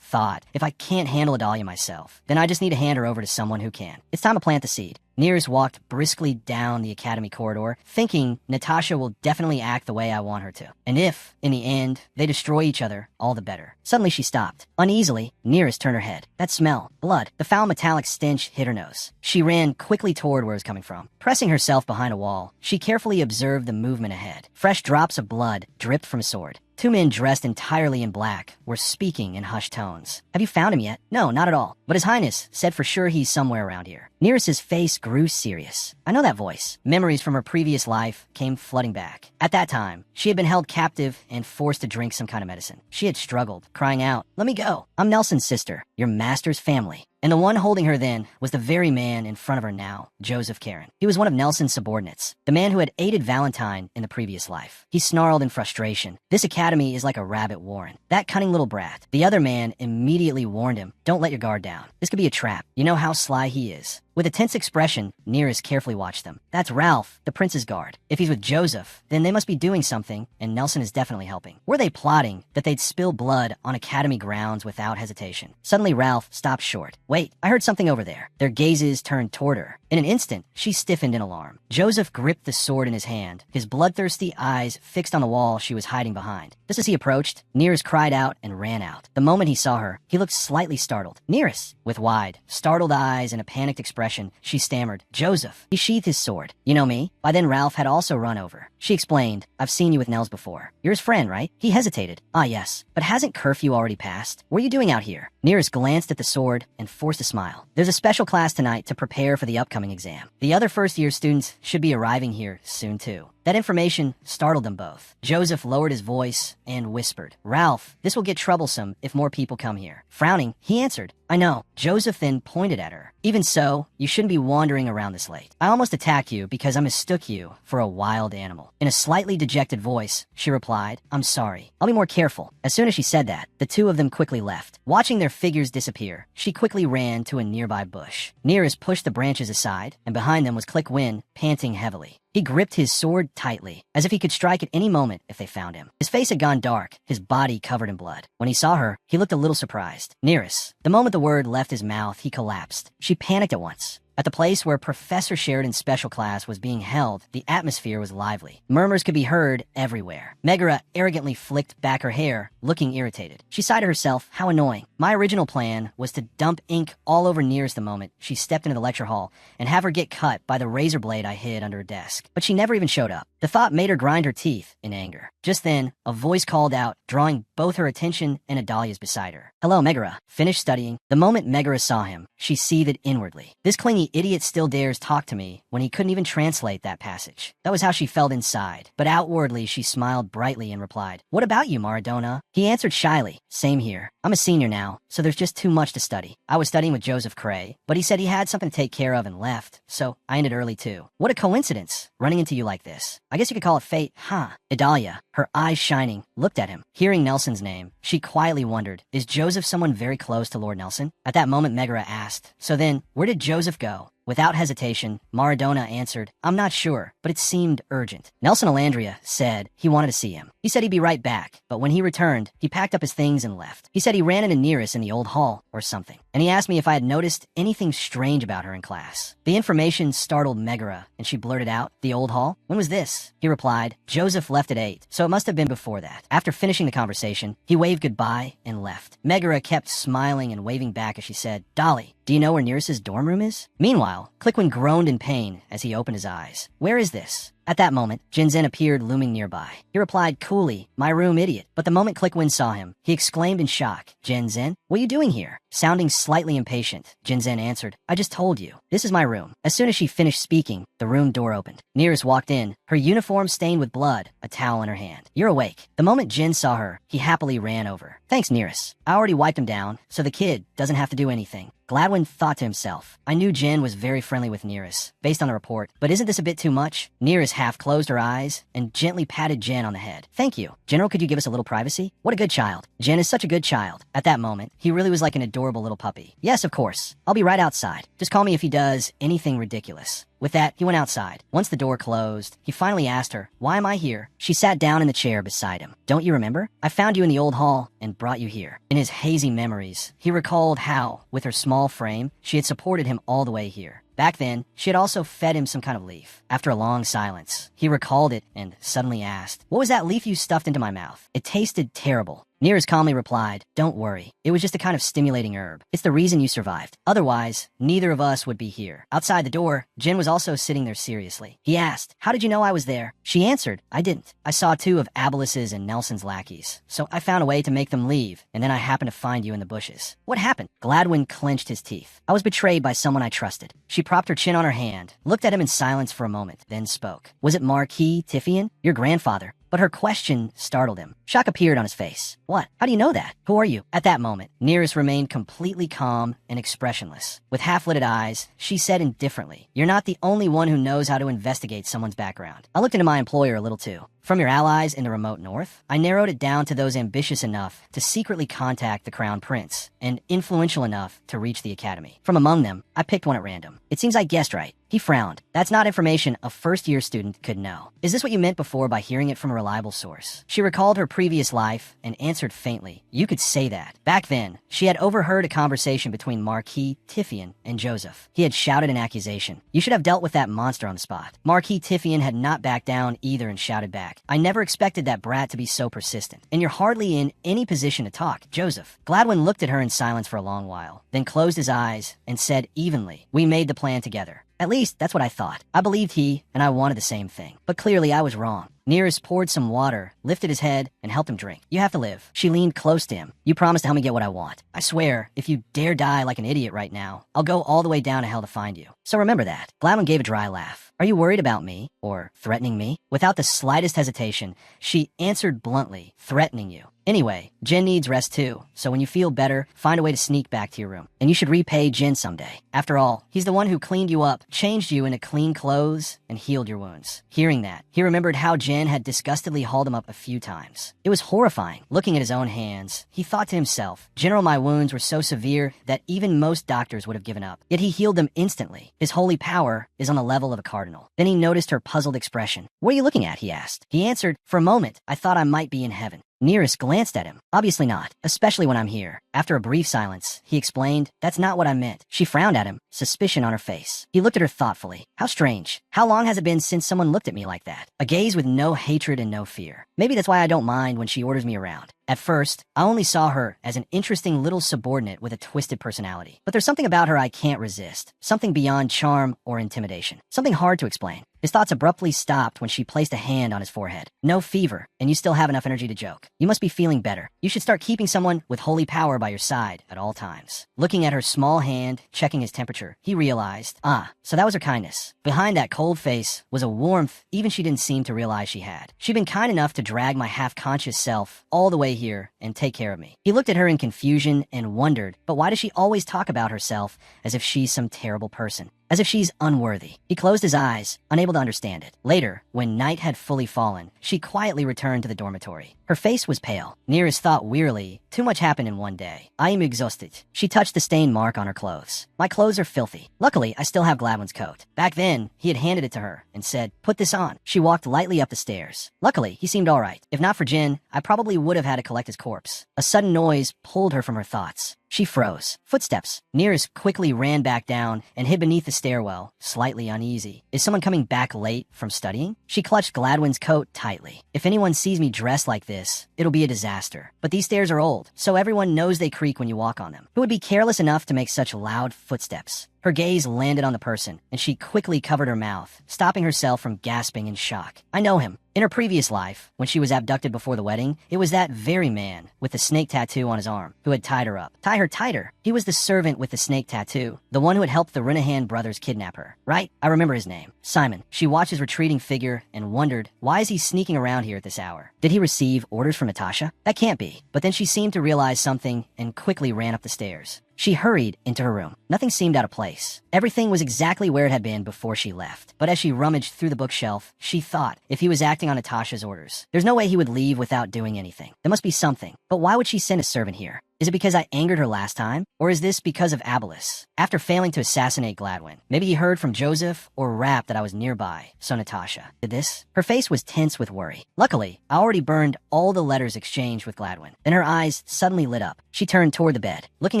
thought, if I can't handle Idalia myself, then I just need to hand her over to someone who can. It's time to plant the seed. Nereus walked briskly down the academy corridor, thinking Natasha will definitely act the way I want her to. And if, in the end, they destroy each other, all the better. Suddenly she stopped. Uneasily, Nereus turned her head. That smell, blood, the foul metallic stench hit her nose. She ran quickly toward where it was coming from. Pressing herself behind a wall, she carefully observed the movement ahead. Fresh drops of blood dripped from a sword. Two men dressed entirely in black were speaking in hushed tones. "Have you found him yet?" "No, not at all. But His Highness said for sure he's somewhere around here." Nereus's face grew serious. I know that voice. Memories from her previous life came flooding back. At that time, she had been held captive and forced to drink some kind of medicine. She had struggled, crying out, "Let me go. I'm Nelson's sister, your master's family." And the one holding her then was the very man in front of her now, Joseph Karen. He was one of Nelson's subordinates, the man who had aided Valentine in the previous life. He snarled in frustration. "This academy is like a rabbit warren. That cunning little brat." The other man immediately warned him, "Don't let your guard down. This could be a trap. You know how sly he is." With a tense expression, Nereus carefully watched them. "That's Ralph, the prince's guard. If he's with Joseph, then they must be doing something, and Nelson is definitely helping. Were they plotting that they'd spill blood on academy grounds without hesitation?" Suddenly Ralph stopped short. "Wait, I heard something over there." Their gazes turned toward her. In an instant, she stiffened in alarm. Joseph gripped the sword in his hand, his bloodthirsty eyes fixed on the wall she was hiding behind. Just as he approached, Nereus cried out and ran out. The moment he saw her, he looked slightly startled. "Nereus!" With wide, startled eyes and a panicked expression, she stammered, "Joseph." He sheathed his sword. "You know me?" By then Ralph had also run over. She explained, "I've seen you with Nels before. You're his friend, right?" He hesitated. "Ah, yes. But hasn't curfew already passed? What are you doing out here?" Nereus glanced at the sword and forced a smile. There's a special class tonight to prepare for the upcoming exam. The other first-year students should be arriving here soon, too. That information startled them both. Joseph lowered his voice and whispered, "Ralph, this will get troublesome if more people come here." Frowning, he answered, "I know." Joseph then pointed at her. "Even so, you shouldn't be wandering around this late. I almost attacked you because I mistook you for a wild animal." In a slightly dejected voice, she replied, "I'm sorry. I'll be more careful." As soon as she said that, the two of them quickly left. Watching their figures disappear, she quickly ran to a nearby bush. Nearest pushed the branches aside, and behind them was Click Win, panting heavily. He gripped his sword tightly, as if he could strike at any moment if they found him. His face had gone dark, his body covered in blood. When he saw her, he looked a little surprised. "Nearest." The moment the word left his mouth, he collapsed. She panicked at once. At the place where Professor Sheridan's special class was being held, the atmosphere was lively. Murmurs could be heard everywhere. Megara arrogantly flicked back her hair, looking irritated. She sighed to herself, "How annoying." My original plan was to dump ink all over Nearest the moment she stepped into the lecture hall and have her get cut by the razor blade I hid under her desk. But she never even showed up. The thought made her grind her teeth in anger. Just then, a voice called out, drawing both her attention and Adalia's beside her. "Hello, Megara." Finished studying. The moment Megara saw him, she seethed inwardly. This clingy idiot still dares talk to me when he couldn't even translate that passage. That was how she felt inside. But outwardly, she smiled brightly and replied, "What about you, Maradona?" He answered shyly, "Same here. I'm a senior now, so there's just too much to study. I was studying with Joseph Cray, but he said he had something to take care of and left, so I ended early too. What a coincidence, running into you like this. I guess you could call it fate, huh?" Adalia, her eyes shining, looked at him. Hearing Nelson's name, she quietly wondered, is Joseph someone very close to Lord Nelson? At that moment, Megara asked, "So then, where did Joseph go?" Without hesitation, Maradona answered, "I'm not sure, but it seemed urgent." Nelson Alandria said he wanted to see him. He said he'd be right back, but when he returned, he packed up his things and left. He said he ran into Nearest in the old hall or something, and he asked me if I had noticed anything strange about her in class. The information startled Megara, and she blurted out, "The old hall? When was this?" He replied, "Joseph left at 8, so it must have been before that." After finishing the conversation, he waved goodbye and left. Megara kept smiling and waving back as she said, "Dolly, do you know where Nearest's dorm room is?" Meanwhile, Clickwin groaned in pain as he opened his eyes. "Where is this?" At that moment, Jinzen appeared looming nearby. He replied coolly, "My room, idiot." But the moment Clickwin saw him, he exclaimed in shock, "Jinzen, what are you doing here?" Sounding slightly impatient, Jinzen answered, "I just told you. This is my room." As soon as she finished speaking, the room door opened. Nearest walked in, her uniform stained with blood, a towel in her hand. "You're awake." The moment Jin saw her, he happily ran over. "Thanks, Nearest. I already wiped him down, so the kid doesn't have to do anything." Gladwin thought to himself, I knew Jen was very friendly with Nearest, based on the report, but isn't this a bit too much? Nearest half closed her eyes and gently patted Jen on the head. "Thank you. General, could you give us a little privacy?" "What a good child. Jen is such a good child." At that moment, he really was like an adorable little puppy. "Yes, of course. I'll be right outside. Just call me if he does anything ridiculous." With that, he went outside. Once the door closed, he finally asked her, "Why am I here?" She sat down in the chair beside him. "Don't you remember? I found you in the old hall and brought you here." In his hazy memories, he recalled how, with her small frame, she had supported him all the way here. Back then, she had also fed him some kind of leaf. After a long silence, he recalled it and suddenly asked, "What was that leaf you stuffed into my mouth?" "It tasted terrible." Nearest calmly replied, "Don't worry. It was just a kind of stimulating herb. It's the reason you survived. Otherwise, neither of us would be here." Outside the door, Jin was also sitting there seriously. He asked, "How did you know I was there?" She answered, "I didn't. I saw two of Abelis's and Nelson's lackeys, so I found a way to make them leave, and then I happened to find you in the bushes." "What happened?" Gladwin clenched his teeth. "I was betrayed by someone I trusted." She propped her chin on her hand, looked at him in silence for a moment, then spoke. "Was it Marquis Tiffian? Your grandfather?" But her question startled him. Shock appeared on his face. "What? How do you know that? Who are you?" At that moment, Nearest remained completely calm and expressionless. With half-lidded eyes, she said indifferently, "You're not the only one who knows how to investigate someone's background. I looked into my employer a little too. From your allies in the remote north, I narrowed it down to those ambitious enough to secretly contact the crown prince and influential enough to reach the academy. From among them, I picked one at random. It seems I guessed right." He frowned. "That's not information a first-year student could know. Is this what you meant before by hearing it from a reliable source?" She recalled her previous life and answered faintly, "You could say that." Back then, she had overheard a conversation between Marquis Tiffian and Joseph. He had shouted an accusation. "You should have dealt with that monster on the spot." Marquis Tiffian had not backed down either and shouted back, "I never expected that brat to be so persistent. And you're hardly in any position to talk, Joseph." Gladwin looked at her in silence for a long while, then closed his eyes and said evenly, "We made the plan together. At least, that's what I thought. I believed he and I wanted the same thing. But clearly I was wrong. Nearest poured some water, lifted his head, and helped him drink. You have to live. She leaned close to him. You promised to help me get what I want. I swear, if you dare die like an idiot right now, I'll go all the way down to hell to find you. So remember that. Gladwin gave a dry laugh. Are you worried about me? Or threatening me? Without the slightest hesitation, she answered bluntly, threatening you. Anyway, Jin needs rest too, so when you feel better, find a way to sneak back to your room. And you should repay Jin someday. After all, he's the one who cleaned you up, changed you into clean clothes, and healed your wounds. Hearing that, he remembered how Jin had disgustedly hauled him up a few times. It was horrifying. Looking at his own hands, he thought to himself, General, my wounds were so severe that even most doctors would have given up. Yet he healed them instantly. His holy power is on the level of a cardinal. Then he noticed her puzzled expression. What are you looking at? He asked. He answered, for a moment, I thought I might be in heaven. Nearest glanced at him. Obviously not, especially when I'm here. After a brief silence, he explained, that's not what I meant. She frowned at him, suspicion on her face. He looked at her thoughtfully. How strange. How long has it been since someone looked at me like that? A gaze with no hatred and no fear. Maybe that's why I don't mind when she orders me around. At first, I only saw her as an interesting little subordinate with a twisted personality. But there's something about her I can't resist. Something beyond charm or intimidation. Something hard to explain. His thoughts abruptly stopped when she placed a hand on his forehead. No fever, and you still have enough energy to joke. You must be feeling better. You should start keeping someone with holy power by your side at all times. Looking at her small hand, checking his temperature, he realized, so that was her kindness. Behind that cold face was a warmth even she didn't seem to realize she had. She'd been kind enough to drag my half-conscious self all the way here and take care of me. He looked at her in confusion and wondered, but why does she always talk about herself as if she's some terrible person? As if she's unworthy. He closed his eyes, unable to understand it. Later, when night had fully fallen, she quietly returned to the dormitory. Her face was pale. Nearest thought wearily, too much happened in one day. I am exhausted. She touched the stain mark on her clothes. My clothes are filthy. Luckily, I still have Gladwin's coat. Back then, he had handed it to her and said, put this on. She walked lightly up the stairs. Luckily, he seemed all right. If not for Jin, I probably would have had to collect his corpse. A sudden noise pulled her from her thoughts. She froze. Footsteps. Nearest quickly ran back down and hid beneath the stairwell, slightly uneasy. Is someone coming back late from studying? She clutched Gladwin's coat tightly. If anyone sees me dressed like this, it'll be a disaster. But these stairs are old, so everyone knows they creak when you walk on them. Who would be careless enough to make such loud footsteps? Her gaze landed on the person, and she quickly covered her mouth, stopping herself from gasping in shock. I know him. In her previous life, when she was abducted before the wedding, it was that very man with the snake tattoo on his arm who had tied her up. Tie her tighter. He was the servant with the snake tattoo, the one who had helped the Renahan brothers kidnap her. Right? I remember his name. Simon. She watched his retreating figure and wondered, why is he sneaking around here at this hour? Did he receive orders from Natasha? That can't be. But then she seemed to realize something and quickly ran up the stairs. She hurried into her room. Nothing seemed out of place. Everything was exactly where it had been before she left. But as she rummaged through the bookshelf, she thought, if he was acting on Natasha's orders, there's no way he would leave without doing anything. There must be something. But why would she send a servant here? Is it because I angered her last time? Or is this because of Abelis? After failing to assassinate Gladwin, maybe he heard from Joseph or Rapp that I was nearby, so Natasha did this? Her face was tense with worry. Luckily, I already burned all the letters exchanged with Gladwin. Then her eyes suddenly lit up. She turned toward the bed. Looking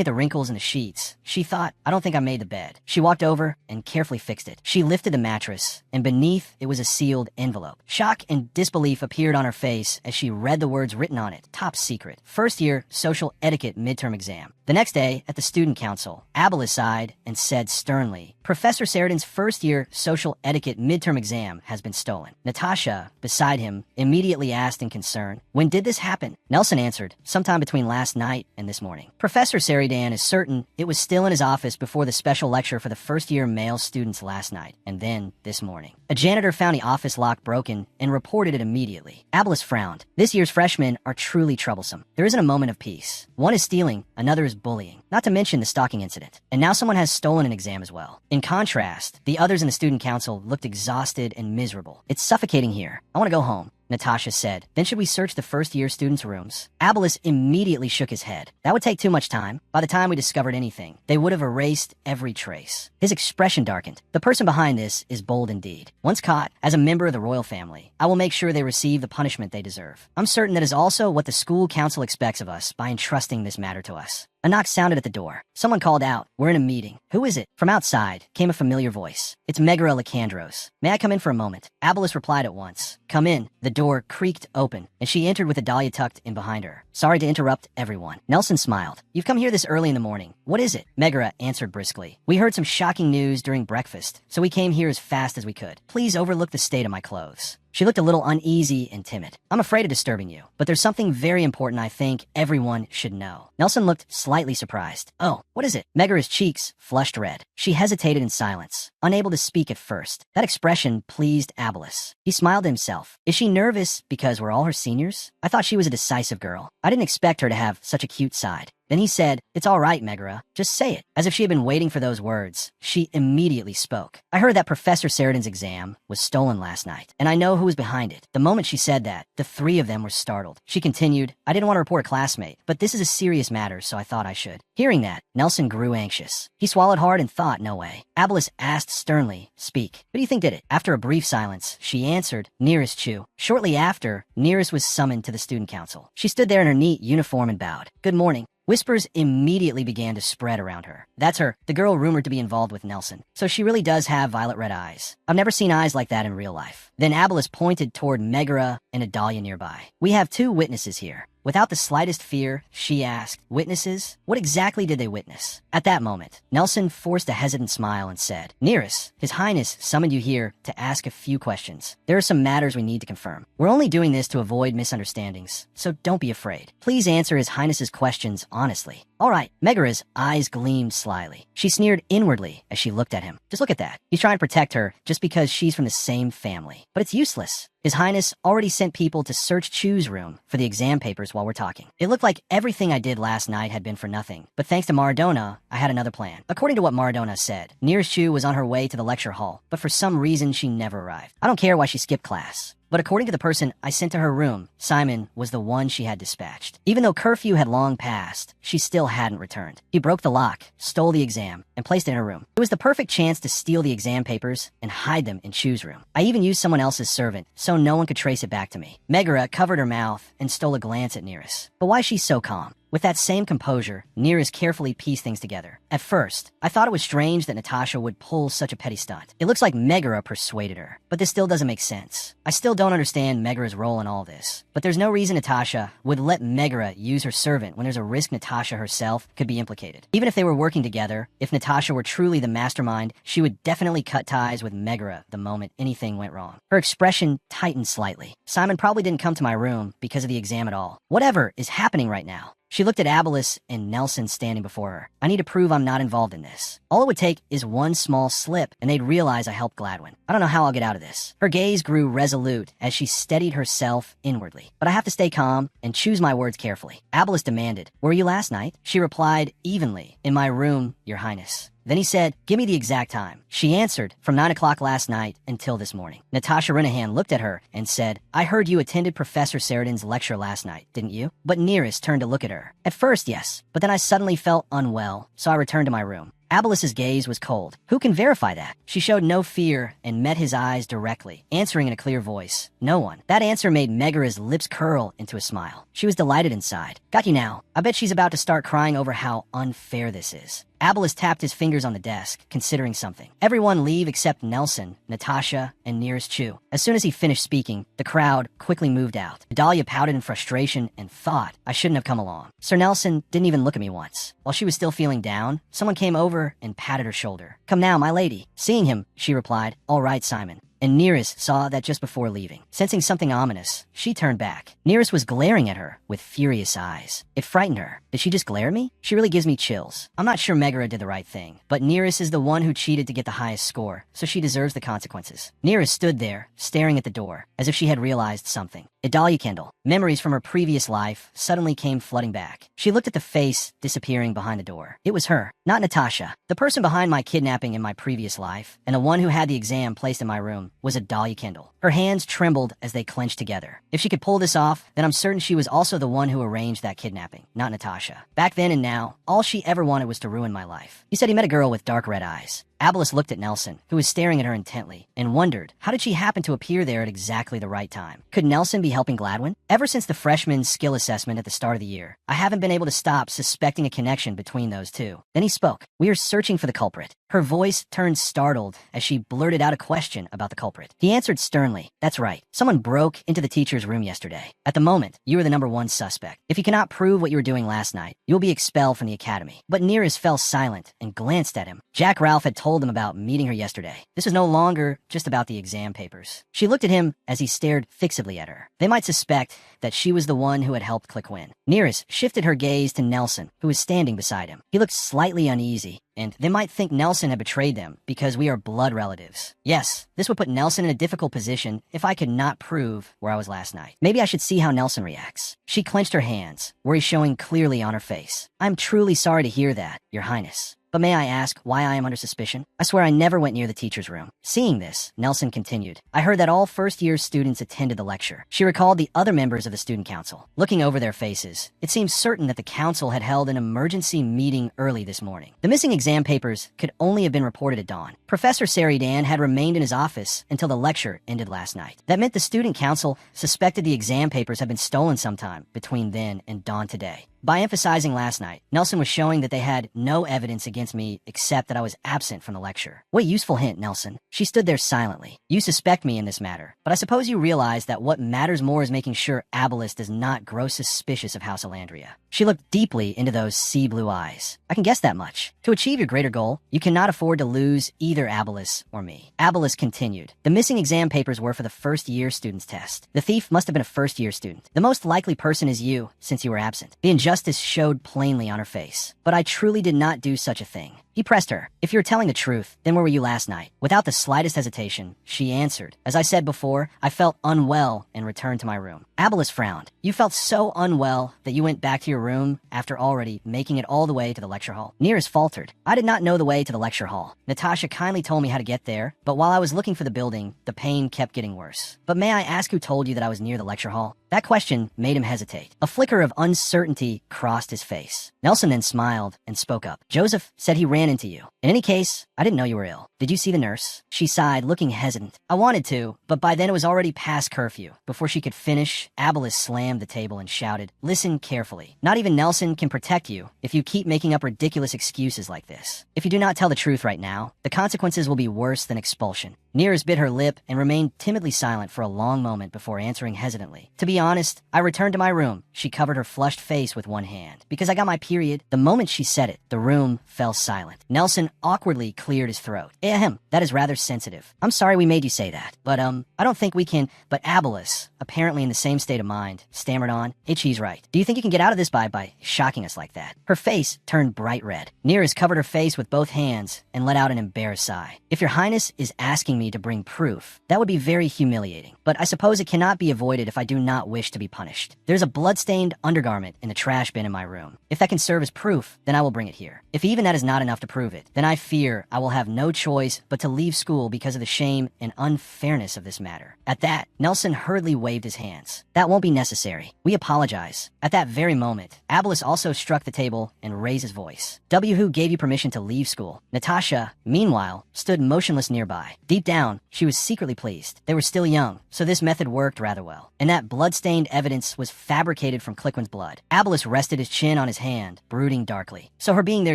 at the wrinkles in the sheets, she thought, I don't think I made the bed. She walked over and carefully fixed it. She lifted the mattress, and beneath it was a sealed envelope. Shock and disbelief appeared on her face as she read the words written on it. Top secret. First year social etiquette midterm exam. The next day, at the student council, Abelis sighed and said sternly, Professor Sheridan's first-year social etiquette midterm exam has been stolen. Natasha, beside him, immediately asked in concern, when did this happen? Nelson answered, sometime between last night and this morning. Professor Sheridan is certain it was still in his office before the special lecture for the first-year male students last night, and then this morning. A janitor found the office lock broken and reported it immediately. Abelis frowned. This year's freshmen are truly troublesome. There isn't a moment of peace. One is stealing, another is bullying. Not to mention the stalking incident. And now someone has stolen an exam as well. In contrast, the others in the student council looked exhausted and miserable. It's suffocating here. I want to go home, Natasha said. Then should we search the first-year students' rooms? Abelis immediately shook his head. That would take too much time. By the time we discovered anything, they would have erased every trace. His expression darkened. The person behind this is bold indeed. Once caught, as a member of the royal family, I will make sure they receive the punishment they deserve. I'm certain that is also what the school council expects of us by entrusting this matter to us. A knock sounded at the door. Someone called out, we're in a meeting. Who is it? From outside came a familiar voice. It's Megara Lacandros. May I come in for a moment? Abelis replied at once. Come in. The door creaked open, and she entered with a dahlia tucked in behind her. Sorry to interrupt everyone. Nelson smiled. You've come here this early in the morning. What is it? Megara answered briskly. We heard some shocking news during breakfast, so we came here as fast as we could. Please overlook the state of my clothes. She looked a little uneasy and timid. I'm afraid of disturbing you, but there's something very important I think everyone should know. Nelson looked slightly surprised. Oh, what is it? Megara's cheeks flushed red. She hesitated in silence, unable to speak at first. That expression pleased Abelis. He smiled to himself. Is she nervous because we're all her seniors? I thought she was a decisive girl. I didn't expect her to have such a cute side. Then he said, It's all right, Megara. Just say it. As if she had been waiting for those words, she immediately spoke. I heard that Professor Sheridan's exam was stolen last night, and I know who was behind it. The moment she said that, the three of them were startled. She continued, I didn't want to report a classmate, but this is a serious matter, so I thought I should. Hearing that, Nelson grew anxious. He swallowed hard and thought, no way. Abelis asked sternly, Speak. Who do you think did it? After a brief silence, she answered, Nearest Chu. Shortly after, Nearest was summoned to the student council. She stood there in her neat uniform and bowed. Good morning. Whispers immediately began to spread around her. That's her, the girl rumored to be involved with Nelson. So she really does have violet red eyes. I've never seen eyes like that in real life. Then Abelis pointed toward Megara and Adalia nearby. We have two witnesses here. Without the slightest fear, she asked, Witnesses? What exactly did they witness? At that moment, Nelson forced a hesitant smile and said, Nearest, His Highness summoned you here to ask a few questions. There are some matters we need to confirm. We're only doing this to avoid misunderstandings, so don't be afraid. Please answer His Highness's questions honestly. All right. Megara's eyes gleamed slyly. She sneered inwardly as she looked at him. Just look at that. He's trying to protect her just because she's from the same family. But it's useless. His Highness already sent people to search Chu's room for the exam papers while we're talking. It looked like everything I did last night had been for nothing, but thanks to Maradona, I had another plan. According to what Maradona said, Nearest Chu was on her way to the lecture hall, but for some reason she never arrived. I don't care why she skipped class. But according to the person I sent to her room, Simon was the one she had dispatched. Even though curfew had long passed, she still hadn't returned. He broke the lock, stole the exam, and placed it in her room. It was the perfect chance to steal the exam papers and hide them in Chu's room. I even used someone else's servant, so no one could trace it back to me. Megara covered her mouth and stole a glance at Nearest. But why is she so calm? With that same composure, Nearest carefully pieced things together. At first, I thought it was strange that Natasha would pull such a petty stunt. It looks like Megara persuaded her, but this still doesn't make sense. I still don't understand Megara's role in all this, but there's no reason Natasha would let Megara use her servant when there's a risk Natasha herself could be implicated. Even if they were working together, if Natasha were truly the mastermind, she would definitely cut ties with Megara the moment anything went wrong. Her expression tightened slightly. Simon probably didn't come to my room because of the exam at all. Whatever is happening right now. She looked at Abelis and Nelson standing before her. I need to prove I'm not involved in this. All it would take is one small slip, and they'd realize I helped Gladwin. I don't know how I'll get out of this. Her gaze grew resolute as she steadied herself inwardly. But I have to stay calm and choose my words carefully. Abelis demanded, Were you last night? She replied evenly, In my room, Your Highness. Then he said, Give me the exact time. She answered, From 9 o'clock last night until this morning. Natasha Renahan looked at her and said, I heard you attended Professor Sheridan's lecture last night, didn't you? But Nearest turned to look at her. At first, yes, but then I suddenly felt unwell, so I returned to my room. Abelis's gaze was cold. Who can verify that? She showed no fear and met his eyes directly, answering in a clear voice. No one. That answer made Megara's lips curl into a smile. She was delighted inside. Got you now. I bet she's about to start crying over how unfair this is. Abelis tapped his fingers on the desk, considering something. Everyone leave except Nelson, Natasha, and Nearest Chu. As soon as he finished speaking, the crowd quickly moved out. Adalia pouted in frustration and thought I shouldn't have come along. Sir Nelson didn't even look at me once. While she was still feeling down, someone came over and patted her shoulder. Come now, my lady. Seeing him, she replied, All right, Simon. And Nearest saw that just before leaving. Sensing something ominous, she turned back. Nearest was glaring at her with furious eyes. It frightened her. Did she just glare at me? She really gives me chills. I'm not sure Megara did the right thing, but Nearest is the one who cheated to get the highest score, so she deserves the consequences. Nearest stood there, staring at the door, as if she had realized something. Adalia kindled. Memories from her previous life suddenly came flooding back. She looked at the face disappearing behind the door. It was her, not Natasha. The person behind my kidnapping in my previous life, and the one who had the exam placed in my room, was Adalia Kindle. Her hands trembled as they clenched together. If she could pull this off, then I'm certain she was also the one who arranged that kidnapping, not Natasha. Back then and now, all she ever wanted was to ruin my life. He said he met a girl with dark red eyes. Abelis looked at Nelson, who was staring at her intently, and wondered, how did she happen to appear there at exactly the right time? Could Nelson be helping Gladwin? Ever since the freshman skill assessment at the start of the year, I haven't been able to stop suspecting a connection between those two. Then he spoke. We are searching for the culprit. Her voice turned startled as she blurted out a question about the culprit. He answered sternly, that's right. Someone broke into the teacher's room yesterday. At the moment, you are the #1 suspect. If you cannot prove what you were doing last night, you will be expelled from the academy. But Nearest fell silent and glanced at him. Jack Ralph had told them about meeting her yesterday. This was no longer just about the exam papers. She looked at him as he stared fixably at her. They might suspect that she was the one who had helped Click-Win. Nearest shifted her gaze to Nelson, who was standing beside him. He looked slightly uneasy, and they might think Nelson had betrayed them because we are blood relatives. Yes, this would put Nelson in a difficult position if I could not prove where I was last night. Maybe I should see how Nelson reacts. She clenched her hands, worry showing clearly on her face. I'm truly sorry to hear that, Your Highness. But may I ask why I am under suspicion? I swear I never went near the teacher's room. Seeing this, Nelson continued. I heard that all first-year students attended the lecture. She recalled the other members of the student council. Looking over their faces, it seemed certain that the council had held an emergency meeting early this morning. The missing exam papers could only have been reported at dawn. Professor Seridan had remained in his office until the lecture ended last night. That meant the student council suspected the exam papers had been stolen sometime between then and dawn today. By emphasizing last night, Nelson was showing that they had no evidence against me except that I was absent from the lecture. What useful hint, Nelson. She stood there silently. You suspect me in this matter, but I suppose you realize that what matters more is making sure Abelis does not grow suspicious of House Elandria. She looked deeply into those sea blue eyes. I can guess that much. To achieve your greater goal, you cannot afford to lose either Abelis or me. Abelis continued. The missing exam papers were for the first-year student's test. The thief must have been a first-year student. The most likely person is you, since you were absent. The injustice showed plainly on her face. But I truly did not do such a thing. He pressed her. If you're telling the truth, then where were you last night? Without the slightest hesitation, she answered. As I said before, I felt unwell and returned to my room. Abelis frowned. You felt so unwell that you went back to your room after already making it all the way to the lecture hall. Nearest faltered. I did not know the way to the lecture hall. Natasha kindly told me how to get there, but while I was looking for the building, the pain kept getting worse. But may I ask who told you that I was near the lecture hall? That question made him hesitate. A flicker of uncertainty crossed his face. Nelson then smiled and spoke up. Joseph said he ran into you. In any case, I didn't know you were ill. Did you see the nurse? She sighed, looking hesitant. I wanted to, but by then it was already past curfew. Before she could finish, Abelis slammed the table and shouted, listen carefully. Not even Nelson can protect you if you keep making up ridiculous excuses like this. If you do not tell the truth right now, the consequences will be worse than expulsion. Nearest bit her lip and remained timidly silent for a long moment before answering hesitantly. To be honest, I returned to my room. She covered her flushed face with one hand. Because I got my period. The moment she said it, the room fell silent. Nelson awkwardly cleared his throat. Ahem, that is rather sensitive. I'm sorry we made you say that. But, I don't think we can. But Abelis, apparently in the same state of mind, stammered on. She's right. Do you think you can get out of this by shocking us like that? Her face turned bright red. Nearest covered her face with both hands and let out an embarrassed sigh. If your highness is asking me to bring proof, that would be very humiliating. But I suppose it cannot be avoided if I do not wish to be punished. There's a blood-stained undergarment in the trash bin in my room. If that can serve as proof, then I will bring it here. If even that is not enough to prove it, then I fear I will have no choice but to leave school because of the shame and unfairness of this matter. At that, Nelson hurriedly waved his hands. That won't be necessary. We apologize. At that very moment, Abelis also struck the table and raised his voice. Who gave you permission to leave school? Natasha, meanwhile, stood motionless nearby. Deep down, she was secretly pleased. They were still young, so this method worked rather well. And that blood-stained evidence was fabricated from Click-Win's blood. Abelis rested his chin on his hand, brooding darkly. So her being there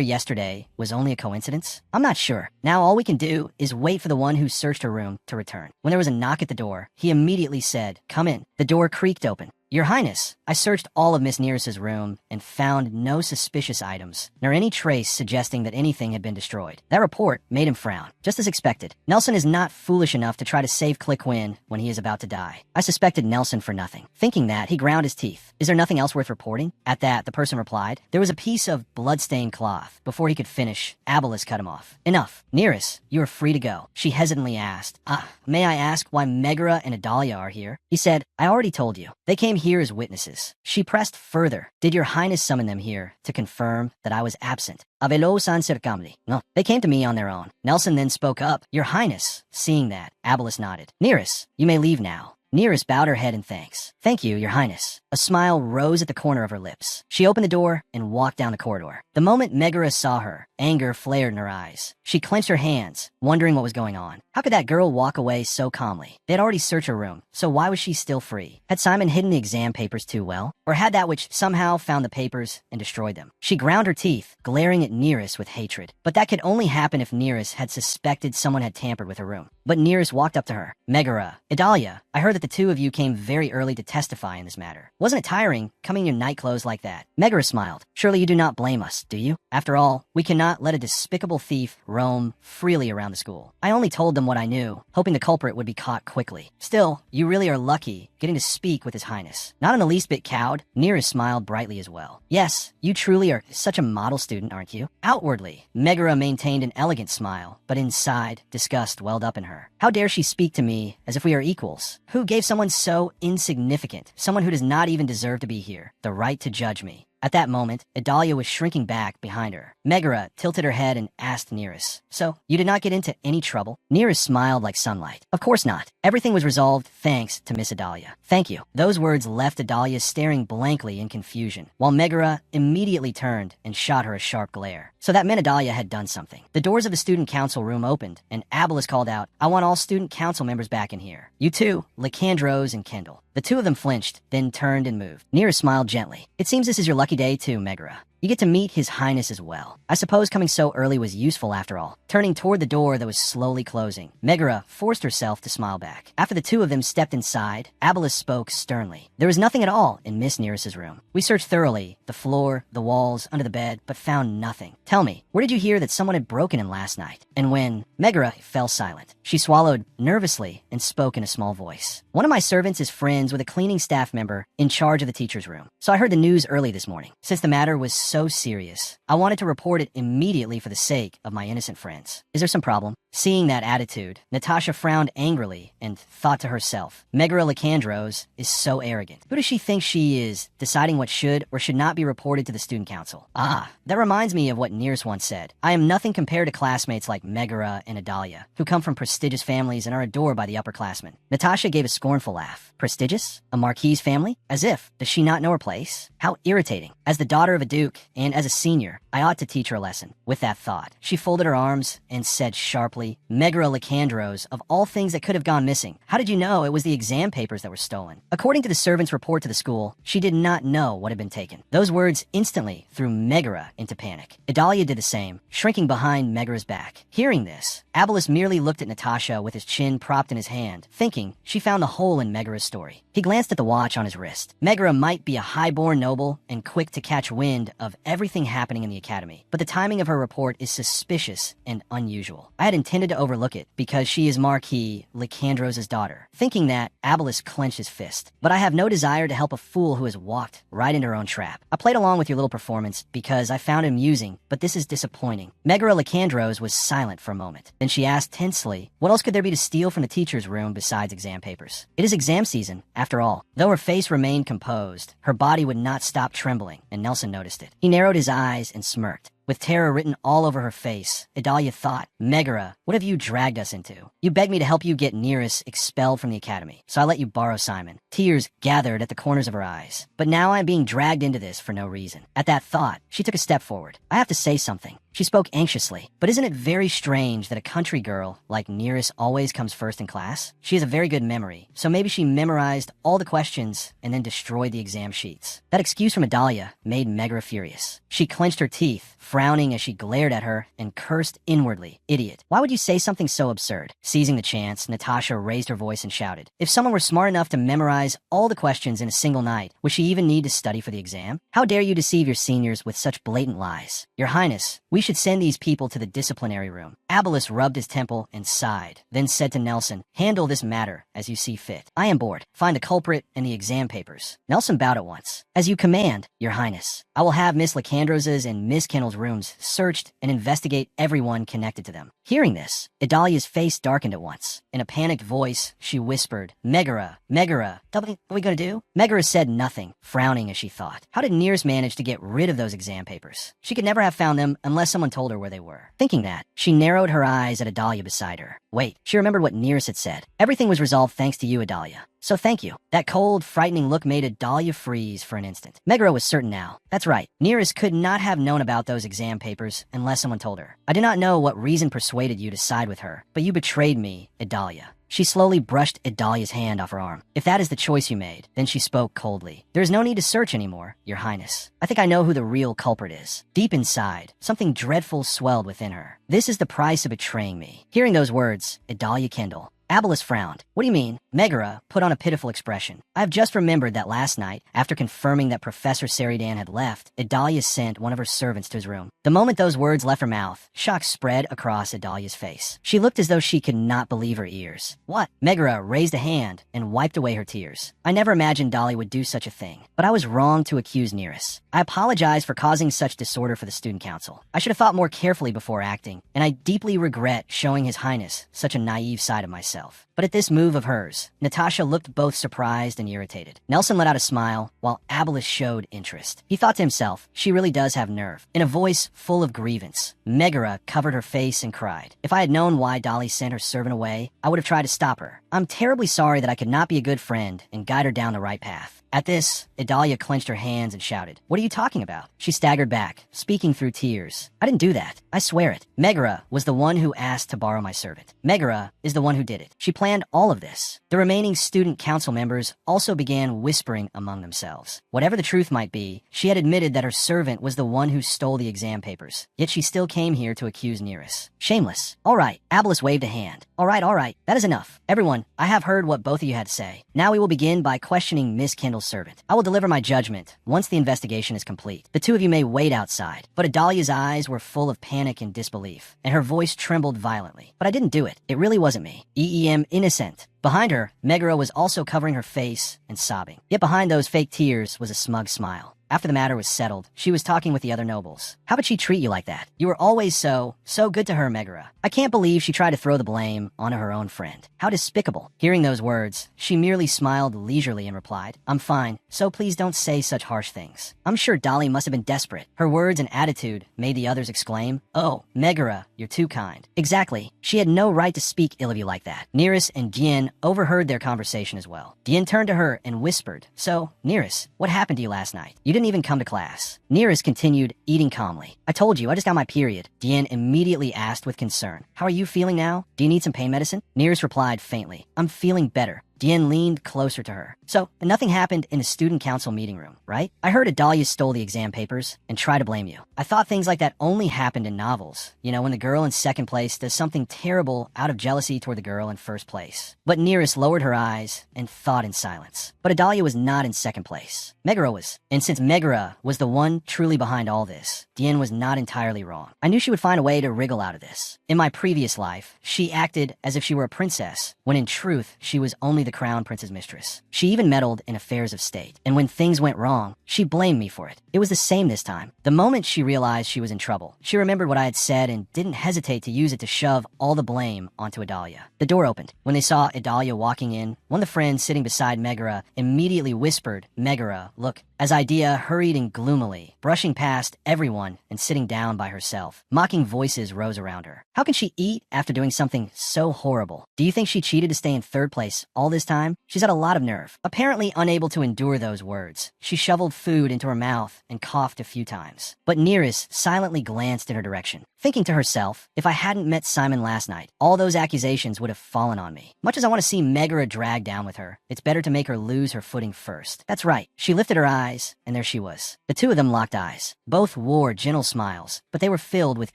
yesterday was only a coincidence? I'm not sure. Now all we can do is wait for the one who searched her room to return. When there was a knock at the door, he immediately said, "Come in." The door creaked open. Your Highness, I searched all of Miss Nearest's room and found no suspicious items, nor any trace suggesting that anything had been destroyed. That report made him frown, just as expected. Nelson is not foolish enough to try to save Click-Win when he is about to die. I suspected Nelson for nothing. Thinking that, he ground his teeth. Is there nothing else worth reporting? At that, the person replied, there was a piece of blood-stained cloth. Before he could finish, Abelis cut him off. Enough. Nearest, you are free to go. She hesitantly asked, may I ask why Megara and Adalia are here? He said, I already told you. They came here as witnesses. She pressed further. Did your highness summon them here to confirm that I was absent? Avelo san cercamli. No, they came to me on their own. Nelson then spoke up. Your highness. Seeing that, Abelis nodded. Nearest, you may leave now. Nearest bowed her head in thanks. Thank you, your highness. A smile rose at the corner of her lips. She opened the door and walked down the corridor. The moment Megara saw her, anger flared in her eyes. She clenched her hands, wondering what was going on. How could that girl walk away so calmly? They had already searched her room, so why was she still free? Had Simon hidden the exam papers too well? Or had that which somehow found the papers and destroyed them? She ground her teeth, glaring at Nearest with hatred. But that could only happen if Nearest had suspected someone had tampered with her room. But Nearest walked up to her. Megara, Idalia, I heard that the two of you came very early to testify in this matter. Wasn't it tiring, coming in your night clothes like that? Megara smiled. Surely you do not blame us, do you? After all, we cannot let a despicable thief roam freely around the school. I only told them what I knew, hoping the culprit would be caught quickly. Still, you really are lucky getting to speak with His Highness. Not in the least bit cowed, Nearest smiled brightly as well. Yes, you truly are such a model student, aren't you? Outwardly, Megara maintained an elegant smile, but inside, disgust welled up in her. How dare she speak to me as if we are equals? Who gave someone so insignificant, someone who does not even deserve to be here, the right to judge me? At that moment, Idalia was shrinking back behind her. Megara tilted her head and asked Nearest, "So, you did not get into any trouble?" Nearest smiled like sunlight. "Of course not. Everything was resolved thanks to Miss Idalia." "Thank you." Those words left Idalia staring blankly in confusion, while Megara immediately turned and shot her a sharp glare. So that meant Idalia had done something. The doors of the student council room opened, and Abelis called out, "I want all student council members back in here. You too, Lycandros and Kendall." The two of them flinched, then turned and moved. Nearest smiled gently. "It seems this is your lucky day too, Megara. You get to meet His Highness as well. I suppose coming so early was useful after all." Turning toward the door that was slowly closing, Megara forced herself to smile back. After the two of them stepped inside, Abelis spoke sternly. "There was nothing at all in Miss Nearest's room. We searched thoroughly, the floor, the walls, under the bed, but found nothing. Tell me, where did you hear that someone had broken in last night?" And when Megara fell silent, she swallowed nervously and spoke in a small voice. "One of my servants is friends with a cleaning staff member in charge of the teacher's room. So I heard the news early this morning. Since the matter was so serious, I wanted to report it immediately for the sake of my innocent friends. Is there some problem?" Seeing that attitude, Natasha frowned angrily and thought to herself, Megara Lycandros is so arrogant. Who does she think she is, deciding what should or should not be reported to the student council? Ah, that reminds me of what Nearest once said. I am nothing compared to classmates like Megara and Idalia, who come from prestigious families and are adored by the upperclassmen. Natasha gave a scornful laugh. Prestigious? A marquise family? As if. Does she not know her place? How irritating. As the daughter of a duke, and as a senior, I ought to teach her a lesson. With that thought, she folded her arms and said sharply, Megara Lycandros, of all things that could have gone missing, how did you know it was the exam papers that were stolen? According to the servant's report to the school, she did not know what had been taken. Those words instantly threw Megara into panic. Idalia did the same, shrinking behind Megara's back. Hearing this, Abelis merely looked at Natasha with his chin propped in his hand, thinking she found the hole in Megara's story. He glanced at the watch on his wrist. Megara might be a high-born noble and quick to catch wind of everything happening in the academy, but the timing of her report is suspicious and unusual. I had intended to overlook it because she is Marquis Lycandros' daughter. Thinking that, Abelis clenched his fist. But I have no desire to help a fool who has walked right into her own trap. I played along with your little performance because I found it amusing, but this is disappointing. Megara Lycandros was silent for a moment. Then she asked tensely, what else could there be to steal from the teacher's room besides exam papers? It is exam season, after all. Though her face remained composed, her body would not stop trembling, and Nelson noticed it. He narrowed his eyes and smirked. With terror written all over her face, Idalia thought, Megara, what have you dragged us into? You begged me to help you get Nearest expelled from the academy, so I let you borrow Simon. Tears gathered at the corners of her eyes. But now I'm being dragged into this for no reason. At that thought, she took a step forward. I have to say something. She spoke anxiously. But isn't it very strange that a country girl like Nearest always comes first in class? She has a very good memory, so maybe she memorized all the questions and then destroyed the exam sheets. That excuse from Idalia made Megara furious. She clenched her teeth, frowning as she glared at her and cursed inwardly. Idiot. Why would you say something so absurd? Seizing the chance, Natasha raised her voice and shouted, if someone were smart enough to memorize all the questions in a single night, would she even need to study for the exam? How dare you deceive your seniors with such blatant lies? Your Highness, we should send these people to the disciplinary room. Abelis rubbed his temple and sighed, then said to Nelson, handle this matter as you see fit. I am bored. Find the culprit and the exam papers. Nelson bowed at once. As you command, Your Highness. I will have Miss Lycandros' and Miss Kendall's rooms searched and investigate everyone connected to them. Hearing this, Idalia's face darkened at once. In a panicked voice, she whispered, Megara, what are we gonna do? Megara said nothing, frowning as she thought. How did Nearest manage to get rid of those exam papers? She could never have found them unless unless someone told her where they were. Thinking that, she narrowed her eyes at Adalia beside her. Wait, she remembered what Nearest had said. Everything was resolved thanks to you, Adalia. So thank you. That cold, frightening look made Adalia freeze for an instant. Megara was certain now. That's right. Nearest could not have known about those exam papers unless someone told her. I do not know what reason persuaded you to side with her, but you betrayed me, Adalia. She slowly brushed Idalia's hand off her arm. If that is the choice you made, then she spoke coldly. There is no need to search anymore, Your Highness. I think I know who the real culprit is. Deep inside, something dreadful swelled within her. This is the price of betraying me. Hearing those words, Idalia kindled. Abelis frowned. What do you mean? Megara put on a pitiful expression. I have just remembered that last night, after confirming that Professor Seridan had left, Idalia sent one of her servants to his room. The moment those words left her mouth, shock spread across Idalia's face. She looked as though she could not believe her ears. What? Megara raised a hand and wiped away her tears. I never imagined Dahlia would do such a thing, but I was wrong to accuse Nearest. I apologize for causing such disorder for the student council. I should have thought more carefully before acting, and I deeply regret showing His Highness such a naive side of myself. But at this move of hers, Natasha looked both surprised and irritated. Nelson let out a smile, while Abelis showed interest. He thought to himself, she really does have nerve. In a voice full of grievance, Megara covered her face and cried. If I had known why Dolly sent her servant away, I would have tried to stop her. I'm terribly sorry that I could not be a good friend and guide her down the right path. At this, Idalia clenched her hands and shouted, What are you talking about? She staggered back, speaking through tears. I didn't do that. I swear it. Megara was the one who asked to borrow my servant. Megara is the one who did it. She planned all of this. The remaining student council members also began whispering among themselves. Whatever the truth might be, she had admitted that her servant was the one who stole the exam papers. Yet she still came here to accuse Nearest. Shameless. All right. Abelis waved a hand. All right. That is enough. Everyone, I have heard what both of you had to say. Now we will begin by questioning Miss Kendall's servant. I will deliver my judgment once the investigation is complete. The two of you may wait outside. But Idalia's eyes were full of panic and disbelief, and her voice trembled violently. But I didn't do it. It really wasn't me. EEM innocent. Behind her, Megara was also covering her face and sobbing. Yet behind those fake tears was a smug smile. After the matter was settled, she was talking with the other nobles. How would she treat you like that? You were always so good to her, Megara. I can't believe she tried to throw the blame onto her own friend. How despicable. Hearing those words, she merely smiled leisurely and replied, I'm fine, so please don't say such harsh things. I'm sure Dolly must have been desperate. Her words and attitude made the others exclaim, Oh, Megara, you're too kind. Exactly. She had no right to speak ill of you like that. Nearest and Dien overheard their conversation as well. Dien turned to her and whispered, So, Nearest, what happened to you last night? You didn't even come to class. Nearest continued, eating calmly. I told you, I just got my period. Dien immediately asked with concern, How are you feeling now? Do you need some pain medicine? Nearest replied faintly, I'm feeling better. Dien leaned closer to her. So, nothing happened in the student council meeting room, right? I heard Adalia stole the exam papers and tried to blame you. I thought things like that only happened in novels. You know, when the girl in second place does something terrible out of jealousy toward the girl in first place. But Nearest lowered her eyes and thought in silence. But Adalia was not in second place. Megara was. And since Megara was the one truly behind all this, Dien was not entirely wrong. I knew she would find a way to wriggle out of this. In my previous life, she acted as if she were a princess, when in truth, she was only the crown prince's mistress. She even meddled in affairs of state, and when things went wrong, she blamed me for it. It was the same this time. The moment she realized she was in trouble, she remembered what I had said and didn't hesitate to use it to shove all the blame onto Idalia. The door opened. When they saw Idalia walking in, one of the friends sitting beside Megara immediately whispered, Megara, look, as Idea hurried in gloomily, brushing past everyone and sitting down by herself. Mocking voices rose around her. How can she eat after doing something so horrible? Do you think she cheated to stay in third place all this time? She's had a lot of nerve. Apparently unable to endure those words, she shoveled food into her mouth and coughed a few times. But Nearest silently glanced in her direction, thinking to herself, if I hadn't met Simon last night, all those accusations would have fallen on me. Much as I want to see Megara dragged down with her, it's better to make her lose her footing first. That's right. She lifted her eyes, and there she was. The two of them locked eyes. Both wore gentle smiles, but they were filled with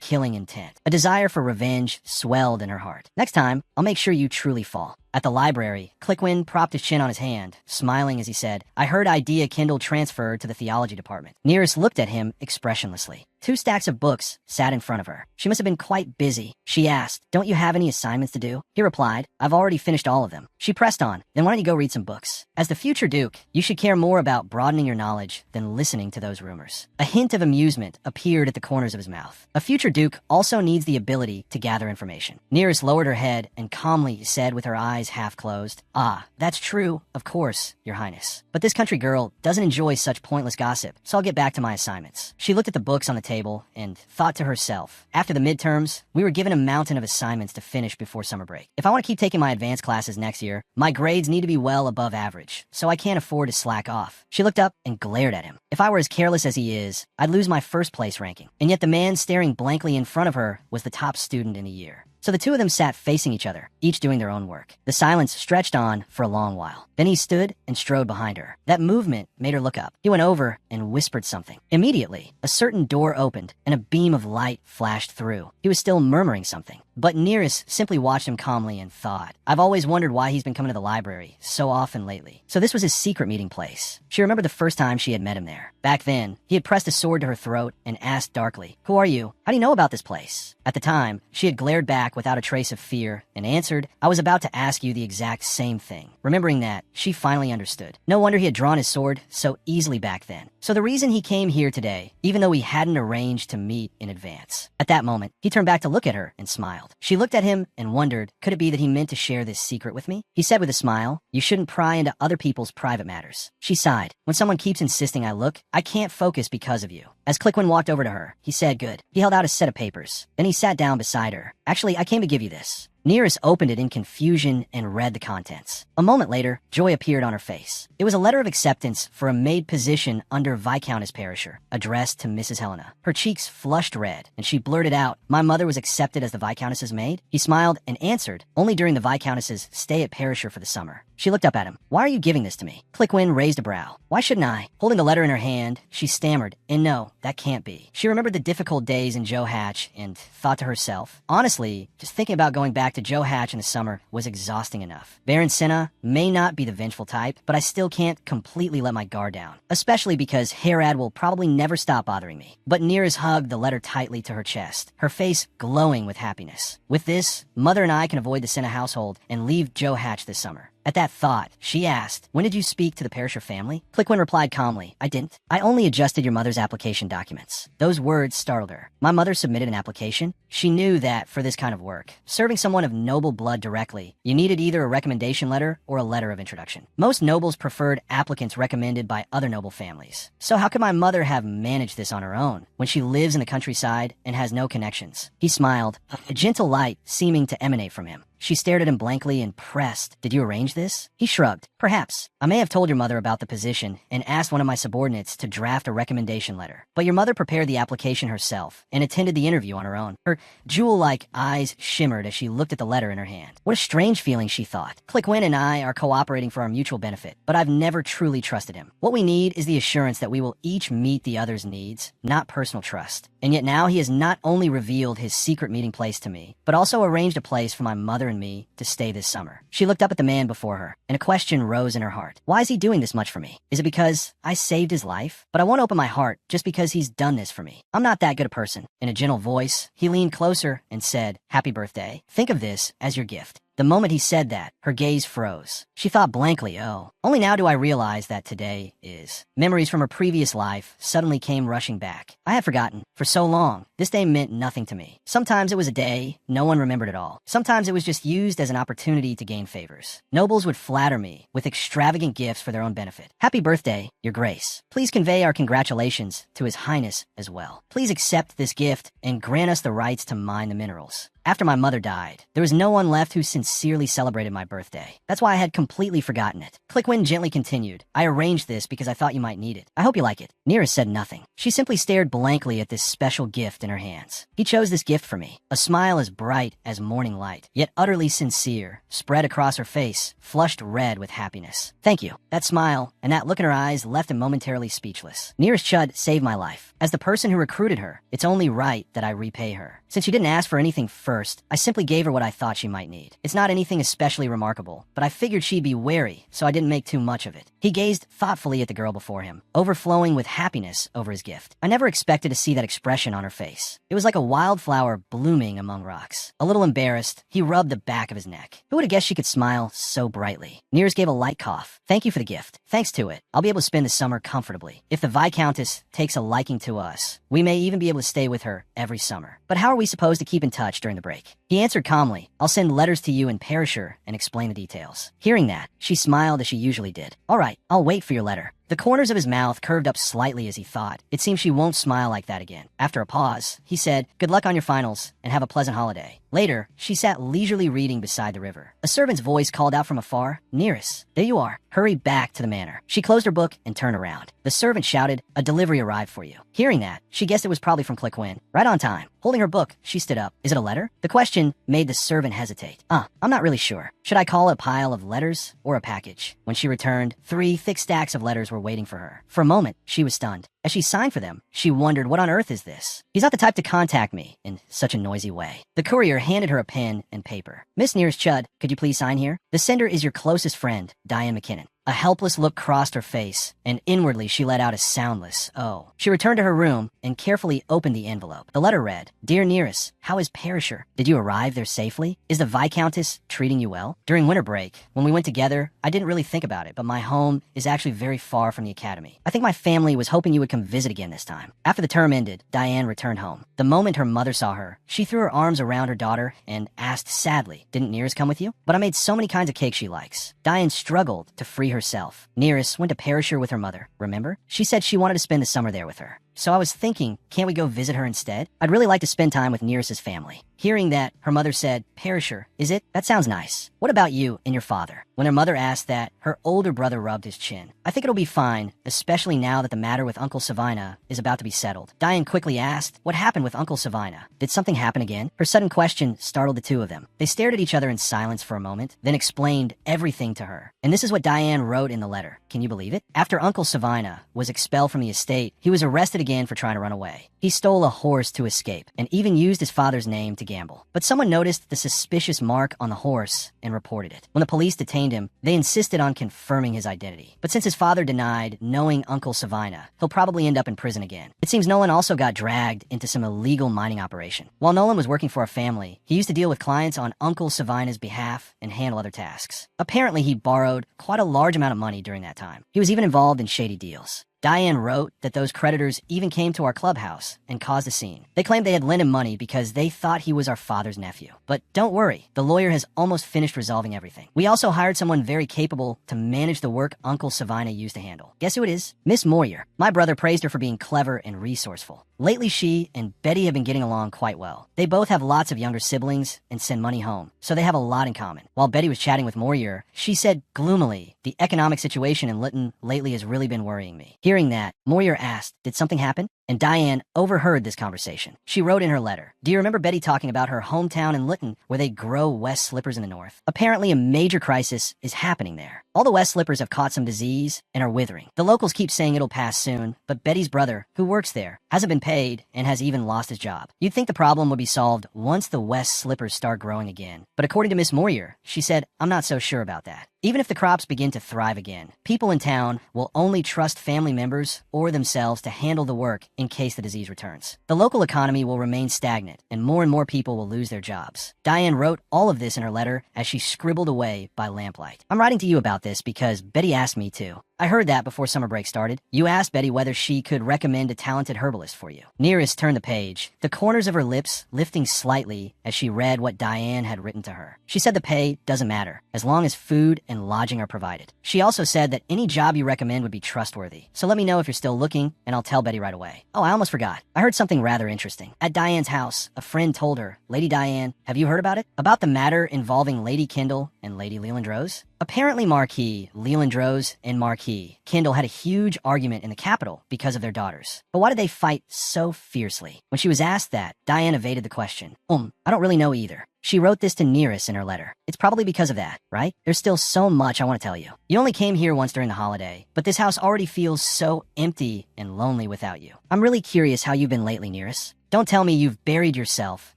killing intent. A desire for revenge swelled in her heart. Next time, I'll make sure you truly fall. At the library, Clickwin propped his chin on his hand, smiling as he said, I heard Idea Kindle transferred to the theology department. Nearest looked at him expressionlessly. 2 stacks of books sat in front of her. She must have been quite busy. She asked, Don't you have any assignments to do? He replied, I've already finished all of them. She pressed on, Then why don't you go read some books? As the future Duke, you should care more about broadening your knowledge than listening to those rumors. A hint of amusement appeared at the corners of his mouth. A future Duke also needs the ability to gather information. Nearest lowered her head and calmly said with her eyes half closed, Ah, that's true, of course, Your Highness. But this country girl doesn't enjoy such pointless gossip, so I'll get back to my assignments. She looked at the books on the table table and thought to herself. After the midterms, we were given a mountain of assignments to finish before summer break. If I want to keep taking my advanced classes next year, my grades need to be well above average, so I can't afford to slack off. She looked up and glared at him. If I were as careless as he is, I'd lose my first place ranking. And yet the man staring blankly in front of her was the top student in the year. So the two of them sat facing each other, each doing their own work. The silence stretched on for a long while. Then he stood and strode behind her. That movement made her look up. He went over and whispered something. Immediately, a certain door opened and a beam of light flashed through. He was still murmuring something. But Nearest simply watched him calmly and thought, I've always wondered why he's been coming to the library so often lately. So this was his secret meeting place. She remembered the first time she had met him there. Back then, he had pressed a sword to her throat and asked darkly, Who are you? How do you know about this place? At the time, she had glared back without a trace of fear and answered, I was about to ask you the exact same thing. Remembering that, she finally understood. No wonder he had drawn his sword so easily back then. So the reason he came here today, even though we hadn't arranged to meet in advance. At that moment, he turned back to look at her and smiled. She looked at him and wondered, could it be that he meant to share this secret with me? He said with a smile, you shouldn't pry into other people's private matters. She sighed. When someone keeps insisting I look, I can't focus because of you. As Clickwin walked over to her, he said, good. He held out a set of papers. Then he sat down beside her. Actually, I came to give you this. Nearest opened it in confusion and read the contents. A moment later, joy appeared on her face. It was a letter of acceptance for a maid position under Viscountess Perisher, addressed to Mrs. Helena. Her cheeks flushed red, and she blurted out, my mother was accepted as the Viscountess's maid? He smiled and answered, only during the Viscountess's stay at Perisher for the summer. She looked up at him. Why are you giving this to me? Clickwin raised a brow. Why shouldn't I? Holding the letter in her hand, she stammered, and no, that can't be. She remembered the difficult days in Joe Hatch and thought to herself, honestly, just thinking about going back to Joe Hatch in the summer was exhausting enough. Baron Senna may not be the vengeful type, but I still can't completely let my guard down, especially because Herad will probably never stop bothering me. But Nearest hugged the letter tightly to her chest, her face glowing with happiness. With this, Mother and I can avoid the Senna household and leave Joe Hatch this summer. At that thought, she asked, when did you speak to the Perisher family? Clickwin replied calmly, I didn't. I only adjusted your mother's application documents. Those words startled her. My mother submitted an application? She knew that for this kind of work, serving someone of noble blood directly, you needed either a recommendation letter or a letter of introduction. Most nobles preferred applicants recommended by other noble families. So how could my mother have managed this on her own when she lives in the countryside and has no connections? He smiled, a gentle light seeming to emanate from him. She stared at him blankly and pressed, did you arrange this? He shrugged. Perhaps. I may have told your mother about the position and asked one of my subordinates to draft a recommendation letter. But your mother prepared the application herself and attended the interview on her own. Her jewel-like eyes shimmered as she looked at the letter in her hand. What a strange feeling, she thought. Clickwin and I are cooperating for our mutual benefit, but I've never truly trusted him. What we need is the assurance that we will each meet the other's needs, not personal trust. And yet now he has not only revealed his secret meeting place to me, but also arranged a place for my mother and me to stay this summer. She looked up at the man before her, and a question rose in her heart. Why is he doing this much for me? Is it because I saved his life? But I won't open my heart just because he's done this for me. I'm not that good a person. In a gentle voice, he leaned closer and said, Happy birthday. Think of this as your gift. The moment he said that, her gaze froze. She thought blankly, oh. Only now do I realize that today is. Memories from her previous life suddenly came rushing back. I had forgotten. For so long, this day meant nothing to me. Sometimes it was a day, no one remembered at all. Sometimes it was just used as an opportunity to gain favors. Nobles would flatter me with extravagant gifts for their own benefit. Happy birthday, Your Grace. Please convey our congratulations to His Highness as well. Please accept this gift and grant us the rights to mine the minerals. After my mother died, there was no one left who sincerely celebrated my birthday. That's why I had completely forgotten it. Clickwin gently continued, I arranged this because I thought you might need it. I hope you like it. Nearest said nothing. She simply stared blankly at this special gift in her hands. He chose this gift for me. A smile as bright as morning light, yet utterly sincere, spread across her face, flushed red with happiness. Thank you. That smile and that look in her eyes left him momentarily speechless. Nearest Chud saved my life. As the person who recruited her, it's only right that I repay her. Since she didn't ask for anything first, I simply gave her what I thought she might need. It's not anything especially remarkable, but I figured she'd be wary, so I didn't make too much of it. He gazed thoughtfully at the girl before him, overflowing with happiness over his gift. I never expected to see that expression on her face. It was like a wildflower blooming among rocks. A little embarrassed, he rubbed the back of his neck. Who would have guessed she could smile so brightly? Nearest gave a light cough. Thank you for the gift. Thanks to it, I'll be able to spend the summer comfortably. If the Viscountess takes a liking to us, we may even be able to stay with her every summer. But how are we supposed to keep in touch during the break? He answered calmly, I'll send letters to you in Perisher and explain the details. Hearing that, she smiled as she usually did. All right, I'll wait for your letter. The corners of his mouth curved up slightly as he thought. It seems she won't smile like that again. After a pause, he said, "Good luck on your finals, and have a pleasant holiday." Later, she sat leisurely reading beside the river. A servant's voice called out from afar, "Nearest, there you are. Hurry back to the manor." She closed her book and turned around. The servant shouted, "A delivery arrived for you." Hearing that, she guessed it was probably from Cliquin. Right on time. Holding her book, she stood up. "Is it a letter?" The question made the servant hesitate. I'm not really sure. Should I call it a pile of letters or a package?" When she returned, 3 thick stacks of letters were waiting for her. For a moment, she was stunned. As she signed for them, she wondered, what on earth is this? He's not the type to contact me in such a noisy way. The courier handed her a pen and paper. "Miss Nearest Chud, could you please sign here? The sender is your closest friend, Diane McKinnon." A helpless look crossed her face, and inwardly she let out a soundless "oh." She returned to her room and carefully opened the envelope. The letter read, "Dear Nearest, how is Perisher? Did you arrive there safely? Is the Viscountess treating you well? During winter break, when we went together, I didn't really think about it, but my home is actually very far from the academy. I think my family was hoping you would come visit again this time." After the term ended, Diane returned home. The moment her mother saw her, she threw her arms around her daughter and asked sadly, "Didn't Nearest come with you?" "But I made so many kinds of cakes she likes." Diane struggled to free herself. "Nearest went to Perisher with her mother, remember? She said she wanted to spend the summer there with her. So I was thinking, can't we go visit her instead? I'd really like to spend time with Nearest's family." Hearing that, her mother said, "Perisher, is it? That sounds nice. What about you and your father?" When her mother asked that, her older brother rubbed his chin. "I think it'll be fine, especially now that the matter with Uncle Savina is about to be settled." Diane quickly asked, "What happened with Uncle Savina? Did something happen again?" Her sudden question startled the two of them. They stared at each other in silence for a moment, then explained everything to her. And this is what Diane wrote in the letter. Can you believe it? After Uncle Savina was expelled from the estate, he was arrested again for trying to run away. He stole a horse to escape, and even used his father's name to gamble. But someone noticed the suspicious mark on the horse and reported it. When the police detained him, they insisted on confirming his identity. But since his father denied knowing Uncle Savina, he'll probably end up in prison again. It seems Nolan also got dragged into some illegal mining operation. While Nolan was working for a family, he used to deal with clients on Uncle Savina's behalf and handle other tasks. Apparently, he borrowed quite a large amount of money during that time. He was even involved in shady deals. Diane wrote that those creditors even came to our clubhouse and caused a scene. They claimed they had lent him money because they thought he was our father's nephew. But don't worry, the lawyer has almost finished resolving everything. We also hired someone very capable to manage the work Uncle Savina used to handle. Guess who it is? Miss Moyer. My brother praised her for being clever and resourceful. Lately, she and Betty have been getting along quite well. They both have lots of younger siblings and send money home, so they have a lot in common. While Betty was chatting with Moyer, she said gloomily, "The economic situation in Lytton lately has really been worrying me." Hearing that, Moyer asked, "Did something happen?" And Diane overheard this conversation. She wrote in her letter, "Do you remember Betty talking about her hometown in Lytton where they grow West slippers in the north? Apparently a major crisis is happening there. All the West slippers have caught some disease and are withering. The locals keep saying it'll pass soon, but Betty's brother, who works there, hasn't been paid and has even lost his job. You'd think the problem would be solved once the West slippers start growing again. But according to Miss Moyer, she said, I'm not so sure about that. Even if the crops begin to thrive again, people in town will only trust family members or themselves to handle the work in case the disease returns. The local economy will remain stagnant, and more people will lose their jobs." Diane wrote all of this in her letter as she scribbled away by lamplight. "I'm writing to you about this because Betty asked me to. I heard that before summer break started. You asked Betty whether she could recommend a talented herbalist for you." Nearest turned the page, the corners of her lips lifting slightly as she read what Diane had written to her. She said the pay doesn't matter, as long as food and lodging are provided. She also said that any job you recommend would be trustworthy. So let me know if you're still looking, and I'll tell Betty right away. Oh, I almost forgot. I heard something rather interesting. At Diane's house, a friend told her, "Lady Diane, have you heard about it? About the matter involving Lady Kendall and Lady Leland Rose? Apparently Marquis, Leland Rose, and Marquis Kendall had a huge argument in the capital because of their daughters. But why did they fight so fiercely?" When she was asked that, Diane evaded the question. I don't really know either. She wrote this to Nearest in her letter. It's probably because of that, right? There's still so much I want to tell you. You only came here once during the holiday, but this house already feels so empty and lonely without you. I'm really curious how you've been lately, Nearest. Don't tell me you've buried yourself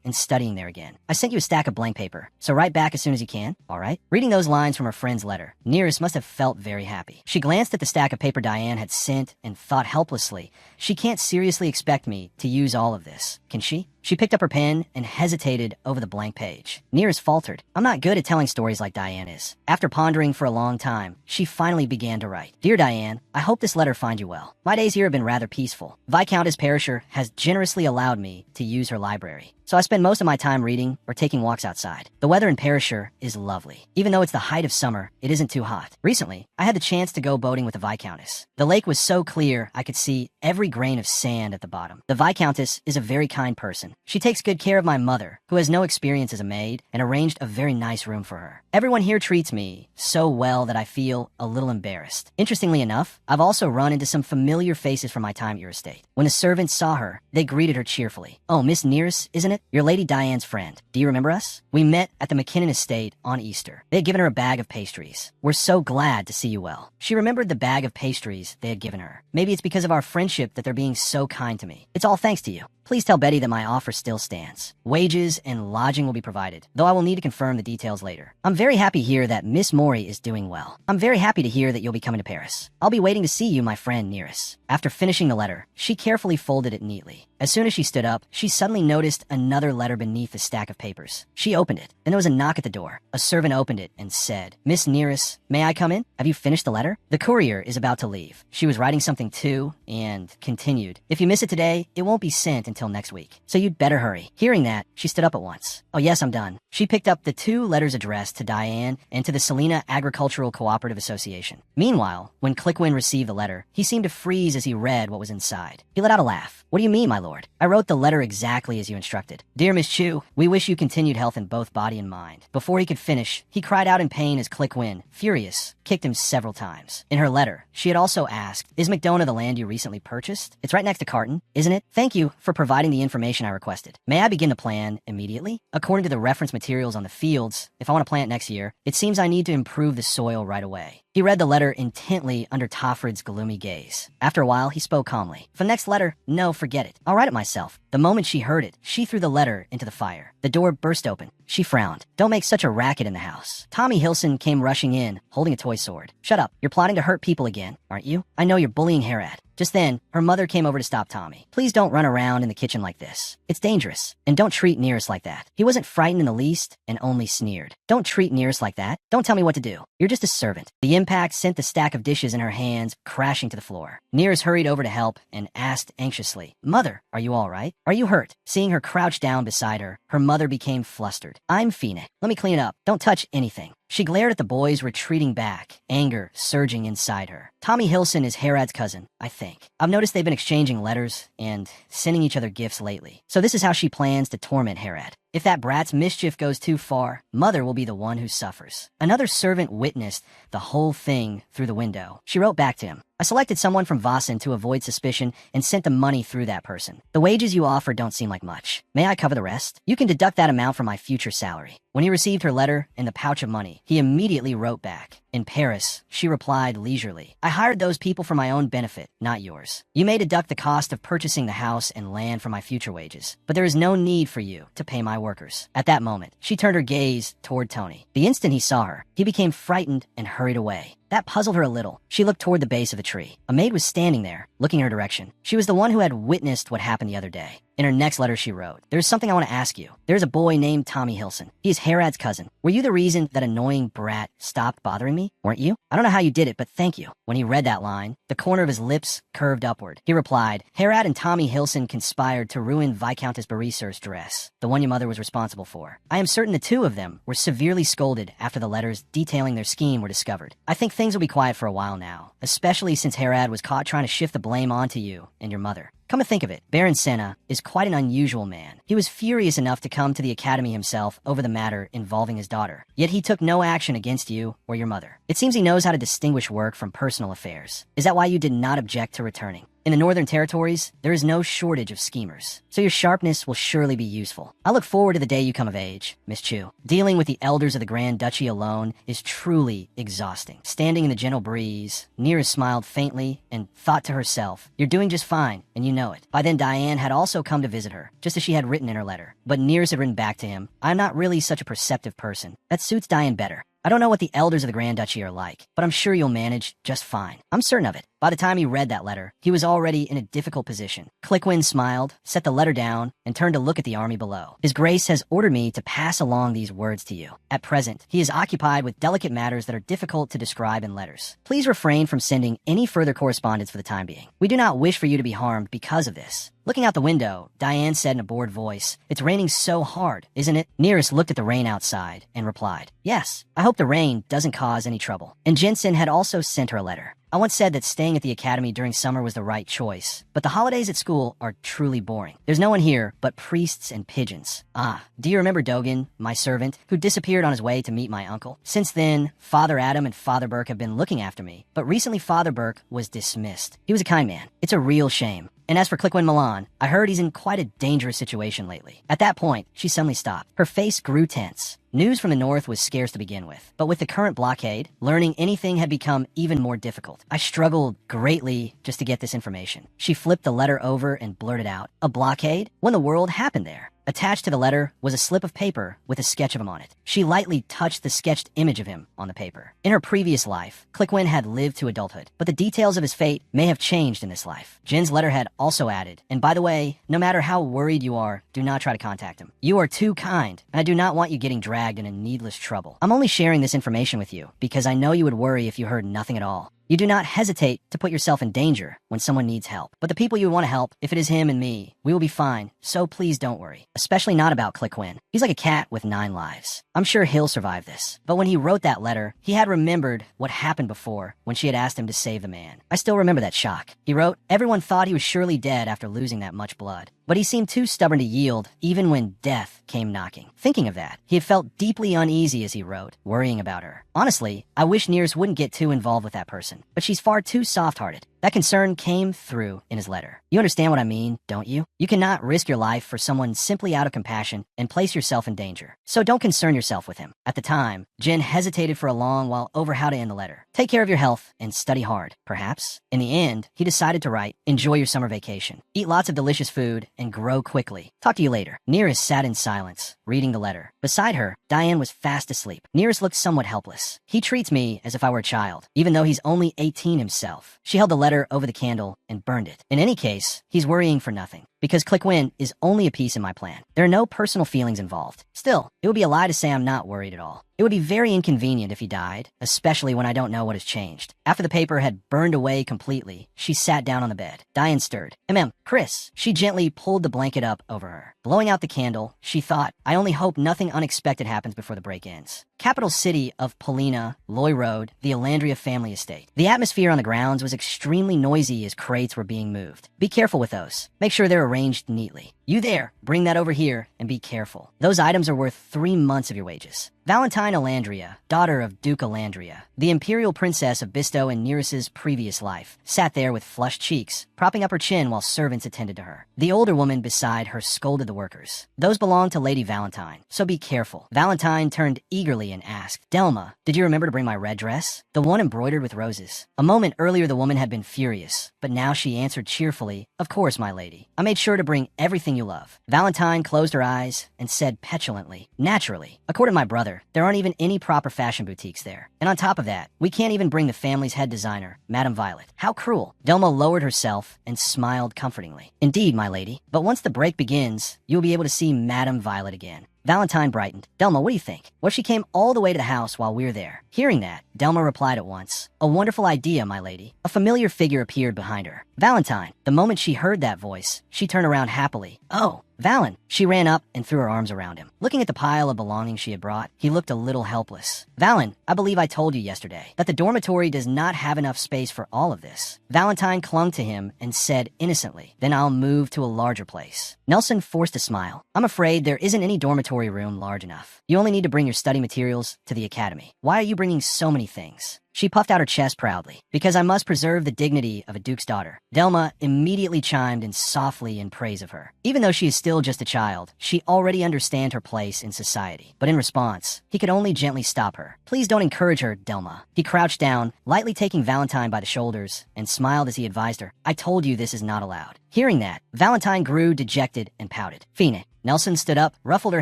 in studying there again. I sent you a stack of blank paper, so write back as soon as you can, all right? Reading those lines from her friend's letter, Nearest must have felt very happy. She glanced at the stack of paper Diane had sent and thought helplessly, she can't seriously expect me to use all of this, can she? She picked up her pen and hesitated over the blank page. Nearest faltered. I'm not good at telling stories like Diane is. After pondering for a long time, she finally began to write. Dear Diane, I hope this letter finds you well. My days here have been rather peaceful. Viscountess Perisher has generously allowed me to use her library. so I spend most of my time reading or taking walks outside. The weather in Perisher is lovely. Even though it's the height of summer, it isn't too hot. Recently, I had the chance to go boating with the Viscountess. The lake was so clear I could see every grain of sand at the bottom. The Viscountess is a very kind person. She takes good care of my mother, who has no experience as a maid, and arranged a very nice room for her. Everyone here treats me so well that I feel a little embarrassed. Interestingly enough, I've also run into some familiar faces from my time at your estate. When the servants saw her, they greeted her cheerfully. "Oh, Miss Nearest, isn't it? Your Lady Diane's friend. Do you remember us? We met at the McKinnon estate on Easter. They had given her a bag of pastries. We're so glad to see you well." She remembered the bag of pastries they had given her. Maybe it's because of our friendship that they're being so kind to me. It's all thanks to you. Please tell Betty that my offer still stands. Wages and lodging will be provided, though I will need to confirm the details later. I'm very happy here that Miss Maury is doing well. I'm very happy to hear that you'll be coming to Paris. I'll be waiting to see you, my friend Nearest. After finishing the letter, she carefully folded it neatly. As soon as she stood up, she suddenly noticed another letter beneath the stack of papers. She opened it. Then there was a knock at the door. A servant opened it and said, "Miss Nearest, may I come in? Have you finished the letter? The courier is about to leave." She was writing something too, and continued, "If you miss it today, it won't be sent until next week. So you'd better hurry." Hearing that, she stood up at once. "Oh yes, I'm done." She picked up the 2 letters addressed to Diane and to the Salina Agricultural Cooperative Association. Meanwhile, when Clickwin received the letter, he seemed to freeze as he read what was inside. He let out a laugh. "What do you mean, my lord? I wrote the letter exactly as you instructed. Dear Miss Chu, we wish you continued health in both body and mind." Before he could finish, he cried out in pain as Clickwin, furious, kicked him several times. In her letter, she had also asked, "Is McDonough the land you recently purchased? It's right next to Carton, isn't it? Thank you for providing the information I requested. May I begin the plan immediately? According to the reference materials on the fields, if I want to plant next year, it seems I need to improve the soil right away." He read the letter intently under Toffred's gloomy gaze. After a while, he spoke calmly. "For the next letter, no, forget it. I'll write it myself." The moment she heard it, she threw the letter into the fire. The door burst open. She frowned. "Don't make such a racket in the house." Tommy Hilson came rushing in, holding a toy sword. "Shut up. You're plotting to hurt people again, aren't you? I know you're bullying Harad." Just then, her mother came over to stop Tommy. "Please don't run around in the kitchen like this. It's dangerous. And don't treat Nearest like that." He wasn't frightened in the least and only sneered. "Don't treat Nearest like that. Don't tell me what to do. You're just a servant." The impact sent the stack of dishes in her hands crashing to the floor. Nearest hurried over to help and asked anxiously, "Mother, are you all right? Are you hurt?" Seeing her crouched down beside her, her mother became flustered. "I'm Fina. Let me clean it up. Don't touch anything." She glared at the boys retreating back, anger surging inside her. Tommy Hilson is Harad's cousin, I think. I've noticed they've been exchanging letters and sending each other gifts lately. So this is how she plans to torment Harad. If that brat's mischief goes too far, Mother will be the one who suffers. Another servant witnessed the whole thing through the window. She wrote back to him, "I selected someone from Vossen to avoid suspicion and sent the money through that person. The wages you offer don't seem like much. May I cover the rest? You can deduct that amount from my future salary." When he received her letter and the pouch of money, he immediately wrote back. In Paris, she replied leisurely, "I hired those people for my own benefit, not yours. You may deduct the cost of purchasing the house and land from my future wages, but there is no need for you to pay my workers." At that moment, she turned her gaze toward Tony. The instant he saw her, he became frightened and hurried away. That puzzled her a little. She looked toward the base of the tree. A maid was standing there, looking her direction. She was the one who had witnessed what happened the other day. In her next letter, she wrote, "There's something I want to ask you. There's a boy named Tommy Hilson. He is Harad's cousin. Were you the reason that annoying brat stopped bothering me? Weren't you? I don't know how you did it, but thank you." When he read that line, the corner of his lips curved upward. He replied, "Harad and Tommy Hilson conspired to ruin Viscountess Barisur's dress, the one your mother was responsible for. I am certain the 2 of them were severely scolded after the letters detailing their scheme were discovered. I think things will be quiet for a while now, especially since Harad was caught trying to shift the blame onto you and your mother. Come to think of it, Baron Senna is quite an unusual man. He was furious enough to come to the academy himself over the matter involving his daughter, yet he took no action against you or your mother. It seems he knows how to distinguish work from personal affairs. Is that why you did not object to returning? In the Northern Territories, there is no shortage of schemers, so your sharpness will surely be useful. I look forward to the day you come of age, Miss Chu. Dealing with the elders of the Grand Duchy alone is truly exhausting." Standing in the gentle breeze, Nearest smiled faintly and thought to herself, "You're doing just fine, and you know it." By then, Diane had also come to visit her, just as she had written in her letter. But Nearest had written back to him, "I'm not really such a perceptive person. That suits Diane better. I don't know what the elders of the Grand Duchy are like, but I'm sure you'll manage just fine. I'm certain of it. By the time he read that letter, he was already in a difficult position. Clickwin smiled, set the letter down, and turned to look at the army below. His Grace has ordered me to pass along these words to you. At present, he is occupied with delicate matters that are difficult to describe in letters. Please refrain from sending any further correspondence for the time being. We do not wish for you to be harmed because of this. Looking out the window, Diane said in a bored voice, "It's raining so hard, isn't it?" Nearest looked at the rain outside and replied, "Yes, I hope the rain doesn't cause any trouble." And Jensen had also sent her a letter. "I once said that staying at the academy during summer was the right choice, but the holidays at school are truly boring. There's no one here but priests and pigeons. Ah, do you remember Dogan, my servant, who disappeared on his way to meet my uncle? Since then, Father Adam and Father Burke have been looking after me, but recently Father Burke was dismissed. He was a kind man. It's a real shame. And as for Clickwin Milan, I heard he's in quite a dangerous situation lately." At that point, she suddenly stopped. Her face grew tense. News from the north was scarce to begin with, but with the current blockade, learning anything had become even more difficult. "I struggled greatly just to get this information." She flipped the letter over and blurted out, "A blockade? What in the world happened there?" Attached to the letter was a slip of paper with a sketch of him on it. She lightly touched the sketched image of him on the paper. In her previous life, Clickwin had lived to adulthood, but the details of his fate may have changed in this life. Jen's letter had also added, "And by the way, no matter how worried you are, do not try to contact him. You are too kind, and I do not want you getting dragged into needless trouble. I'm only sharing this information with you because I know you would worry if you heard nothing at all. You do not hesitate to put yourself in danger when someone needs help. But the people you want to help, if it is him and me, we will be fine, so please don't worry. Especially not about Clickwin. He's like a cat with 9 lives. I'm sure he'll survive this." But when he wrote that letter, he had remembered what happened before when she had asked him to save the man. "I still remember that shock." He wrote, "Everyone thought he was surely dead after losing that much blood. But he seemed too stubborn to yield, even when death came knocking." Thinking of that, he had felt deeply uneasy as he wrote, worrying about her. "Honestly, I wish Nears wouldn't get too involved with that person, but she's far too soft-hearted." That concern came through in his letter. "You understand what I mean, don't you? You cannot risk your life for someone simply out of compassion and place yourself in danger. So don't concern yourself with him." At the time, Jen hesitated for a long while over how to end the letter. "Take care of your health and study hard, perhaps." In the end, he decided to write, "Enjoy your summer vacation. Eat lots of delicious food and grow quickly. Talk to you later." Nearest sat in silence, reading the letter. Beside her, Diane was fast asleep. Nearest looked somewhat helpless. "He treats me as if I were a child, even though he's only 18 himself." She held the letter over the candle and burned it. "In any case, he's worrying for nothing, because Clickwin is only a piece in my plan. There are no personal feelings involved. Still, it would be a lie to say I'm not worried at all. It would be very inconvenient if he died, especially when I don't know what has changed." After the paper had burned away completely, she sat down on the bed. Diane stirred. Chris." She gently pulled the blanket up over her. Blowing out the candle, she thought, "I only hope nothing unexpected happens before the break ends." Capital city of Polina, Loy Road, the Alandria family estate. The atmosphere on the grounds was extremely noisy as crates were being moved. "Be careful with those. Make sure they're arranged neatly. You there, bring that over here and be careful. Those items are worth 3 months of your wages." Valentine Alandria, daughter of Duke Alandria, the imperial princess of Bisto and Neris's previous life, sat there with flushed cheeks, propping up her chin while servants attended to her. The older woman beside her scolded the workers. "Those belong to Lady Valentine, so be careful." Valentine turned eagerly and asked, "Delma, did you remember to bring my red dress? The one embroidered with roses?" A moment earlier the woman had been furious, but now she answered cheerfully, "Of course, my lady. I made sure to bring everything you love." Valentine closed her eyes and said petulantly, "Naturally. According to my brother, there aren't even any proper fashion boutiques there. And on top of that, we can't even bring the family's head designer, Madame Violet. How cruel." Delma lowered herself and smiled comfortingly. "Indeed, my lady. But once the break begins, you'll be able to see Madame Violet again." Valentine brightened. "Delma, what do you think? What if she came all the way to the house while we're there?" Hearing that, Delma replied at once, "A wonderful idea, my lady." A familiar figure appeared behind her. Valentine. The moment she heard that voice, she turned around happily. "Oh, Valen." She ran up and threw her arms around him. Looking at the pile of belongings she had brought, he looked a little helpless. "Valen, I believe I told you yesterday that the dormitory does not have enough space for all of this." Valentine clung to him and said innocently, "Then I'll move to a larger place." Nelson forced a smile. "I'm afraid there isn't any dormitory room large enough. You only need to bring your study materials to the academy. Why are you bringing so many things?" She puffed out her chest proudly. "Because I must preserve the dignity of a duke's daughter." Delma immediately chimed in softly in praise of her. Even though she is still just a child, she already understands her place in society. But in response, he could only gently stop her. "Please don't encourage her, Delma." He crouched down, lightly taking Valentine by the shoulders, and smiled as he advised her, "I told you this is not allowed." Hearing that, Valentine grew dejected and pouted. "Fine, Nelson stood up, ruffled her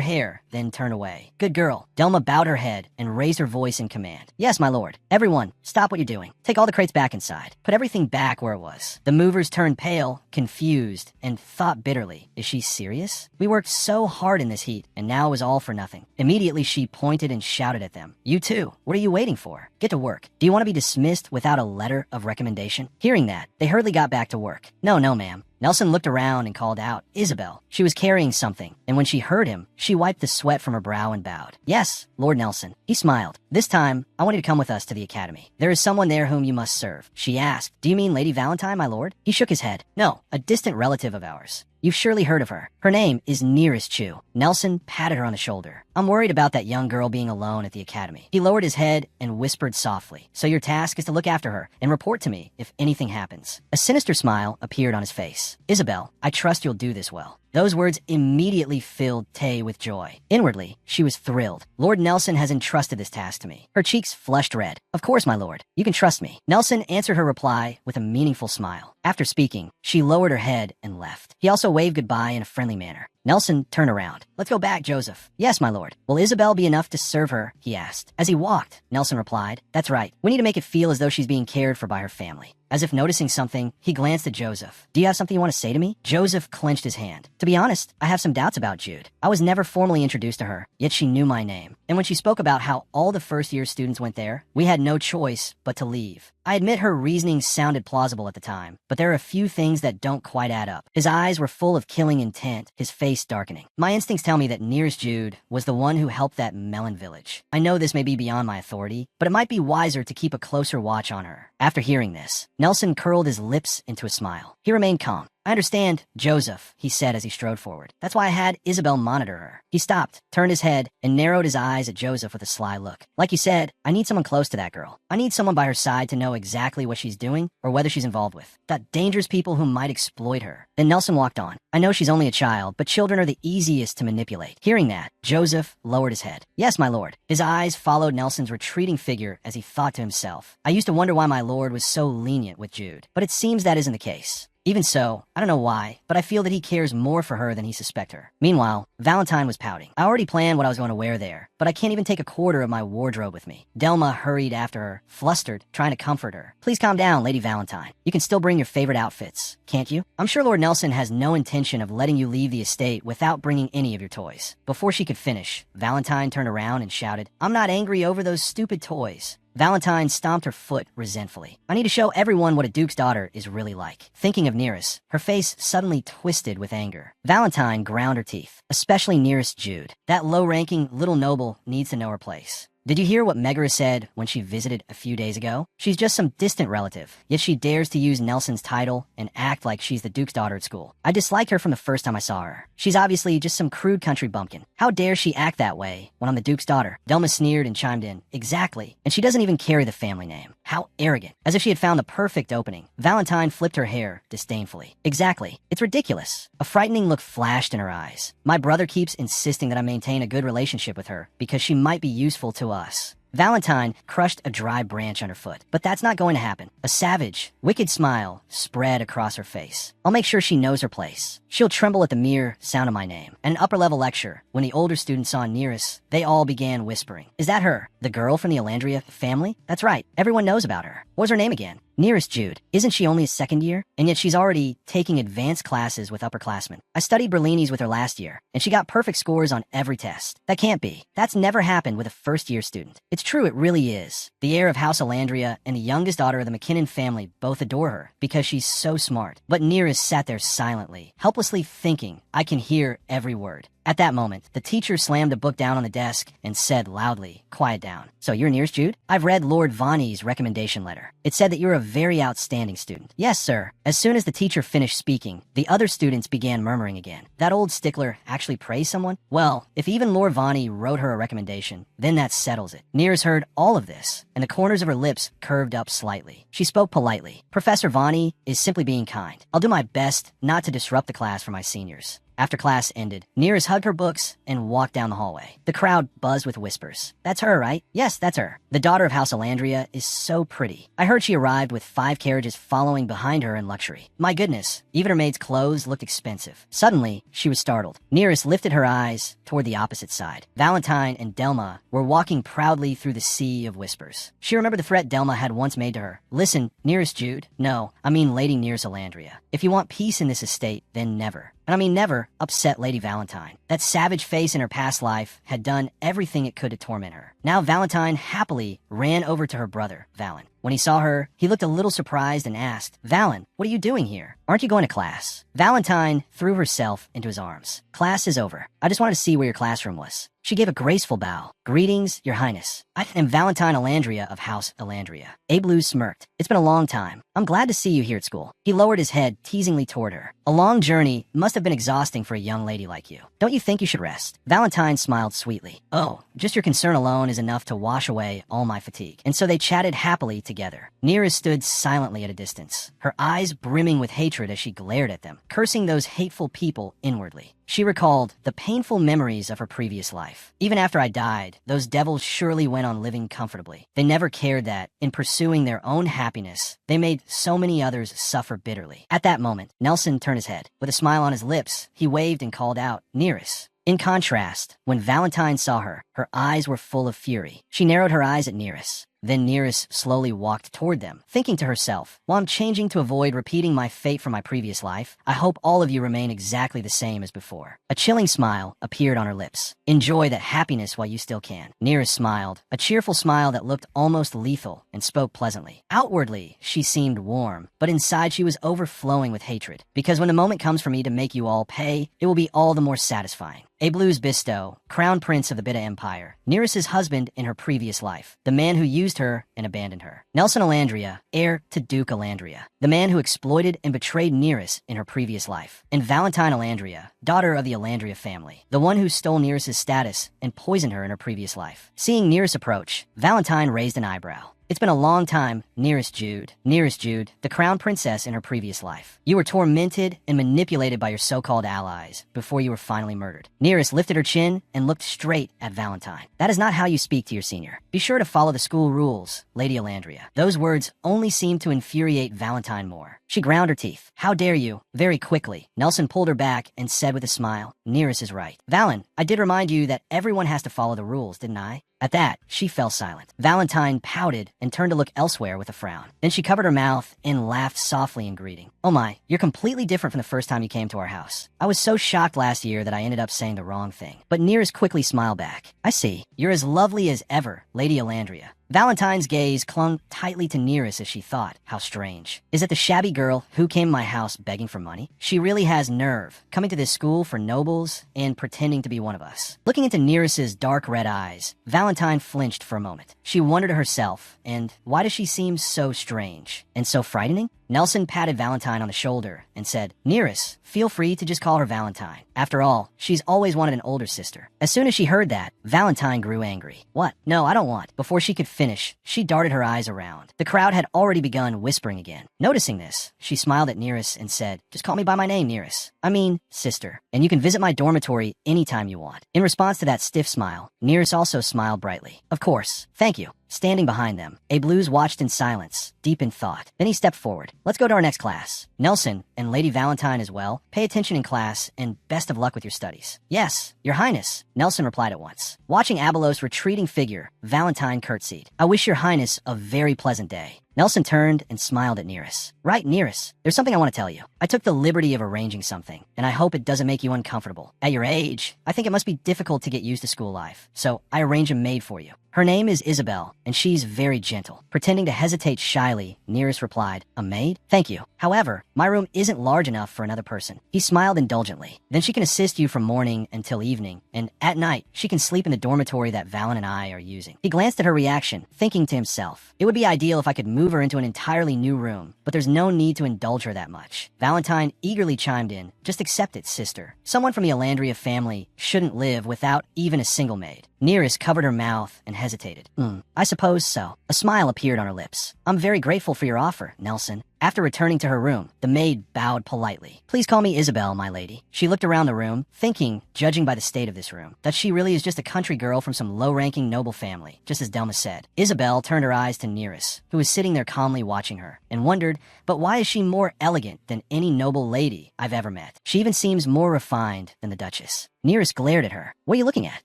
hair, then turned away. Good girl. Delma bowed her head and raised her voice in command. Yes, my lord. Everyone, stop what you're doing. Take all the crates back inside. Put everything back where it was. The movers turned pale, confused, and thought bitterly, is she serious? We worked so hard in this heat, and now it was all for nothing. Immediately, she pointed and shouted at them. You too. What are you waiting for? Get to work. Do you want to be dismissed without a letter of recommendation? Hearing that, they hurriedly got back to work. No, ma'am. Nelson looked around and called out, Isabel. She was carrying something, and when she heard him, she wiped the sweat from her brow and bowed. Yes, Lord Nelson. He smiled. This time, I want you to come with us to the academy. There is someone there whom you must serve. She asked, Do you mean Lady Valentine, my lord? He shook his head. No, a distant relative of ours. You've surely heard of her. Her name is Nearest Chu. Nelson patted her on the shoulder. I'm worried about that young girl being alone at the academy. He lowered his head and whispered softly. So your task is to look after her and report to me if anything happens. A sinister smile appeared on his face. Isabel, I trust you'll do this well. Those words immediately filled Tay with joy. Inwardly, she was thrilled. Lord Nelson has entrusted this task to me. Her cheeks flushed red. Of course, my lord. You can trust me. Nelson answered her reply with a meaningful smile. After speaking, she lowered her head and left. He also waved goodbye in a friendly manner. Nelson turned around. Let's go back, Joseph. Yes, my lord. Will Isabel be enough to serve her? He asked. As he walked, Nelson replied, That's right. We need to make it feel as though she's being cared for by her family. As if noticing something, he glanced at Joseph. Do you have something you want to say to me? Joseph clenched his hand. To be honest, I have some doubts about Jude. I was never formally introduced to her, yet she knew my name. And when she spoke about how all the first-year students went there, we had no choice but to leave. I admit her reasoning sounded plausible at the time, but there are a few things that don't quite add up. His eyes were full of killing intent, his face darkening. My instincts tell me that Nearest Jude was the one who helped that melon village. I know this may be beyond my authority, but it might be wiser to keep a closer watch on her. After hearing this, Nelson curled his lips into a smile. He remained calm. I understand, Joseph, he said as he strode forward. That's why I had Isabel monitor her. He stopped, turned his head, and narrowed his eyes at Joseph with a sly look. Like you said, I need someone close to that girl. I need someone by her side to know exactly what she's doing or whether she's involved with. That dangerous people who might exploit her. Then Nelson walked on. I know she's only a child, but children are the easiest to manipulate. Hearing that, Joseph lowered his head. Yes, my lord. His eyes followed Nelson's retreating figure as he thought to himself. I used to wonder why my lord was so lenient with Jude, but it seems that isn't the case. Even so, I don't know why, but I feel that he cares more for her than he suspects her. Meanwhile, Valentine was pouting. I already planned what I was going to wear there, but I can't even take a quarter of my wardrobe with me. Delma hurried after her, flustered, trying to comfort her. Please calm down, Lady Valentine. You can still bring your favorite outfits, can't you? I'm sure Lord Nelson has no intention of letting you leave the estate without bringing any of your toys. Before she could finish, Valentine turned around and shouted, I'm not angry over those stupid toys. Valentine stomped her foot resentfully. I need to show everyone what a duke's daughter is really like. Thinking of Nearest, her face suddenly twisted with anger. Valentine ground her teeth, especially Nearest Jude. That low-ranking little noble needs to know her place. Did you hear what Megara said when she visited a few days ago? She's just some distant relative, yet she dares to use Nelson's title and act like she's the Duke's daughter at school. I disliked her from the first time I saw her. She's obviously just some crude country bumpkin. How dare she act that way when I'm the Duke's daughter? Delma sneered and chimed in. Exactly. And she doesn't even carry the family name. How arrogant. As if she had found the perfect opening. Valentine flipped her hair disdainfully. Exactly. It's ridiculous. A frightening look flashed in her eyes. My brother keeps insisting that I maintain a good relationship with her because she might be useful to us. Valentine crushed a dry branch underfoot, but that's not going to happen. A savage, wicked smile spread across her face. I'll make sure she knows her place. She'll tremble at the mere sound of my name. At an upper-level lecture, when the older students saw Nearest, they all began whispering. Is that her? The girl from the Alandria family? That's right. Everyone knows about her. What was her name again? Nearest Jude. Isn't she only a second year? And yet she's already taking advanced classes with upperclassmen. I studied Berlini's with her last year, and she got perfect scores on every test. That can't be. That's never happened with a first-year student. It's true, it really is. The heir of House Alandria and the youngest daughter of the McKinnon family both adore her because she's so smart. But Nearest sat there silently, helplessly thinking. I can hear every word. At that moment, the teacher slammed a book down on the desk and said loudly, Quiet down. So you're Nearest Jude? I've read Lord Villainy's recommendation letter. It said that you're a very outstanding student. Yes, sir. As soon as the teacher finished speaking, the other students began murmuring again. That old stickler actually praised someone? Well, if even Lord Villainy wrote her a recommendation, then that settles it. Nearest heard all of this, and the corners of her lips curved up slightly. She spoke politely. Professor Villainy is simply being kind. I'll do my best not to disrupt the class for my seniors. After class ended, Nearest hugged her books and walked down the hallway. The crowd buzzed with whispers. That's her, right? Yes, that's her. The daughter of House Elandria is so pretty. I heard she arrived with 5 carriages following behind her in luxury. My goodness, even her maid's clothes looked expensive. Suddenly, she was startled. Nearest lifted her eyes toward the opposite side. Valentine and Delma were walking proudly through the sea of whispers. She remembered the threat Delma had once made to her. Listen, Nearest Jude. No, I mean Lady Nearest Elandria. If you want peace in this estate, then never. And I mean never upset Lady Valentine. That savage face in her past life had done everything it could to torment her. Now Valentine happily ran over to her brother, Valen. When he saw her, he looked a little surprised and asked, Valen, what are you doing here? Aren't you going to class? Valentine threw herself into his arms. Class is over. I just wanted to see where your classroom was. She gave a graceful bow. Greetings, Your Highness. I am Valentine Elandria of House Elandria. Abluz smirked. It's been a long time. I'm glad to see you here at school. He lowered his head teasingly toward her. A long journey must have been exhausting for a young lady like you. Don't you think you should rest? Valentine smiled sweetly. Oh, just your concern alone is enough to wash away all my fatigue. And so they chatted happily together. Nearest stood silently at a distance, her eyes brimming with hatred as she glared at them, cursing those hateful people inwardly. She recalled the painful memories of her previous life. Even after I died, those devils surely went on living comfortably. They never cared that, in pursuing their own happiness, they made so many others suffer bitterly. At that moment, Nelson turned his head. With a smile on his lips, he waved and called out, Nearest. In contrast, when Valentine saw her, her eyes were full of fury. She narrowed her eyes at Nearest. Then Nearest slowly walked toward them, thinking to herself, while I'm changing to avoid repeating my fate from my previous life, I hope all of you remain exactly the same as before. A chilling smile appeared on her lips. Enjoy that happiness while you still can. Nearest smiled, a cheerful smile that looked almost lethal, and spoke pleasantly. Outwardly, she seemed warm, but inside she was overflowing with hatred. Because when the moment comes for me to make you all pay, it will be all the more satisfying. Abluz Bisto, crown prince of the Bida Empire, Nearest's husband in her previous life, the man who used her and abandoned her. Nelson Elandria, heir to Duke Elandria, the man who exploited and betrayed Nearest in her previous life. And Valentine Elandria, daughter of the Elandria family, the one who stole Nearest's status and poisoned her in her previous life. Seeing Nearest approach, Valentine raised an eyebrow. It's been a long time, Nearest Jude. Nearest Jude, the crown princess in her previous life. You were tormented and manipulated by your so-called allies before you were finally murdered. Nearest lifted her chin and looked straight at Valentine. That is not how you speak to your senior. Be sure to follow the school rules, Lady Elandria. Those words only seemed to infuriate Valentine more. She ground her teeth. How dare you? Very quickly, Nelson pulled her back and said with a smile, Nearest is right. Valen, I did remind you that everyone has to follow the rules, didn't I? At that, she fell silent. Valentine pouted and turned to look elsewhere with a frown. Then she covered her mouth and laughed softly in greeting. Oh my, you're completely different from the first time you came to our house. I was so shocked last year that I ended up saying the wrong thing. But Nearest quickly smiled back. I see. You're as lovely as ever, Lady Elandria. Valentine's gaze clung tightly to Nearest as she thought, how strange. Is it the shabby girl who came to my house begging for money? She really has nerve, coming to this school for nobles and pretending to be one of us. Looking into Nearest's dark red eyes, Valentine flinched for a moment. She wondered to herself, and why does she seem so strange and so frightening? Nelson patted Valentine on the shoulder and said, Nearest, feel free to just call her Valentine. After all, she's always wanted an older sister. As soon as she heard that, Valentine grew angry. What? No, I don't want. Before she could finish, she darted her eyes around. The crowd had already begun whispering again. Noticing this, she smiled at Nearest and said, just call me by my name, Nearest. I mean, sister. And you can visit my dormitory anytime you want. In response to that stiff smile, Nearest also smiled brightly. Of course. Thank you. Standing behind them, Abluz watched in silence, deep in thought. Then he stepped forward. Let's go to our next class. Nelson, and Lady Valentine as well, pay attention in class, and best of luck with your studies. Yes, Your Highness, Nelson replied at once. Watching Abelos' retreating figure, Valentine curtsied. I wish Your Highness a very pleasant day. Nelson turned and smiled at Nearest. Right, Nearest. There's something I want to tell you. I took the liberty of arranging something, and I hope it doesn't make you uncomfortable. At your age, I think it must be difficult to get used to school life, so I arranged a maid for you. Her name is Isabel, and she's very gentle. Pretending to hesitate shyly, Nearest replied, a maid? Thank you. However, my room isn't large enough for another person. He smiled indulgently. Then she can assist you from morning until evening, and at night, she can sleep in the dormitory that Valen and I are using. He glanced at her reaction, thinking to himself, it would be ideal if I could move her into an entirely new room, but there's no need to indulge her that much. Valentine eagerly chimed in, just accept it, sister. Someone from the Elandria family shouldn't live without even a single maid. Nearest covered her mouth and hesitated. I suppose so. A smile appeared on her lips. I'm very grateful for your offer, Nelson. After returning to her room, the maid bowed politely. "Please call me Isabel, my lady." She looked around the room, thinking, judging by the state of this room, that she really is just a country girl from some low-ranking noble family, just as Delma said. Isabel turned her eyes to Neris, who was sitting there calmly watching her, and wondered, but why is she more elegant than any noble lady I've ever met? She even seems more refined than the Duchess. Neris glared at her. "What are you looking at?"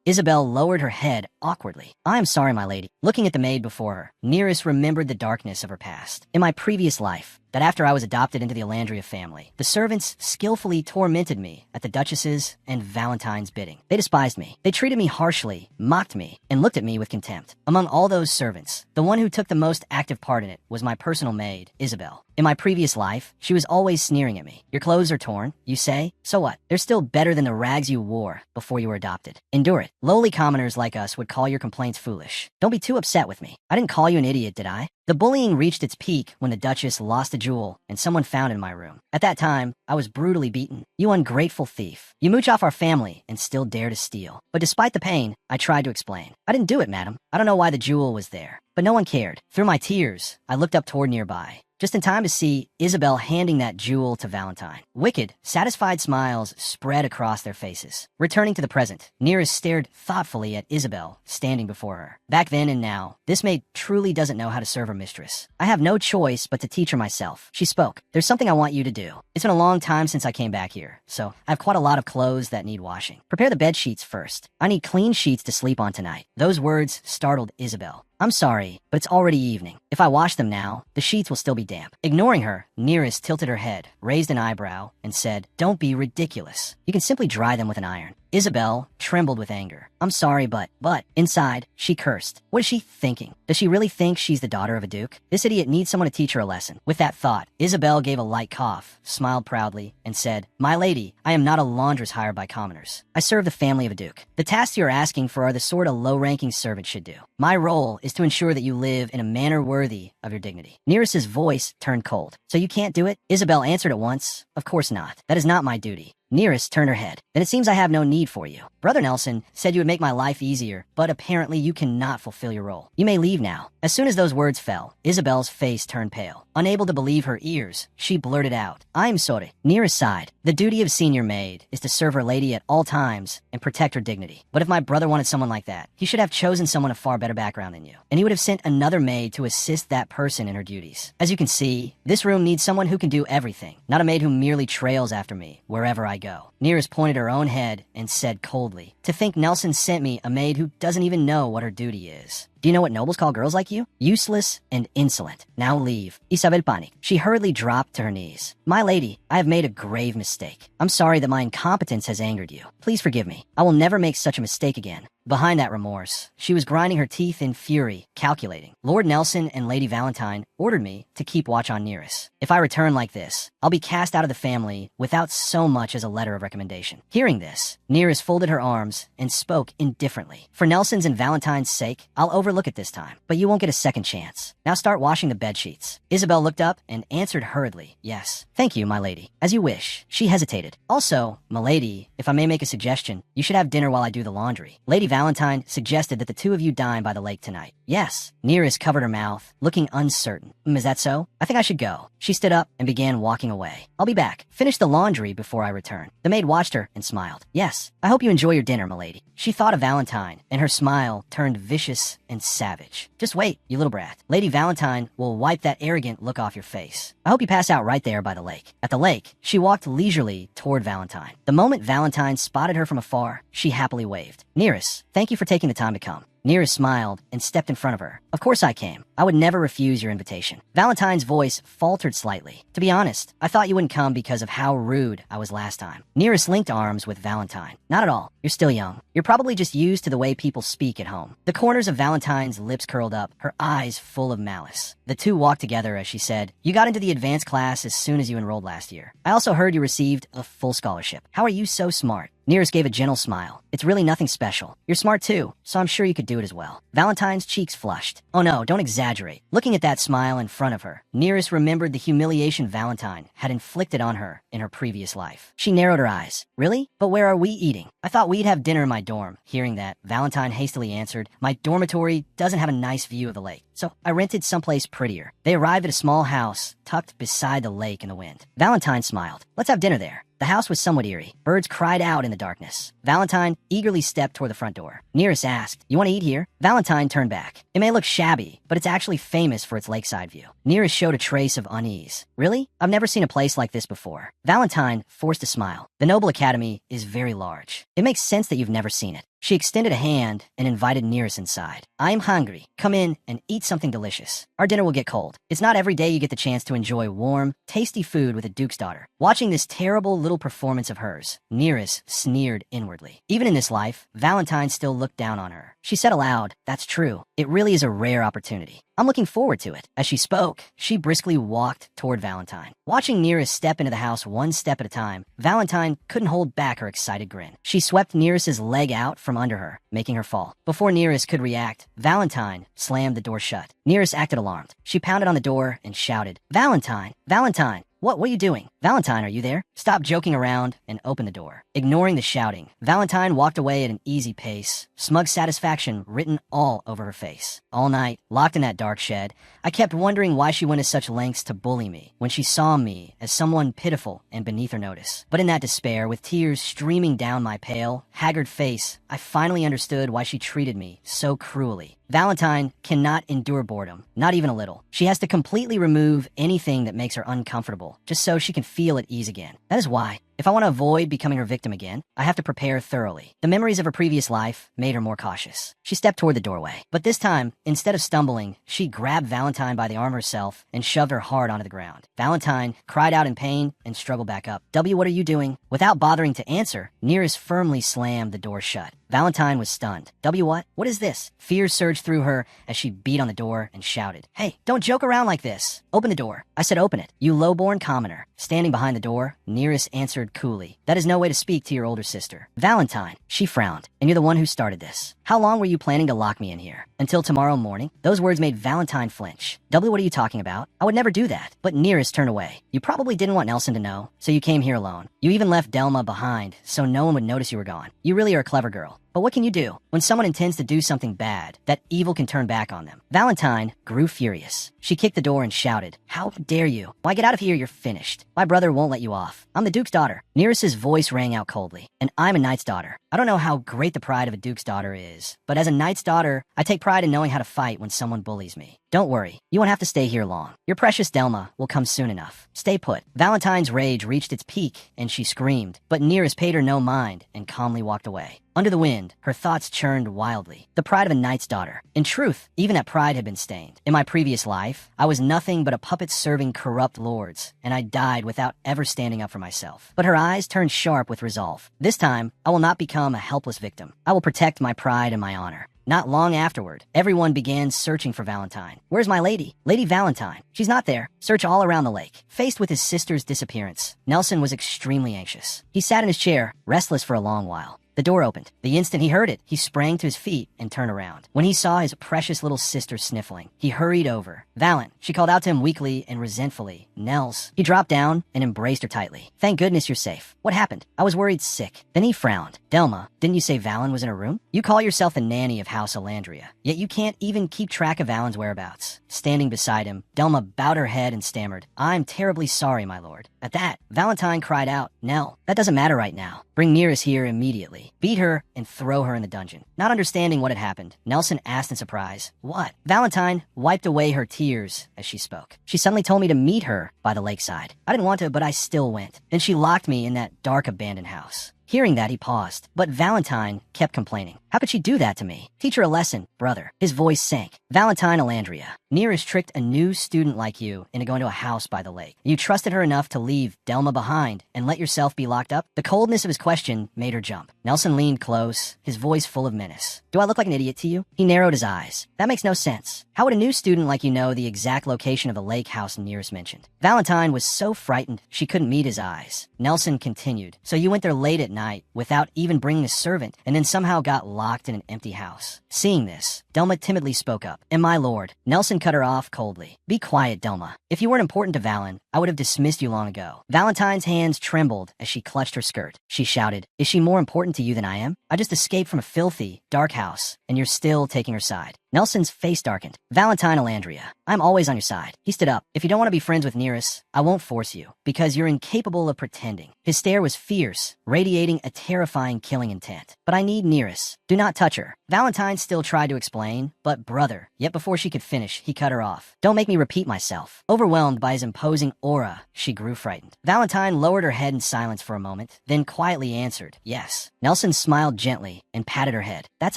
Isabel lowered her head awkwardly. "I am sorry, my lady." Looking at the maid before her, Neris remembered the darkness of her past. "In my previous life, that after I was adopted into the Alandria family, the servants skillfully tormented me at the Duchess's and Valentine's bidding. They despised me. They treated me harshly, mocked me, and looked at me with contempt. Among all those servants, the one who took the most active part in it was my personal maid, Isabel. In my previous life, she was always sneering at me. Your clothes are torn, you say? So what? They're still better than the rags you wore before you were adopted. Endure it. Lowly commoners like us would call your complaints foolish. Don't be too upset with me. I didn't call you an idiot, did I?" The bullying reached its peak when the Duchess lost a jewel and someone found it in my room. At that time, I was brutally beaten. "You ungrateful thief. You mooch off our family and still dare to steal." But despite the pain, I tried to explain. "I didn't do it, madam. I don't know why the jewel was there." But no one cared. Through my tears, I looked up toward nearby, just in time to see Isabel handing that jewel to Valentine. Wicked, satisfied smiles spread across their faces. Returning to the present, Neris stared thoughtfully at Isabel, standing before her. Back then and now, this maid truly doesn't know how to serve her mistress. "I have no choice but to teach her myself." She spoke. "There's something I want you to do. It's been a long time since I came back here, so I have quite a lot of clothes that need washing. Prepare the bed sheets first. I need clean sheets to sleep on tonight." Those words startled Isabel. "I'm sorry, but it's already evening. If I wash them now, the sheets will still be damp." Ignoring her, Neris tilted her head, raised an eyebrow, and said, "Don't be ridiculous. You can simply dry them with an iron." Isabel trembled with anger. "I'm sorry, but..." Inside, she cursed. What is she thinking? Does she really think she's the daughter of a duke? This idiot needs someone to teach her a lesson. With that thought, Isabel gave a light cough, smiled proudly, and said, "My lady, I am not a laundress hired by commoners. I serve the family of a duke. The tasks you're asking for are the sort a low-ranking servant should do. My role is to ensure that you live in a manner worthy of your dignity." Neris's voice turned cold. "So you can't do it?" Isabel answered at once, "Of course not. That is not my duty." Neris turned her head. "Then it seems I have no need for you. Brother Nelson said you would make my life easier, but apparently you cannot fulfill your role. You may leave now." As soon as those words fell, Isabel's face turned pale. Unable to believe her ears, she blurted out, "I'm sorry." Neris sighed. The duty of senior maid is to serve her lady at all times and protect her dignity. But if my brother wanted someone like that, he should have chosen someone of far better background than you. And he would have sent another maid to assist that person in her duties. As you can see, this room needs someone who can do everything, not a maid who merely trails after me wherever I go. Neris pointed her own head and said coldly, "To think Nelson sent me a maid who doesn't even know what her duty is. Do you know what nobles call girls like you? Useless and insolent. Now leave." Isabel panicked. She hurriedly dropped to her knees. "My lady, I have made a grave mistake. I'm sorry that my incompetence has angered you. Please forgive me. I will never make such a mistake again." Behind that remorse, she was grinding her teeth in fury, calculating. "Lord Nelson and Lady Valentine ordered me to keep watch on Neris. If I return like this, I'll be cast out of the family without so much as a letter of recommendation." Hearing this, Neris folded her arms and spoke indifferently. "For Nelson's and Valentine's sake, I'll overlook it this time, but you won't get a second chance. Now start washing the bed sheets." Isabel looked up and answered hurriedly, "Yes. Thank you, my lady. As you wish." She hesitated. "Also, my lady, if I may make a suggestion, you should have dinner while I do the laundry. Lady Valentine suggested that the two of you dine by the lake tonight." "Yes." Neris covered her mouth, looking uncertain. Is that so? I think I should go." She stood up and began walking away. "I'll be back. Finish the laundry before I return." The maid watched her and smiled. "Yes. I hope you enjoy your dinner, my lady." She thought of Valentine, and her smile turned vicious and savage. "Just wait, you little brat. Lady Valentine will wipe that arrogant look off your face. I hope you pass out right there by the lake." At the lake, she walked leisurely toward Valentine. The moment Valentine spotted her from afar, she happily waved. "Neris, thank you for taking the time to come." Neris smiled and stepped in front of her. "Of course I came. I would never refuse your invitation." Valentine's voice faltered slightly. "To be honest, I thought you wouldn't come because of how rude I was last time." Neris linked arms with Valentine. "Not at all. You're still young. You're probably just used to the way people speak at home." The corners of Valentine's lips curled up, her eyes full of malice. The two walked together as she said, "You got into the advanced class as soon as you enrolled last year. I also heard you received a full scholarship. How are you so smart?" Nearest gave a gentle smile. It's really nothing special. You're smart too, so I'm sure you could do it as well. Valentine's cheeks flushed. Oh no, don't exaggerate. Looking at that smile in front of her, Nearest remembered the humiliation Valentine had inflicted on her in her previous life. She narrowed her eyes. Really? But where are we eating? I thought we'd have dinner in my dorm. Hearing that, Valentine hastily answered, my dormitory doesn't have a nice view of the lake, so I rented someplace prettier. They arrived at a small house tucked beside the lake in the wind. Valentine smiled. Let's have dinner there. The house was somewhat eerie. Birds cried out in the darkness. Valentine eagerly stepped toward the front door. Nearest asked, you want to eat here? Valentine turned back. It may look shabby, but it's actually famous for its lakeside view. Nearest showed a trace of unease. Really? I've never seen a place like this before. Valentine forced a smile. The Noble Academy is very large. It makes sense that you've never seen it. She extended a hand and invited Nearest inside. I'm hungry. Come in and eat something delicious. Our dinner will get cold. It's not every day you get the chance to enjoy warm, tasty food with a duke's daughter. Watching this terrible little performance of hers, Nearest sneered inwardly. Even in this life, Valentine still looked down on her. She said aloud, that's true. It really is a rare opportunity. I'm looking forward to it. As she spoke, she briskly walked toward Valentine. Watching Nearest step into the house one step at a time, Valentine couldn't hold back her excited grin. She swept Nearest's leg out from under her, making her fall. Before Nearest could react, Valentine slammed the door shut. Nearest acted alarmed. She pounded on the door and shouted, Valentine! Valentine! What are you doing? Valentine, are you there? Stop joking around and open the door. Ignoring the shouting, Valentine walked away at an easy pace, smug satisfaction written all over her face. All night, locked in that dark shed, I kept wondering why she went to such lengths to bully me when she saw me as someone pitiful and beneath her notice. But in that despair, with tears streaming down my pale, haggard face, I finally understood why she treated me so cruelly. Valentine cannot endure boredom, not even a little. She has to completely remove anything that makes her uncomfortable, just so she can feel at ease again. That is why, if I want to avoid becoming her victim again, I have to prepare thoroughly. The memories of her previous life made her more cautious. She stepped toward the doorway. But this time, instead of stumbling, she grabbed Valentine by the arm herself and shoved her hard onto the ground. Valentine cried out in pain and struggled back up. W, what are you doing? Without bothering to answer, Nearest firmly slammed the door shut. Valentine was stunned. W, what? What is this? Fear surged through her as she beat on the door and shouted, hey, don't joke around like this. Open the door. I said open it, you low-born commoner. Standing behind the door, Nearest answered coolly, that is no way to speak to your older sister. Valentine, she frowned, and you're the one who started this. How long were you planning to lock me in here? Until tomorrow morning? Those words made Valentine flinch. W, what are you talking about? I would never do that. But Nearest turned away. You probably didn't want Nelson to know, so you came here alone. You even left Delma behind, so no one would notice you were gone. You really are a clever girl. But what can you do? When someone intends to do something bad, that evil can turn back on them. Valentine grew furious. She kicked the door and shouted, how dare you? Why, get out of here, you're finished. My brother won't let you off. I'm the Duke's daughter. Nearest's voice rang out coldly, and I'm a knight's daughter. I don't know how great the pride of a Duke's daughter is, but as a knight's daughter, I take pride in knowing how to fight when someone bullies me. Don't worry, you won't have to stay here long. Your precious Delma will come soon enough. Stay put. Valentine's rage reached its peak, and she screamed, but Nearest paid her no mind and calmly walked away. Under the wind, her thoughts churned wildly. The pride of a knight's daughter. In truth, even that pride had been stained. In my previous life, I was nothing but a puppet serving corrupt lords, and I died without ever standing up for myself. But her eyes turned sharp with resolve. This time, I will not become a helpless victim. I will protect my pride and my honor. Not long afterward, everyone began searching for Valentine. Where's my lady? Lady Valentine. She's not there. Search all around the lake. Faced with his sister's disappearance, Nelson was extremely anxious. He sat in his chair, restless for a long while. The door opened. The instant he heard it, he sprang to his feet and turned around. When he saw his precious little sister sniffling, he hurried over. Valent, she called out to him weakly and resentfully. Nels. He dropped down and embraced her tightly. Thank goodness you're safe. What happened? I was worried sick. Then he frowned. Delma, didn't you say Valen was in her room? You call yourself the nanny of House Alandria, yet you can't even keep track of Valen's whereabouts. Standing beside him, Delma bowed her head and stammered, I'm terribly sorry, my lord. At that, Valentine cried out, Nell, that doesn't matter right now. Bring Nearest here immediately. Beat her and throw her in the dungeon. Not understanding what had happened, Nelson asked in surprise, what? Valentine wiped away her tears as she spoke. She suddenly told me to meet her by the lakeside. I didn't want to, but I still went. Then she locked me in that dark abandoned house. Hearing that, he paused, but Valentine kept complaining. How could she do that to me? Teach her a lesson, brother. His voice sank. Valentine Alandria, Nearest tricked a new student like you into going to a house by the lake. You trusted her enough to leave Delma behind and let yourself be locked up? The coldness of his question made her jump. Nelson leaned close, his voice full of menace. Do I look like an idiot to you? He narrowed his eyes. That makes no sense. How would a new student like you know the exact location of the lake house Nearest mentioned? Valentine was so frightened she couldn't meet his eyes. Nelson continued, so you went there late at night without even bringing a servant and then somehow got locked in an empty house. Seeing this, Delma timidly spoke up. And my lord, Nelson cut her off coldly. Be quiet, Delma. If you weren't important to Valen, I would have dismissed you long ago. Valentine's hands trembled as she clutched her skirt. She shouted, is she more important to you than I am? I just escaped from a filthy, dark house, and you're still taking her side. Nelson's face darkened. Valentine Alandria, I'm always on your side. He stood up. If you don't want to be friends with Nearest, I won't force you, because you're incapable of pretending. His stare was fierce, radiating a terrifying killing intent. But I need Nearest. Do not touch her. Valentine still tried to explain, but brother, yet before she could finish, he cut her off. Don't make me repeat myself. Overwhelmed by his imposing aura, she grew frightened. Valentine lowered her head in silence for a moment, then quietly answered, yes. Nelson smiled gently and patted her head. That's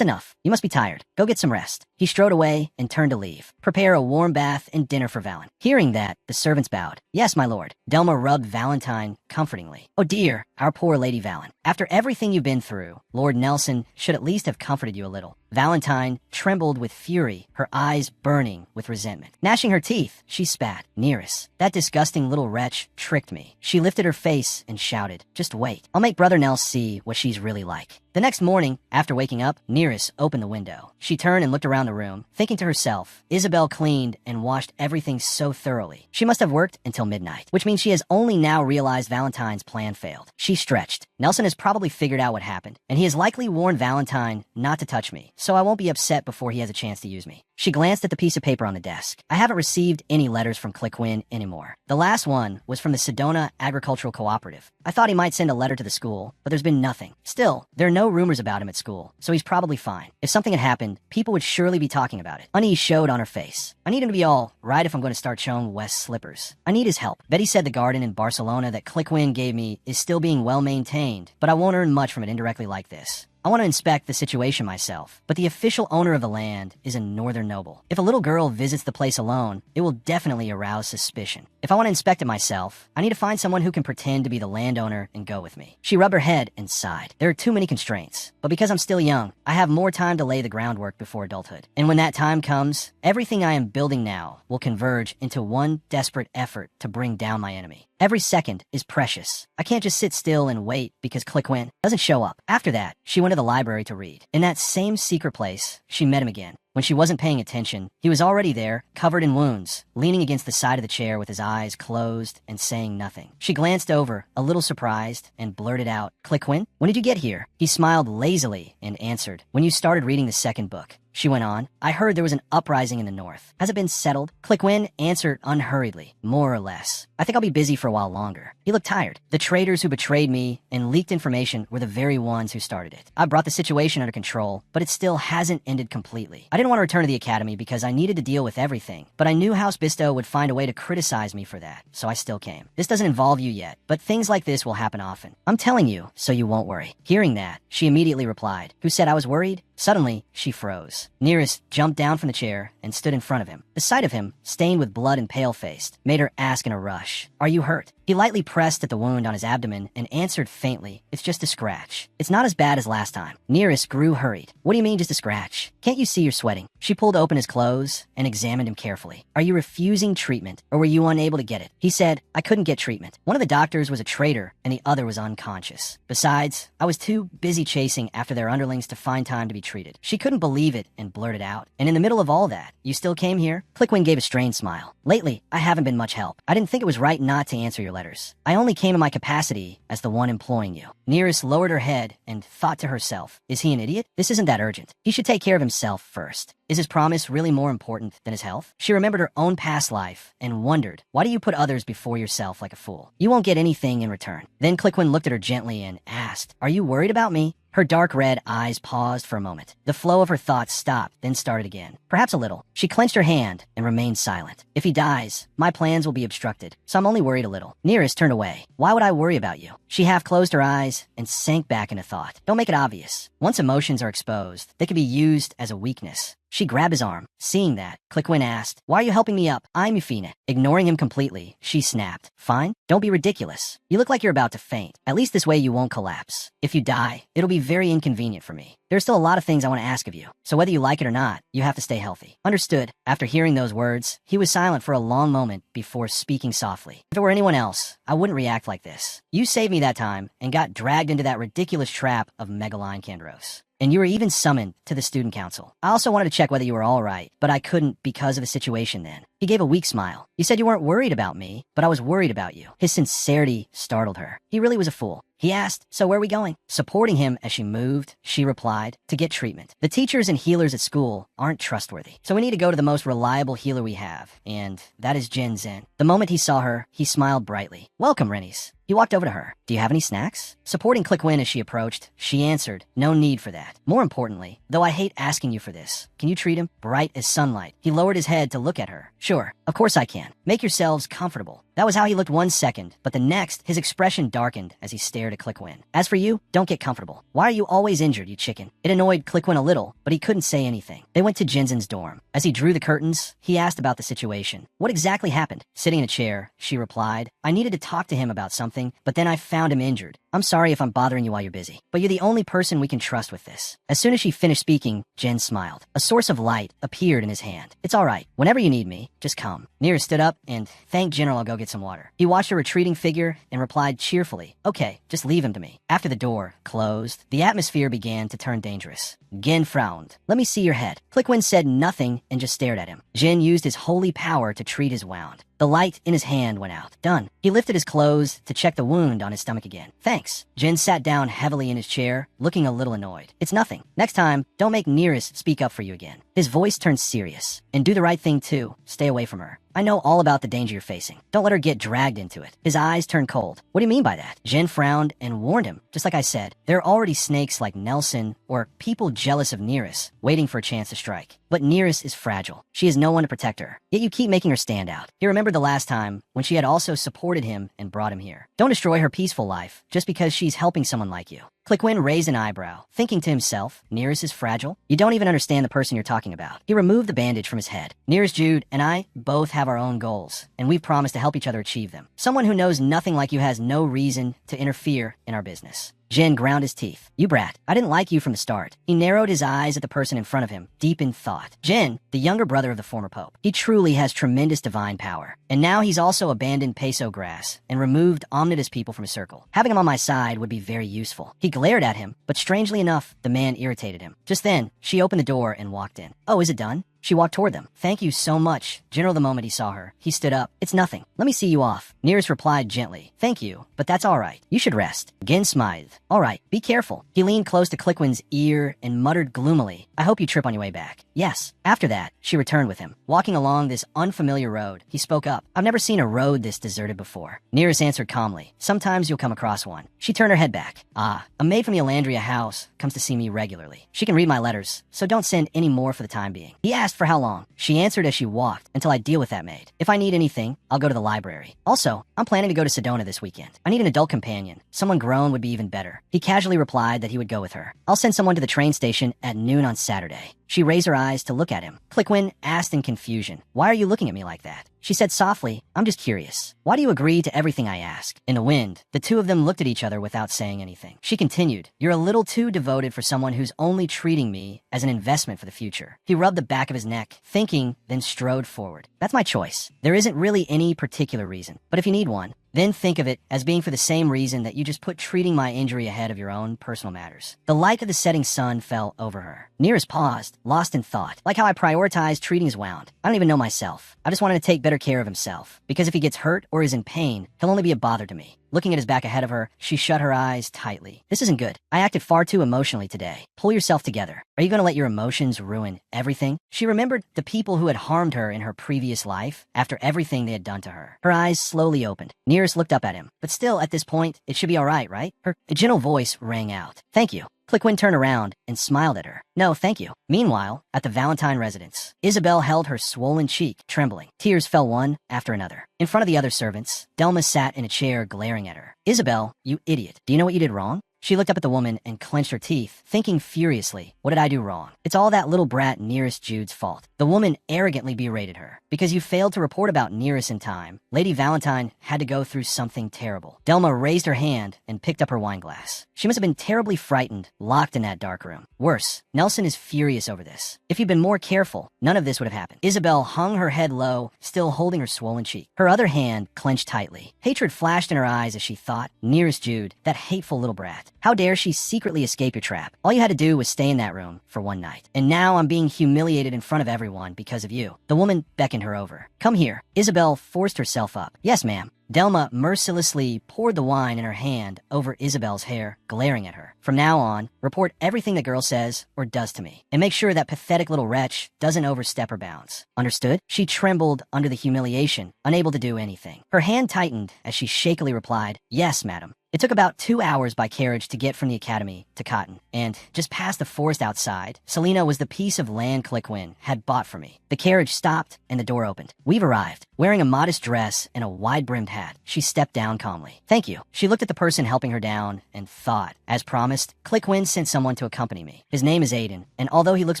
enough. You must be tired. Go get some rest. He strode away and turned to leave. Prepare a warm bath and dinner for Valen. Hearing that, the servants bowed. Yes, my lord. Delma rubbed Valentine comfortingly. Oh dear, our poor Lady Valen. After everything you've been through, Lord Nelson should at least have comforted you a little. Valentine trembled with fury, her eyes burning with resentment. Gnashing her teeth, she spat. Nearest, that disgusting little wretch tricked me. She lifted her face and shouted, just wait. I'll make Brother Nell see what she's really like. The next morning, after waking up, Nearest opened the window. She turned and looked around the room, thinking to herself, Isabel cleaned and washed everything so thoroughly. She must have worked until midnight, which means she has only now realized Valentine's plan failed. She stretched. Nelson has probably figured out what happened, and he has likely warned Valentine not to touch me, so I won't be upset before he has a chance to use me. She glanced at the piece of paper on the desk. I haven't received any letters from Clickwin anymore. The last one was from the Sedona Agricultural Cooperative. I thought he might send a letter to the school, but there's been nothing. Still, there are no rumors about him at school, so he's probably fine. If something had happened, people would surely be talking about it. Unease showed on her face. I need him to be all right if I'm going to start showing Wes slippers. I need his help. Betty said the garden in Barcelona that Clickwin gave me is still being well maintained, but I won't earn much from it indirectly like this. I want to inspect the situation myself, but the official owner of the land is a northern noble. If a little girl visits the place alone, it will definitely arouse suspicion. If I want to inspect it myself, I need to find someone who can pretend to be the landowner and go with me. She rubbed her head and sighed. There are too many constraints, but because I'm still young, I have more time to lay the groundwork before adulthood. And when that time comes, everything I am building now will converge into one desperate effort to bring down my enemy. Every second is precious. I can't just sit still and wait because Clickwin doesn't show up. After that, she went to the library to read. In that same secret place, she met him again. When she wasn't paying attention, he was already there, covered in wounds, leaning against the side of the chair with his eyes closed and saying nothing. She glanced over, a little surprised, and blurted out, Clickwin, when did you get here? He smiled lazily and answered, when you started reading the second book. She went on, I heard there was an uprising in the north. Has it been settled? Clickwin answered unhurriedly, more or less. I think I'll be busy for a while longer. He looked tired. The traitors who betrayed me and leaked information were the very ones who started it. I brought the situation under control, but it still hasn't ended completely. I didn't want to return to the academy because I needed to deal with everything, but I knew House Bisto would find a way to criticize me for that, so I still came. This doesn't involve you yet, but things like this will happen often. I'm telling you, so you won't worry. Hearing that, she immediately replied, who said I was worried? Suddenly, she froze. Nearest jumped down from the chair and stood in front of him. The sight of him, stained with blood and pale-faced, made her ask in a rush, Are you hurt? He lightly pressed at the wound on his abdomen and answered faintly, It's just a scratch. It's not as bad as last time. Nearest grew hurried. What do you mean just a scratch? Can't you see you're sweating? She pulled open his clothes and examined him carefully. Are you refusing treatment, or were you unable to get it? He said, I couldn't get treatment. One of the doctors was a traitor, and the other was unconscious. Besides, I was too busy chasing after their underlings to find time to be treated. She couldn't believe it and blurted out, And in the middle of all that, you still came here? Clickwin gave a strained smile. Lately, I haven't been much help. I didn't think it was right not to answer your letters. I only came in my capacity as the one employing you. Nearest lowered her head and thought to herself, Is he an idiot? This isn't that urgent. He should take care of himself first. Is his promise really more important than his health? She remembered her own past life and wondered, why do you put others before yourself like a fool? You won't get anything in return. Then Clickwin looked at her gently and asked, Are you worried about me? Her dark red eyes paused for a moment. The flow of her thoughts stopped, then started again. Perhaps a little. She clenched her hand and remained silent. If he dies, my plans will be obstructed, so I'm only worried a little. Nearest turned away. Why would I worry about you? She half closed her eyes and sank back into thought. Don't make it obvious. Once emotions are exposed, they can be used as a weakness. She grabbed his arm. Seeing that, Cliquin asked, "Why are you helping me up? I'm Yufina." Ignoring him completely, she snapped, "Fine, don't be ridiculous. You look like you're about to faint. At least this way you won't collapse. If you die, it'll be very inconvenient for me. There's still a lot of things I want to ask of you, so whether you like it or not, you have to stay healthy." Understood. After hearing those words, he was silent for a long moment before speaking softly. "If it were anyone else, I wouldn't react like this. You saved me that time and got dragged into that ridiculous trap of Megaline Kandros. And you were even summoned to the student council. I also wanted to check whether you were all right, but I couldn't because of the situation then." He gave a weak smile. "You said you weren't worried about me, but I was worried about you." His sincerity startled her. He really was a fool. He asked, "So where are we going?" Supporting him as she moved, she replied, "To get treatment. The teachers and healers at school aren't trustworthy, so we need to go to the most reliable healer we have, and that is Jin Zen." The moment he saw her, he smiled brightly. "Welcome, Rennies." He walked over to her. "Do you have any snacks?" Supporting Cliquin as she approached, she answered, "No need for that. More importantly, though I hate asking you for this, can you treat him? Bright as sunlight." He lowered his head to look at her. "Sure, of course I can. Make yourselves comfortable." That was how he looked 1 second, but the next, his expression darkened as he stared at Cliquin. "As for you, don't get comfortable. Why are you always injured, you chicken?" It annoyed Cliquin a little, but he couldn't say anything. They went to Jinzen's dorm. As he drew the curtains, he asked about the situation. "What exactly happened?" Sitting in a chair, she replied, "I needed to talk to him about something, but then I found him injured. I'm sorry if I'm bothering you while you're busy, but you're the only person we can trust with this." As soon as she finished speaking, Jin smiled. A source of light appeared in his hand. "It's all right. Whenever you need me, just come." Neera stood up and thanked General. "I'll go get some water." He watched her retreating figure and replied cheerfully, "Okay, just leave him to me." After the door closed, the atmosphere began to turn dangerous. Gin frowned. "Let me see your head." Cliquin said nothing and just stared at him. Jin used his holy power to treat his wound. The light in his hand went out. Done. He lifted his clothes to check the wound on his stomach again. "Thanks." Jin sat down heavily in his chair, looking a little annoyed. "It's nothing. Next time, don't make Nearest speak up for you again." His voice turned serious. "And do the right thing too. Stay away from her. I know all about the danger you're facing. Don't let her get dragged into it." His eyes turned cold. "What do you mean by that?" Jin frowned and warned him. "Just like I said, there are already snakes like Nelson or people jealous of Nearest, waiting for a chance to strike. But Nearest is fragile. She has no one to protect her. Yet you keep making her stand out." He remembered the last time when she had also supported him and brought him here. "Don't destroy her peaceful life just because she's helping someone like you." Cliquin raised an eyebrow, thinking to himself, "Nearest is fragile? You don't even understand the person you're talking about." He removed the bandage from his head. "Nearest Jude and I both have our own goals, and we've promised to help each other achieve them. Someone who knows nothing like you has no reason to interfere in our business." Jin ground his teeth. "You brat, I didn't like you from the start." He narrowed his eyes at the person in front of him, deep in thought. Jin, the younger brother of the former pope. He truly has tremendous divine power. And now he's also abandoned Peso Grass and removed Omnidus people from his circle. Having him on my side would be very useful. He glared at him, but strangely enough, the man irritated him. Just then, she opened the door and walked in. "Oh, is it done?" She walked toward them. "Thank you so much." General, the moment he saw her, he stood up. "It's nothing. Let me see you off." Nearest replied gently, "Thank you, but that's all right. You should rest." Gin smiled. "All right, be careful." He leaned close to Cliquin's ear and muttered gloomily, "I hope you trip on your way back." "Yes." After that, she returned with him. Walking along this unfamiliar road, he spoke up. "I've never seen a road this deserted before." Nearest answered calmly, "Sometimes you'll come across one." She turned her head back. "Ah, a maid from the Alandria house comes to see me regularly. She can read my letters, so don't send any more for the time being." He asked for how long. She answered as she walked, "Until I deal with that maid. If I need anything, I'll go to the library. Also, I'm planning to go to Sedona this weekend. I need an adult companion. Someone grown would be even better." He casually replied that he would go with her. "I'll send someone to the train station at noon on Saturday." She raised her eyes to look at him. Cliquin asked in confusion, "Why are you looking at me like that?" She said softly, "I'm just curious. Why do you agree to everything I ask?" In the wind, the two of them looked at each other without saying anything. She continued, "You're a little too devoted for someone who's only treating me as an investment for the future." He rubbed the back of his neck, thinking, then strode forward. "That's my choice. There isn't really any particular reason, but if you need one, then think of it as being for the same reason that you just put treating my injury ahead of your own personal matters." The light of the setting sun fell over her. Nearest paused, lost in thought. "Like how I prioritize treating his wound. I don't even know myself. I just wanted to take better care of himself, because if he gets hurt or is in pain, he'll only be a bother to me." Looking at his back ahead of her, she shut her eyes tightly. "This isn't good. I acted far too emotionally today. Pull yourself together. Are you going to let your emotions ruin everything?" She remembered the people who had harmed her in her previous life after everything they had done to her. Her eyes slowly opened. Nearest looked up at him. "But still, at this point, it should be all right, right?" Her gentle voice rang out. "Thank you." Cliquin turned around and smiled at her. "No, thank you." Meanwhile, at the Valentine residence, Isabel held her swollen cheek, trembling. Tears fell one after another. In front of the other servants, Delma sat in a chair glaring at her. "Isabel, you idiot. Do you know what you did wrong?" She looked up at the woman and clenched her teeth, thinking furiously, what did I do wrong? It's all that little brat Nearest Jude's fault. The woman arrogantly berated her. Because you failed to report about Nearest in time, Lady Valentine had to go through something terrible. Delma raised her hand and picked up her wine glass. She must have been terribly frightened, locked in that dark room. Worse, Nelson is furious over this. If he'd been more careful, none of this would have happened. Isabel hung her head low, still holding her swollen cheek. Her other hand clenched tightly. Hatred flashed in her eyes as she thought, Nearest Jude, that hateful little brat. How dare she secretly escape your trap? All you had to do was stay in that room for one night. And now I'm being humiliated in front of everyone because of you. The woman beckoned her over. Come here. Isabel forced herself up. Yes, ma'am. Delma mercilessly poured the wine in her hand over Isabel's hair, glaring at her. From now on, report everything the girl says or does to me, and make sure that pathetic little wretch doesn't overstep her bounds. Understood? She trembled under the humiliation, unable to do anything. Her hand tightened as she shakily replied, yes, madam. It took about 2 hours by carriage to get from the academy to Cotton, and just past the forest outside, Selena was the piece of land Clickwin had bought for me. The carriage stopped and the door opened. We've arrived. Wearing a modest dress and a wide-brimmed hat, she stepped down calmly. Thank you. She looked at the person helping her down and thought, as promised, Clickwin sent someone to accompany me. His name is Aiden, and although he looks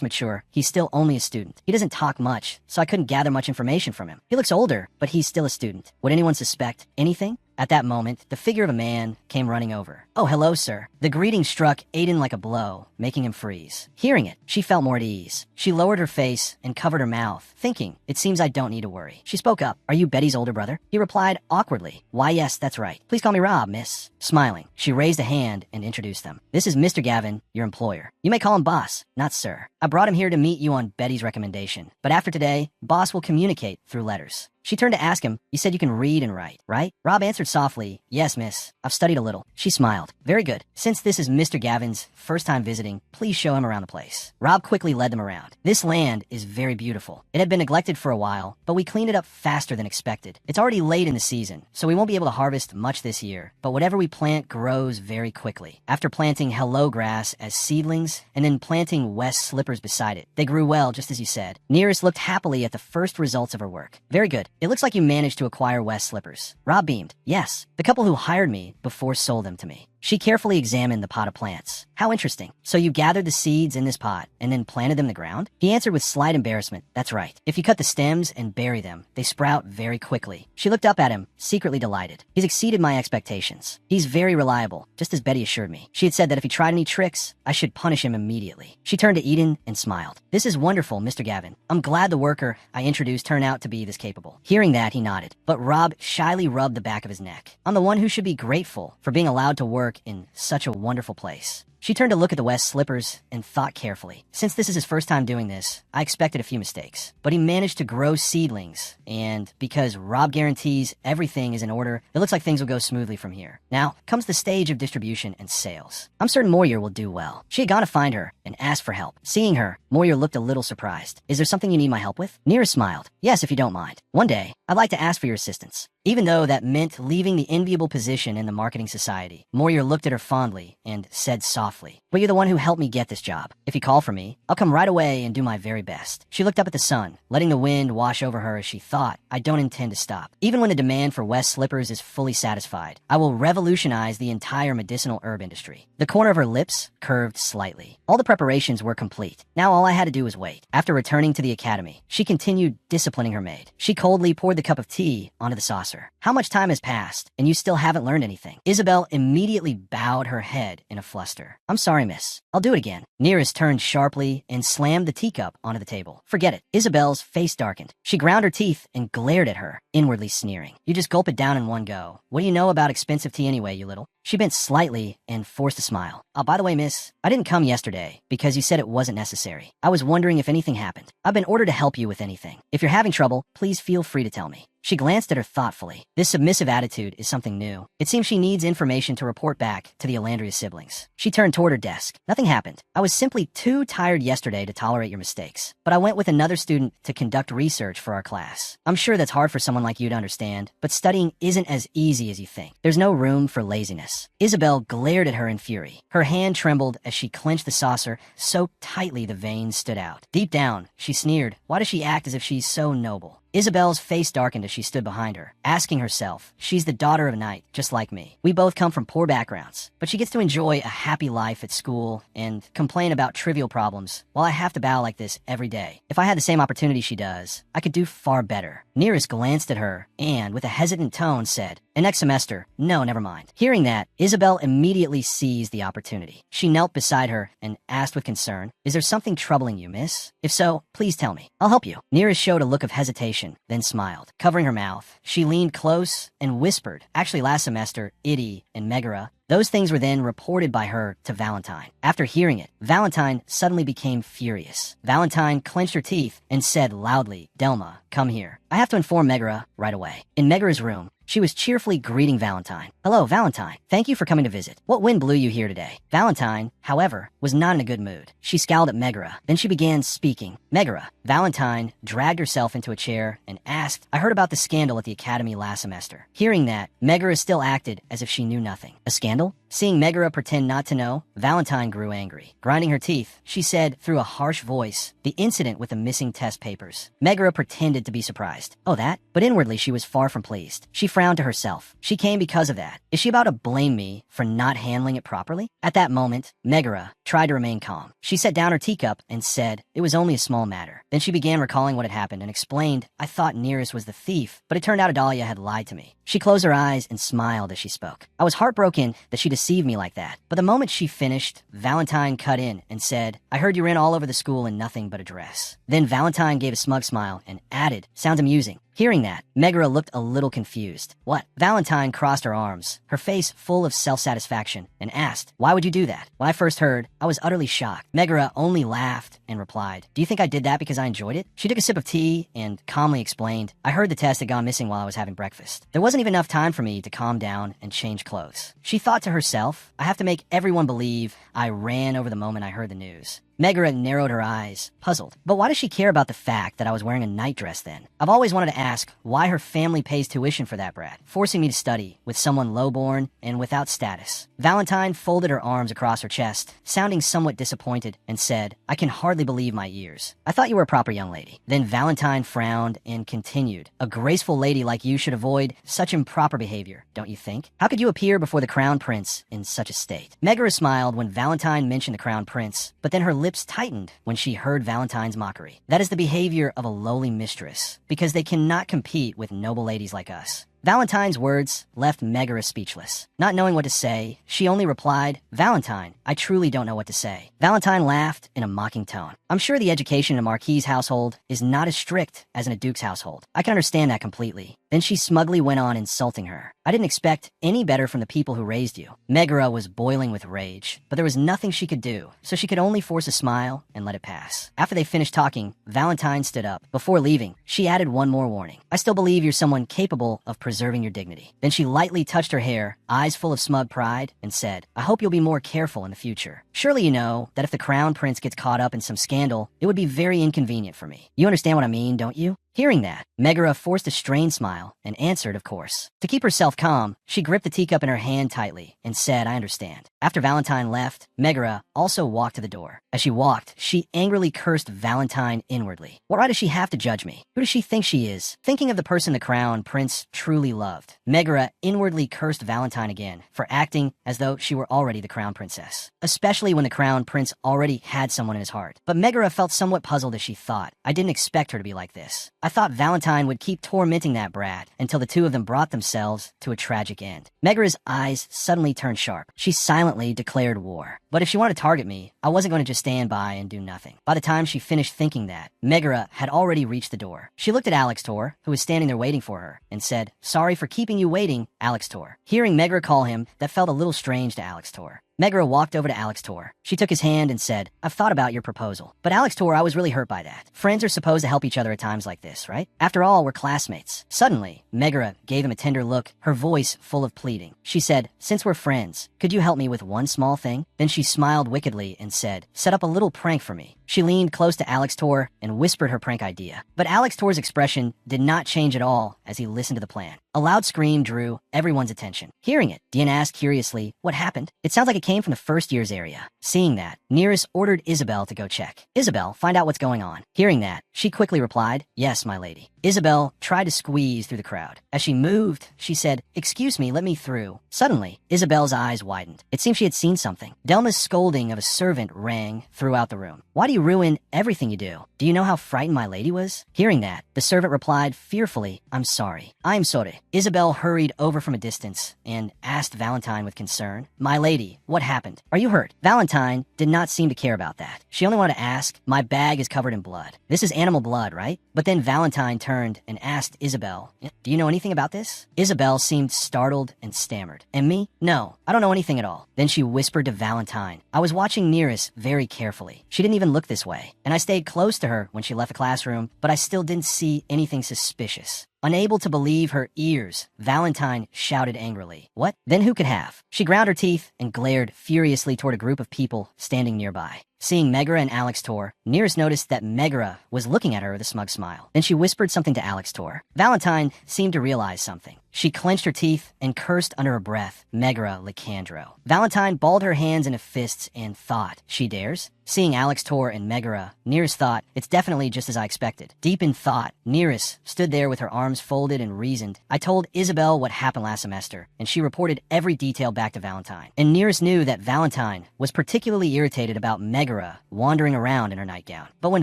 mature, he's still only a student. He doesn't talk much, so I couldn't gather much information from him. He looks older, but he's still a student. Would anyone suspect anything? At that moment, the figure of a man came running over. Oh, hello, sir. The greeting struck Aiden like a blow, making him freeze. Hearing it, she felt more at ease. She lowered her face and covered her mouth, thinking, it seems I don't need to worry. She spoke up. Are you Betty's older brother? He replied awkwardly. Why, yes, that's right. Please call me Rob, miss. Smiling, she raised a hand and introduced them. This is Mr. Gavin, your employer. You may call him boss, not sir. I brought him here to meet you on Betty's recommendation. But after today, boss will communicate through letters. She turned to ask him, you said you can read and write, right? Rob answered softly, yes, miss. I've studied a little. She smiled. Very good. Since this is Mr. Gavin's first time visiting, please show him around the place. Rob quickly led them around. This land is very beautiful. It had been neglected for a while, but we cleaned it up faster than expected. It's already late in the season, so we won't be able to harvest much this year, but whatever we plant grows very quickly. After planting hello grass as seedlings, and then planting West slippers beside it, they grew well, just as you said. Nearest looked happily at the first results of her work. Very good. It looks like you managed to acquire West slippers. Rob beamed. Yes, the couple who hired me before sold them to me. She carefully examined the pot of plants. How interesting. So you gathered the seeds in this pot and then planted them in the ground? He answered with slight embarrassment. That's right. If you cut the stems and bury them, they sprout very quickly. She looked up at him, secretly delighted. He's exceeded my expectations. He's very reliable, just as Betty assured me. She had said that if he tried any tricks, I should punish him immediately. She turned to Eden and smiled. This is wonderful, Mr. Gavin. I'm glad the worker I introduced turned out to be this capable. Hearing that, he nodded. But Rob shyly rubbed the back of his neck. I'm the one who should be grateful for being allowed to work in such a wonderful place. She turned to look at the West slippers and thought carefully. Since this is his first time doing this, I expected a few mistakes. But he managed to grow seedlings, and because Rob guarantees everything is in order, it looks like things will go smoothly from here. Now comes the stage of distribution and sales. I'm certain Moyer will do well. She had gone to find her and asked for help. Seeing her, Moyer looked a little surprised. Is there something you need my help with? Nearest smiled. Yes, if you don't mind. One day, I'd like to ask for your assistance. Even though that meant leaving the enviable position in the marketing society, Moyer looked at her fondly and said softly, but you're the one who helped me get this job. If you call for me, I'll come right away and do my very best. She looked up at the sun, letting the wind wash over her as she thought, I don't intend to stop. Even when the demand for West slippers is fully satisfied, I will revolutionize the entire medicinal herb industry. The corner of her lips curved slightly. All the preparations were complete. Now all I had to do was wait. After returning to the academy, she continued disciplining her maid. She coldly poured the cup of tea onto the saucer. How much time has passed, and you still haven't learned anything? Isabel immediately bowed her head in a fluster. I'm sorry, miss. I'll do it again. Nearest turned sharply and slammed the teacup onto the table. Forget it. Isabel's face darkened. She ground her teeth and glared at her, inwardly sneering. You just gulp it down in one go. What do you know about expensive tea anyway, you little? She bent slightly and forced a smile. Oh, by the way, miss, I didn't come yesterday because you said it wasn't necessary. I was wondering if anything happened. I've been ordered to help you with anything. If you're having trouble, please feel free to tell me. She glanced at her thoughtfully. This submissive attitude is something new. It seems she needs information to report back to the Alandria siblings. She turned toward her desk. Nothing happened. I was simply too tired yesterday to tolerate your mistakes. But I went with another student to conduct research for our class. I'm sure that's hard for someone like you to understand, but studying isn't as easy as you think. There's no room for laziness. Isabel glared at her in fury. Her hand trembled as she clenched the saucer so tightly the veins stood out. Deep down, she sneered. Why does she act as if she's so noble? Isabel's face darkened as she stood behind her, asking herself, she's the daughter of a knight, just like me. We both come from poor backgrounds, but she gets to enjoy a happy life at school and complain about trivial problems while I have to battle like this every day. If I had the same opportunity she does, I could do far better. Nearest glanced at her and, with a hesitant tone, said, and next semester, no, never mind. Hearing that, Isabel immediately seized the opportunity. She knelt beside her and asked with concern, is there something troubling you, miss? If so, please tell me. I'll help you. Nearest showed a look of hesitation, then smiled. Covering her mouth, she leaned close and whispered, actually last semester, Itty and Megara. Those things were then reported by her to Valentine. After hearing it, Valentine suddenly became furious. Valentine clenched her teeth and said loudly, Delma, come here. I have to inform Megara right away. In Megara's room, she was cheerfully greeting Valentine. Hello, Valentine. Thank you for coming to visit. What wind blew you here today? Valentine, however, was not in a good mood. She scowled at Megara. Then she began speaking. Megara. Valentine dragged herself into a chair and asked, I heard about the scandal at the academy last semester. Hearing that, Megara still acted as if she knew nothing. A scandal? Seeing Megara pretend not to know, Valentine grew angry. Grinding her teeth, she said through a harsh voice, the incident with the missing test papers. Megara pretended to be surprised. Oh, that? But inwardly she was far from pleased. She frowned to herself. She came because of that. Is she about to blame me for not handling it properly? At that moment, Megara tried to remain calm. She set down her teacup and said it was only a small matter. Then she began recalling what had happened and explained, I thought Nearest was the thief, but it turned out Adalia had lied to me. She closed her eyes and smiled as she spoke. I was heartbroken that she deceived me like that. But the moment she finished, Valentine cut in and said, I heard you ran all over the school in nothing but a dress. Then Valentine gave a smug smile and added, sounds amusing. Hearing that, Megara looked a little confused. What? Valentine crossed her arms, her face full of self-satisfaction, and asked, why would you do that? When I first heard, I was utterly shocked. Megara only laughed and replied, do you think I did that because I enjoyed it? She took a sip of tea and calmly explained, I heard the test had gone missing while I was having breakfast. There wasn't even enough time for me to calm down and change clothes. She thought to herself, I have to make everyone believe I ran over the moment I heard the news. Megara narrowed her eyes, puzzled. But why does she care about the fact that I was wearing a nightdress then? I've always wanted to ask why her family pays tuition for that brat, forcing me to study with someone lowborn and without status. Valentine folded her arms across her chest, sounding somewhat disappointed, and said, I can hardly believe my ears. I thought you were a proper young lady. Then Valentine frowned and continued, a graceful lady like you should avoid such improper behavior, don't you think? How could you appear before the crown prince in such a state? Megara smiled when Valentine mentioned the crown prince, but then her lips tightened when she heard Valentine's mockery. That is the behavior of a lowly mistress, because they cannot compete with noble ladies like us. Valentine's words left Megara speechless. Not knowing what to say, she only replied, Valentine, I truly don't know what to say. Valentine laughed in a mocking tone. I'm sure the education in a marquis's household is not as strict as in a duke's household. I can understand that completely. Then she smugly went on insulting her. I didn't expect any better from the people who raised you. Megara was boiling with rage, but there was nothing she could do, so she could only force a smile and let it pass. After they finished talking, Valentine stood up. Before leaving, she added one more warning. I still believe you're someone capable of preserving your dignity. Then she lightly touched her hair, eyes full of smug pride, and said, I hope you'll be more careful in the future. Surely you know that if the crown prince gets caught up in some scandal, it would be very inconvenient for me. You understand what I mean, don't you? Hearing that, Megara forced a strained smile and answered, of course. To keep herself calm, she gripped the teacup in her hand tightly and said, I understand. After Valentine left, Megara also walked to the door. As she walked, she angrily cursed Valentine inwardly. What right does she have to judge me? Who does she think she is? Thinking of the person the crown prince truly loved, Megara inwardly cursed Valentine again for acting as though she were already the crown princess, especially when the crown prince already had someone in his heart. But Megara felt somewhat puzzled as she thought, I didn't expect her to be like this. I thought Valentine would keep tormenting that brat until the two of them brought themselves to a tragic end. Megara's eyes suddenly turned sharp. She silently declared war. But if she wanted to target me, I wasn't going to just stand by and do nothing. By the time she finished thinking that, Megara had already reached the door. She looked at Alex Tor, who was standing there waiting for her, and said, Sorry for keeping you waiting, Alex Tor. Hearing Megara call him, that felt a little strange to Alex Tor. Megara walked over to Alex Tor. She took his hand and said, I've thought about your proposal. But Alex Tor, I was really hurt by that. Friends are supposed to help each other at times like this, right? After all, we're classmates. Suddenly, Megara gave him a tender look, her voice full of pleading. She said, Since we're friends, could you help me with one small thing? Then she smiled wickedly and said, Set up a little prank for me. She leaned close to Alex Tor and whispered her prank idea. But Alex Tor's expression did not change at all as he listened to the plan. A loud scream drew everyone's attention. Hearing it, Dian asked curiously, What happened? It sounds like a came from the first year's area. Seeing that, Nearest ordered Isabel to go check. Isabel, find out what's going on. Hearing that, she quickly replied, yes, my lady. Isabel tried to squeeze through the crowd. As she moved, she said, excuse me, let me through. Suddenly, Isabel's eyes widened. It seemed she had seen something. Delma's scolding of a servant rang throughout the room. Why do you ruin everything you do? Do you know how frightened my lady was? Hearing that, the servant replied fearfully, I'm sorry. I'm sorry. Isabel hurried over from a distance and asked Valentine with concern, my lady, what happened? Are you hurt? Valentine did not seem to care about that. She only wanted to ask, my bag is covered in blood. This is animal blood, right? But then Valentine turned and asked Isabel, do you know anything about this? Isabel seemed startled and stammered. And me? No, I don't know anything at all. Then she whispered to Valentine, I was watching Nearest very carefully. She didn't even look this way, and I stayed close to her when she left the classroom, but I still didn't see anything suspicious. Unable to believe her ears, Valentine shouted angrily, what? Then who could have? She ground her teeth and glared furiously toward a group of people standing nearby. Seeing Megara and Alex Tor, Nearest noticed that Megara was looking at her with a smug smile. Then she whispered something to Alex Tor. Valentine seemed to realize something. She clenched her teeth and cursed under her breath, Megara Licandro. Valentine balled her hands into fists and thought, she dares? Seeing Alex Tor and Megara, Nearest thought, it's definitely just as I expected. Deep in thought, Nearest stood there with her arms folded and reasoned. I told Isabel what happened last semester, and she reported every detail back to Valentine. And Nearest knew that Valentine was particularly irritated about Megara wandering around in her nightgown. But when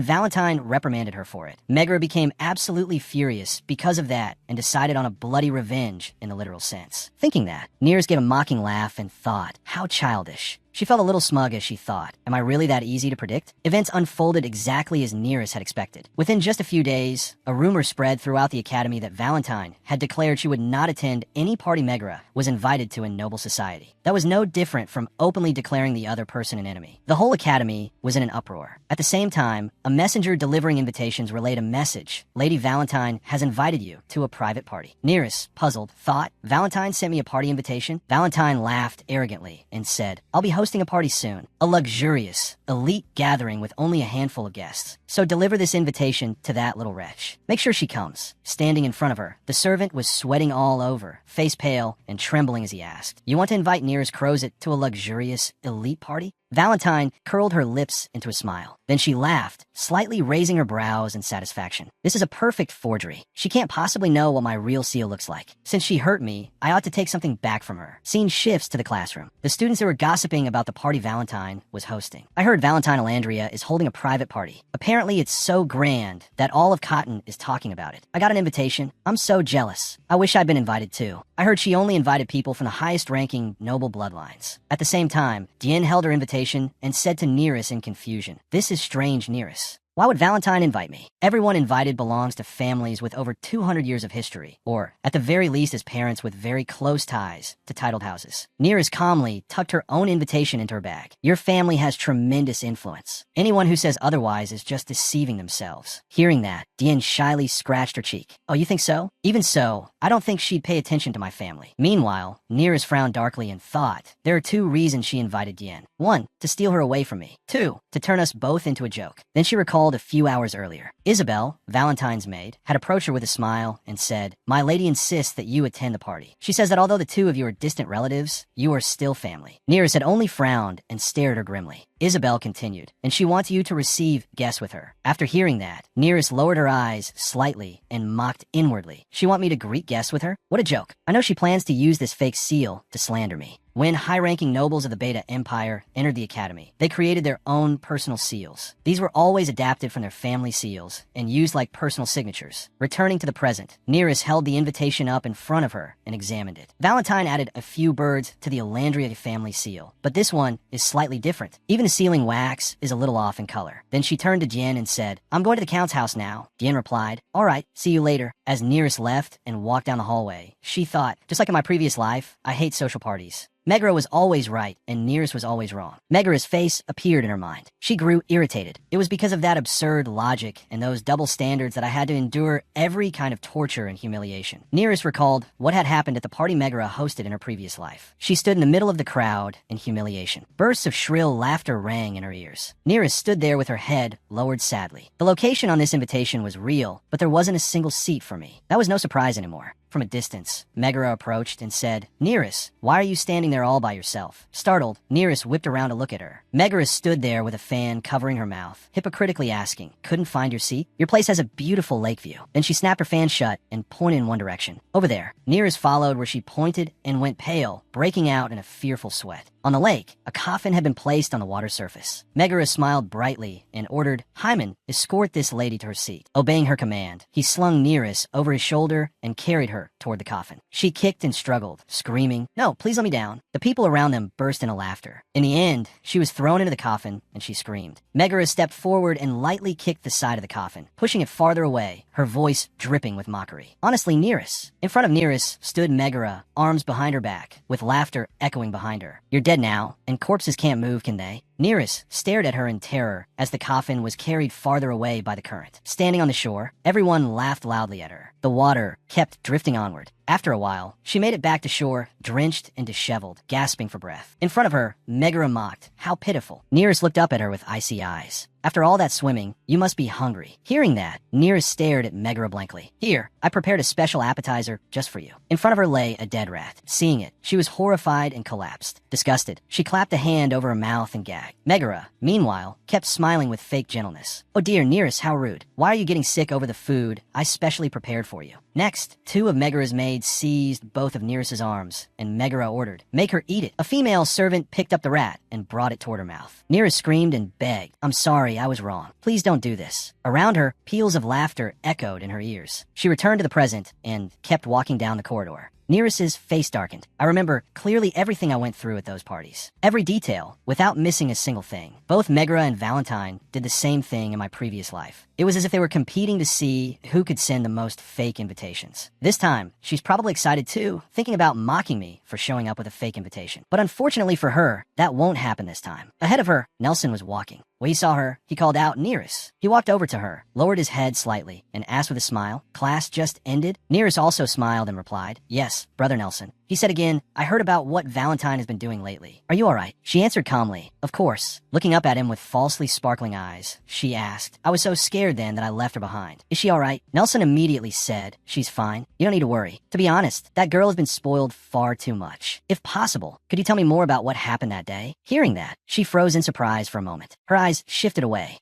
Valentine reprimanded her for it, Megara became absolutely furious because of that and decided on a bloody revenge in the literal sense. Thinking that, Nearest gave a mocking laugh and thought, how childish. She felt a little smug as she thought, am I really that easy to predict? Events unfolded exactly as Nearest had expected. Within just a few days, a rumor spread throughout the academy that Valentine had declared she would not attend any party Megara was invited to in noble society. That was no different from openly declaring the other person an enemy. The whole academy was in an uproar. At the same time, a messenger delivering invitations relayed a message. Lady Valentine has invited you to a private party. Nearest, puzzled, thought, Valentine sent me a party invitation? Valentine laughed arrogantly and said, I'll be hosting a party soon. A luxurious, elite gathering with only a handful of guests. So deliver this invitation to that little wretch. Make sure she comes. Standing in front of her, the servant was sweating all over, face pale and trembling as he asked, you want to invite Nearest Crozet to a luxurious, elite party? Valentine curled her lips into a smile. Then she laughed, slightly raising her brows in satisfaction. This is a perfect forgery. She can't possibly know what my real seal looks like. Since she hurt me, I ought to take something back from her. Scene shifts to the classroom. The students who were gossiping about the party Valentine was hosting. I heard Valentine Alandria is holding a private party. Apparently it's so grand that all of Cotton is talking about it. I got an invitation. I'm so jealous. I wish I'd been invited too. I heard she only invited people from the highest ranking noble bloodlines. At the same time, Dien held her invitation and said to Nearest in confusion, this is strange, Nearest. Why would Valentine invite me? Everyone invited belongs to families with over 200 years of history, or at the very least as parents with very close ties to titled houses. Nearest calmly tucked her own invitation into her bag. Your family has tremendous influence. Anyone who says otherwise is just deceiving themselves. Hearing that, Dien shyly scratched her cheek. Oh, you think so? Even so, I don't think she'd pay attention to my family. Meanwhile, Nearest frowned darkly and thought, there are two reasons she invited Dien. One, to steal her away from me. Two, to turn us both into a joke. Then she recalled a few hours earlier. Isabel, Valentine's maid, had approached her with a smile and said, my lady insists that you attend the party. She says that although the two of you are distant relatives, you are still family. Nearest had only frowned and stared at her grimly. Isabel continued, and she wants you to receive guests with her. After hearing that, Nearest lowered her eyes slightly and mocked inwardly. She want me to greet guests with her? What a joke. I know she plans to use this fake seal to slander me. When high-ranking nobles of the Beta Empire entered the academy, they created their own personal seals. These were always adapted from their family seals and used like personal signatures. Returning to the present, Nearest held the invitation up in front of her and examined it. Valentine added a few birds to the Alandria family seal, but this one is slightly different. Even the sealing wax is a little off in color. Then she turned to Dien and said, I'm going to the Count's house now. Dien replied, all right, see you later. As Nearest left and walked down the hallway, she thought, just like in my previous life, I hate social parties. Megara was always right, and Nearest was always wrong. Megara's face appeared in her mind. She grew irritated. It was because of that absurd logic and those double standards that I had to endure every kind of torture and humiliation. Nearest recalled what had happened at the party Megara hosted in her previous life. She stood in the middle of the crowd in humiliation. Bursts of shrill laughter rang in her ears. Nearest stood there with her head lowered sadly. The location on this invitation was real, but there wasn't a single seat for me. That was no surprise anymore. From a distance, Megara approached and said, Nereus, why are you standing there all by yourself? Startled, Nereus whipped around to look at her. Megara stood there with a fan covering her mouth, hypocritically asking, couldn't find your seat? Your place has a beautiful lake view. Then she snapped her fan shut and pointed in one direction. Over there. Nereus followed where she pointed and went pale, breaking out in a fearful sweat. On the lake, a coffin had been placed on the water surface. Megara smiled brightly and ordered, Hymen, escort this lady to her seat. Obeying her command, he slung Nereus over his shoulder and carried her toward the coffin. She kicked and struggled, screaming, no, please let me down. The people around them burst into laughter. In the end, she was thrown into the coffin and she screamed. Megara stepped forward and lightly kicked the side of the coffin, pushing it farther away, her voice dripping with mockery. Honestly, Nereus. In front of Nereus stood Megara, arms behind her back, with laughter echoing behind her. You're dead now, and corpses can't move, can they? Nereus stared at her in terror as the coffin was carried farther away by the current. Standing on the shore, everyone laughed loudly at her. The water kept drifting onward. After a while, she made it back to shore, drenched and disheveled, gasping for breath. In front of her, Megara mocked. How pitiful. Nereus looked up at her with icy eyes. After all that swimming, you must be hungry. Hearing that, Nereus stared at Megara blankly. Here, I prepared a special appetizer just for you. In front of her lay a dead rat. Seeing it, she was horrified and collapsed. Disgusted, she clapped a hand over her mouth and gagged. Megara, meanwhile, kept smiling with fake gentleness. Oh dear, Nereus, how rude. Why are you getting sick over the food I specially prepared for you? Next, two of Megara's maids seized both of Nereus's arms, and Megara ordered, make her eat it. A female servant picked up the rat and brought it toward her mouth. Nereus screamed and begged, I'm sorry, I was wrong. Please don't do this. Around her, peals of laughter echoed in her ears. She returned to the present and kept walking down the corridor. Nereus's face darkened. I remember clearly everything I went through at those parties. Every detail, without missing a single thing. Both Megara and Valentine did the same thing in my previous life. It was as if they were competing to see who could send the most fake invitations. This time, she's probably excited too, thinking about mocking me for showing up with a fake invitation. But unfortunately for her, that won't happen this time. Ahead of her, Nelson was walking. When he saw her, he called out, Nereus. He walked over to her, lowered his head slightly, and asked with a smile, class just ended? Nereus also smiled and replied, yes, Brother Nelson. He said again, I heard about what Valentine has been doing lately. Are you all right? She answered calmly, of course. Looking up at him with falsely sparkling eyes, she asked, I was so scared then that I left her behind. Is she all right? Nelson immediately said, she's fine. You don't need to worry. To be honest, that girl has been spoiled far too much. If possible, could you tell me more about what happened that day? Hearing that, she froze in surprise for a moment. Her eyes shifted away.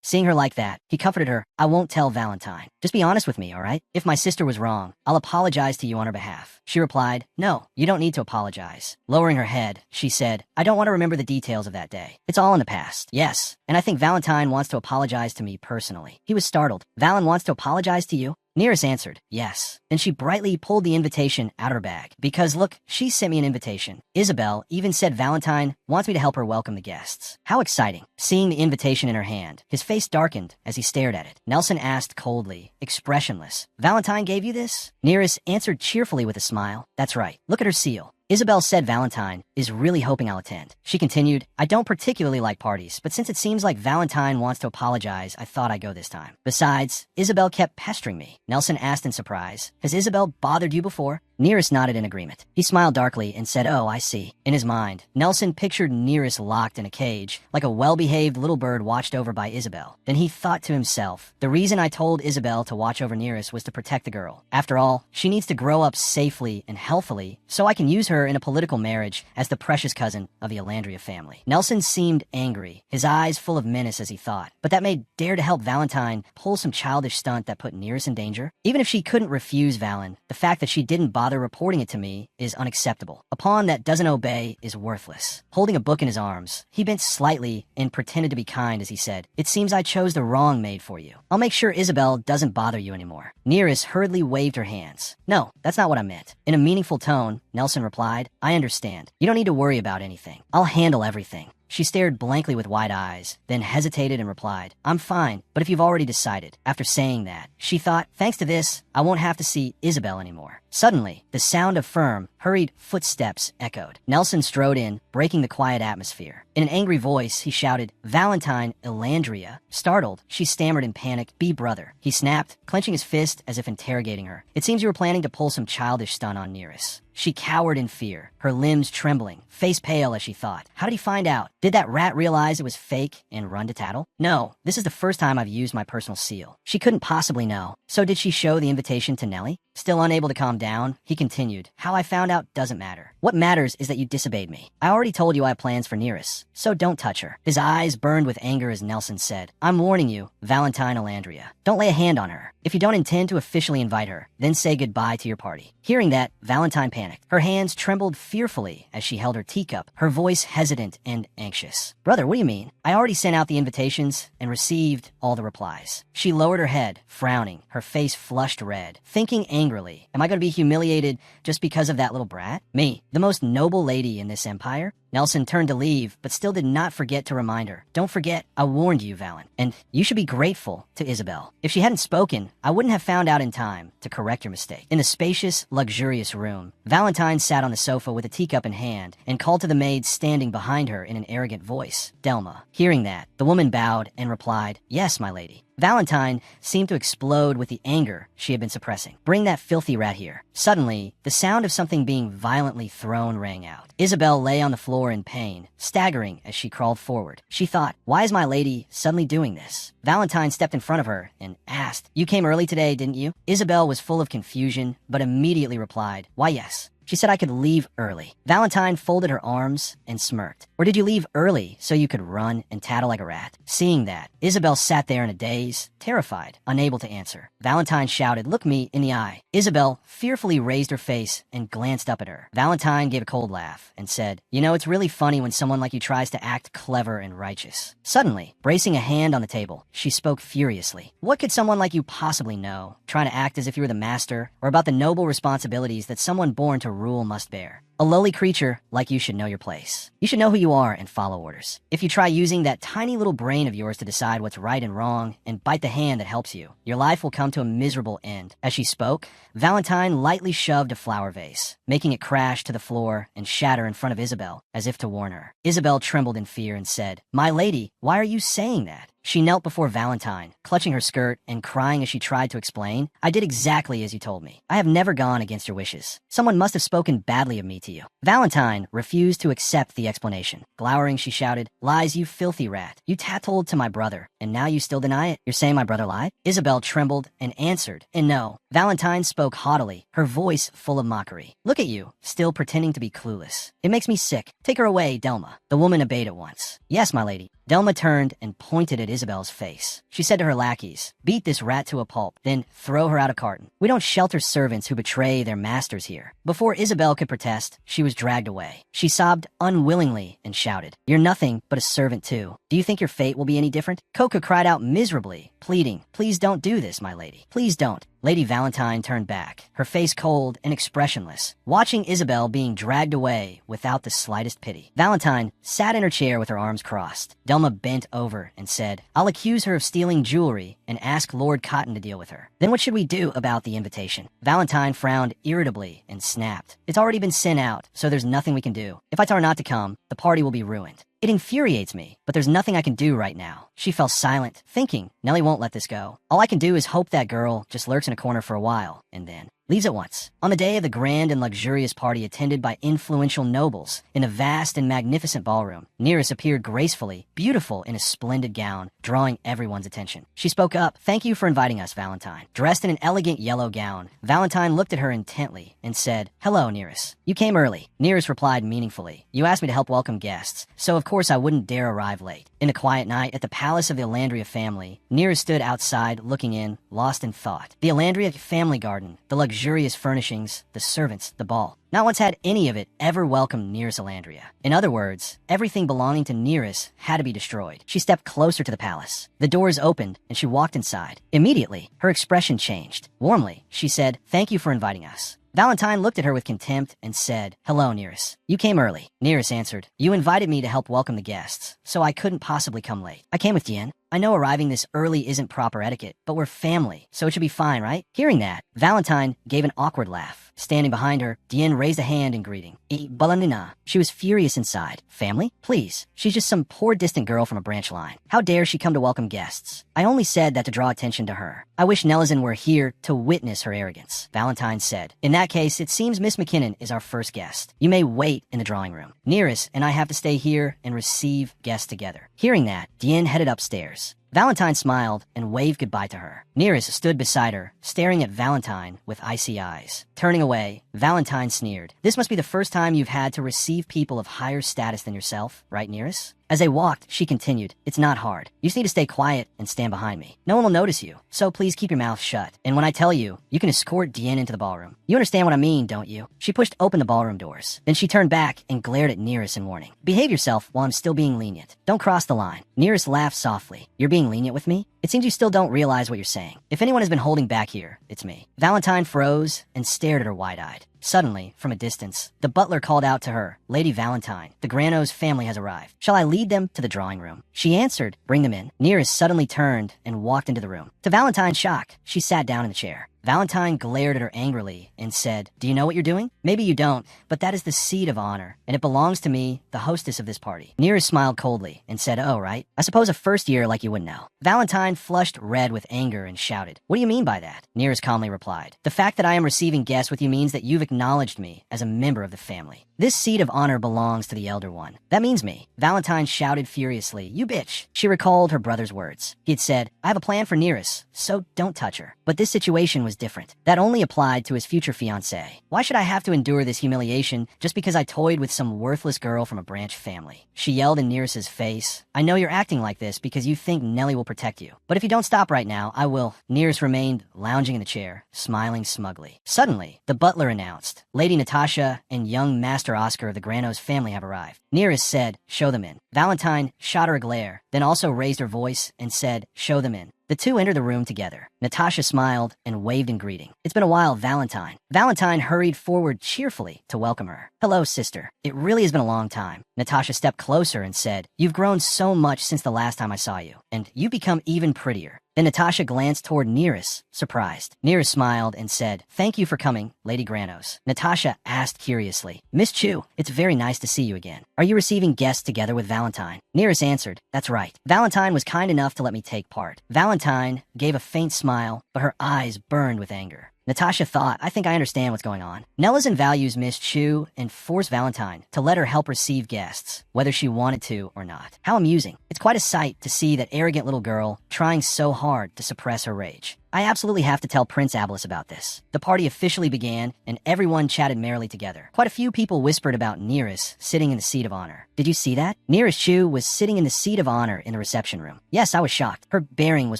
Seeing her like that, he comforted her. I won't tell Valentine. Just be honest with me, all right? If my sister was wrong, I'll apologize to you on her behalf. She replied, no, you don't need to apologize. Lowering her head, she said, I don't want to remember the details of that day. It's all in the past. Yes, and I think Valentine wants to apologize to me personally. He was startled. Valen wants to apologize to you? Nereus answered, yes. Then she brightly pulled the invitation out of her bag. Because look, she sent me an invitation. Isabel even said Valentine wants me to help her welcome the guests. How exciting. Seeing the invitation in her hand, his face darkened as he stared at it. Nelson asked coldly, expressionless, Valentine gave you this? Nereus answered cheerfully with a smile. That's right. Look at her seal. Isabel said Valentine is really hoping I'll attend. She continued, I don't particularly like parties, but since it seems like Valentine wants to apologize, I thought I'd go this time. Besides, Isabel kept pestering me. Nelson asked in surprise, has Isabel bothered you before? Nereus nodded in agreement. He smiled darkly and said, oh, I see. In his mind, Nelson pictured Nereus locked in a cage, like a well-behaved little bird watched over by Isabel. Then he thought to himself, the reason I told Isabel to watch over Nereus was to protect the girl. After all, she needs to grow up safely and healthily, so I can use her in a political marriage as the precious cousin of the Alandria family. Nelson seemed angry, his eyes full of menace as he thought, but that made dare to help Valentine pull some childish stunt that put Nereus in danger. Even if she couldn't refuse Valen, the fact that she didn't bother reporting it to me is unacceptable. A pawn that doesn't obey is worthless. Holding a book in his arms, he bent slightly and pretended to be kind as he said, it seems I chose the wrong maid for you. I'll make sure Isabel doesn't bother you anymore. Nereus hurriedly waved her hands. No, that's not what I meant. In a meaningful tone, Nelson replied, I understand. You don't need to worry about anything. I'll handle everything. She stared blankly with wide eyes, then hesitated and replied, I'm fine, but if you've already decided. After saying that, she thought, thanks to this, I won't have to see Isabel anymore. Suddenly, the sound of firm, hurried footsteps echoed. Nelson strode in, breaking the quiet atmosphere. In an angry voice, he shouted, Valentine Elandria. Startled, she stammered in panic, be brother. He snapped, clenching his fist as if interrogating her. It seems you were planning to pull some childish stunt on Nereus. She cowered in fear, her limbs trembling, face pale as she thought. How did he find out? Did that rat realize it was fake and run to tattle? No, this is the first time I've used my personal seal. She couldn't possibly know. So did she show the invitation to Nellie? Still unable to calm down, he continued, how I found out doesn't matter. What matters is that you disobeyed me. I already told you I have plans for Neris, so don't touch her. His eyes burned with anger as Nelson said, I'm warning you, Valentine Alandria. Don't lay a hand on her. If you don't intend to officially invite her, then say goodbye to your party. Hearing that, Valentine panicked. Her hands trembled fearfully as she held her teacup, her voice hesitant and anxious. Brother, what do you mean? I already sent out the invitations and received all the replies. She lowered her head, frowning, her face flushed red, thinking angrily, am I going to be humiliated just because of that little brat? Me, the most noble lady in this empire? Nelson turned to leave, but still did not forget to remind her. Don't forget, I warned you, Valen, and you should be grateful to Isabel. If she hadn't spoken, I wouldn't have found out in time to correct your mistake. In the spacious, luxurious room, Valentine sat on the sofa with a teacup in hand and called to the maid standing behind her in an arrogant voice, Delma. Hearing that, the woman bowed and replied, yes, my lady. Valentine seemed to explode with the anger she had been suppressing. Bring that filthy rat here. Suddenly, the sound of something being violently thrown rang out. Isabel lay on the floor in pain, staggering as she crawled forward. She thought, why is my lady suddenly doing this? Valentine stepped in front of her and asked, you came early today, didn't you? Isabel was full of confusion, but immediately replied, why yes. She said I could leave early. Valentine folded her arms and smirked. Or did you leave early so you could run and tattle like a rat? Seeing that, Isabel sat there in a daze, terrified, unable to answer. Valentine shouted, look me in the eye. Isabel fearfully raised her face and glanced up at her. Valentine gave a cold laugh and said, you know, it's really funny when someone like you tries to act clever and righteous. Suddenly, bracing a hand on the table, she spoke furiously. What could someone like you possibly know, trying to act as if you were the master, or about the noble responsibilities that someone born to rule must bear? A lowly creature like you should know your place. You should know who you are and follow orders. If you try using that tiny little brain of yours to decide what's right and wrong and bite the hand that helps you, your life will come to a miserable end. As she spoke, Valentine lightly shoved a flower vase, making it crash to the floor and shatter in front of Isabel, as if to warn her. Isabel trembled in fear and said, my lady, why are you saying that? She knelt before Valentine, clutching her skirt and crying as she tried to explain, I did exactly as you told me. I have never gone against your wishes. Someone must have spoken badly of me to you. Valentine refused to accept the explanation. Glowering, she shouted, lies, you filthy rat. You tattled to my brother, and now you still deny it? You're saying my brother lied? Isabel trembled and answered, and no. Valentine spoke haughtily, her voice full of mockery. Look at you, still pretending to be clueless. It makes me sick. Take her away, Delma. The woman obeyed at once. Yes, my lady. Delma turned and pointed at Isabel's face. She said to her lackeys, beat this rat to a pulp, then throw her out of Carton. We don't shelter servants who betray their masters here. Before Isabel could protest, she was dragged away. She sobbed unwillingly and shouted, you're nothing but a servant too. Do you think your fate will be any different? Coca cried out miserably, pleading, please don't do this, my lady. Please don't. Lady Valentine turned back, her face cold and expressionless, watching Isabel being dragged away without the slightest pity. Valentine sat in her chair with her arms crossed. Delma bent over and said, I'll accuse her of stealing jewelry and ask Lord Cotton to deal with her. Then what should we do about the invitation? Valentine frowned irritably and snapped. It's already been sent out, so there's nothing we can do. If I tell her not to come, the party will be ruined. It infuriates me, but there's nothing I can do right now. She fell silent, thinking, Nellie won't let this go. All I can do is hope that girl just lurks in a corner for a while, and then leaves at once. On the day of the grand and luxurious party attended by influential nobles in a vast and magnificent ballroom, Neris appeared gracefully, beautiful in a splendid gown, drawing everyone's attention. She spoke up, thank you for inviting us, Valentine. Dressed in an elegant yellow gown, Valentine looked at her intently and said, hello, Neris. You came early. Neris replied meaningfully, you asked me to help welcome guests, so of course I wouldn't dare arrive late. In a quiet night at the palace of the Alandria family, Neris stood outside looking in, lost in thought. The Alandria family garden, the luxurious furnishings, the servants, the ball. Not once had any of it ever welcomed Neris Alandria. In other words, everything belonging to Neris had to be destroyed. She stepped closer to the palace. The doors opened, and she walked inside. Immediately, her expression changed. Warmly, she said, thank you for inviting us. Valentine looked at her with contempt and said, hello, Neris. You came early. Neris answered, you invited me to help welcome the guests, so I couldn't possibly come late. I came with Jen. I know arriving this early isn't proper etiquette, but we're family, so it should be fine, right? Hearing that, Valentine gave an awkward laugh. Standing behind her, Dian raised a hand in greeting. Balanina. She was furious inside. Family? Please. She's just some poor distant girl from a branch line. How dare she come to welcome guests? I only said that to draw attention to her. I wish Nelizan were here to witness her arrogance, Valentine said. In that case, it seems Miss McKinnon is our first guest. You may wait in the drawing room. Nearest and I have to stay here and receive guests together. Hearing that, Dian headed upstairs. Valentine smiled and waved goodbye to her. Nearest stood beside her, staring at Valentine with icy eyes. Turning away, Valentine sneered. This must be the first time you've had to receive people of higher status than yourself, right, Nearest? As they walked, she continued, it's not hard. You just need to stay quiet and stand behind me. No one will notice you, so please keep your mouth shut. And when I tell you, you can escort Dian into the ballroom. You understand what I mean, don't you? She pushed open the ballroom doors. Then she turned back and glared at Nearest in warning. Behave yourself while I'm still being lenient. Don't cross the line. Nearest laughed softly. You're being lenient with me? It seems you still don't realize what you're saying. If anyone has been holding back here, it's me. Valentine froze and stared at her wide-eyed. Suddenly, from a distance, the butler called out to her, Lady Valentine, the Granos family has arrived. Shall I lead them to the drawing room? She answered, bring them in. Nearest suddenly turned and walked into the room. To Valentine's shock, she sat down in the chair. Valentine glared at her angrily and said, do you know what you're doing? Maybe you don't, but that is the seat of honor, and it belongs to me, the hostess of this party. Nearest smiled coldly and said, oh, right? I suppose a first year like you wouldn't know. Valentine flushed red with anger and shouted, what do you mean by that? Nearest calmly replied, the fact that I am receiving guests with you means that you've acknowledged me as a member of the family. This seat of honor belongs to the elder one. That means me. Valentine shouted furiously, you bitch. She recalled her brother's words. He had said, I have a plan for Nearest, so don't touch her. But this situation was different. That only applied to his future fiancée. Why should I have to endure this humiliation just because I toyed with some worthless girl from a branch family? She yelled in Nearest's face, I know you're acting like this because you think Nellie will protect you. But if you don't stop right now, I will. Nearest remained lounging in the chair, smiling smugly. Suddenly, the butler announced, Lady Natasha and young Master Oscar of the Granos family have arrived. Nearest said, show them in. Valentine shot her a glare, then also raised her voice and said, show them in. The two entered the room together. Natasha smiled and waved in greeting. It's been a while, Valentine. Valentine hurried forward cheerfully to welcome her. Hello, sister. It really has been a long time. Natasha stepped closer and said, you've grown so much since the last time I saw you, and you've become even prettier. Then Natasha glanced toward Nearest, surprised. Nearest smiled and said, thank you for coming, Lady Granos. Natasha asked curiously, Miss Chu, it's very nice to see you again. Are you receiving guests together with Valentine? Nearest answered, that's right. Valentine was kind enough to let me take part. Valentine gave a faint smile, but her eyes burned with anger. Natasha thought, I think I understand what's going on. Nelizan values Miss Chu and forced Valentine to let her help receive guests, whether she wanted to or not. How amusing. It's quite a sight to see that arrogant little girl trying so hard to suppress her rage. I absolutely have to tell Prince Abelis about this. The party officially began, and everyone chatted merrily together. Quite a few people whispered about Nearest sitting in the seat of honor. Did you see that? Nearest Chu was sitting in the seat of honor in the reception room. Yes, I was shocked. Her bearing was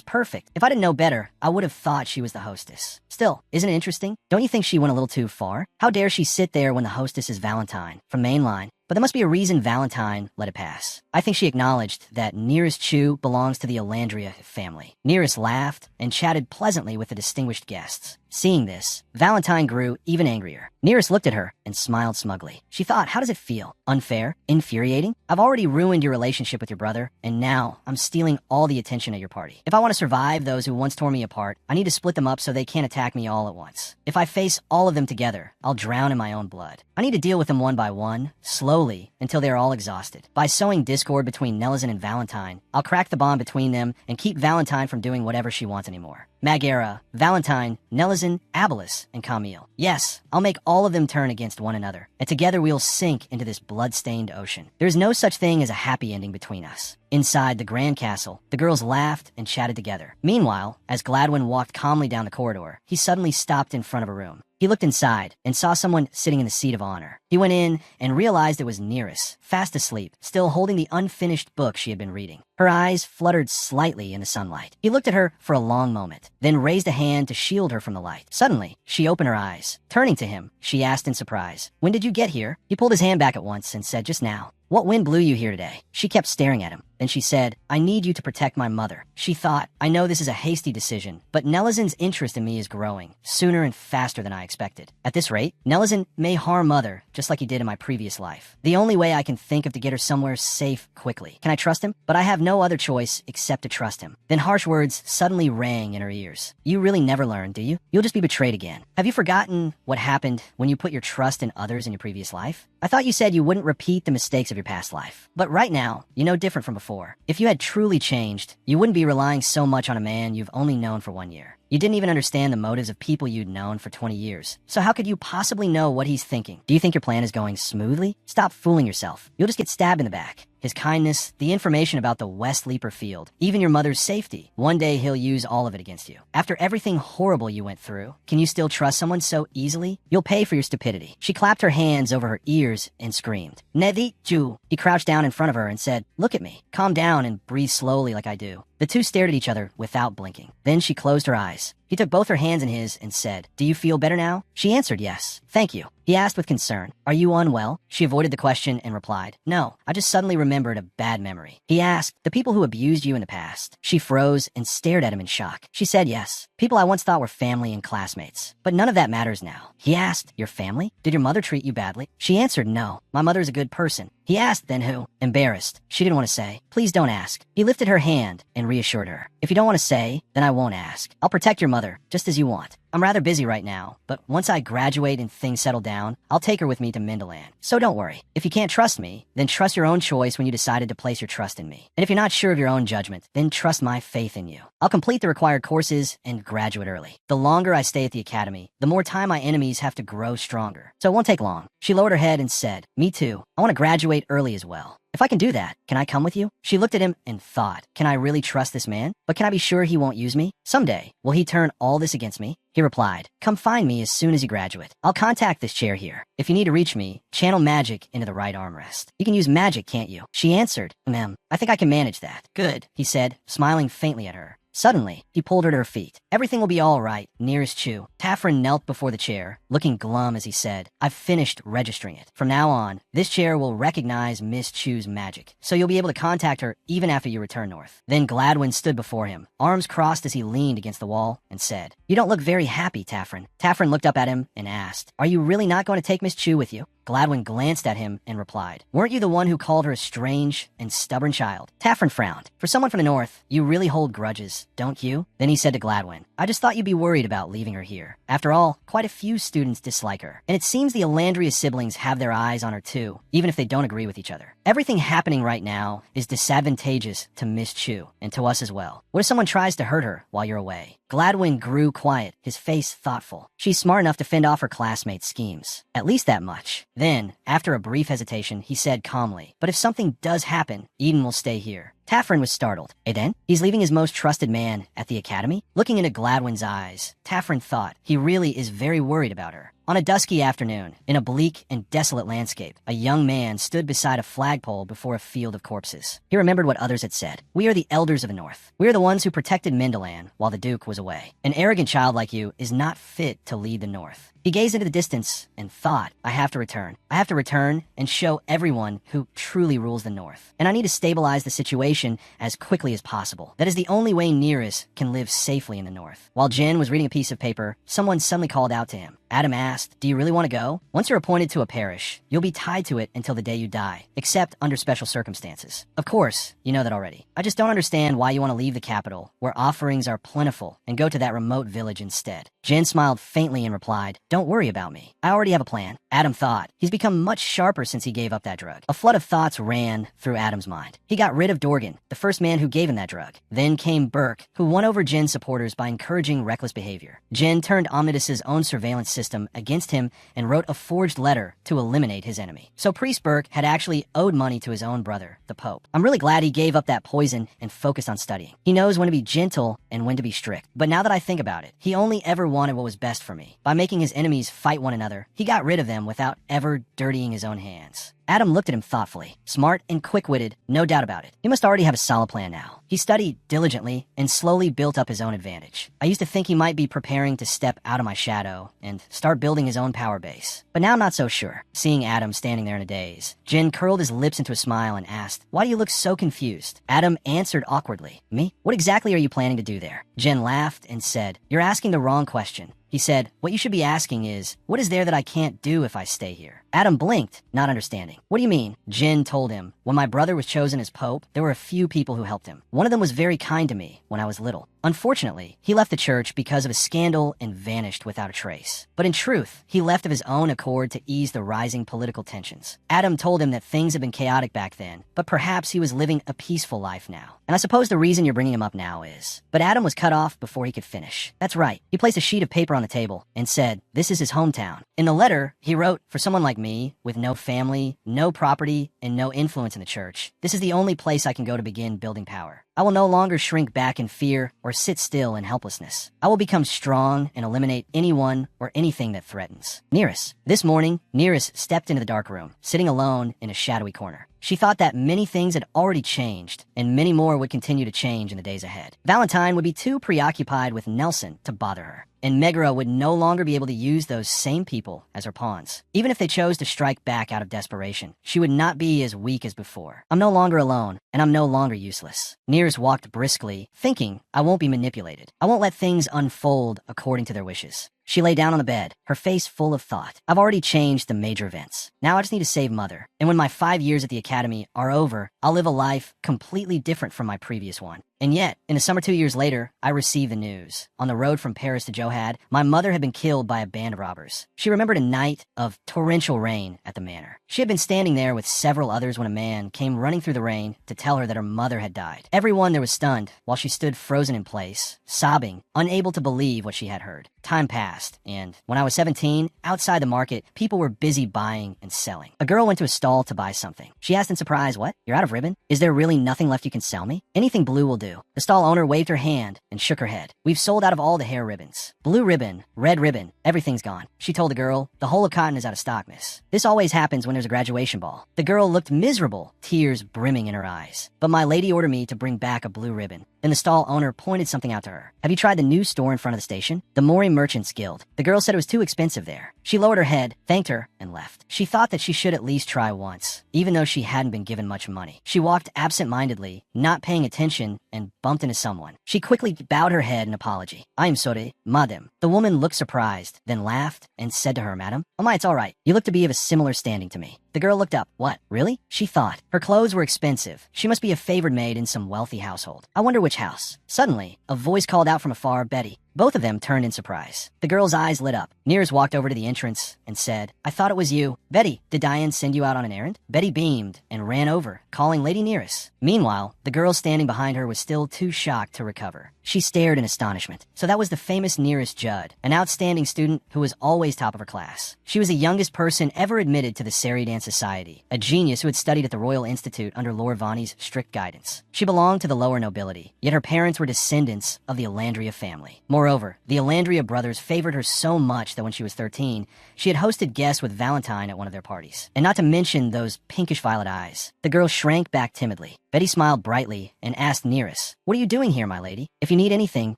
perfect. If I didn't know better, I would have thought she was the hostess. Still, isn't it interesting? Don't you think she went a little too far? How dare she sit there when the hostess is Valentine, from Mainline? But there must be a reason Valentine let it pass. I think she acknowledged that Nearest Chu belongs to the Elandria family. Nearest laughed and chatted pleasantly with the distinguished guests. Seeing this, Valentine grew even angrier. Nearest looked at her and smiled smugly. She thought, how does it feel? Unfair? Infuriating? I've already ruined your relationship with your brother, and now I'm stealing all the attention at your party. If I want to survive those who once tore me apart, I need to split them up so they can't attack me all at once. If I face all of them together, I'll drown in my own blood. I need to deal with them one by one, slowly, until they are all exhausted. By sowing discord between Nelizan and Valentine, I'll crack the bond between them and keep Valentine from doing whatever she wants anymore. Magera, Valentine, Nelizan, Abelis, and Camille. Yes, I'll make all of them turn against one another, and together we'll sink into this blood-stained ocean. There is no such thing as a happy ending between us. Inside the Grand Castle, the girls laughed and chatted together. Meanwhile, as Gladwin walked calmly down the corridor, he suddenly stopped in front of a room. He looked inside and saw someone sitting in the seat of honor. He went in and realized it was Nearest, fast asleep, still holding the unfinished book she had been reading. Her eyes fluttered slightly in the sunlight. He looked at her for a long moment, then raised a hand to shield her from the light. Suddenly, she opened her eyes. Turning to him, she asked in surprise, when did you get here? He pulled his hand back at once and said, just now. "What wind blew you here today?" She kept staring at him. Then she said, "I need you to protect my mother." She thought, "I know this is a hasty decision, but Nelizen's interest in me is growing, sooner and faster than I expected. At this rate, Nelizen may harm Mother, just like he did in my previous life. The only way I can think of to get her somewhere safe quickly. Can I trust him? But I have no other choice except to trust him." Then harsh words suddenly rang in her ears. "You really never learn, do you? You'll just be betrayed again. Have you forgotten what happened when you put your trust in others in your previous life? I thought you said you wouldn't repeat the mistakes of your past life. But right now, you know different from before. If you had truly changed, you wouldn't be relying so much on a man you've only known for 1 year. You didn't even understand the motives of people you'd known for 20 years. So how could you possibly know what he's thinking? Do you think your plan is going smoothly? Stop fooling yourself. You'll just get stabbed in the back. His kindness, the information about the West Leaper field, even your mother's safety. One day he'll use all of it against you. After everything horrible you went through, can you still trust someone so easily? You'll pay for your stupidity." She clapped her hands over her ears and screamed, "Nevi Ju." He crouched down in front of her and said, "Look at me. Calm down and breathe slowly like I do." The two stared at each other without blinking. Then she closed her eyes. He took both her hands in his and said, "Do you feel better now?" She answered yes. "Thank you." He asked with concern, "Are you unwell?" She avoided the question and replied, "No, I just suddenly remembered a bad memory." He asked, "The people who abused you in the past?" She froze and stared at him in shock. She said yes. "People I once thought were family and classmates. But none of that matters now." He asked, "Your family? Did your mother treat you badly?" She answered, "No, my mother is a good person." He asked, "Then who?" Embarrassed, she didn't want to say. "Please don't ask." He lifted her hand and reassured her. "If you don't want to say, then I won't ask. I'll protect your mother, just as you want. I'm rather busy right now, but once I graduate and things settle down, I'll take her with me to Mindaland. So don't worry. If you can't trust me, then trust your own choice when you decided to place your trust in me. And if you're not sure of your own judgment, then trust my faith in you. I'll complete the required courses and graduate early. The longer I stay at the academy, the more time my enemies have to grow stronger. So it won't take long." She lowered her head and said, "Me too. I want to graduate early as well. If I can do that, can I come with you?" She looked at him and thought, can I really trust this man? But can I be sure he won't use me? Someday, will he turn all this against me? He replied, "Come find me as soon as you graduate. I'll contact this chair here. If you need to reach me, channel magic into the right armrest. You can use magic, can't you?" She answered, I think I can manage that." "Good," he said, smiling faintly at her. Suddenly, he pulled her to her feet. "Everything will be all right, nearest Chu." Taffrin knelt before the chair, looking glum as he said, "I've finished registering it. From now on, this chair will recognize Miss Chu's magic, so you'll be able to contact her even after you return north." Then Gladwin stood before him, arms crossed as he leaned against the wall, and said, "You don't look very happy, Taffrin." Taffrin looked up at him and asked, "Are you really not going to take Miss Chu with you?" Gladwin glanced at him and replied, "Weren't you the one who called her a strange and stubborn child?" Taffrin frowned. "For someone from the north, you really hold grudges, don't you?" Then he said to Gladwin, "I just thought you'd be worried about leaving her here. After all, quite a few students dislike her. And it seems the Alandria siblings have their eyes on her too, even if they don't agree with each other. Everything happening right now is disadvantageous to Miss Chu, and to us as well. What if someone tries to hurt her while you're away?" Gladwin grew quiet, his face thoughtful. She's smart enough to fend off her classmates' schemes. At least that much. Then, after a brief hesitation, he said calmly, "But if something does happen, Eden will stay here." Taffrin was startled. Then? He's leaving his most trusted man at the academy? Looking into Gladwin's eyes, Taffrin thought he really is very worried about her. On a dusky afternoon, in a bleak and desolate landscape, a young man stood beside a flagpole before a field of corpses. He remembered what others had said. "We are the elders of the North. We are the ones who protected Mindaland while the Duke was away. An arrogant child like you is not fit to lead the North." He gazed into the distance and thought, I have to return. I have to return and show everyone who truly rules the North. And I need to stabilize the situation as quickly as possible. That is the only way Nearest can live safely in the North." While Jin was reading a piece of paper, someone suddenly called out to him. Adam asked, "Do you really want to go? Once you're appointed to a parish, you'll be tied to it until the day you die, except under special circumstances. Of course, you know that already. I just don't understand why you want to leave the capital, where offerings are plentiful, and go to that remote village instead." Jin smiled faintly and replied, "Don't worry about me. I already have a plan." Adam thought, he's become much sharper since he gave up that drug. A flood of thoughts ran through Adam's mind. He got rid of Dorgan, the first man who gave him that drug. Then came Burke, who won over Jin's supporters by encouraging reckless behavior. Jin turned Omnidus's own surveillance system against him and wrote a forged letter to eliminate his enemy. So Priest Burke had actually owed money to his own brother, the Pope. I'm really glad he gave up that poison and focused on studying. He knows when to be gentle and when to be strict. But now that I think about it, he only ever wanted what was best for me. By making his enemies fight one another, he got rid of them without ever dirtying his own hands. Adam looked at him thoughtfully. Smart and quick-witted, no doubt about it. He must already have a solid plan now. He studied diligently and slowly built up his own advantage. I used to think he might be preparing to step out of my shadow and start building his own power base. But now I'm not so sure. Seeing Adam standing there in a daze, Jin curled his lips into a smile and asked, "Why do you look so confused?" Adam answered awkwardly, "Me? What exactly are you planning to do there?" Jin laughed and said, "You're asking the wrong question." He said, "What you should be asking is, what is there that I can't do if I stay here?" Adam blinked, not understanding. "What do you mean?" Jin told him, "When my brother was chosen as pope, there were a few people who helped him. One of them was very kind to me when I was little. Unfortunately, he left the church because of a scandal and vanished without a trace. But in truth, he left of his own accord to ease the rising political tensions." Adam told him that things had been chaotic back then, but perhaps he was living a peaceful life now. "And I suppose the reason you're bringing him up now is..." But Adam was cut off before he could finish. "That's right." He placed a sheet of paper on the table and said, "This is his hometown." In the letter, he wrote, "For someone like me, with no family, no property, and no influence in the church, this is the only place I can go to begin building power. I will no longer shrink back in fear or sit still in helplessness. I will become strong and eliminate anyone or anything that threatens." Nearest. This morning, Nearest stepped into the dark room, sitting alone in a shadowy corner. She thought that many things had already changed, and many more would continue to change in the days ahead. Valentine would be too preoccupied with Nelson to bother her, and Megara would no longer be able to use those same people as her pawns. Even if they chose to strike back out of desperation, she would not be as weak as before. "I'm no longer alone, and I'm no longer useless." Nears walked briskly, thinking, "I won't be manipulated. I won't let things unfold according to their wishes." She lay down on the bed, her face full of thought. "I've already changed the major events. Now I just need to save Mother. And when my 5 years at the academy are over, I'll live a life completely different from my previous one." And yet, in the summer 2 years later, I received the news. On the road from Paris to Johad, my mother had been killed by a band of robbers. She remembered a night of torrential rain at the manor. She had been standing there with several others when a man came running through the rain to tell her that her mother had died. Everyone there was stunned, while she stood frozen in place, sobbing, unable to believe what she had heard. Time passed, and when I was 17, outside the market, people were busy buying and selling. A girl went to a stall to buy something. She asked in surprise, "What? You're out of ribbon? Is there really nothing left you can sell me?" "Anything blue will do." The stall owner waved her hand and shook her head. "We've sold out of all the hair ribbons. Blue ribbon, red ribbon, everything's gone." She told the girl, "The whole of cotton is out of stock, miss. This always happens when there's a graduation ball." The girl looked miserable, tears brimming in her eyes. "But my lady ordered me to bring back a blue ribbon." Then the stall owner pointed something out to her. "Have you tried the new store in front of the station? The Mori Merchants Guild." The girl said it was too expensive there. She lowered her head, thanked her, and left. She thought that she should at least try once, even though she hadn't been given much money. She walked absent-mindedly, not paying attention, and bumped into someone. She quickly bowed her head in apology. "I am sorry, madam." The woman looked surprised, then laughed and said to her, "Madam? Oh my, it's all right. You look to be of a similar standing to me." The girl looked up. "What, really?" She thought. Her clothes were expensive. She must be a favored maid in some wealthy household. I wonder which house. Suddenly, a voice called out from afar, "Betty." Both of them turned in surprise. The girl's eyes lit up. Nears walked over to the entrance and said, "I thought it was you. Betty, did Diane send you out on an errand?" Betty beamed and ran over, calling Lady Nearest. Meanwhile, the girl standing behind her was still too shocked to recover. She stared in astonishment. So that was the famous Nearest Judd, an outstanding student who was always top of her class. She was the youngest person ever admitted to the Seridan Society, a genius who had studied at the Royal Institute under Lord Vani's strict guidance. She belonged to the lower nobility, yet her parents were descendants of the Alandria family. Moreover, the Alandria brothers favored her so much that when she was 13, she had hosted guests with Valentine at one of their parties. And not to mention those pinkish violet eyes. The girl shrank back timidly. Betty smiled brightly and asked Nearest, "What are you doing here, my lady? If you need anything,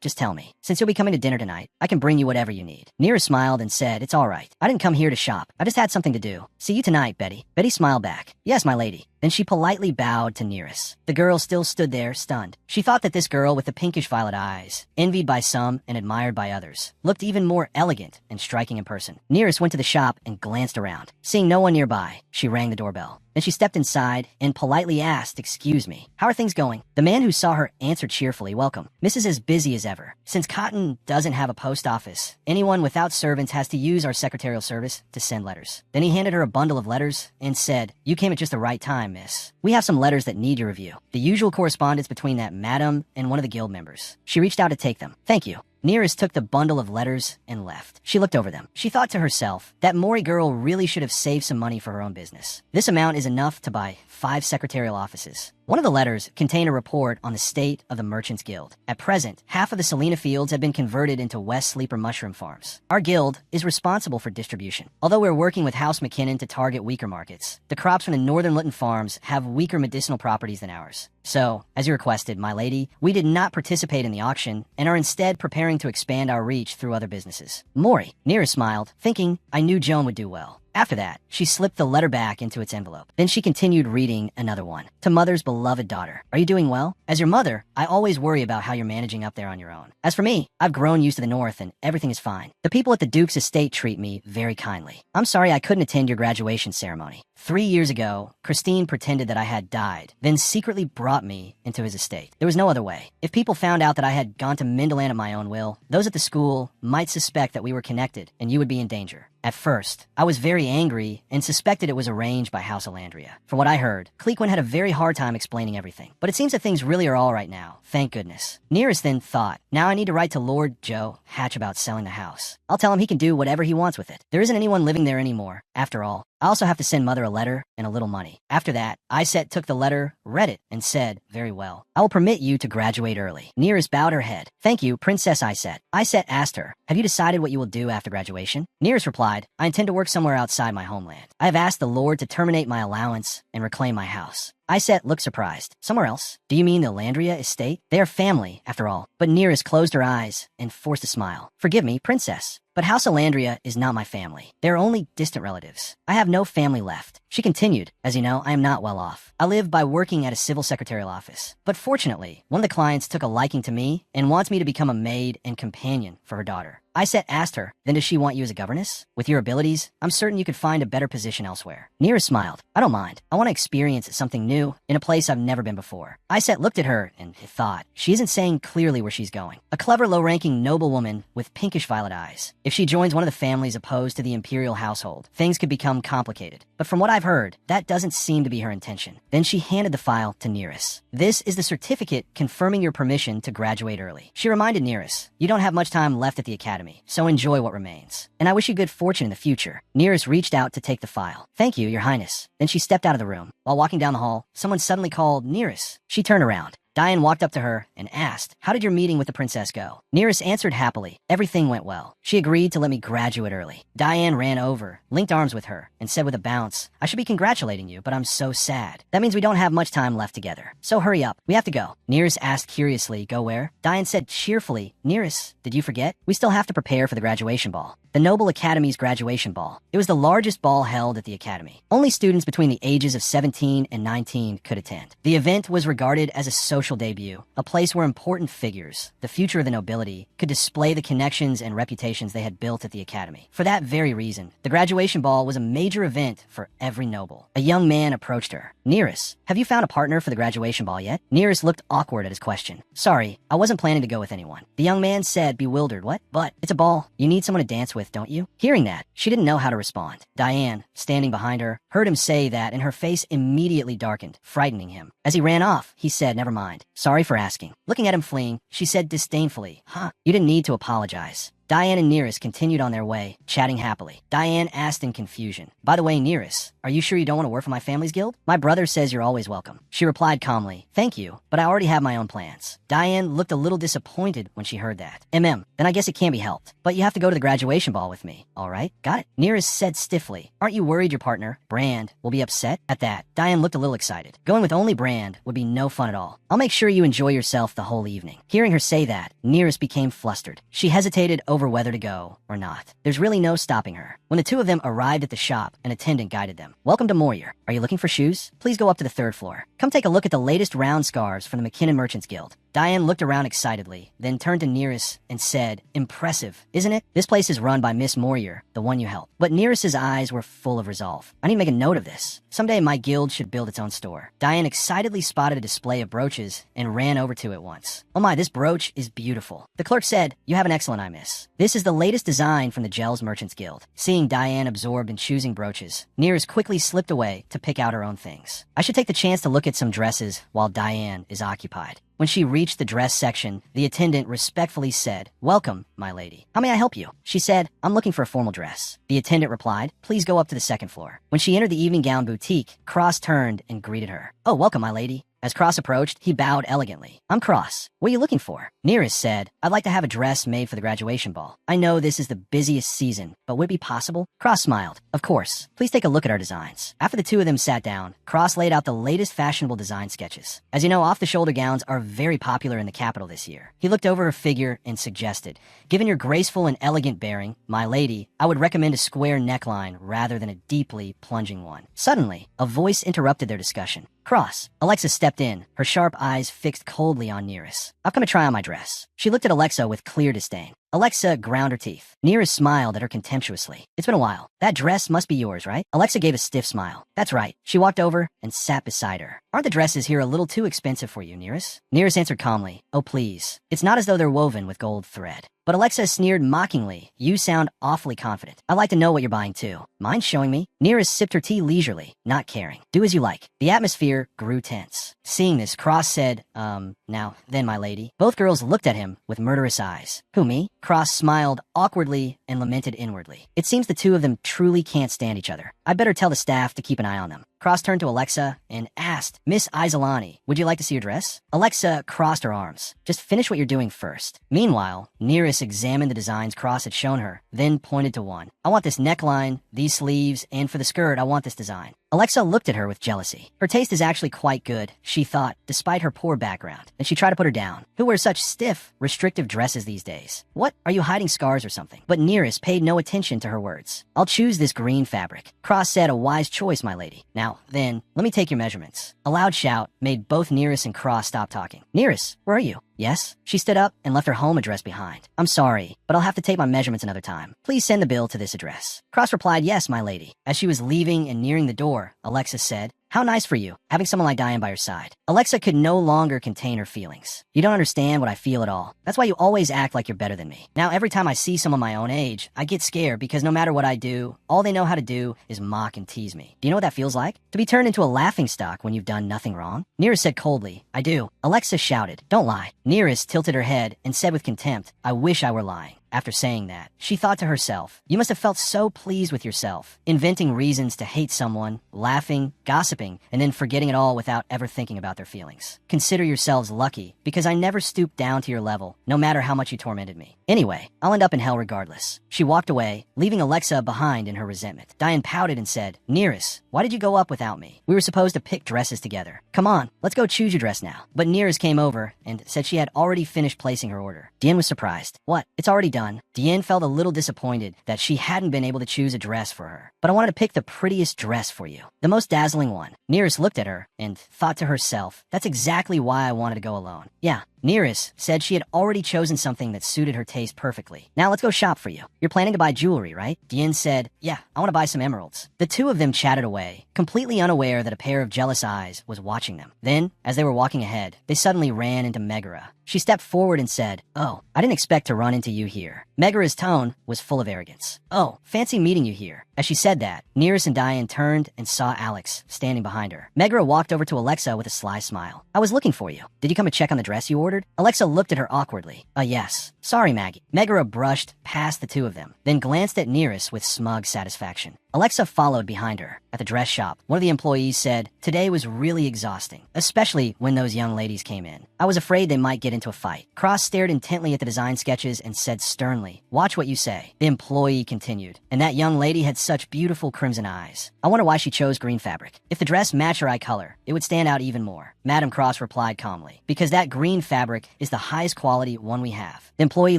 just tell me. Since you'll be coming to dinner tonight, I can bring you whatever you need." Nearest smiled and said, "It's all right. I didn't come here to shop. I just had something to do. See you tonight, Betty." Betty smiled back. "Yes, my lady." Then she politely bowed to Nearest. The girl still stood there, stunned. She thought that this girl with the pinkish violet eyes, envied by some and admired by others, looked even more elegant and striking in person. Nearest went to the shop and glanced around. Seeing no one nearby, she rang the doorbell. Then she stepped inside and politely asked, "Excuse me, how are things going?" The man who saw her answered cheerfully, "Welcome. Mrs. as busy as ever. Since Cotton doesn't have a post office, anyone without servants has to use our secretarial service to send letters." Then he handed her a bundle of letters and said, "You came at just the right time, miss. We have some letters that need your review. The usual correspondence between that madam and one of the guild members." She reached out to take them. "Thank you." Nearest took the bundle of letters and left. She looked over them. She thought to herself, that Mori girl really should have saved some money for her own business. This amount is enough to buy 5 secretarial offices. One of the letters contained a report on the state of the Merchants Guild. At present, half of the Selena fields have been converted into West Sleeper mushroom farms. Our guild is responsible for distribution. Although we're working with House McKinnon to target weaker markets, the crops from the Northern Lytton farms have weaker medicinal properties than ours. So, as you requested, my lady, we did not participate in the auction and are instead preparing to expand our reach through other businesses. Mori, Nira smiled, thinking I knew Joan would do well. After that, she slipped the letter back into its envelope. Then she continued reading another one. To Mother's beloved daughter. Are you doing well? As your mother, I always worry about how you're managing up there on your own. As for me, I've grown used to the North and everything is fine. The people at the Duke's estate treat me very kindly. I'm sorry I couldn't attend your graduation ceremony. 3 years ago, Christine pretended that I had died, then secretly brought me into his estate. There was no other way. If people found out that I had gone to Mindaland of my own will, those at the school might suspect that we were connected and you would be in danger. At first, I was very angry and suspected it was arranged by House Alandria. From what I heard, Clequin had a very hard time explaining everything. But it seems that things really are all right now, thank goodness. Nearest then thought, now I need to write to Lord Joe Hatch about selling the house. I'll tell him he can do whatever he wants with it. There isn't anyone living there anymore, after all. I also have to send Mother a letter and a little money. After that, Iset took the letter, read it, and said, very well. I will permit you to graduate early. Nearest bowed her head. Thank you, Princess Iset. Iset asked her, have you decided what you will do after graduation? Nearest replied, I intend to work somewhere outside my homeland. I have asked the Lord to terminate my allowance and reclaim my house. Iset looked surprised. Somewhere else? Do you mean the Landria estate? They are family, after all. But Nearest closed her eyes and forced a smile. Forgive me, Princess, but House Alandria is not my family. They are only distant relatives. I have no family left. She continued, as you know, I am not well off. I live by working at a civil secretarial office. But fortunately, one of the clients took a liking to me and wants me to become a maid and companion for her daughter. Iset asked her, then does she want you as a governess? With your abilities, I'm certain you could find a better position elsewhere. Neera smiled. I don't mind. I want to experience something new in a place I've never been before. Iset looked at her and thought, she isn't saying clearly where she's going. A clever, low-ranking noblewoman with pinkish violet eyes. If she joins one of the families opposed to the imperial household, things could become complicated. But from what I've heard, that doesn't seem to be her intention. Then she handed the file to Nearest. This is the certificate confirming your permission to graduate early. She reminded Nearest, you don't have much time left at the academy, so enjoy what remains. And I wish you good fortune in the future. Nearest reached out to take the file. Thank you, Your Highness. Then she stepped out of the room. While walking down the hall, someone suddenly called Nearest. She turned around. Diane walked up to her and asked, how did your meeting with the princess go? Nearest answered happily. Everything went well. She agreed to let me graduate early. Diane ran over, linked arms with her, and said with a bounce, I should be congratulating you, but I'm so sad. That means we don't have much time left together. So hurry up. We have to go. Nearest asked curiously, go where? Diane said cheerfully, Nearest, did you forget? We still have to prepare for the graduation ball. The Noble Academy's graduation ball. It was the largest ball held at the Academy. Only students between the ages of 17 and 19 could attend. The event was regarded as a social debut, a place where important figures, the future of the nobility, could display the connections and reputations they had built at the Academy. For that very reason, the graduation ball was a major event for every noble. A young man approached her. Nearest, have you found a partner for the graduation ball yet? Nearest looked awkward at his question. Sorry, I wasn't planning to go with anyone. The young man said, bewildered, what? But it's a ball. You need someone to dance with, don't you? Hearing that, she didn't know how to respond. Diane, standing behind her, heard him say that and her face immediately darkened, frightening him. As he ran off, he said, never mind. Sorry for asking. Looking at him fleeing, she said disdainfully, you didn't need to apologize. Diane and Nearest continued on their way, chatting happily. Diane asked in confusion, by the way, Nearest, are you sure you don't want to work for my family's guild? My brother says you're always welcome. She replied calmly, thank you, but I already have my own plans. Diane looked a little disappointed when she heard that. Then I guess it can't be helped. But you have to go to the graduation ball with me, all right? Got it? Nearest said stiffly, aren't you worried your partner, Brand, will be upset? At that, Diane looked a little excited. Going with only Brand would be no fun at all. I'll make sure you enjoy yourself the whole evening. Hearing her say that, Nearest became flustered. She hesitated over whether to go or not. There's really no stopping her. When the two of them arrived at the shop, an attendant guided them. Welcome to Moyer. Are you looking for shoes? Please go up to the 3rd floor. Come take a look at the latest round scarves from the McKinnon Merchants Guild. Diane looked around excitedly, then turned to Nearest and said, impressive, isn't it? This place is run by Miss Moyer, the one you helped. But Nearest's eyes were full of resolve. I need to make a note of this. Someday my guild should build its own store. Diane excitedly spotted a display of brooches and ran over to it once. Oh my, this brooch is beautiful. The clerk said, you have an excellent eye, miss. This is the latest design from the Gels Merchants Guild. Seeing Diane absorbed in choosing brooches, Nearest quickly slipped away to pick out her own things. I should take the chance to look at some dresses while Diane is occupied. When she reached the dress section, the attendant respectfully said, welcome, my lady. How may I help you? She said, I'm looking for a formal dress. The attendant replied, please go up to the 2nd floor. When she entered the evening gown boutique, Cross turned and greeted her. Oh, welcome, my lady. As Cross approached, he bowed elegantly. I'm Cross. What are you looking for? Nearest said, I'd like to have a dress made for the graduation ball. I know this is the busiest season, but would it be possible? Cross smiled. Of course. Please take a look at our designs. After the two of them sat down, Cross laid out the latest fashionable design sketches. As you know, off-the-shoulder gowns are very popular in the capital this year. He looked over her figure and suggested, given your graceful and elegant bearing, my lady, I would recommend a square neckline rather than a deeply plunging one. Suddenly, a voice interrupted their discussion. Cross. Alexa stepped in, her sharp eyes fixed coldly on Nearest. I've come to try on my dress. She looked at Alexa with clear disdain. Alexa ground her teeth. Nearest smiled at her contemptuously. It's been a while. That dress must be yours, right? Alexa gave a stiff smile. That's right. She walked over and sat beside her. Aren't the dresses here a little too expensive for you, Nearest? Nearest answered calmly. Oh, please. It's not as though they're woven with gold thread. But Alexa sneered mockingly. You sound awfully confident. I'd like to know what you're buying too. Mind showing me? Nearest sipped her tea leisurely, not caring. Do as you like. The atmosphere grew tense. Seeing this, Cross said, now, then, my lady. Both girls looked at him with murderous eyes. Who, me? Cross smiled awkwardly and lamented inwardly. It seems the two of them truly can't stand each other. I'd better tell the staff to keep an eye on them. Cross turned to Alexa and asked, Miss Isolani, would you like to see your dress? Alexa crossed her arms. Just finish what you're doing first. Meanwhile, Nearest examined the designs Cross had shown her, then pointed to one. I want this neckline, these sleeves, and for the skirt, I want this design. Alexa looked at her with jealousy. Her taste is actually quite good, she thought, despite her poor background. Then she tried to put her down. Who wears such stiff, restrictive dresses these days? What? Are you hiding scars or something? But Nearest paid no attention to her words. I'll choose this green fabric. Cross said, a wise choice, my lady. Now, then, let me take your measurements. A loud shout made both Nearest and Cross stop talking. Nearest, where are you? Yes? She stood up and left her home address behind. I'm sorry, but I'll have to take my measurements another time. Please send the bill to this address. Cross replied, yes, my lady. As she was leaving and nearing the door, Alexa said, how nice for you, having someone like Diane by your side. Alexa could no longer contain her feelings. You don't understand what I feel at all. That's why you always act like you're better than me. Now, every time I see someone my own age, I get scared because no matter what I do, all they know how to do is mock and tease me. Do you know what that feels like? To be turned into a laughingstock when you've done nothing wrong? Nearest said coldly, I do. Alexa shouted, don't lie. Nearest tilted her head and said with contempt, I wish I were lying. After saying that, she thought to herself, you must have felt so pleased with yourself, inventing reasons to hate someone, laughing, gossiping, and then forgetting it all without ever thinking about their feelings. Consider yourselves lucky, because I never stooped down to your level, no matter how much you tormented me. Anyway, I'll end up in hell regardless. She walked away, leaving Alexa behind in her resentment. Diane pouted and said, Nearest, why did you go up without me? We were supposed to pick dresses together. Come on, let's go choose your dress now. But Nearest came over and said she had already finished placing her order. Diane was surprised. What? It's already done. Diane felt a little disappointed that she hadn't been able to choose a dress for her. But I wanted to pick the prettiest dress for you. The most dazzling one. Nearest looked at her and thought to herself, that's exactly why I wanted to go alone. Yeah. Nearest said she had already chosen something that suited her taste perfectly. Now let's go shop for you. You're planning to buy jewelry, right? Diane said, yeah, I want to buy some emeralds. The two of them chatted away, completely unaware that a pair of jealous eyes was watching them. Then, as they were walking ahead, they suddenly ran into Megara. She stepped forward and said, oh, I didn't expect to run into you here. Megara's tone was full of arrogance. Oh, fancy meeting you here. As she said that, Nearest and Diane turned and saw Alex standing behind her. Megara walked over to Alexa with a sly smile. I was looking for you. Did you come to check on the dress you ordered? Alexa looked at her awkwardly. Yes. Sorry, Maggie. Megara brushed past the two of them, then glanced at Nearest with smug satisfaction. Alexa followed behind her. At the dress shop, one of the employees said, today was really exhausting, especially when those young ladies came in. I was afraid they might get into a fight. Cross stared intently at the design sketches and said sternly, watch what you say. The employee continued, and that young lady had such beautiful crimson eyes. I wonder why she chose green fabric. If the dress matched her eye color, it would stand out even more. Madam Cross replied calmly, because that green fabric is the highest quality one we have. The employee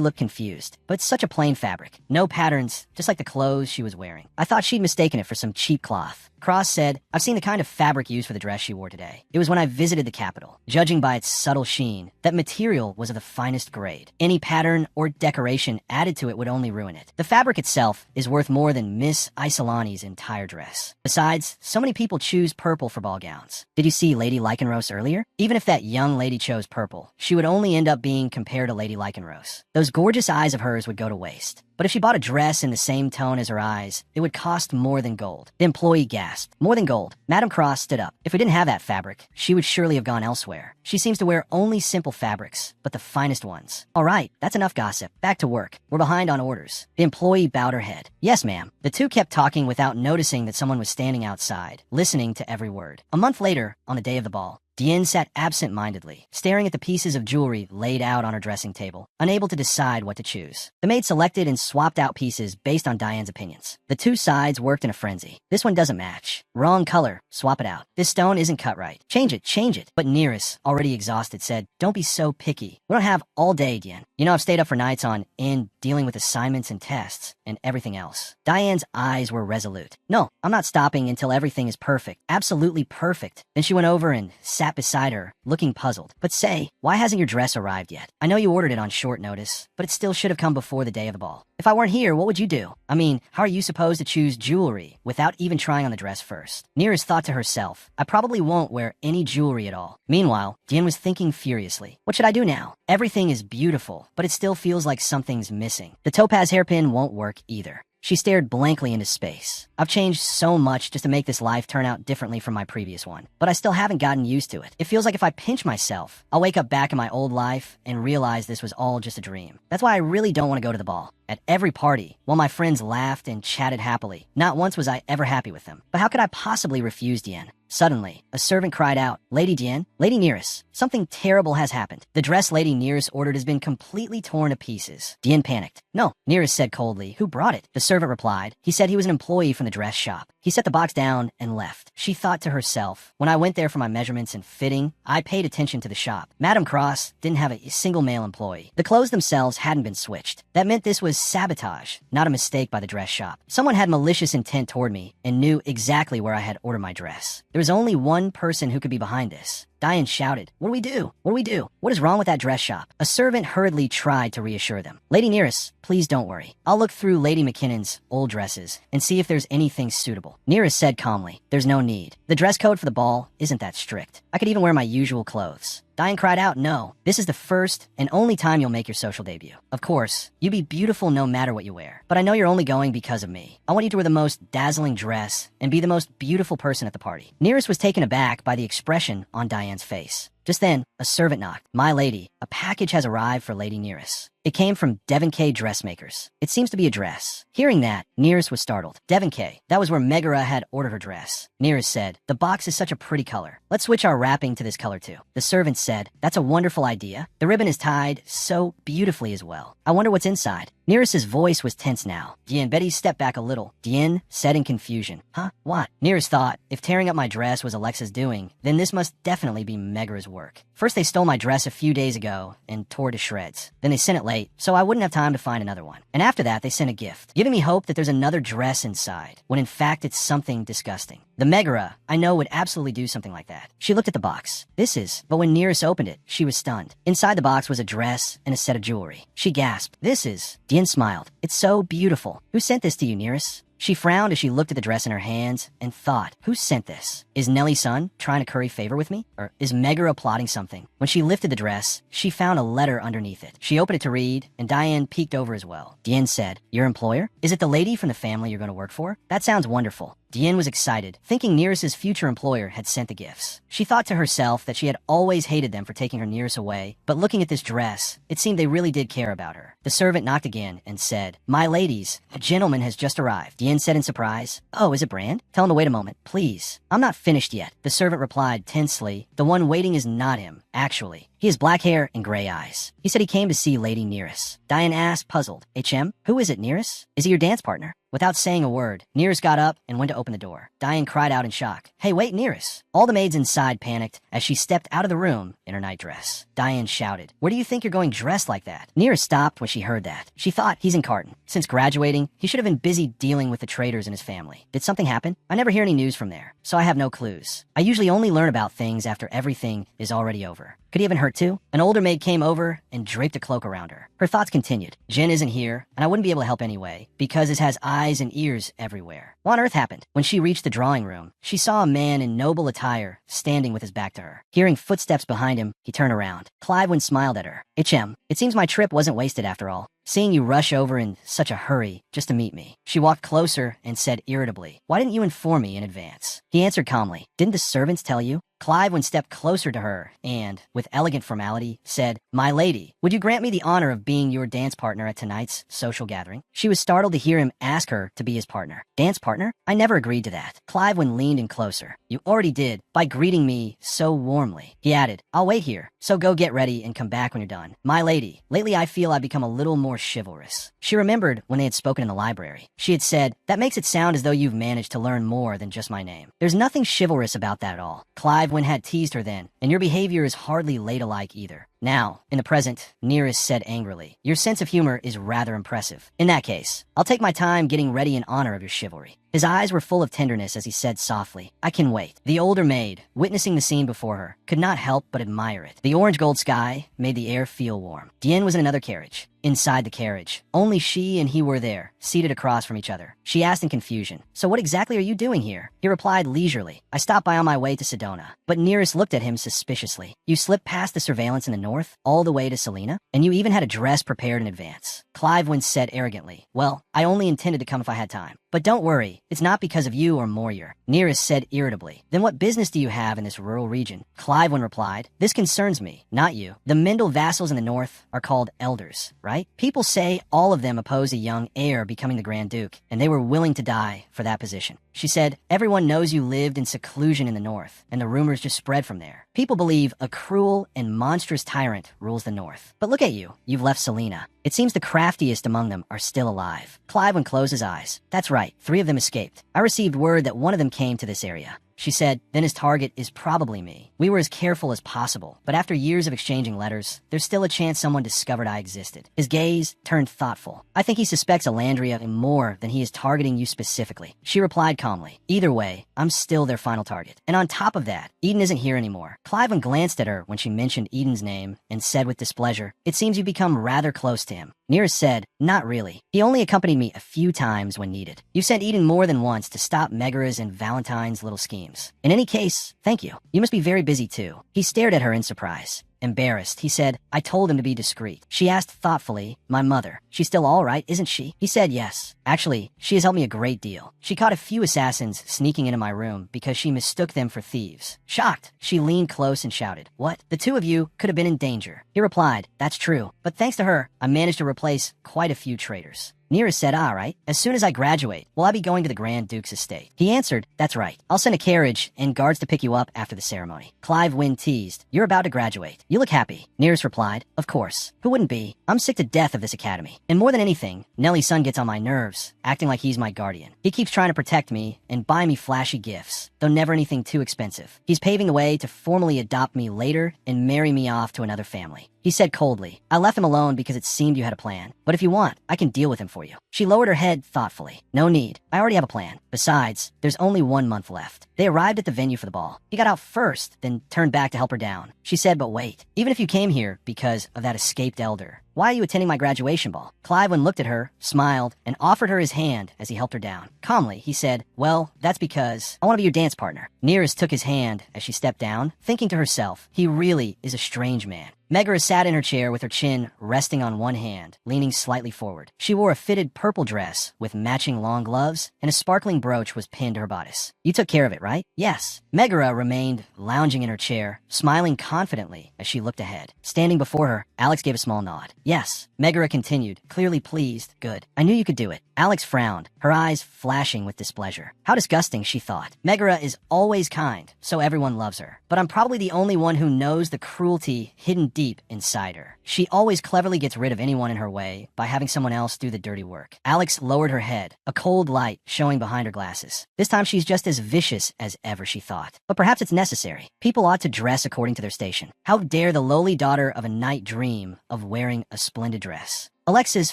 looked confused, but it's such a plain fabric. No patterns, just like the clothes she was wearing. I thought she'd mistaken it for some cheap cloth. Cross said, I've seen the kind of fabric used for the dress she wore today. It was when I visited the capital. Judging by its subtle sheen, that material was of the finest grade. Any pattern or decoration added to it would only ruin it. The fabric itself is worth more than Miss Isolani's entire dress. Besides, so many people choose purple for ball gowns. Did you see Lady Lycanrose earlier? Even if that young lady chose purple, she would only end up being compared to Lady Lycanrose. Those gorgeous eyes of hers would go to waste. But if she bought a dress in the same tone as her eyes, it would cost more than gold. The employee gasped. More than gold. Madam Cross stood up. If we didn't have that fabric, she would surely have gone elsewhere. She seems to wear only simple fabrics, but the finest ones. All right, that's enough gossip. Back to work. We're behind on orders. The employee bowed her head. Yes, ma'am. The two kept talking without noticing that someone was standing outside, listening to every word. A month later, on the day of the ball, Diane sat absent-mindedly, staring at the pieces of jewelry laid out on her dressing table, unable to decide what to choose. The maid selected and swapped out pieces based on Diane's opinions. The two sides worked in a frenzy. This one doesn't match. Wrong color. Swap it out. This stone isn't cut right. Change it, change it. But Neris, already exhausted, said, don't be so picky. We don't have all day, Diane. You know I've stayed up for nights on end dealing with assignments and tests and everything else. Diane's eyes were resolute. No, I'm not stopping until everything is perfect. Absolutely perfect. Then she went over and sat beside her, looking puzzled. But say, why hasn't your dress arrived yet? I know you ordered it on short notice, but it still should have come before the day of the ball. If I weren't here, what would you do? I mean, how are you supposed to choose jewelry without even trying on the dress first? Neris thought to herself, I probably won't wear any jewelry at all. Meanwhile, Diane was thinking furiously. What should I do now? Everything is beautiful, but it still feels like something's missing. The topaz hairpin won't work either. She stared blankly into space. I've changed so much just to make this life turn out differently from my previous one, but I still haven't gotten used to it. It feels like if I pinch myself, I'll wake up back in my old life and realize this was all just a dream. That's why I really don't want to go to the ball. At every party, while my friends laughed and chatted happily, not once was I ever happy with them. But how could I possibly refuse Diane? Suddenly, a servant cried out, Lady Diane, Lady Neris, something terrible has happened. The dress Lady Neris ordered has been completely torn to pieces. Diane panicked. No, Neris said coldly. Who brought it? The servant replied. He said he was an employee from the dress shop. He set the box down and left. She thought to herself, when I went there for my measurements and fitting, I paid attention to the shop. Madame Cross didn't have a single male employee. The clothes themselves hadn't been switched. That meant this was sabotage, not a mistake by the dress shop. Someone had malicious intent toward me and knew exactly where I had ordered my dress. There was only one person who could be behind this. Diane shouted, what do we do? What do we do? What is wrong with that dress shop? A servant hurriedly tried to reassure them. Lady Neris, please don't worry. I'll look through Lady McKinnon's old dresses and see if there's anything suitable. Neris said calmly, there's no need. The dress code for the ball isn't that strict. I could even wear my usual clothes. Diane cried out, no, this is the first and only time you'll make your social debut. Of course, you be beautiful no matter what you wear, but I know you're only going because of me. I want you to wear the most dazzling dress and be the most beautiful person at the party. Neris was taken aback by the expression on Diane's face. Just then, a servant knocked. My lady, a package has arrived for Lady Neris. It came from Devon K. Dressmakers. It seems to be a dress. Hearing that, Neris was startled. Devon K. That was where Megara had ordered her dress. Neris said, the box is such a pretty color. Let's switch our wrapping to this color too. The servant said, that's a wonderful idea. The ribbon is tied so beautifully as well. I wonder what's inside. Neris's voice was tense now. Diane Betty stepped back a little. Diane said in confusion, huh? What? Neris thought, if tearing up my dress was Alexa's doing, then this must definitely be Megara's work. First they stole my dress a few days ago and tore to shreds. Then they sent it late, so I wouldn't have time to find another one. And after that, they sent a gift, giving me hope that there's another dress inside, when in fact it's something disgusting. The Megara, I know, would absolutely do something like that. She looked at the box. This is, but when Neris opened it, she was stunned. Inside the box was a dress and a set of jewelry. She gasped, this is. Diane smiled. It's so beautiful. Who sent this to you, Neris? She frowned as she looked at the dress in her hands and thought, who sent this? Is Nellie's son trying to curry favor with me? Or is Megara plotting something? When she lifted the dress, she found a letter underneath it. She opened it to read, and Diane peeked over as well. Diane said, your employer? Is it the lady from the family you're going to work for? That sounds wonderful. Diane was excited, thinking Neris's future employer had sent the gifts. She thought to herself that she had always hated them for taking her Neris away, but looking at this dress, it seemed they really did care about her. The servant knocked again and said, my ladies, a gentleman has just arrived. Diane said in surprise, oh, is it Brand? Tell him to wait a moment, please. I'm not finished yet. The servant replied tensely, the one waiting is not him, actually. He has black hair and gray eyes. He said he came to see Lady Neris. Diane asked, puzzled, HM, who is it, Neris? Is he your dance partner? Without saying a word, Neris got up and went to open the door. Diane cried out in shock, hey, wait, Neris. All the maids inside panicked as she stepped out of the room in her nightdress. Diane shouted, where do you think you're going dressed like that? Neris stopped when she heard that. She thought, he's in Carton. Since graduating, he should have been busy dealing with the traitors in his family. Did something happen? I never hear any news from there, so I have no clues. I usually only learn about things after everything is already over. Could he have been hurt too? An older maid came over and draped a cloak around her. Her thoughts continued. Jen isn't here, and I wouldn't be able to help anyway, because it has eyes and ears everywhere. What on earth happened? When she reached the drawing room, she saw a man in noble attire standing with his back to her. Hearing footsteps behind him, he turned around. Clive smiled at her. HM, it seems my trip wasn't wasted after all. Seeing you rush over in such a hurry just to meet me. She walked closer and said irritably, why didn't you inform me in advance? He answered calmly, didn't the servants tell you? Clive stepped closer to her and, with elegant formality, said, "My lady, would you grant me the honor of being your dance partner at tonight's social gathering?" She was startled to hear him ask her to be his partner. Dance partner? I never agreed to that. Clive leaned in closer. You already did, by greeting me so warmly. He added, I'll wait here, so go get ready and come back when you're done. My lady, lately I feel I've become a little more chivalrous. She remembered when they had spoken in the library. She had said, that makes it sound as though you've managed to learn more than just my name. There's nothing chivalrous about that at all. Clive had teased her then, and your behavior is hardly ladylike either. Now, in the present, Nearest said angrily, your sense of humor is rather impressive. In that case, I'll take my time getting ready in honor of your chivalry. His eyes were full of tenderness as he said softly, I can wait. The older maid, witnessing the scene before her, could not help but admire it. The orange-gold sky made the air feel warm. Dien was in another carriage. Inside the carriage, only she and he were there, seated across from each other. She asked in confusion, so what exactly are you doing here? He replied leisurely, I stopped by on my way to Sedona. But Nearest looked at him suspiciously. You slipped past the surveillance in the north, all the way to Selina, and you even had a dress prepared in advance. Clive said arrogantly, well, I only intended to come if I had time. But don't worry, it's not because of you or Moyer. Nearest said irritably, then what business do you have in this rural region? Clive replied, this concerns me, not you. The Mendel vassals in the north are called elders, right? People say all of them oppose a young heir becoming the Grand Duke, and they were willing to die for that position. She said, everyone knows you lived in seclusion in the north, and the rumors just spread from there. People believe a cruel and monstrous tyrant rules the north. But look at you, you've left Selina. It seems the craftiest among them are still alive. Clive closed his eyes. That's right, 3 of them escaped. I received word that one of them came to this area. She said, then his target is probably me. We were as careful as possible, but after years of exchanging letters, there's still a chance someone discovered I existed. His gaze turned thoughtful. I think he suspects Alandria more than he is targeting you specifically. She replied calmly, either way, I'm still their final target. And on top of that, Eden isn't here anymore. Clive glanced at her when she mentioned Eden's name and said with displeasure, it seems you've become rather close to him. Nearest said, not really. He only accompanied me a few times when needed. You sent Eden more than once to stop Megara's and Valentine's little schemes. In any case, thank you. You must be very busy too. He stared at her in surprise. Embarrassed, he said, I told him to be discreet. She asked thoughtfully, my mother. She's still all right, isn't she? He said yes. Actually, she has helped me a great deal. She caught a few assassins sneaking into my room because she mistook them for thieves. Shocked, she leaned close and shouted, what? The 2 of you could have been in danger. He replied, that's true. But thanks to her, I managed to replace quite a few traitors. Nearest said, all right, as soon as I graduate, will I be going to the Grand Duke's estate? He answered, that's right. I'll send a carriage and guards to pick you up after the ceremony. Clive teased, you're about to graduate. You look happy. Nearest replied, of course. Who wouldn't be? I'm sick to death of this academy. And more than anything, Nelly's son gets on my nerves, acting like he's my guardian. He keeps trying to protect me and buy me flashy gifts, though never anything too expensive. He's paving the way to formally adopt me later and marry me off to another family. He said coldly, I left him alone because it seemed you had a plan. But if you want, I can deal with him for you. She lowered her head thoughtfully. No need. I already have a plan. Besides, there's only 1 month left. They arrived at the venue for the ball. He got out first, then turned back to help her down. She said, but wait. Even if you came here because of that escaped elder, why are you attending my graduation ball? Clive looked at her, smiled, and offered her his hand as he helped her down. Calmly, he said, well, that's because I want to be your dance partner. Nearest took his hand as she stepped down, thinking to herself, he really is a strange man. Megara sat in her chair with her chin resting on one hand, leaning slightly forward. She wore a fitted purple dress with matching long gloves, and a sparkling brooch was pinned to her bodice. You took care of it, right? Yes. Megara remained lounging in her chair, smiling confidently as she looked ahead. Standing before her, Alex gave a small nod. Yes. Megara continued, clearly pleased. Good. I knew you could do it. Alex frowned, her eyes flashing with displeasure. How disgusting, she thought. Megara is always kind, so everyone loves her. But I'm probably the only one who knows the cruelty hidden deep inside her. She always cleverly gets rid of anyone in her way by having someone else do the dirty work. Alex lowered her head, a cold light showing behind her glasses. This time she's just as vicious as ever, she thought. But perhaps it's necessary. People ought to dress according to their station. How dare the lowly daughter of a knight dream of wearing a splendid dress? Alexa's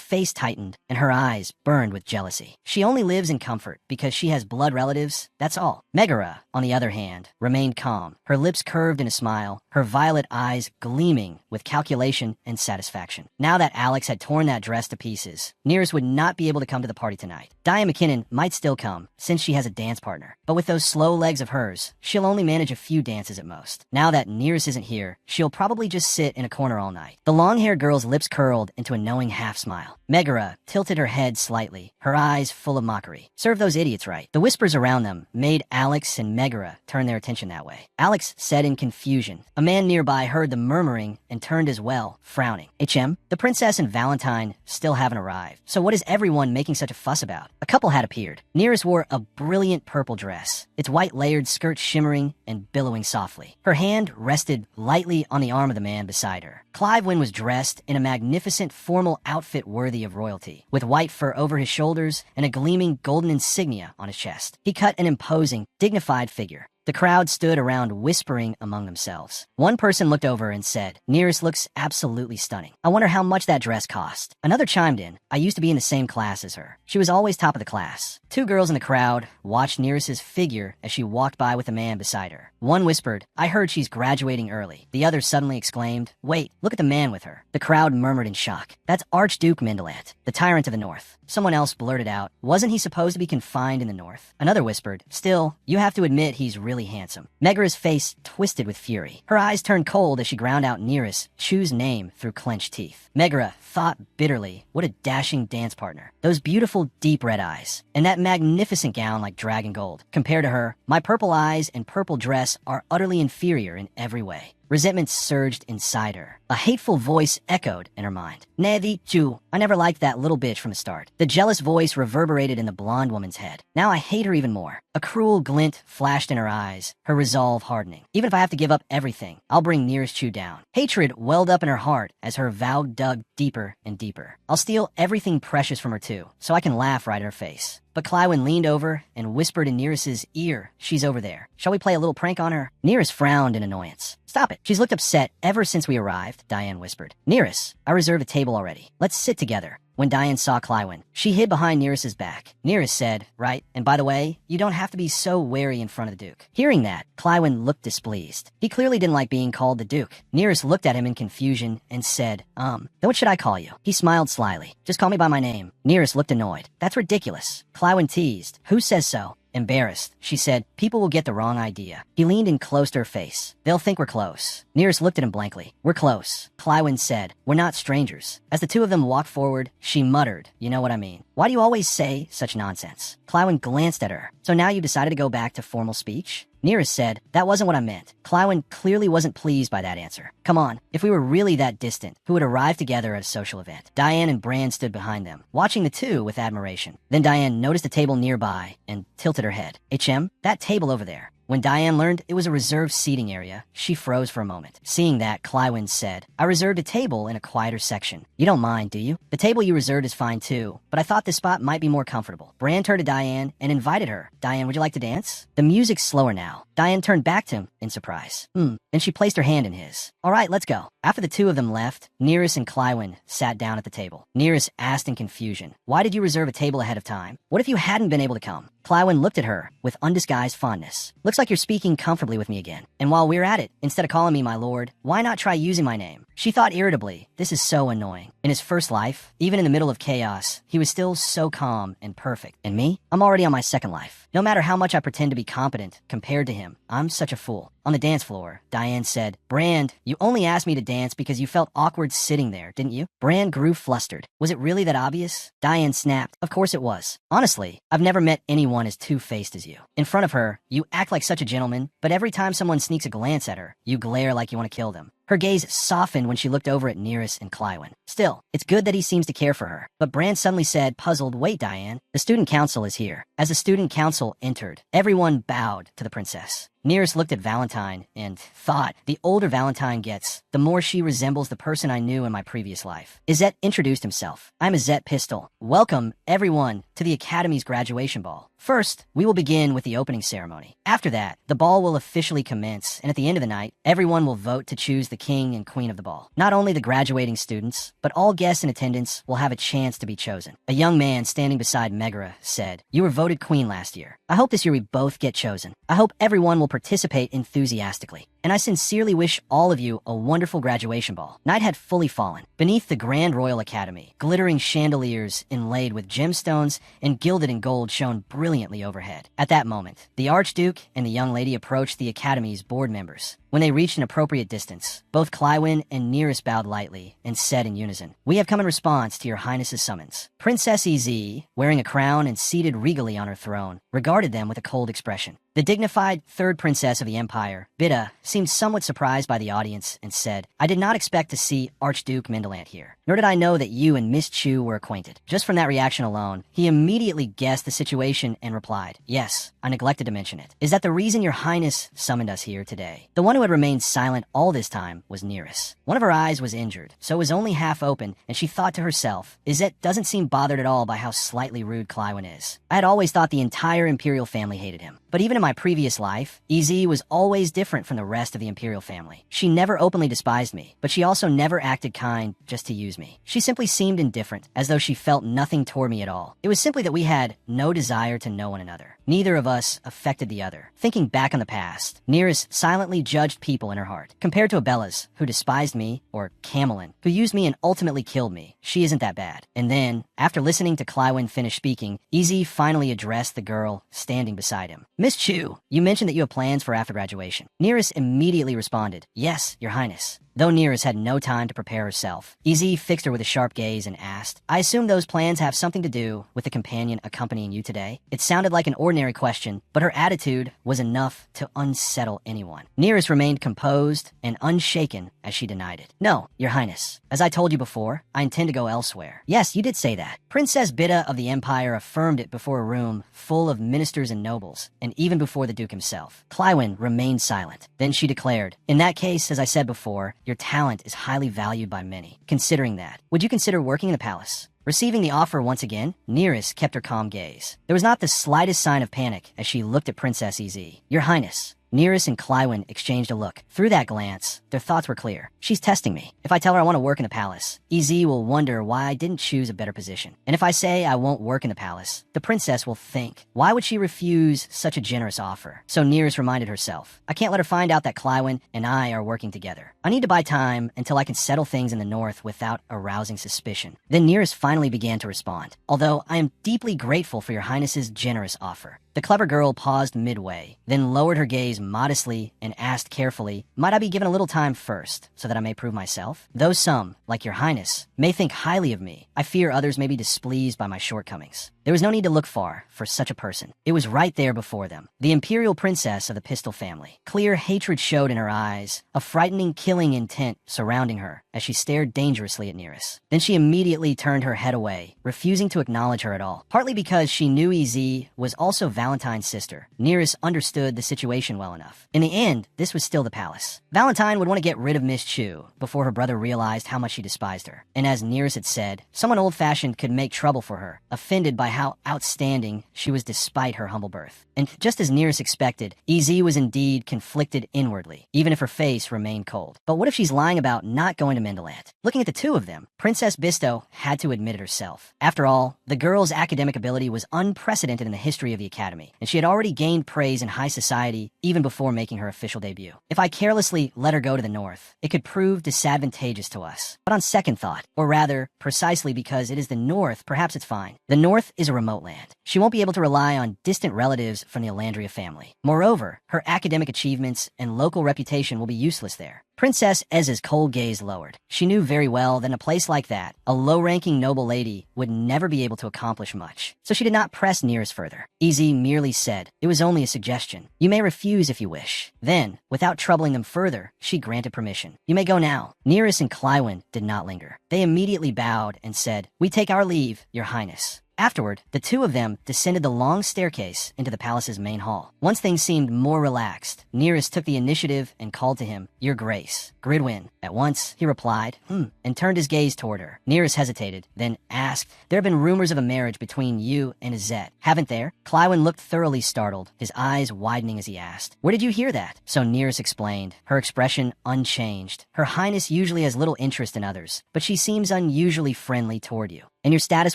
face tightened, and her eyes burned with jealousy. She only lives in comfort because she has blood relatives, that's all. Megara, on the other hand, remained calm, her lips curved in a smile, her violet eyes gleaming with calculation and satisfaction. Now that Alex had torn that dress to pieces, Nearest would not be able to come to the party tonight. Diane McKinnon might still come, since she has a dance partner. But with those slow legs of hers, she'll only manage a few dances at most. Now that Nearest isn't here, she'll probably just sit in a corner all night. The long-haired girl's lips curled into a knowing half-smile. Megara tilted her head slightly, her eyes full of mockery. Serve those idiots right. The whispers around them made Alex and Megara turn their attention that way. Alex said in confusion. A man nearby heard the murmuring and turned as well, frowning. HM, the princess and Valentine still haven't arrived. So what is everyone making such a fuss about? A couple had appeared. Nearest wore a brilliant purple dress, its white layered skirt shimmering and billowing softly. Her hand rested lightly on the arm of the man beside her. Cliven was dressed in a magnificent formal outfit worthy of royalty, with white fur over his shoulders and a gleaming golden insignia on his chest. He cut an imposing, dignified figure. The crowd stood around whispering among themselves. One person looked over and said, Nearest looks absolutely stunning. I wonder how much that dress cost. Another chimed in, I used to be in the same class as her. She was always top of the class. Two girls in the crowd watched Nearest's figure as she walked by with a man beside her. One whispered, I heard she's graduating early. The other suddenly exclaimed, wait, look at the man with her. The crowd murmured in shock. That's Archduke Mindelant, the tyrant of the North. Someone else blurted out, wasn't he supposed to be confined in the North? Another whispered, still, you have to admit he's really handsome. Megara's face twisted with fury. Her eyes turned cold as she ground out Nearest Chu's name through clenched teeth. Megara thought bitterly, what a dashing dance partner. Those beautiful deep red eyes, and that magnificent gown like dragon gold. Compared to her, my purple eyes and purple dress are utterly inferior in every way. Resentment surged inside her. A hateful voice echoed in her mind. Nedi Chu, I never liked that little bitch from the start. The jealous voice reverberated in the blonde woman's head. Now I hate her even more. A cruel glint flashed in her eyes, her resolve hardening. Even if I have to give up everything, I'll bring Nearest Chu down. Hatred welled up in her heart as her vow dug deeper and deeper. I'll steal everything precious from her too, so I can laugh right in her face. But Cliven leaned over and whispered in Nearest's ear, she's over there. Shall we play a little prank on her? Nearest frowned in annoyance. Stop it. She's looked upset ever since we arrived, Diane whispered. Nearest, I reserved a table already. Let's sit together. When Diane saw Cliven, she hid behind Nearest's back. Nearest said, right, and by the way, you don't have to be so wary in front of the Duke. Hearing that, Cliven looked displeased. He clearly didn't like being called the Duke. Nearest looked at him in confusion and said, then what should I call you? He smiled slyly. Just call me by my name. Nearest looked annoyed. That's ridiculous. Cliven teased. Who says so? Embarrassed, she said, people will get the wrong idea. He leaned in close to her face. They'll think we're close. Nearest looked at him blankly. We're close. Cliven said, we're not strangers. As the two of them walked forward, she muttered, you know what I mean. Why do you always say such nonsense? Cliven glanced at her. So now you decided to go back to formal speech? Nearest said, that wasn't what I meant. Cliven clearly wasn't pleased by that answer. Come on, if we were really that distant, who would arrive together at a social event? Diane and Bran stood behind them, watching the two with admiration. Then Diane noticed a table nearby and tilted her head. HM, that table over there. When Diane learned it was a reserved seating area, she froze for a moment. Seeing that, Cliven said, I reserved a table in a quieter section. You don't mind, do you? The table you reserved is fine too, but I thought this spot might be more comfortable. Bran turned to Diane and invited her. Diane, would you like to dance? The music's slower now. Diane turned back to him in surprise. Then she placed her hand in his. All right, let's go. After the two of them left, Nearest and Cliven sat down at the table. Nearest asked in confusion, why did you reserve a table ahead of time? What if you hadn't been able to come? Cliven looked at her with undisguised fondness. Looks like you're speaking comfortably with me again. And while we're at it, instead of calling me my lord, why not try using my name? She thought irritably, this is so annoying. In his first life, even in the middle of chaos, he was still so calm and perfect. And me? I'm already on my second life. No matter how much I pretend to be competent compared to him, I'm such a fool. On the dance floor, Diane said, Brand, you only asked me to dance because you felt awkward sitting there, didn't you? Brand grew flustered. Was it really that obvious? Diane snapped. Of course it was. Honestly, I've never met anyone as two-faced as you. In front of her, you act like such a gentleman, but every time someone sneaks a glance at her, you glare like you want to kill them. Her gaze softened when she looked over at Nearest and Cliven. Still, it's good that he seems to care for her. But Bran suddenly said, puzzled, wait, Diane, the student council is here. As the student council entered, everyone bowed to the princess. Nearest looked at Valentine and thought, the older Valentine gets, the more she resembles the person I knew in my previous life. Izzet introduced himself. I'm Izzet Pistol. Welcome, everyone, to the Academy's graduation ball. First, we will begin with the opening ceremony. After that, the ball will officially commence, and at the end of the night, everyone will vote to choose the king and queen of the ball. Not only the graduating students, but all guests in attendance will have a chance to be chosen. A young man standing beside Megara said, you were voted queen last year. I hope this year we both get chosen. I hope everyone will participate enthusiastically. and I sincerely wish all of you a wonderful graduation ball. Night had fully fallen. Beneath the Grand Royal Academy, glittering chandeliers inlaid with gemstones and gilded in gold shone brilliantly overhead. At that moment, the Archduke and the young lady approached the Academy's board members. When they reached an appropriate distance, both Clywin and Nearest bowed lightly and said in unison, "We have come in response to your Highness's summons." Princess Ez, wearing a crown and seated regally on her throne, regarded them with a cold expression. The dignified third princess of the empire, Bida, seemed somewhat surprised by the audience and said, "I did not expect to see Archduke Mendelant here, nor did I know that you and Miss Chu were acquainted." Just from that reaction alone, he immediately guessed the situation and replied, "Yes, I neglected to mention it. Is that the reason your Highness summoned us here today?" The one who had remained silent all this time was Nearest. One of her eyes was injured, so it was only half open, and she thought to herself, "Izet doesn't seem bothered at all by how slightly rude Clywin is. I had always thought the entire Imperial family hated him. But even in my previous life, Ez was always different from the rest of the Imperial family. She never openly despised me, but she also never acted kind just to use me. She simply seemed indifferent, as though she felt nothing toward me at all. It was simply that we had no desire to know one another. Neither of us affected the other." Thinking back on the past, Nearest silently judged people in her heart. Compared to Abellas, who despised me, or Camelin, who used me and ultimately killed me, she isn't that bad. And then, after listening to Clywin finish speaking, Ez finally addressed the girl standing beside him. "Miss Chu, you mentioned that you have plans for after graduation." Nearest immediately responded, "Yes, Your Highness." Though Nearest had no time to prepare herself, Ez fixed her with a sharp gaze and asked, "I assume those plans have something to do with the companion accompanying you today?" It sounded like an ordinary question, but her attitude was enough to unsettle anyone. Nearest remained composed and unshaken as she denied it. "No, Your Highness. As I told you before, I intend to go elsewhere." "Yes, you did say that." Princess Bida of the Empire affirmed it before a room full of ministers and nobles, and even before the Duke himself. Clywin remained silent. Then she declared, "In that case, as I said before, your talent is highly valued by many. Considering that, would you consider working in the palace?" Receiving the offer once again, Nearest kept her calm gaze. There was not the slightest sign of panic as she looked at Princess Ez. "Your Highness." Nearest and Clywin exchanged a look. Through that glance, their thoughts were clear. "She's testing me. If I tell her I want to work in the palace, Ez will wonder why I didn't choose a better position. And if I say I won't work in the palace, the princess will think, why would she refuse such a generous offer?" So Nearest reminded herself, "I can't let her find out that Clywin and I are working together. I need to buy time until I can settle things in the north without arousing suspicion." Then Nearest finally began to respond. "Although I am deeply grateful for your Highness's generous offer." The clever girl paused midway, then lowered her gaze modestly and asked carefully, "Might I be given a little time first, so that I may prove myself? Though some, like your Highness, may think highly of me, I fear others may be displeased by my shortcomings." There was no need to look far for such a person. It was right there before them, the imperial princess of the Pistol family. Clear hatred showed in her eyes, a frightening killing intent surrounding her as she stared dangerously at Nearest. Then she immediately turned her head away, refusing to acknowledge her at all. Partly because she knew Ez was also Valentine's sister, Nearest understood the situation well enough. In the end, this was still the palace. Valentine would want to get rid of Miss Chu before her brother realized how much she despised her. And as Nearest had said, someone old-fashioned could make trouble for her, offended by how outstanding she was despite her humble birth. And just as Nearest expected, Ez was indeed conflicted inwardly, even if her face remained cold. But what if she's lying about not going to Mendelant? Looking at the two of them, Princess Bisto had to admit it herself. After all, the girl's academic ability was unprecedented in the history of the Academy, and she had already gained praise in high society even before making her official debut. If I carelessly let her go to the north, it could prove disadvantageous to us. But on second thought, or rather, precisely because it is the north, perhaps it's fine. The north is a remote land. She won't be able to rely on distant relatives from the Alandria family. Moreover, her academic achievements and local reputation will be useless there. Princess Ez's cold gaze lowered. She knew very well that in a place like that, a low-ranking noble lady would never be able to accomplish much. So she did not press Nearest further. Ez merely said, "It was only a suggestion. You may refuse if you wish." Then, without troubling them further, she granted permission. "You may go now." Nearest and Clywin did not linger. They immediately bowed and said, "We take our leave, Your Highness." Afterward, the two of them descended the long staircase into the palace's main hall. Once things seemed more relaxed, Nearest took the initiative and called to him, "Your Grace." Gridwin. At once, he replied, and turned his gaze toward her. Nearest hesitated, then asked, "There have been rumors of a marriage between you and Izet, haven't there?" Clywin looked thoroughly startled, his eyes widening as he asked, "Where did you hear that?" So Nearest explained, her expression unchanged. "Her Highness usually has little interest in others, but she seems unusually friendly toward you." and your status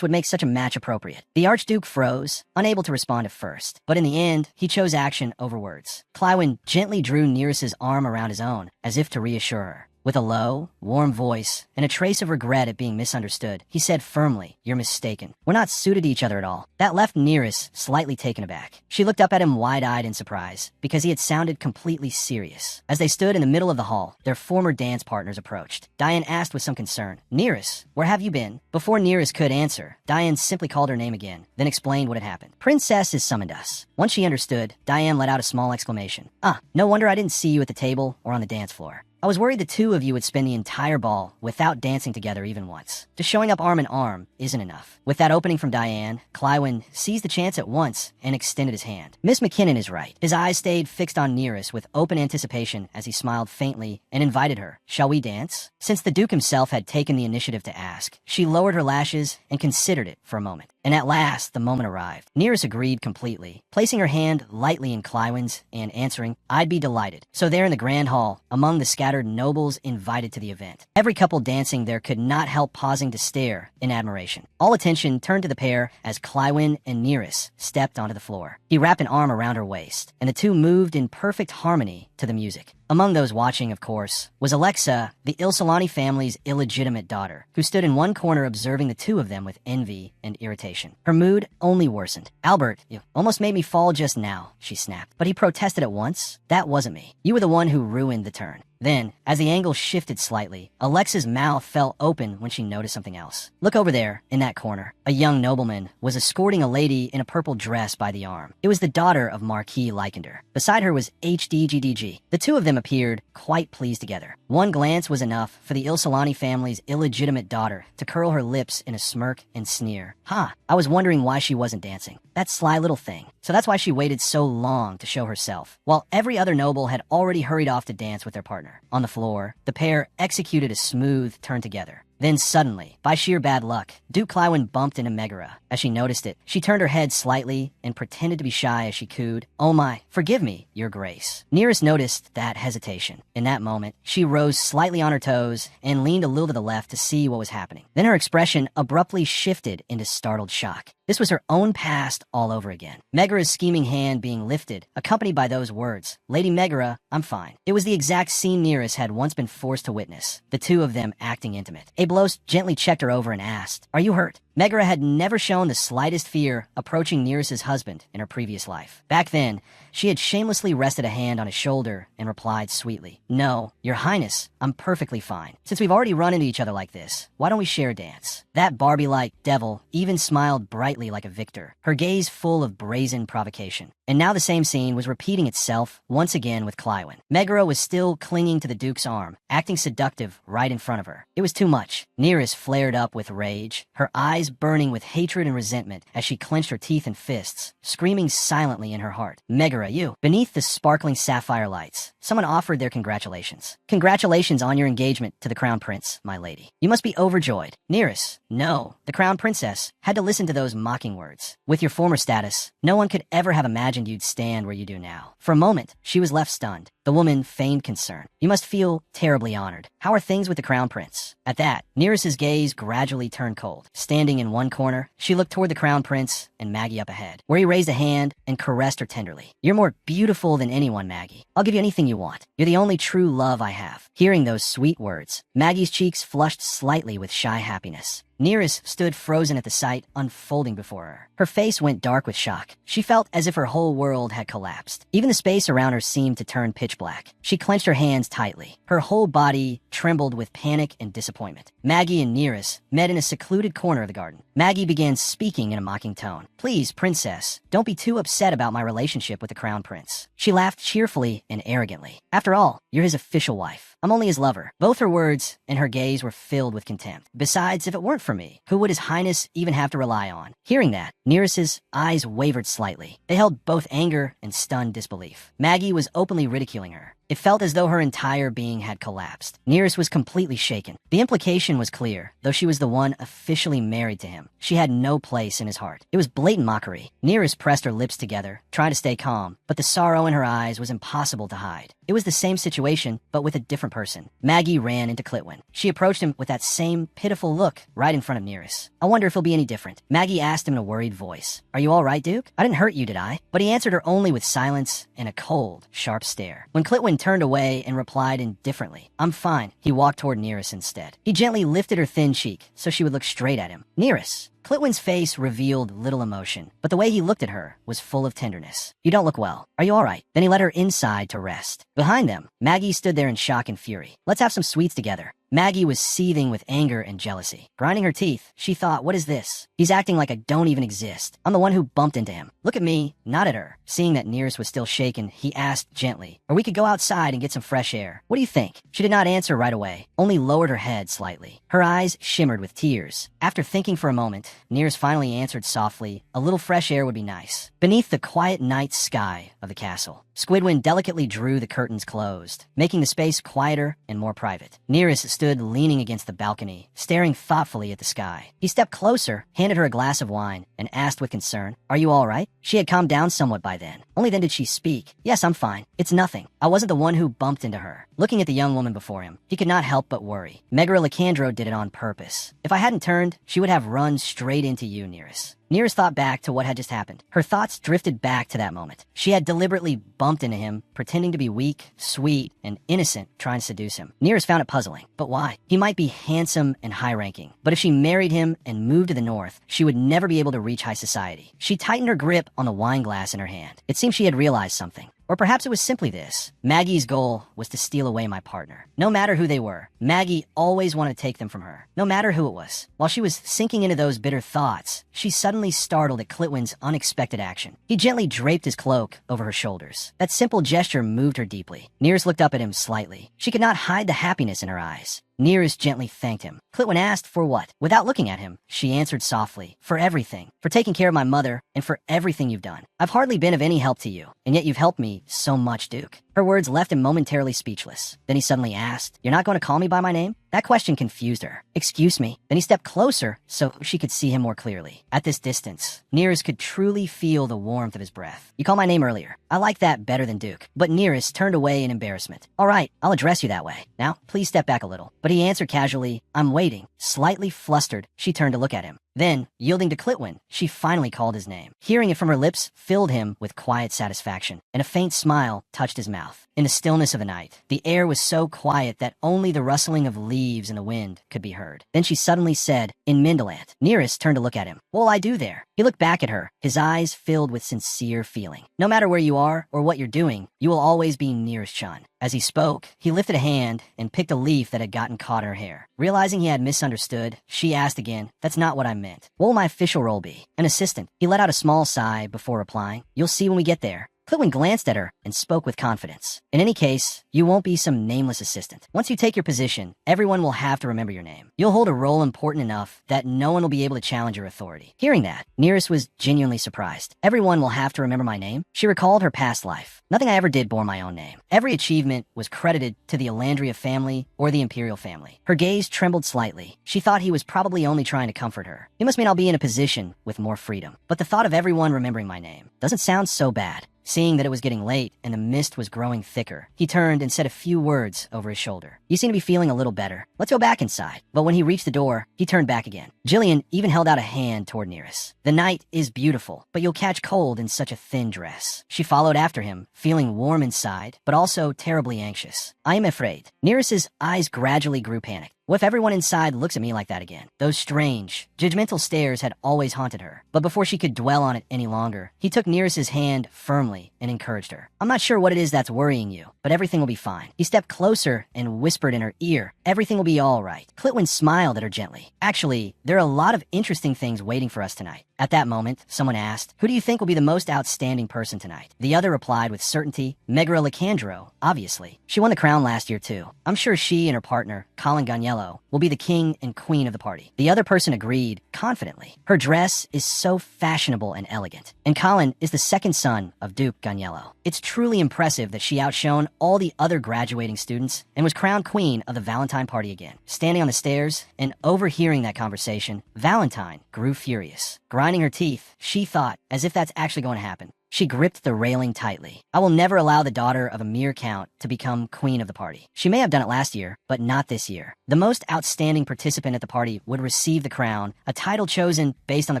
would make such a match appropriate. The Archduke froze, unable to respond at first, but in the end, he chose action over words. Clywyn gently drew Neris's arm around his own, as if to reassure her. With a low, warm voice and a trace of regret at being misunderstood, he said firmly, "You're mistaken. We're not suited to each other at all." That left Neris slightly taken aback. She looked up at him wide-eyed in surprise, because he had sounded completely serious. As they stood in the middle of the hall, their former dance partners approached. Diane asked with some concern, "Neris, where have you been?" Before Neris could answer, Diane simply called her name again, then explained what had happened. "Princess has summoned us." Once she understood, Diane let out a small exclamation. "Ah, no wonder I didn't see you at the table or on the dance floor. I was worried the two of you would spend the entire ball without dancing together even once. Just showing up arm in arm isn't enough." With that opening from Diane, Clywyn seized the chance at once and extended his hand. Miss McKinnon is right. His eyes stayed fixed on Neris with open anticipation as he smiled faintly and invited her. "Shall we dance?" Since the Duke himself had taken the initiative to ask, she lowered her lashes and considered it for a moment. And at last, the moment arrived. Neris agreed completely, placing her hand lightly in Clywyn's and answering, "I'd be delighted." So there in the grand hall, among the scattered nobles invited to the event, every couple dancing there could not help pausing to stare in admiration. All attention turned to the pair as Clywyn and Neris stepped onto the floor. He wrapped an arm around her waist, and the two moved in perfect harmony to the music. Among those watching, of course, was Alexa, the Ilsolani family's illegitimate daughter, who stood in one corner observing the two of them with envy and irritation. Her mood only worsened. "Albert, you almost made me fall just now," she snapped. But he protested at once. "That wasn't me. You were the one who ruined the turn." Then, as the angle shifted slightly, Alexa's mouth fell open when she noticed something else. Look over there, in that corner. A young nobleman was escorting a lady in a purple dress by the arm. It was the daughter of Marquis Lycander. Beside her was HDGDG. The two of them appeared quite pleased together. One glance was enough for the Ilsolani family's illegitimate daughter to curl her lips in a smirk and sneer. "Ha, I was wondering why she wasn't dancing. That sly little thing. So that's why she waited so long to show herself." While every other noble had already hurried off to dance with their partner. On the floor, the pair executed a smooth turn together. Then suddenly, by sheer bad luck, Duke Clywyn bumped into Megara. As she noticed it, she turned her head slightly and pretended to be shy as she cooed, "Oh my, forgive me, your grace." Neris noticed that hesitation. In that moment, she rose slightly on her toes and leaned a little to the left to see what was happening. Then her expression abruptly shifted into startled shock. This was her own past all over again. Megara's scheming hand being lifted, accompanied by those words, "Lady Megara, I'm fine." It was the exact scene Neris had once been forced to witness, the two of them acting intimate. Ablos gently checked her over and asked, "Are you hurt?" Megara had never shown the slightest fear approaching Neris's husband in her previous life. Back then, she had shamelessly rested a hand on his shoulder and replied sweetly, "No, your highness, I'm perfectly fine. Since we've already run into each other like this, why don't we share a dance?" That Barbie-like devil even smiled brightly like a victor, her gaze full of brazen provocation. And now the same scene was repeating itself once again with Clywyn. Megara was still clinging to the Duke's arm, acting seductive right in front of her. It was too much. Neris flared up with rage, her eyes burning with hatred and resentment as she clenched her teeth and fists, screaming silently in her heart, "Megara, you!" Beneath the sparkling sapphire lights, someone offered their congratulations. "Congratulations on your engagement to the Crown Prince, my lady. You must be overjoyed." Neris, no, the Crown Princess, had to listen to those mocking words. With your former status, no one could ever have imagined you'd stand where you do now. For a moment, she was left stunned. The woman feigned concern. "You must feel terribly honored. How are things with the Crown Prince?" At that, Neris's gaze gradually turned cold. Standing in one corner, she looked toward the Crown Prince and Maggie up ahead, where he raised a hand and caressed her tenderly. "You're more beautiful than anyone, Maggie. I'll give you anything you want. You're the only true love I have." Hearing those sweet words, Maggie's cheeks flushed slightly with shy happiness. Neris stood frozen at the sight unfolding before her. Her face went dark with shock. She felt as if her whole world had collapsed. Even the space around her seemed to turn pitch black. She clenched her hands tightly. Her whole body trembled with panic and disappointment. Maggie and Neris met in a secluded corner of the garden. Maggie began speaking in a mocking tone. "Please, princess, don't be too upset about my relationship with the Crown Prince." She laughed cheerfully and arrogantly. "After all, you're his official wife. I'm only his lover." Both her words and her gaze were filled with contempt. "Besides, if it weren't for me, who would his highness even have to rely on?" Hearing that, Neris's eyes wavered slightly. They held both anger and stunned disbelief. Maggie was openly ridiculing her. It felt as though her entire being had collapsed. Nearest was completely shaken. The implication was clear. Though she was the one officially married to him, she had no place in his heart. It was blatant mockery. Nearest pressed her lips together, trying to stay calm, but the sorrow in her eyes was impossible to hide. It was the same situation, but with a different person. Maggie ran into Clitwin. She approached him with that same pitiful look right in front of Nearest. I wonder if he'll be any different. Maggie asked him in a worried voice. Are you all right, Duke? I didn't hurt you, did I? But he answered her only with silence and a cold, sharp stare. When Clitwin turned away and replied indifferently, I'm fine, he walked toward Nearest instead. He gently lifted her thin cheek so she would look straight at him. Nearest. Clitwin's face revealed little emotion, but the way he looked at her was full of tenderness. You don't look well. Are you all right? Then he led her inside to rest. Behind them, Maggie stood there in shock and fury. Let's have some sweets together. Maggie was seething with anger and jealousy. Grinding her teeth, she thought, what is this? He's acting like I don't even exist. I'm the one who bumped into him. Look at me, not at her. Seeing that Nearest was still shaken, he asked gently, or we could go outside and get some fresh air. What do you think? She did not answer right away, only lowered her head slightly. Her eyes shimmered with tears. After thinking for a moment, Nearest finally answered softly, a little fresh air would be nice. Beneath the quiet night sky of the castle, Squidward delicately drew the curtains closed, making the space quieter and more private. Nearest stood leaning against the balcony, staring thoughtfully at the sky. He stepped closer, handed her a glass of wine, and asked with concern, are you all right? She had calmed down somewhat by then. Only then did she speak. Yes, I'm fine. It's nothing. I wasn't the one who bumped into her. Looking at the young woman before him, he could not help but worry. Megara Lacandro did it on purpose. If I hadn't turned, she would have run straight into you, Nearest. Nearest thought back to what had just happened. Her thoughts drifted back to that moment. She had deliberately bumped into him, pretending to be weak, sweet, and innocent, trying to seduce him. Nearest found it puzzling. But why? He might be handsome and high-ranking, but if she married him and moved to the north, she would never be able to reach high society. She tightened her grip on the wine glass in her hand. It seemed she had realized something. Or perhaps it was simply this. Maggie's goal was to steal away my partner. No matter who they were, Maggie always wanted to take them from her, no matter who it was. While she was sinking into those bitter thoughts, she suddenly startled at Clitwin's unexpected action. He gently draped his cloak over her shoulders. That simple gesture moved her deeply. Nearest looked up at him slightly. She could not hide the happiness in her eyes. Nearest gently thanked him. Clitwin asked for what? Without looking at him, she answered softly, for everything. For taking care of my mother, and for everything you've done. I've hardly been of any help to you, and yet you've helped me so much, Duke. Her words left him momentarily speechless. Then he suddenly asked, you're not going to call me by my name? That question confused her. Excuse me. Then he stepped closer so she could see him more clearly. At this distance, Nearest could truly feel the warmth of his breath. You called my name earlier. I like that better than Duke. But Nearest turned away in embarrassment. All right, I'll address you that way. Now, please step back a little. But he answered casually, I'm waiting. Slightly flustered, she turned to look at him. Then, yielding to Clitwin, she finally called his name. Hearing it from her lips filled him with quiet satisfaction, and a faint smile touched his mouth. In the stillness of the night, the air was so quiet that only the rustling of leaves in the wind could be heard. Then she suddenly said, in Mindaland. Nearest turned to look at him. What'll I do there? He looked back at her, his eyes filled with sincere feeling. No matter where you are or what you're doing, you will always be Nearest-chan. As he spoke, he lifted a hand and picked a leaf that had gotten caught in her hair. Realizing he had misunderstood, she asked again, that's not what I meant. What will my official role be? An assistant. He let out a small sigh before replying, you'll see when we get there. Clitwin glanced at her and spoke with confidence. In any case, you won't be some nameless assistant. Once you take your position, everyone will have to remember your name. You'll hold a role important enough that no one will be able to challenge your authority. Hearing that, Nearest was genuinely surprised. Everyone will have to remember my name? She recalled her past life. Nothing I ever did bore my own name. Every achievement was credited to the Alandria family or the Imperial family. Her gaze trembled slightly. She thought he was probably only trying to comfort her. He must mean I'll be in a position with more freedom. But the thought of everyone remembering my name doesn't sound so bad. Seeing that it was getting late and the mist was growing thicker, he turned and said a few words over his shoulder. You seem to be feeling a little better. Let's go back inside. But when he reached the door, he turned back again. Jillian even held out a hand toward Nearest. The night is beautiful, but you'll catch cold in such a thin dress. She followed after him, feeling warm inside, but also terribly anxious. I am afraid. Nearest's eyes gradually grew panicked. What if everyone inside looks at me like that again? Those strange, judgmental stares had always haunted her. But before she could dwell on it any longer, he took Nearest's hand firmly and encouraged her. I'm not sure what it is that's worrying you, but everything will be fine. He stepped closer and whispered in her ear, everything will be all right. Clitwin smiled at her gently. Actually, there are a lot of interesting things waiting for us tonight. At that moment, someone asked, "Who do you think will be the most outstanding person tonight?" The other replied with certainty, "Megara Licandro, obviously. She won the crown last year too. I'm sure she and her partner, Colin Gagniello, will be the king and queen of the party." The other person agreed, confidently. "Her dress is so fashionable and elegant. And Colin is the second son of Duke Gagniello. It's truly impressive that she outshone all the other graduating students and was crowned queen of the Valentine party again." Standing on the stairs and overhearing that conversation, Valentine grew furious. Grinding her teeth, she thought, as if that's actually going to happen. She gripped the railing tightly. "I will never allow the daughter of a mere count to become queen of the party. She may have done it last year, but not this year. The most outstanding participant at the party would receive the crown, a title chosen based on the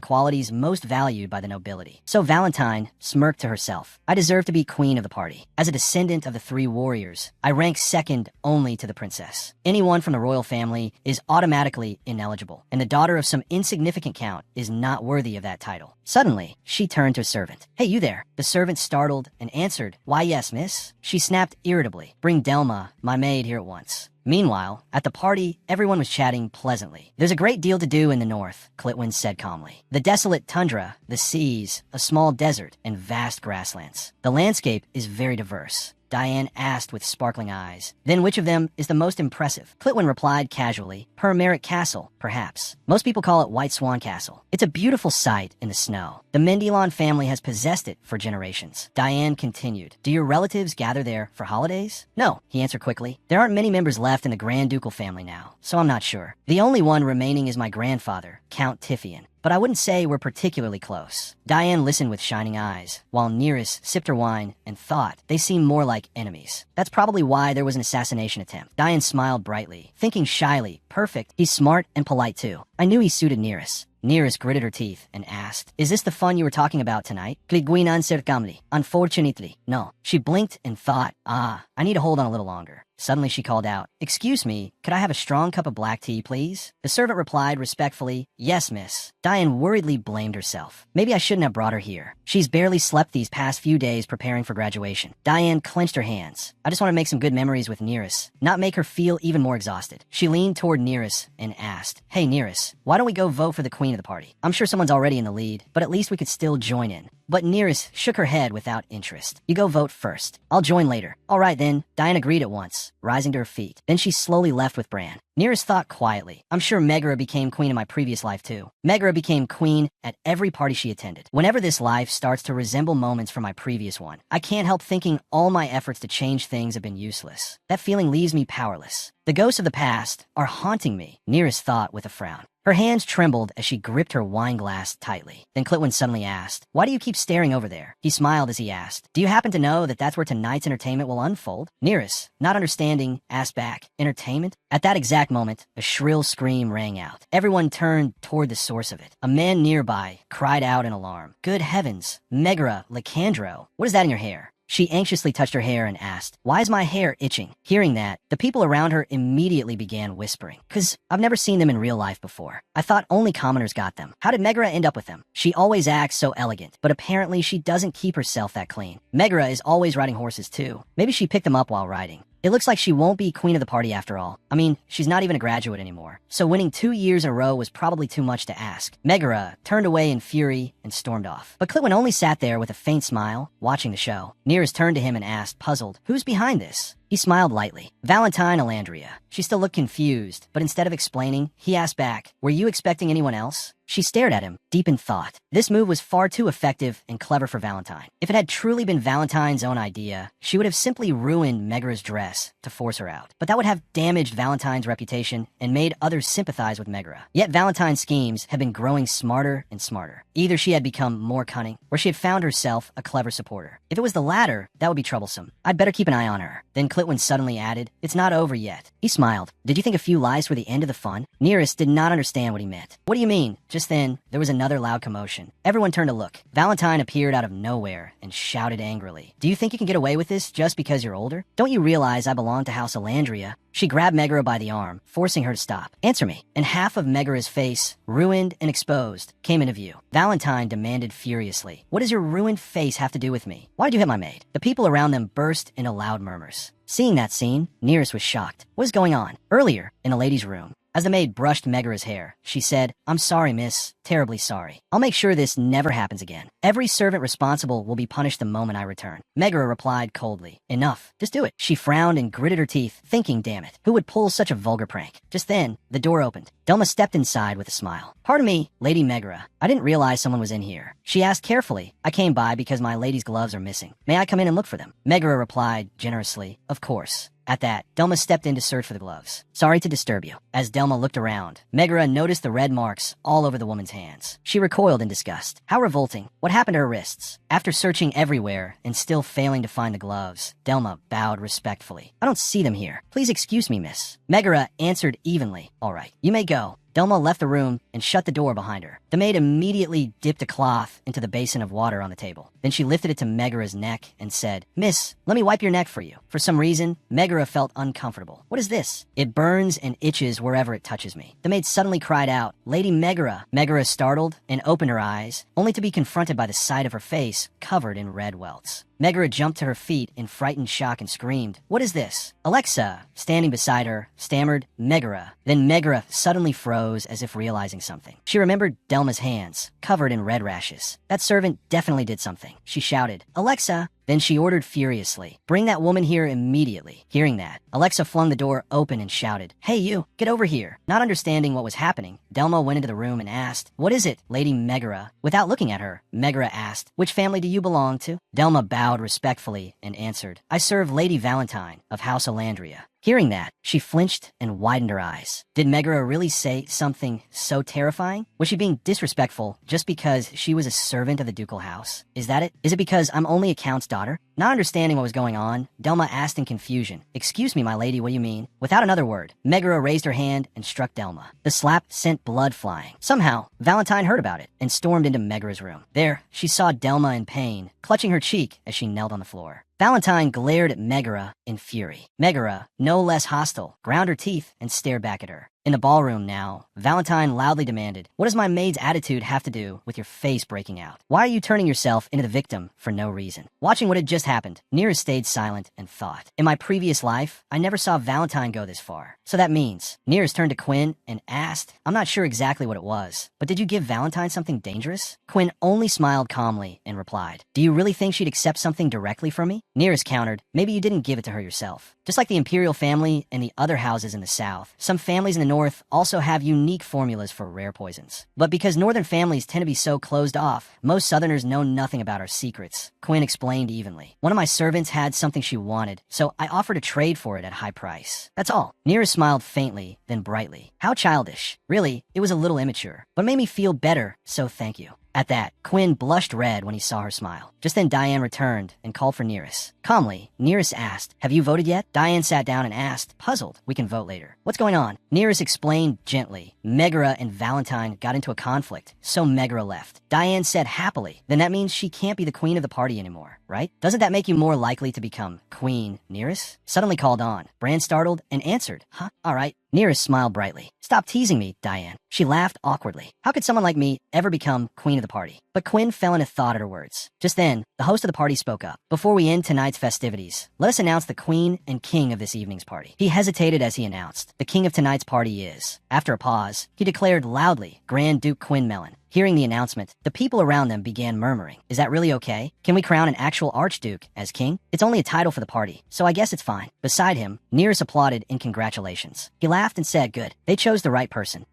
qualities most valued by the nobility." So Valentine smirked to herself. "I deserve to be queen of the party. As a descendant of the three warriors, I rank second only to the princess. Anyone from the royal family is automatically ineligible, and the daughter of some insignificant count is not worthy of that title." Suddenly, she turned to a servant. "Hey, you there." The servant startled and answered, "Why, yes, miss." She snapped irritably, "Bring Delma, my maid, here at once." Meanwhile, at the party, everyone was chatting pleasantly. "There's a great deal to do in the north," Clitwin said calmly. "The desolate tundra, the seas, a small desert, and vast grasslands. The landscape is very diverse." Diane asked with sparkling eyes. "Then which of them is the most impressive?" Clitwin replied casually, "Per Merrick Castle, perhaps. Most people call it White Swan Castle. It's a beautiful sight in the snow. The Mendilon family has possessed it for generations." Diane continued, "Do your relatives gather there for holidays?" "No," he answered quickly. "There aren't many members left in the Grand Ducal family now, so I'm not sure. The only one remaining is my grandfather, Count Tiffian. But I wouldn't say we're particularly close." Diane listened with shining eyes, while Nearest sipped her wine and thought they seemed more like enemies. That's probably why there was an assassination attempt. Diane smiled brightly, thinking shyly, "Perfect. He's smart and polite too. I knew he suited Nearest." Nearest gritted her teeth and asked, "Is this the fun you were talking about tonight?" "Cliguinan cercamli. Unfortunately, no." She blinked and thought, I need to hold on a little longer." Suddenly she called out, "Excuse me, could I have a strong cup of black tea, please?" The servant replied respectfully, "Yes, miss." Diane worriedly blamed herself. Maybe I shouldn't have brought her here. She's barely slept these past few days preparing for graduation. Diane clenched her hands. "I just want to make some good memories with Nearest, not make her feel even more exhausted." She leaned toward Nearest and asked, "Hey, Nearest, why don't we go vote for the queen of the party? I'm sure someone's already in the lead, but at least we could still join in." But Nearest shook her head without interest. "You go vote first. I'll join later." "All right then." Diane agreed at once, rising to her feet. Then she slowly left with Bran. Nearest thought quietly, "I'm sure Megara became queen in my previous life too." Megara became queen at every party she attended. Whenever this life starts to resemble moments from my previous one, I can't help thinking all my efforts to change things have been useless. That feeling leaves me powerless. The ghosts of the past are haunting me, Nearest thought with a frown. Her hands trembled as she gripped her wine glass tightly. Then Clitwin suddenly asked, "Why do you keep staring over there?" He smiled as he asked, "Do you happen to know that that's where tonight's entertainment will unfold?" Nearest, not understanding, asked back, "Entertainment?" At that exact moment, a shrill scream rang out. Everyone turned toward the source of it. A man nearby cried out in alarm, "Good heavens, Megara Licandro, what is that in your hair?" She anxiously touched her hair and asked, "Why is my hair itching?" Hearing that, the people around her immediately began whispering, "'Cause I've never seen them in real life before. I thought only commoners got them. How did Megara end up with them? She always acts so elegant, but apparently she doesn't keep herself that clean. Megara is always riding horses too. Maybe she picked them up while riding. It looks like she won't be queen of the party after all. I mean, she's not even a graduate anymore. So winning 2 years in a row was probably too much to ask." Megara turned away in fury and stormed off. But Clitwin only sat there with a faint smile, watching the show. Nearest turned to him and asked, puzzled, "Who's behind this?" He smiled lightly. "Valentine Alandria." She still looked confused, but instead of explaining, he asked back, "Were you expecting anyone else?" She stared at him, deep in thought. This move was far too effective and clever for Valentine. If it had truly been Valentine's own idea, she would have simply ruined Megara's dress to force her out. But that would have damaged Valentine's reputation and made others sympathize with Megara. Yet Valentine's schemes had been growing smarter and smarter. Either she had become more cunning, or she had found herself a clever supporter. If it was the latter, that would be troublesome. I'd better keep an eye on her. Then Clitwin suddenly added, "It's not over yet." He smiled. "Did you think a few lies were the end of the fun?" Nearest did not understand what he meant. "What do you mean?" Just then, there was another loud commotion. Everyone turned to look. Valentine appeared out of nowhere and shouted angrily, "Do you think you can get away with this just because you're older? Don't you realize I belong to House Alandria?" She grabbed Megara by the arm, forcing her to stop. "Answer me." And half of Megara's face, ruined and exposed, came into view. Valentine demanded furiously, "What does your ruined face have to do with me? Why did you hit my maid?" The people around them burst into loud murmurs. Seeing that scene, Nearest was shocked. What is going on? Earlier, in the ladies' room, As the maid brushed Megara's hair, she said, "I'm sorry, miss. Terribly sorry. I'll make sure this never happens again. Every servant responsible will be punished the moment I return." Megara replied coldly, "Enough. Just do it." She frowned and gritted her teeth, thinking, damn it, who would pull such a vulgar prank? Just then, the door opened. Delma stepped inside with a smile. "Pardon me, Lady Megara. I didn't realize someone was in here." She asked carefully. "I came by because my lady's gloves are missing. May I come in and look for them?" Megara replied generously, "Of course." At that, Delma stepped in to search for the gloves. "Sorry to disturb you." As Delma looked around, Megara noticed the red marks all over the woman's hands. She recoiled in disgust. How revolting. What happened to her wrists? After searching everywhere and still failing to find the gloves, Delma bowed respectfully. "I don't see them here. Please excuse me, miss." Megara answered evenly. "All right, you may go." Delma left the room and shut the door behind her. The maid immediately dipped a cloth into the basin of water on the table. Then she lifted it to Megara's neck and said, "Miss, let me wipe your neck for you." For some reason, Megara felt uncomfortable. "What is this?" "It burns and itches wherever it touches me." The maid suddenly cried out, "Lady Megara." Megara startled and opened her eyes, only to be confronted by the sight of her face covered in red welts. Megara jumped to her feet in frightened shock and screamed, "What is this?" Alexa, standing beside her, stammered, "Megara." Then Megara suddenly froze as if realizing something. She remembered Delma's hands, covered in red rashes. That servant definitely did something. She shouted, "Alexa!" Then she ordered furiously, "Bring that woman here immediately." Hearing that, Alexa flung the door open and shouted, "Hey you, get over here." Not understanding what was happening, Delma went into the room and asked, "What is it, Lady Megara?" Without looking at her, Megara asked, "Which family do you belong to?" Delma bowed respectfully and answered, "I serve Lady Valentine of House Alandria." Hearing that, she flinched and widened her eyes. Did Megara really say something so terrifying? Was she being disrespectful just because she was a servant of the ducal house? Is that it? Is it because I'm only a count's daughter? Not understanding what was going on, Delma asked in confusion, "Excuse me, my lady, what do you mean?" Without another word, Megara raised her hand and struck Delma. The slap sent blood flying. Somehow, Valentine heard about it and stormed into Megara's room. There, she saw Delma in pain, clutching her cheek as she knelt on the floor. Valentine glared at Megara in fury. Megara, no less hostile, ground her teeth and stared back at her. In the ballroom now, Valentine loudly demanded, "What does my maid's attitude have to do with your face breaking out? Why are you turning yourself into the victim for no reason?" Watching what had just happened, Neera stayed silent and thought. In my previous life, I never saw Valentine go this far. So that means, Neera's turned to Quinn and asked, I'm not sure exactly what it was, but did you give Valentine something dangerous? Quinn only smiled calmly and replied, "Do you really think she'd accept something directly from me?" Neera's countered, "Maybe you didn't give it to her yourself." Just like the Imperial family and the other houses in the South, some families in the North also have unique formulas for rare poisons. But because Northern families tend to be so closed off, most Southerners know nothing about our secrets. Quinn explained evenly. "One of my servants had something she wanted, so I offered to trade for it at a high price. That's all." Neera smiled faintly, then brightly. How childish. Really, it was a little immature, but made me feel better, so thank you. At that, Quinn blushed red when he saw her smile. Just then Diane returned and called for Nearest. Calmly, Nearest asked, "Have you voted yet?" Diane sat down and asked, puzzled, "We can vote later." "What's going on?" Nearest explained gently. Megara and Valentine got into a conflict, so Megara left. Diane said happily, "Then that means she can't be the queen of the party anymore, right? Doesn't that make you more likely to become Queen Nearest?" Suddenly called on. Bran startled and answered, "Huh? All right." Nearest smiled brightly. "Stop teasing me, Diane." She laughed awkwardly. How could someone like me ever become queen of the party? But Quinn fell into thought at her words. Just then, the host of the party spoke up. "Before we end tonight's festivities, let us announce the queen and king of this evening's party." He hesitated as he announced, "The king of tonight's party is..." After a pause, he declared loudly, "Grand Duke Quinmelin." Hearing the announcement, the people around them began murmuring, "Is that really okay? Can we crown an actual archduke as king? It's only a title for the party, so I guess it's fine." Beside him, Nearest applauded in congratulations. He laughed and said, "Good. They chose the right person."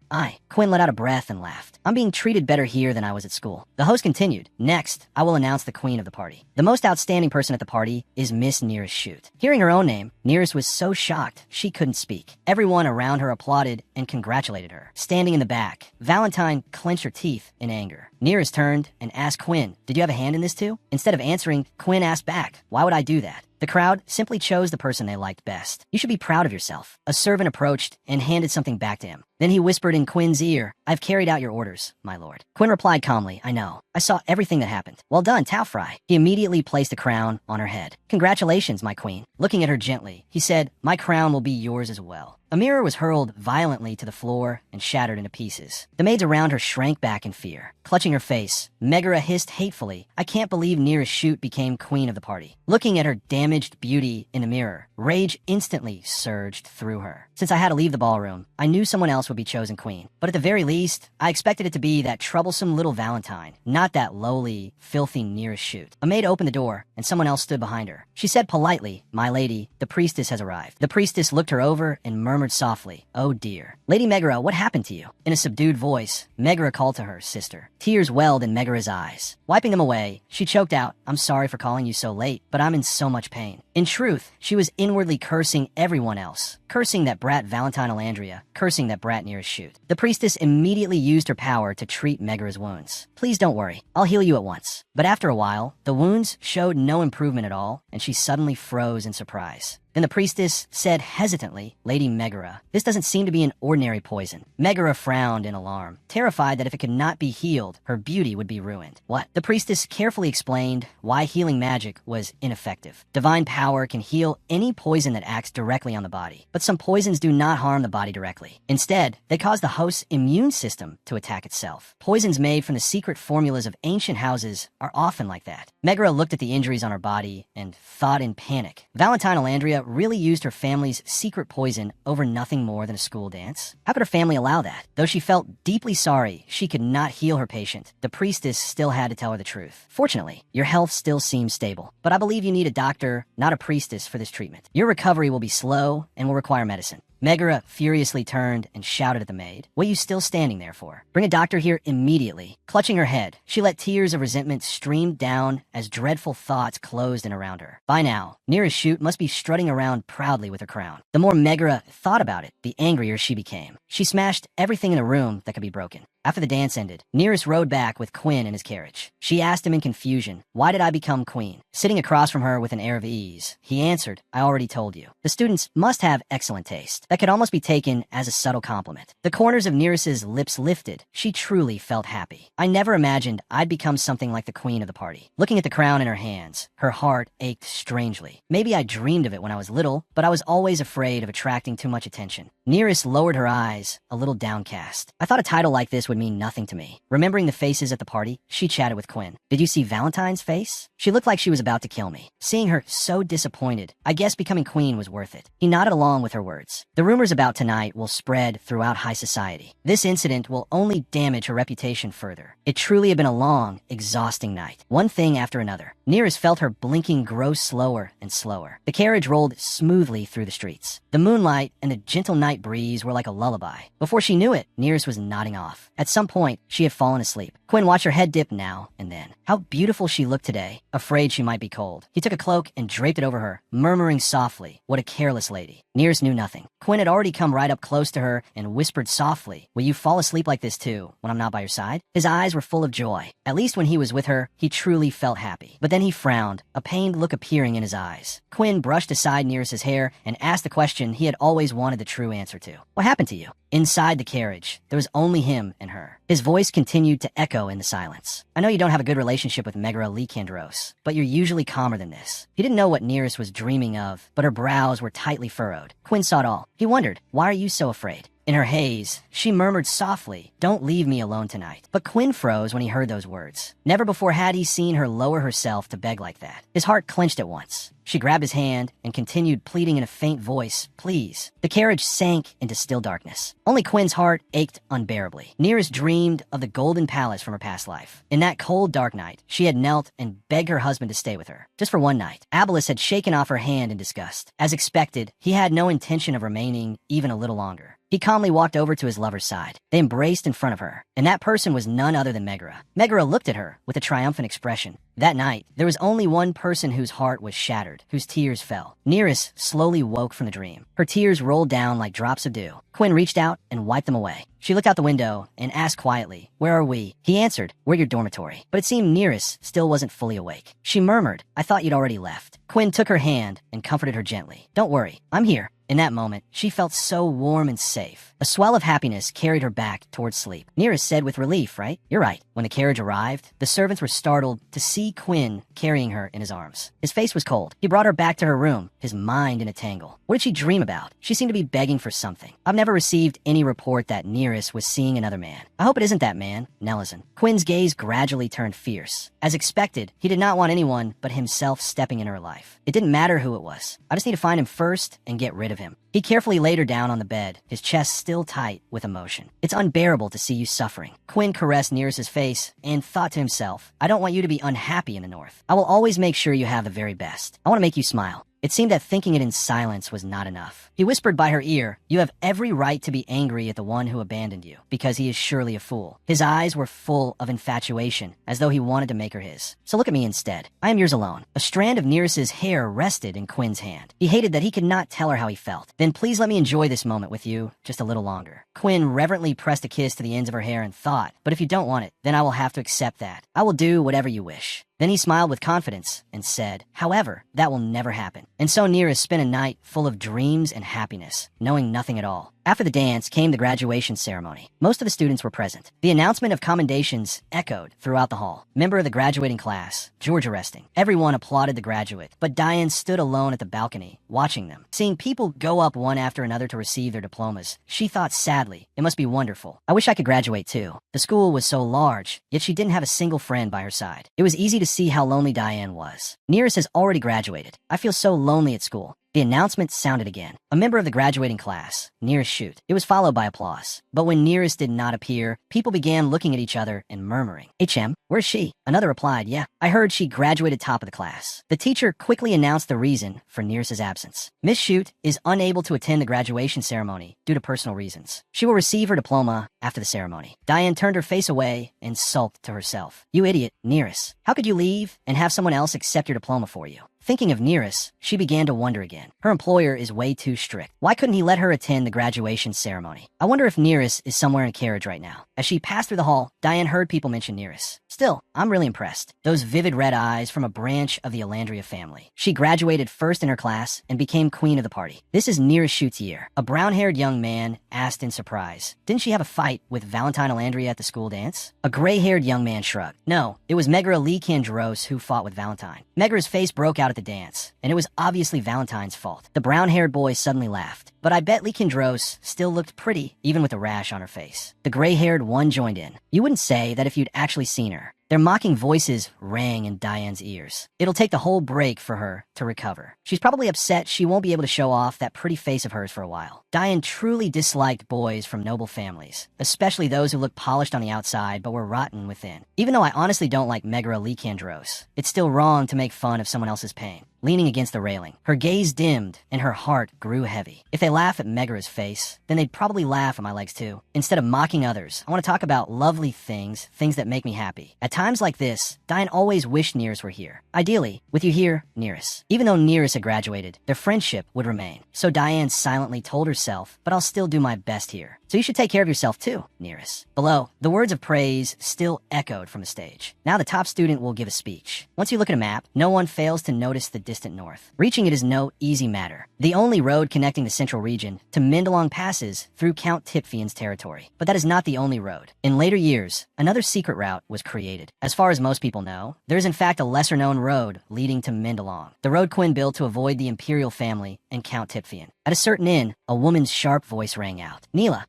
Quinn let out a breath and laughed. "I'm being treated better here than I was at school." The host continued, "Next, I will announce the queen of the party. The most outstanding person at the party is Miss Nearest Shoot." Hearing her own name, Nearest was so shocked she couldn't speak. Everyone around her applauded and congratulated her. Standing in the back, Valentine clenched her teeth in anger. Nearest turned and asked Quinn, "Did you have a hand in this too?" Instead of answering, Quinn asked back, "Why would I do that?" The crowd simply chose the person they liked best. "You should be proud of yourself." A servant approached and handed something back to him. Then he whispered in Quinn's ear, "I've carried out your orders, my lord." Quinn replied calmly, "I know. I saw everything that happened. Well done, Tao Fry. He immediately placed a crown on her head. Congratulations, my queen. Looking at her gently, he said, my crown will be yours as well. A mirror was hurled violently to the floor and shattered into pieces. The maids around her shrank back in fear. Clutching her face, Megara hissed hatefully, I can't believe Nearest Shoot became queen of the party. Looking at her damaged beauty in the mirror, rage instantly surged through her. Since I had to leave the ballroom, I knew someone else would be chosen queen. But at the very least, I expected it to be that troublesome little Valentine, not that lowly, filthy Nearest Shoot. A maid opened the door, and someone else stood behind her. She said politely, my lady, the priestess has arrived. The priestess looked her over and murmured softly, oh dear. Lady Megara, what happened to you? In a subdued voice, Megara called to her sister. Tears welled in Megara's eyes. Wiping them away, she choked out, I'm sorry for calling you so late, but I'm in so much pain. In truth, she was inwardly cursing everyone else. Cursing that brat Valentine Alandria, cursing that brat Nearest Shoot. The priestess immediately used her power to treat Megara's wounds. Please don't worry, I'll heal you at once. But after a while, the wounds showed no improvement at all, and she suddenly froze in surprise. Then the priestess said hesitantly, Lady Megara, this doesn't seem to be an ordinary poison. Megara frowned in alarm, terrified that if it could not be healed, her beauty would be ruined. What? The priestess carefully explained why healing magic was ineffective. Divine power can heal any poison that acts directly on the body, but some poisons do not harm the body directly. Instead, they cause the host's immune system to attack itself. Poisons made from the secret formulas of ancient houses are often like that. Megara looked at the injuries on her body and thought in panic. Valentine Alandria really used her family's secret poison over nothing more than a school dance? How could her family allow that? Though she felt deeply sorry she could not heal her patient, the priestess still had to tell her the truth. Fortunately, your health still seems stable, but I believe you need a doctor, not a priestess, for this treatment. Your recovery will be slow and will require medicine. Megara furiously turned and shouted at the maid, what are you still standing there for? Bring a doctor here immediately. Clutching her head, she let tears of resentment stream down as dreadful thoughts closed in around her. By now, Nearest Shoot must be strutting around proudly with her crown. The more Megara thought about it, the angrier she became. She smashed everything in the room that could be broken. After the dance ended, Nearest rode back with Quinn in his carriage. She asked him in confusion, why did I become queen? Sitting across from her with an air of ease, he answered, I already told you. The students must have excellent taste. That could almost be taken as a subtle compliment. The corners of Nearest's lips lifted. She truly felt happy. I never imagined I'd become something like the queen of the party. Looking at the crown in her hands, her heart ached strangely. Maybe I dreamed of it when I was little, but I was always afraid of attracting too much attention. Nearest lowered her eyes, a little downcast. I thought a title like this would mean nothing to me. Remembering the faces at the party, she chatted with Quinn. Did you see Valentine's face? She looked like she was about to kill me. Seeing her so disappointed, I guess becoming queen was worth it. He nodded along with her words. The rumors about tonight will spread throughout high society. This incident will only damage her reputation further. It truly had been a long, exhausting night. One thing after another. Nearest felt her blinking grow slower and slower. The carriage rolled smoothly through the streets. The moonlight and the gentle night breeze were like a lullaby. Before she knew it, Nearest was nodding off. At some point, she had fallen asleep. Quinn watched her head dip now and then. How beautiful she looked today, afraid she might be cold. He took a cloak and draped it over her, murmuring softly, what a careless lady. Nearest knew nothing. Quinn had already come right up close to her and whispered softly, will you fall asleep like this too, when I'm not by your side? His eyes were full of joy. At least when he was with her, he truly felt happy. But then he frowned, a pained look appearing in his eyes. Quinn brushed aside Nearest's hair and asked the question he had always wanted the true answer to. What happened to you? Inside the carriage, there was only him and her. His voice continued to echo in the silence. I know you don't have a good relationship with Megara Lycandros, but you're usually calmer than this. He didn't know what Nearest was dreaming of, but her brows were tightly furrowed. Quinn saw it all. He wondered, why are you so afraid? In her haze, she murmured softly, don't leave me alone tonight. But Quinn froze when he heard those words. Never before had he seen her lower herself to beg like that. His heart clenched at once. She grabbed his hand and continued pleading in a faint voice, please. The carriage sank into still darkness. Only Quinn's heart ached unbearably. Nearest dreamed of the golden palace from her past life. In that cold, dark night, she had knelt and begged her husband to stay with her. Just for one night. Abelis had shaken off her hand in disgust. As expected, he had no intention of remaining even a little longer. He calmly walked over to his lover's side. They embraced in front of her, and that person was none other than Megara. Megara looked at her with a triumphant expression. That night, there was only one person whose heart was shattered, whose tears fell. Nearest slowly woke from the dream. Her tears rolled down like drops of dew. Quinn reached out and wiped them away. She looked out the window and asked quietly, where are we? He answered, we're your dormitory. But it seemed Nearest still wasn't fully awake. She murmured, I thought you'd already left. Quinn took her hand and comforted her gently. Don't worry, I'm here. In that moment, she felt so warm and safe. A swell of happiness carried her back towards sleep. Nearest said with relief, right? You're right. When the carriage arrived, the servants were startled to see Quinn carrying her in his arms. His face was cold. He brought her back to her room, his mind in a tangle. What did she dream about? She seemed to be begging for something. I've never received any report that Nearest was seeing another man. I hope it isn't that man, Nelizan. Quinn's gaze gradually turned fierce. As expected, he did not want anyone but himself stepping in her life. It didn't matter who it was. I just need to find him first and get rid of him. He carefully laid her down on the bed, his chest still tight with emotion. It's unbearable to see you suffering. Quinn caressed Nearest's face and thought to himself, I don't want you to be unhappy in the North. I will always make sure you have the very best. I want to make you smile. It seemed that thinking it in silence was not enough. He whispered by her ear, you have every right to be angry at the one who abandoned you, because he is surely a fool. His eyes were full of infatuation, as though he wanted to make her his. So look at me instead. I am yours alone. A strand of Nearest's hair rested in Quinn's hand. He hated that he could not tell her how he felt. Then please let me enjoy this moment with you just a little longer. Quinn reverently pressed a kiss to the ends of her hair and thought, but if you don't want it, then I will have to accept that. I will do whatever you wish. Then he smiled with confidence and said, however, that will never happen. And so Nearest spent a night full of dreams and happiness, knowing nothing at all. After the dance came the graduation ceremony. Most of the students were present. The announcement of commendations echoed throughout the hall. Member of the graduating class, George arresting. Everyone applauded the graduate, but Diane stood alone at the balcony, watching them. Seeing people go up one after another to receive their diplomas, she thought sadly, it must be wonderful. I wish I could graduate too. The school was so large, yet she didn't have a single friend by her side. It was easy to see how lonely Diane was. Nearest has already graduated. I feel so lonely at school. The announcement sounded again. A member of the graduating class, Nearest shoot. It was followed by applause. But when Nearest did not appear, people began looking at each other and murmuring. HM, where's she? Another replied, yeah, I heard she graduated top of the class. The teacher quickly announced the reason for Nearest's absence. Miss Shoot is unable to attend the graduation ceremony due to personal reasons. She will receive her diploma after the ceremony. Diane turned her face away and sulked to herself. You idiot, Nearest. How could you leave and have someone else accept your diploma for you? Thinking of Nearest, she began to wonder again. Her employer is way too strict. Why couldn't he let her attend the graduation ceremony? I wonder if Nearest is somewhere in a carriage right now. As she passed through the hall, Diane heard people mention Nearest. Still, I'm really impressed. Those vivid red eyes from a branch of the Alandria family. She graduated first in her class and became queen of the party. This is Nearest Shoot's year. A brown-haired young man asked in surprise. Didn't she have a fight with Valentine Alandria at the school dance? A gray-haired young man shrugged. No, it was Megra Lee Kandros who fought with Valentine. Megra's face broke out at the dance, and it was obviously Valentine's fault. The brown-haired boy suddenly laughed. But I bet Lee Kandros still looked pretty, even with a rash on her face. The gray-haired one joined in. You wouldn't say that if you'd actually seen her. Their mocking voices rang in Diane's ears. It'll take the whole break for her to recover. She's probably upset she won't be able to show off that pretty face of hers for a while. Diane truly disliked boys from noble families, especially those who looked polished on the outside but were rotten within. Even though I honestly don't like Megra Lee Kandros, it's still wrong to make fun of someone else's pain. Leaning against the railing, her gaze dimmed and her heart grew heavy. If they laugh at Megra's face, then they'd probably laugh at my legs too. Instead of mocking others, I want to talk about lovely things that make me happy. At times like this, Diane always wished Nearest were here. Ideally, with you here, Nearest. Even though Nearest had graduated, their friendship would remain. So Diane silently told herself, but I'll still do my best here. So you should take care of yourself too, Nearest. Below, the words of praise still echoed from the stage. Now the top student will give a speech. Once you look at a map, no one fails to notice the distant north. Reaching it is no easy matter. The only road connecting the central region to Mindalong passes through Count Tipfian's territory. But that is not the only road. In later years, another secret route was created. As far as most people know, there is in fact a lesser-known road leading to Mindalong. The road Quinn built to avoid the imperial family and Count Tipfian. At a certain inn, a woman's sharp voice rang out. Neela,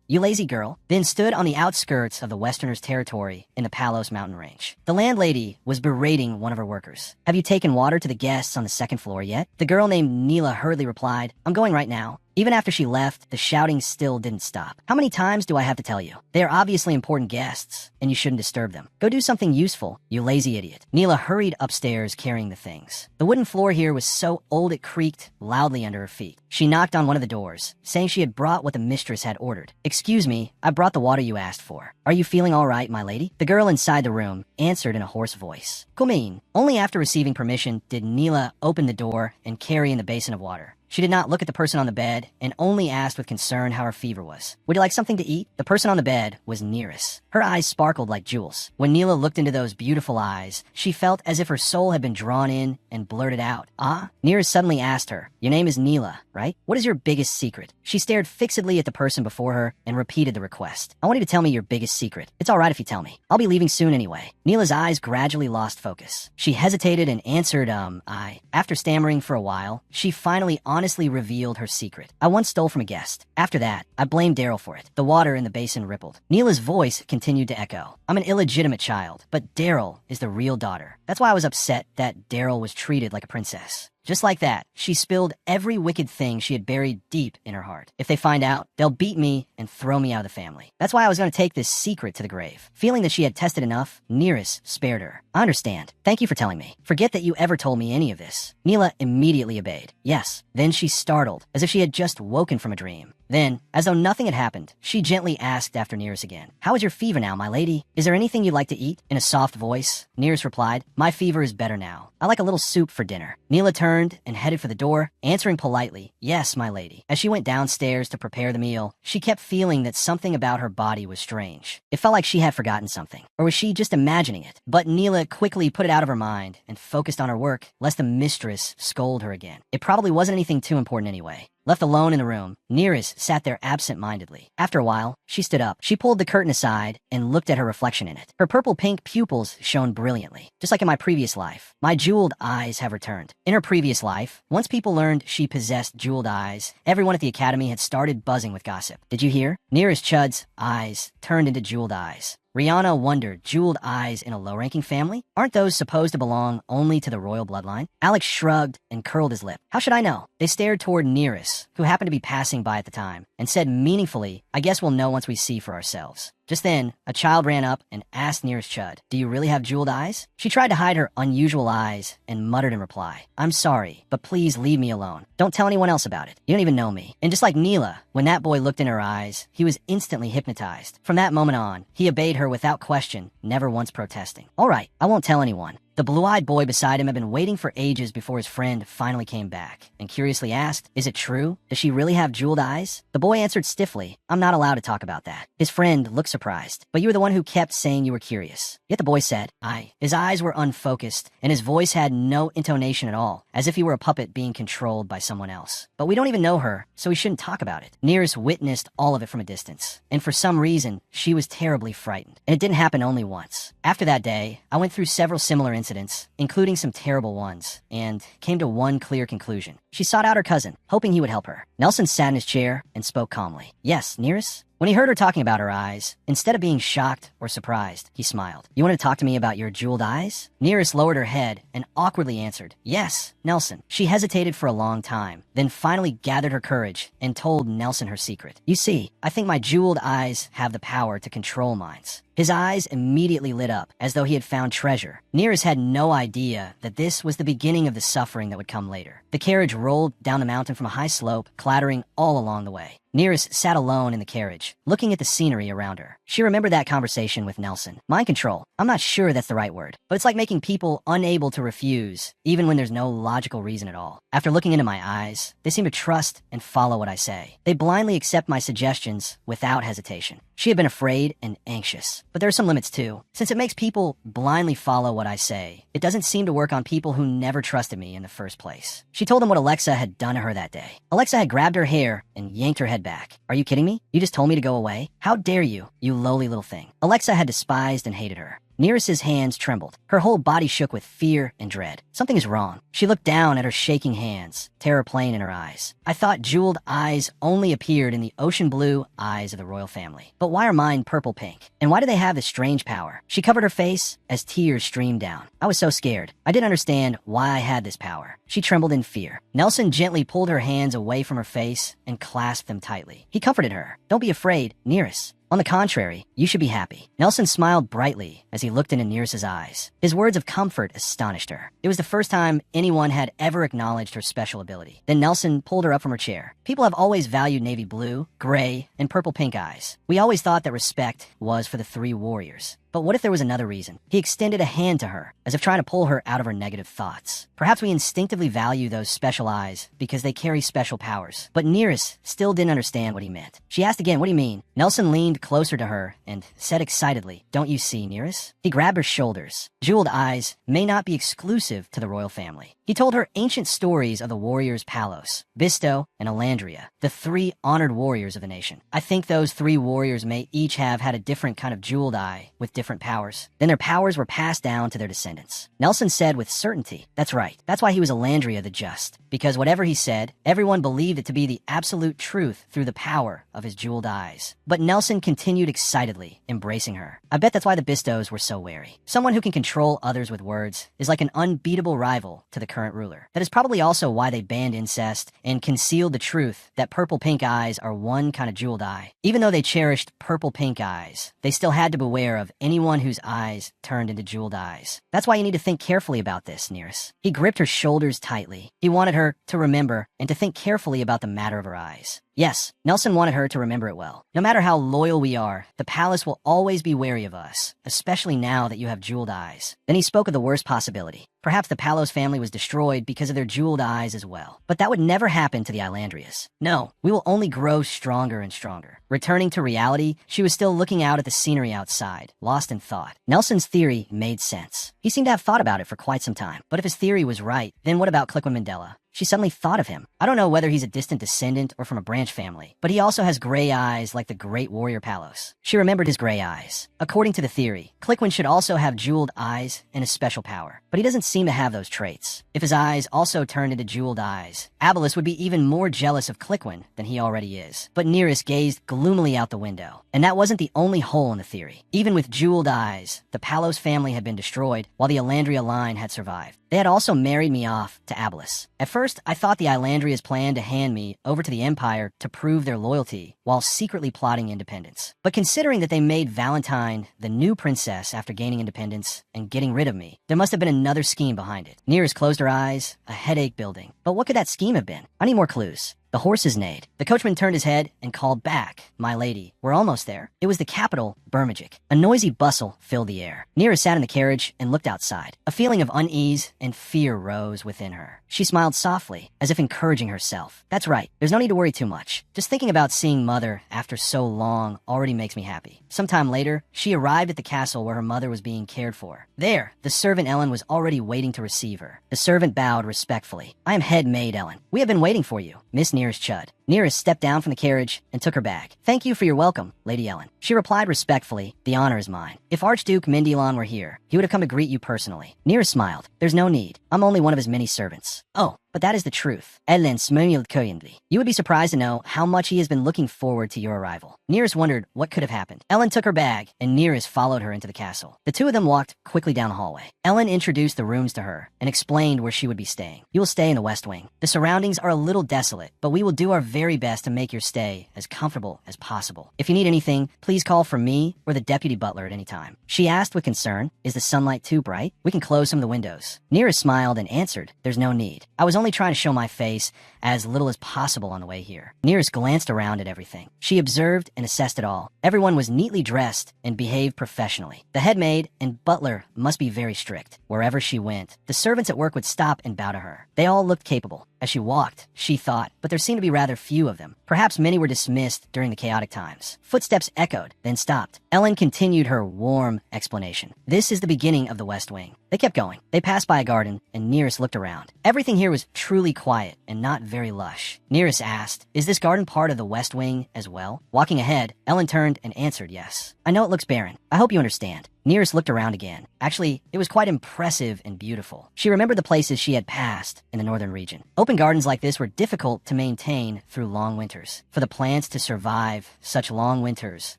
you lazy girl, then stood on the outskirts of the Westerners' territory in the Palos mountain range. The landlady was berating one of her workers. Have you taken water to the guests on the second floor yet? The girl named Neela hurriedly replied, I'm going right now. Even after she left, the shouting still didn't stop. How many times do I have to tell you? They are obviously important guests, and you shouldn't disturb them. Go do something useful, you lazy idiot. Neela hurried upstairs carrying the things. The wooden floor here was so old it creaked loudly under her feet. She knocked on one of the doors, saying she had brought what the mistress had ordered. Excuse me, I brought the water you asked for. Are you feeling all right, my lady? The girl inside the room answered in a hoarse voice. Kumin. Only after receiving permission did Neela open the door and carry in the basin of water. She did not look at the person on the bed and only asked with concern how her fever was. Would you like something to eat? The person on the bed was Nearest. Her eyes sparkled like jewels. When Neela looked into those beautiful eyes, she felt as if her soul had been drawn in and blurted out. Ah? Neera suddenly asked her, "Your name is Neela, right? What is your biggest secret?" She stared fixedly at the person before her and repeated the request. "I want you to tell me your biggest secret. It's all right if you tell me. I'll be leaving soon anyway." Neela's eyes gradually lost focus. She hesitated and answered, I. After stammering for a while, she finally honestly revealed her secret. "I once stole from a guest. After that, I blamed Daryl for it." The water in the basin rippled. Neela's voice continued to echo. "I'm an illegitimate child, but Daryl is the real daughter. That's why I was upset that Daryl was treated like a princess." Just like that, she spilled every wicked thing she had buried deep in her heart. "If they find out, they'll beat me and throw me out of the family. That's why I was going to take this secret to the grave." Feeling that she had tested enough, Nearest spared her. "I understand. Thank you for telling me. Forget that you ever told me any of this." Neela immediately obeyed. "Yes." Then she startled, as if she had just woken from a dream. Then, as though nothing had happened, she gently asked after Nearest again, "How is your fever now, my lady? Is there anything you'd like to eat?" In a soft voice, Nearest replied, "My fever is better now. I like a little soup for dinner." Neela turned and headed for the door, answering politely, "Yes, my lady." As she went downstairs to prepare the meal, she kept feeling that something about her body was strange. It felt like she had forgotten something. Or was she just imagining it? But Neela quickly put it out of her mind and focused on her work, lest the mistress scold her again. It probably wasn't anything too important anyway. Left alone in the room, Nearest sat there absent-mindedly. After a while, she stood up. She pulled the curtain aside and looked at her reflection in it. Her purple-pink pupils shone brilliantly, just like in my previous life. My jeweled eyes have returned. In her previous life, once people learned she possessed jeweled eyes, everyone at the academy had started buzzing with gossip. Did you hear? Nearest Chud's eyes turned into jeweled eyes. Rihanna wondered, jeweled eyes in a low-ranking family? Aren't those supposed to belong only to the royal bloodline? Alex shrugged and curled his lip. How should I know? They stared toward Nearest, who happened to be passing by at the time, and said meaningfully, "I guess we'll know once we see for ourselves." Just then, a child ran up and asked Nearest Chud, "Do you really have jeweled eyes?" She tried to hide her unusual eyes and muttered in reply, "I'm sorry, but please leave me alone. Don't tell anyone else about it. You don't even know me." And just like Neela, when that boy looked in her eyes, he was instantly hypnotized. From that moment on, he obeyed her without question, never once protesting. "All right, I won't tell anyone." The blue-eyed boy beside him had been waiting for ages before his friend finally came back, and curiously asked, "Is it true? Does she really have jeweled eyes?" The boy answered stiffly, "I'm not allowed to talk about that." His friend looked surprised, "But you were the one who kept saying you were curious." Yet the boy said, "I." His eyes were unfocused, and his voice had no intonation at all, as if he were a puppet being controlled by someone else. "But we don't even know her, so we shouldn't talk about it." Nearest witnessed all of it from a distance, and for some reason, she was terribly frightened. And it didn't happen only once. After that day, I went through several similar incidents, including some terrible ones, and came to one clear conclusion. She sought out her cousin, hoping he would help her. Nelson sat in his chair and spoke calmly. "Yes, Nearest?" When he heard her talking about her eyes, instead of being shocked or surprised, he smiled. "You want to talk to me about your jeweled eyes?" Nearest lowered her head and awkwardly answered, "Yes, Nelson." She hesitated for a long time, then finally gathered her courage and told Nelson her secret. "You see, I think my jeweled eyes have the power to control minds." His eyes immediately lit up, as though he had found treasure. Nearest had no idea that this was the beginning of the suffering that would come later. The carriage rolled down the mountain from a high slope, clattering all along the way. Nearest sat alone in the carriage, looking at the scenery around her. She remembered that conversation with Nelson. Mind control. I'm not sure that's the right word, but it's like making people unable to refuse, even when there's no logical reason at all. After looking into my eyes, they seem to trust and follow what I say. They blindly accept my suggestions without hesitation. She had been afraid and anxious, but there are some limits too. Since it makes people blindly follow what I say, it doesn't seem to work on people who never trusted me in the first place. She told them what Alexa had done to her that day. Alexa had grabbed her hair and yanked her head back. "Are you kidding me? You just told me to go away? How dare you, you lowly little thing." Alexa had despised and hated her. Nearest's hands trembled. Her whole body shook with fear and dread. Something is wrong. She looked down at her shaking hands, terror plain in her eyes. I thought jeweled eyes only appeared in the ocean blue eyes of the royal family. But why are mine purple pink? And why do they have this strange power? She covered her face as tears streamed down. I was so scared. I didn't understand why I had this power. She trembled in fear. Nelson gently pulled her hands away from her face and clasped them tightly. He comforted her. "Don't be afraid, Nearest. On the contrary, you should be happy." Nelson smiled brightly as he looked into Nearest's eyes. His words of comfort astonished her. It was the first time anyone had ever acknowledged her special ability. Then Nelson pulled her up from her chair. "People have always valued navy blue, gray, and purple pink eyes. We always thought that respect was for the three warriors. But what if there was another reason? He extended a hand to her, as if trying to pull her out of her negative thoughts. Perhaps we instinctively value those special eyes because they carry special powers. But Nearest still didn't understand what he meant. She asked again, "What do you mean?" Nelson leaned closer to her and said excitedly, "Don't you see, Nearest?" He grabbed her shoulders. Jeweled eyes may not be exclusive to the royal family. He told her ancient stories of the warriors Palos, Bisto, and Elandria, the three honored warriors of the nation. I think those three warriors may each have had a different kind of jeweled eye with different powers. Then their powers were passed down to their descendants. Nelson said with certainty, "That's right. That's why he was Elandria the Just. Because whatever he said, everyone believed it to be the absolute truth through the power of his jeweled eyes." But Nelson continued excitedly, embracing her. "I bet that's why the Bistos were so wary. Someone who can control others with words is like an unbeatable rival to the current ruler. That is probably also why they banned incest and concealed the truth that purple-pink eyes are one kind of jeweled eye. Even though they cherished purple-pink eyes, they still had to beware of anyone whose eyes turned into jeweled eyes. That's why you need to think carefully about this, Nearest." He gripped her shoulders tightly. He wanted her to remember and to think carefully about the matter of her eyes. Yes, Nelson wanted her to remember it well. No matter how loyal we are, the palace will always be wary of us, especially now that you have jeweled eyes. Then he spoke of the worst possibility. Perhaps the Palos family was destroyed because of their jeweled eyes as well. But that would never happen to the Islandrias. No, we will only grow stronger and stronger. Returning to reality, she was still looking out at the scenery outside, lost in thought. Nelson's theory made sense. He seemed to have thought about it for quite some time. But if his theory was right, then what about Cliquin Mandela? She suddenly thought of him. I don't know whether he's a distant descendant or from a branch family, but he also has gray eyes like the great warrior Palos. She remembered his gray eyes. According to the theory, Cliquin should also have jeweled eyes and a special power, but he doesn't seem to have those traits. If his eyes also turned into jeweled eyes, Abelis would be even more jealous of Cliquin than he already is. But Nearest gazed gloomily out the window, and that wasn't the only hole in the theory. Even with jeweled eyes, the Palos family had been destroyed while the Elandria line had survived. They had also married me off to Abelis. At first, I thought the Islandrias planned to hand me over to the Empire to prove their loyalty while secretly plotting independence. But considering that they made Valentine the new princess after gaining independence and getting rid of me, there must have been another scheme behind it. Nearest closed her eyes, a headache building. But what could that scheme have been? I need more clues. The horses neighed. The coachman turned his head and called back, "My lady, we're almost there." It was the capital, Bermajik. A noisy bustle filled the air. Nearest sat in the carriage and looked outside. A feeling of unease and fear rose within her. She smiled softly, as if encouraging herself. "That's right. There's no need to worry too much. Just thinking about seeing Mother after so long already makes me happy." Sometime later, she arrived at the castle where her mother was being cared for. There, the servant Ellen was already waiting to receive her. The servant bowed respectfully. "I am head maid Ellen. We have been waiting for you, Miss Nearest Chud." Nearest stepped down from the carriage and took her bag. "Thank you for your welcome, Lady Ellen." She replied respectfully, "The honor is mine. If Archduke Mindilon were here, he would have come to greet you personally." Nearest smiled. "There's no need. I'm only one of his many servants." "Oh, but that is the truth. Ellen smiled currently. You would be surprised to know how much he has been looking forward to your arrival." Nearest wondered what could have happened. Ellen took her bag, and Nearest followed her into the castle. The two of them walked quickly down the hallway. Ellen introduced the rooms to her and explained where she would be staying. "You will stay in the West Wing. The surroundings are a little desolate, but we will do our very best to make your stay as comfortable as possible. If you need anything, please call for me or the deputy butler at any time." She asked with concern, "Is the sunlight too bright? We can close some of the windows." Nearest smiled and answered, "There's no need. I was only trying to show my face as little as possible on the way here." Nearest glanced around at everything. She observed and assessed it all. Everyone was neatly dressed and behaved professionally. The head maid and butler must be very strict. Wherever she went, the servants at work would stop and bow to her. They all looked capable. As she walked, she thought, but there seemed to be rather few of them. Perhaps many were dismissed during the chaotic times. Footsteps echoed, then stopped. Ellen continued her warm explanation. "This is the beginning of the West Wing." They kept going. They passed by a garden, and Nearest looked around. Everything here was truly quiet and not very lush. Nearest asked, "Is this garden part of the West Wing as well?" Walking ahead, Ellen turned and answered yes. "I know it looks barren. I hope you understand." Nearest looked around again. Actually, it was quite impressive and beautiful. She remembered the places she had passed in the northern region. Open gardens like this were difficult to maintain through long winters. For the plants to survive such long winters,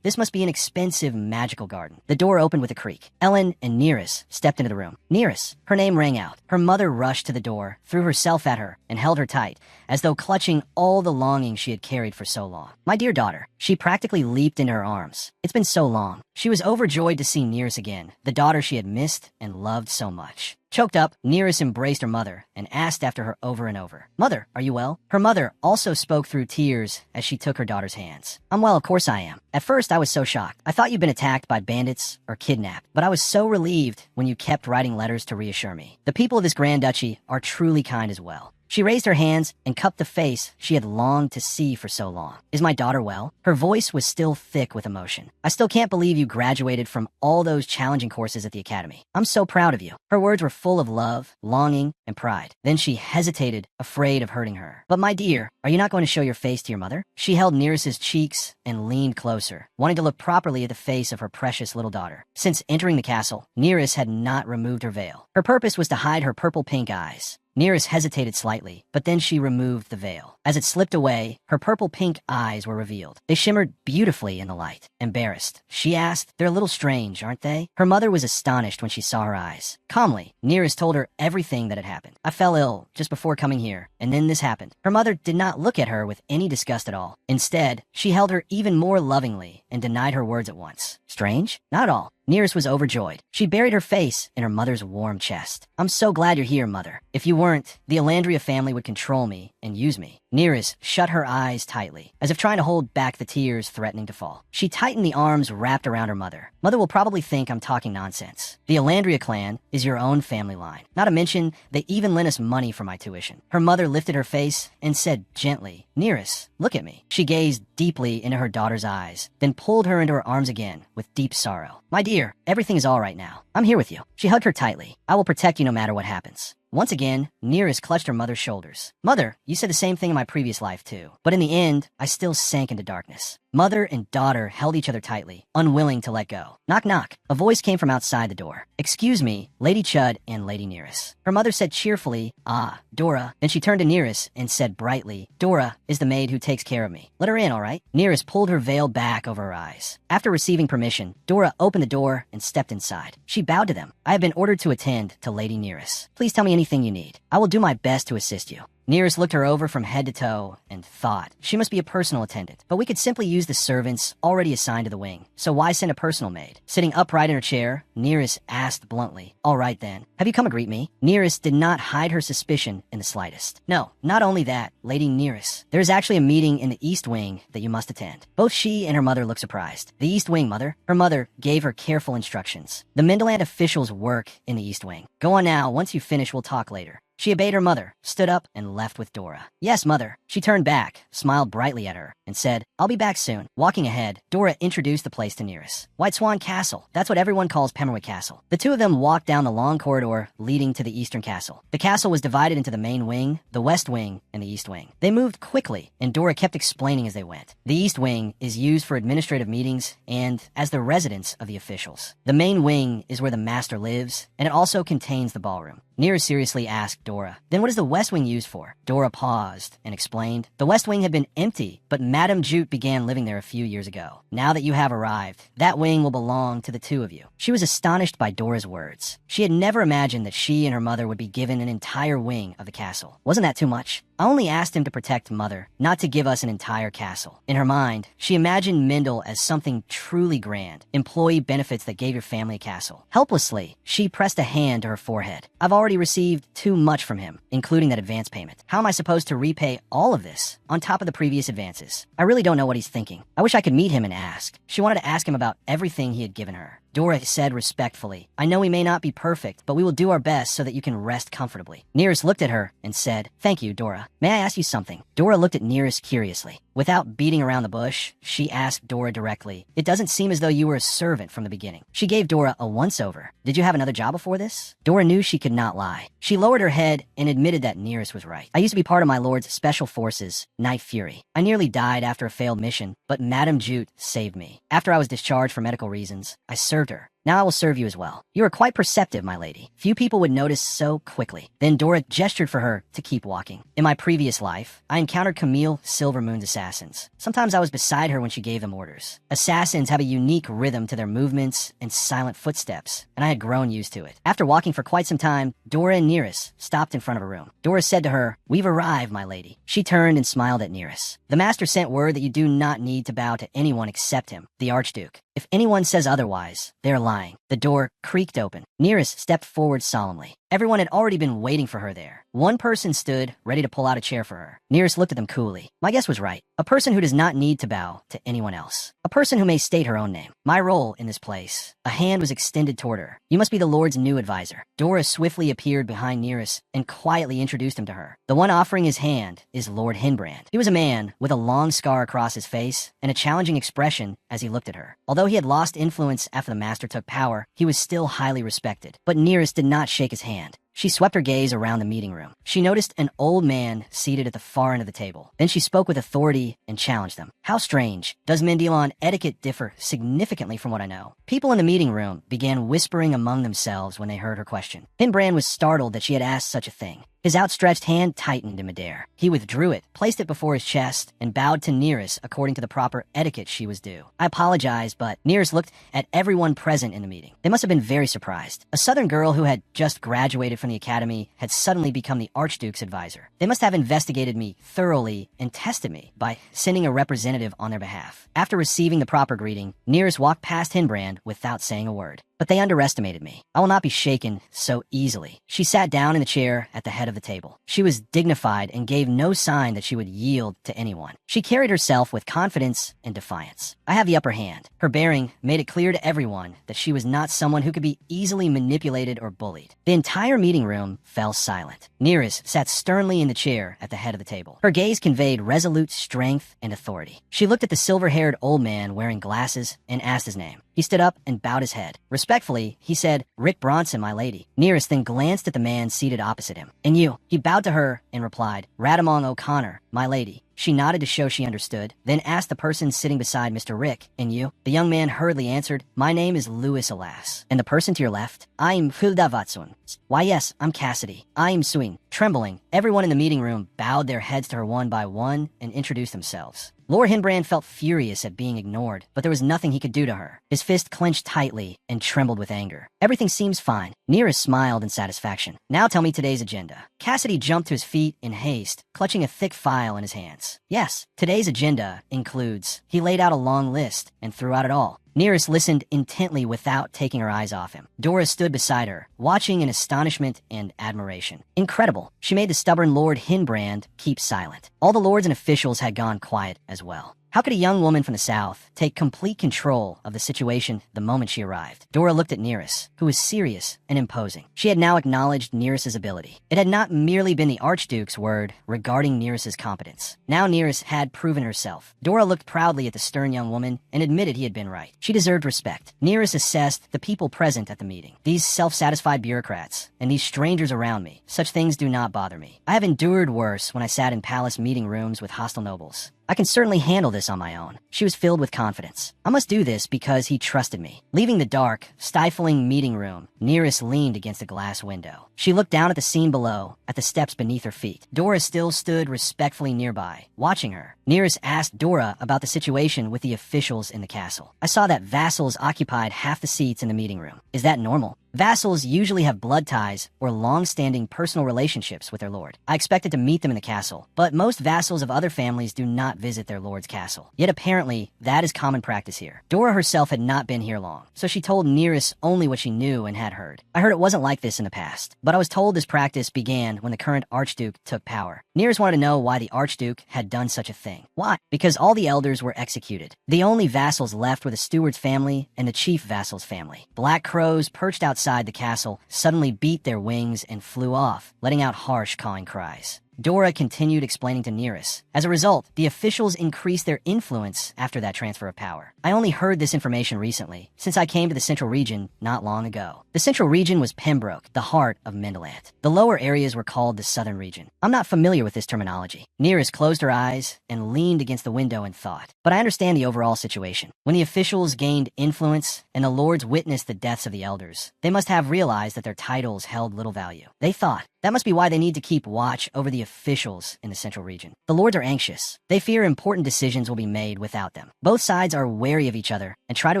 this must be an expensive magical garden. The door opened with a creak. Ellen and Nearest stepped into the room. "Nearest!" Her name rang out. Her mother rushed to the door, threw herself at her, and held her tight, as though clutching all the longing she had carried for so long. My dear daughter. She practically leaped into her arms. It's been so long. She was overjoyed to see Nearest again, the daughter she had missed and loved so much. Choked up, Nearest embraced her mother and asked after her over and over. Mother, are you well? Her mother also spoke through tears as she took her daughter's hands. I'm well, of course I am. At first, I was so shocked. I thought you'd been attacked by bandits or kidnapped, but I was so relieved when you kept writing letters to reassure me. The people of this Grand Duchy are truly kind as well. She raised her hands and cupped the face she had longed to see for so long. Is my daughter well? Her voice was still thick with emotion. I still can't believe you graduated from all those challenging courses at the academy. I'm so proud of you. Her words were full of love, longing, and pride. Then she hesitated, afraid of hurting her. But my dear, are you not going to show your face to your mother? She held Nearest's cheeks and leaned closer, wanting to look properly at the face of her precious little daughter. Since entering the castle, Nearest had not removed her veil. Her purpose was to hide her purple-pink eyes. Nearest hesitated slightly, but then she removed the veil. As it slipped away, her purple-pink eyes were revealed. They shimmered beautifully in the light. Embarrassed, she asked, "They're a little strange, aren't they?" Her mother was astonished when she saw her eyes. Calmly, Nearest told her everything that had happened. I fell ill just before coming here, and then this happened. Her mother did not look at her with any disgust at all. Instead, she held her even more lovingly and denied her words at once. Strange? Not at all. Nearest was overjoyed. She buried her face in her mother's warm chest. I'm so glad you're here, Mother. If you weren't, the Alandria family would control me and use me. Nearest shut her eyes tightly, as if trying to hold back the tears threatening to fall. She tightened the arms wrapped around her mother. Mother will probably think I'm talking nonsense. The Alandria clan is your own family line. Not to mention, they even lent us money for my tuition. Her mother lifted her face and said gently, Nearest, look at me. She gazed deeply into her daughter's eyes, then pulled her into her arms again with deep sorrow. My dear, everything is all right now. I'm here with you. She hugged her tightly. I will protect you no matter what happens. Once again, Nearest clutched her mother's shoulders. Mother, you said the same thing in my previous life too. But in the end, I still sank into darkness. Mother and daughter held each other tightly, unwilling to let go. Knock, knock. A voice came from outside the door. Excuse me, Lady Chud and Lady Nearest. Her mother said cheerfully, Ah, Dora. Then she turned to Nearest and said brightly, Dora is the maid who takes care of me. Let her in, all right? Nearest pulled her veil back over her eyes. After receiving permission, Dora opened the door and stepped inside. She bowed to them. I have been ordered to attend to Lady Nearest. Please tell me anything you need. I will do my best to assist you. Nearest looked her over from head to toe and thought, she must be a personal attendant, but we could simply use the servants already assigned to the wing, so why send a personal maid? Sitting upright in her chair, Nearest asked bluntly, all right then, have you come to greet me? Nearest did not hide her suspicion in the slightest. No, not only that, Lady Nearest, there is actually a meeting in the East Wing that you must attend. Both she and her mother looked surprised. The East Wing, Mother? Her mother gave her careful instructions. The Mindaland officials work in the East Wing. Go on now, once you finish we'll talk later. She obeyed her mother, stood up, and left with Dora. Yes, Mother. She turned back, smiled brightly at her, and said, I'll be back soon. Walking ahead, Dora introduced the place to Nearest. White Swan Castle. That's what everyone calls Pemberwick Castle. The two of them walked down the long corridor leading to the Eastern Castle. The castle was divided into the main wing, the West Wing, and the East Wing. They moved quickly, and Dora kept explaining as they went. The East Wing is used for administrative meetings and as the residence of the officials. The main wing is where the master lives, and it also contains the ballroom. Nearest seriously asked Dora, then what is the West Wing used for? Dora paused and explained, the West Wing had been empty, but Madame Jute began living there a few years ago. Now that you have arrived, that wing will belong to the two of you. She was astonished by Dora's words. She had never imagined that she and her mother would be given an entire wing of the castle. Wasn't that too much? I only asked him to protect Mother, not to give us an entire castle. In her mind, she imagined Mindel as something truly grand, employee benefits that gave your family a castle. Helplessly, she pressed a hand to her forehead. I've already received too much from him, including that advance payment. How am I supposed to repay all of this, on top of the previous advances? I really don't know what he's thinking. I wish I could meet him and ask. She wanted to ask him about everything he had given her. Dora said respectfully, I know we may not be perfect, but we will do our best so that you can rest comfortably. Nearest looked at her and said, Thank you, Dora. May I ask you something? Dora looked at Nearest curiously. Without beating around the bush, she asked Dora directly, It doesn't seem as though you were a servant from the beginning. She gave Dora a once-over. Did you have another job before this? Dora knew she could not lie. She lowered her head and admitted that Nearest was right. I used to be part of my lord's special forces, Night Fury. I nearly died after a failed mission, but Madame Jute saved me. After I was discharged for medical reasons, I served her. Now I will serve you as well. You are quite perceptive, my lady. Few people would notice so quickly." Then Dora gestured for her to keep walking. "In my previous life, I encountered Camille Silvermoon's assassins. Sometimes I was beside her when she gave them orders. Assassins have a unique rhythm to their movements and silent footsteps, and I had grown used to it." After walking for quite some time, Dora and Nearest stopped in front of a room. Dora said to her, "We've arrived, my lady." She turned and smiled at Nearest. "The master sent word that you do not need to bow to anyone except him, the Archduke. If anyone says otherwise, they're lying." The door creaked open. Nearest stepped forward solemnly. Everyone had already been waiting for her there. One person stood, ready to pull out a chair for her. Nearest looked at them coolly. "My guess was right. A person who does not need to bow to anyone else. A person who may state her own name. My role in this place." A hand was extended toward her. "You must be the Lord's new advisor." Dora swiftly appeared behind Nearest and quietly introduced him to her. "The one offering his hand is Lord Hinbrand." He was a man with a long scar across his face and a challenging expression as he looked at her. Although he had lost influence after the master took power, he was still highly respected. But Nearest did not shake his hand. She swept her gaze around the meeting room. She noticed an old man seated at the far end of the table. Then she spoke with authority and challenged them. "How strange. Does Mendilon etiquette differ significantly from what I know?" People in the meeting room began whispering among themselves when they heard her question. Hinbrand was startled that she had asked such a thing. His outstretched hand tightened in midair. He withdrew it, placed it before his chest, and bowed to Nearest according to the proper etiquette she was due. "I apologize, but..." Nearest looked at everyone present in the meeting. They must have been very surprised. A southern girl who had just graduated from the academy had suddenly become the Archduke's advisor. They must have investigated me thoroughly and tested me by sending a representative on their behalf. After receiving the proper greeting, Nearest walked past Hinbrand without saying a word. "But they underestimated me. I will not be shaken so easily." She sat down in the chair at the head of the table. She was dignified and gave no sign that she would yield to anyone. She carried herself with confidence and defiance. "I have the upper hand." Her bearing made it clear to everyone that she was not someone who could be easily manipulated or bullied. The entire meeting room fell silent. Nearest sat sternly in the chair at the head of the table. Her gaze conveyed resolute strength and authority. She looked at the silver-haired old man wearing glasses and asked his name. He stood up and bowed his head. Respectfully, he said, "Rick Bronson, my lady." Nearest then glanced at the man seated opposite him. "And you?" He bowed to her and replied, "Radamong O'Connor, my lady." She nodded to show she understood, then asked the person sitting beside Mr. Rick, "And you?" The young man hurriedly answered, "My name is Louis Alas." "And the person to your left?" "I'm Hilda Vatsun." "Why, yes, I'm Cassidy." "I'm Swing." Trembling, everyone in the meeting room bowed their heads to her one by one and introduced themselves. Lord Hinbrand felt furious at being ignored, but there was nothing he could do to her. His fist clenched tightly and trembled with anger. "Everything seems fine." Nearest smiled in satisfaction. "Now tell me today's agenda." Cassidy jumped to his feet in haste, clutching a thick file in his hands. "Yes, today's agenda includes..." He laid out a long list and threw out it all. Nearest listened intently without taking her eyes off him. Dora stood beside her, watching in astonishment and admiration. Incredible. She made the stubborn Lord Hinbrand keep silent. All the lords and officials had gone quiet as well. How could a young woman from the south take complete control of the situation the moment she arrived? Dora looked at Nearest, who was serious and imposing. She had now acknowledged Nearest's ability. It had not merely been the Archduke's word regarding Nearest's competence. Now Nearest had proven herself. Dora looked proudly at the stern young woman and admitted he had been right. She deserved respect. Nearest assessed the people present at the meeting. These self-satisfied bureaucrats and these strangers around me. Such things do not bother me. I have endured worse when I sat in palace meeting rooms with hostile nobles. I can certainly handle this on my own. She was filled with confidence. I must do this because he trusted me. Leaving the dark, stifling meeting room, Nearest leaned against a glass window. She looked down at the scene below, at the steps beneath her feet. Dora still stood respectfully nearby, watching her. Nearest asked Dora about the situation with the officials in the castle. "I saw that vassals occupied half the seats in the meeting room. Is that normal?" Vassals usually have blood ties or long-standing personal relationships with their lord. I expected to meet them in the castle, but most vassals of other families do not visit their lord's castle. Yet apparently, that is common practice here. Dora herself had not been here long, so she told Nearest only what she knew and had heard. "I heard it wasn't like this in the past, but I was told this practice began when the current Archduke took power." Nearest wanted to know why the Archduke had done such a thing. Why? Because all the elders were executed. The only vassals left were the steward's family and the chief vassal's family. Black crows perched outside the castle suddenly beat their wings and flew off, letting out harsh cawing cries. Dora continued explaining to Nearest. As a result, the officials increased their influence after that transfer of power. I only heard this information recently, since I came to the Central Region not long ago. The Central Region was Pembroke, the heart of Mendelant. The lower areas were called the Southern Region. I'm not familiar with this terminology. Nearest closed her eyes and leaned against the window in thought. But I understand the overall situation. When the officials gained influence and the lords witnessed the deaths of the elders, they must have realized that their titles held little value. They thought, that must be why they need to keep watch over the officials in the Central Region. The lords are anxious. They fear important decisions will be made without them. Both sides are wary of each other and try to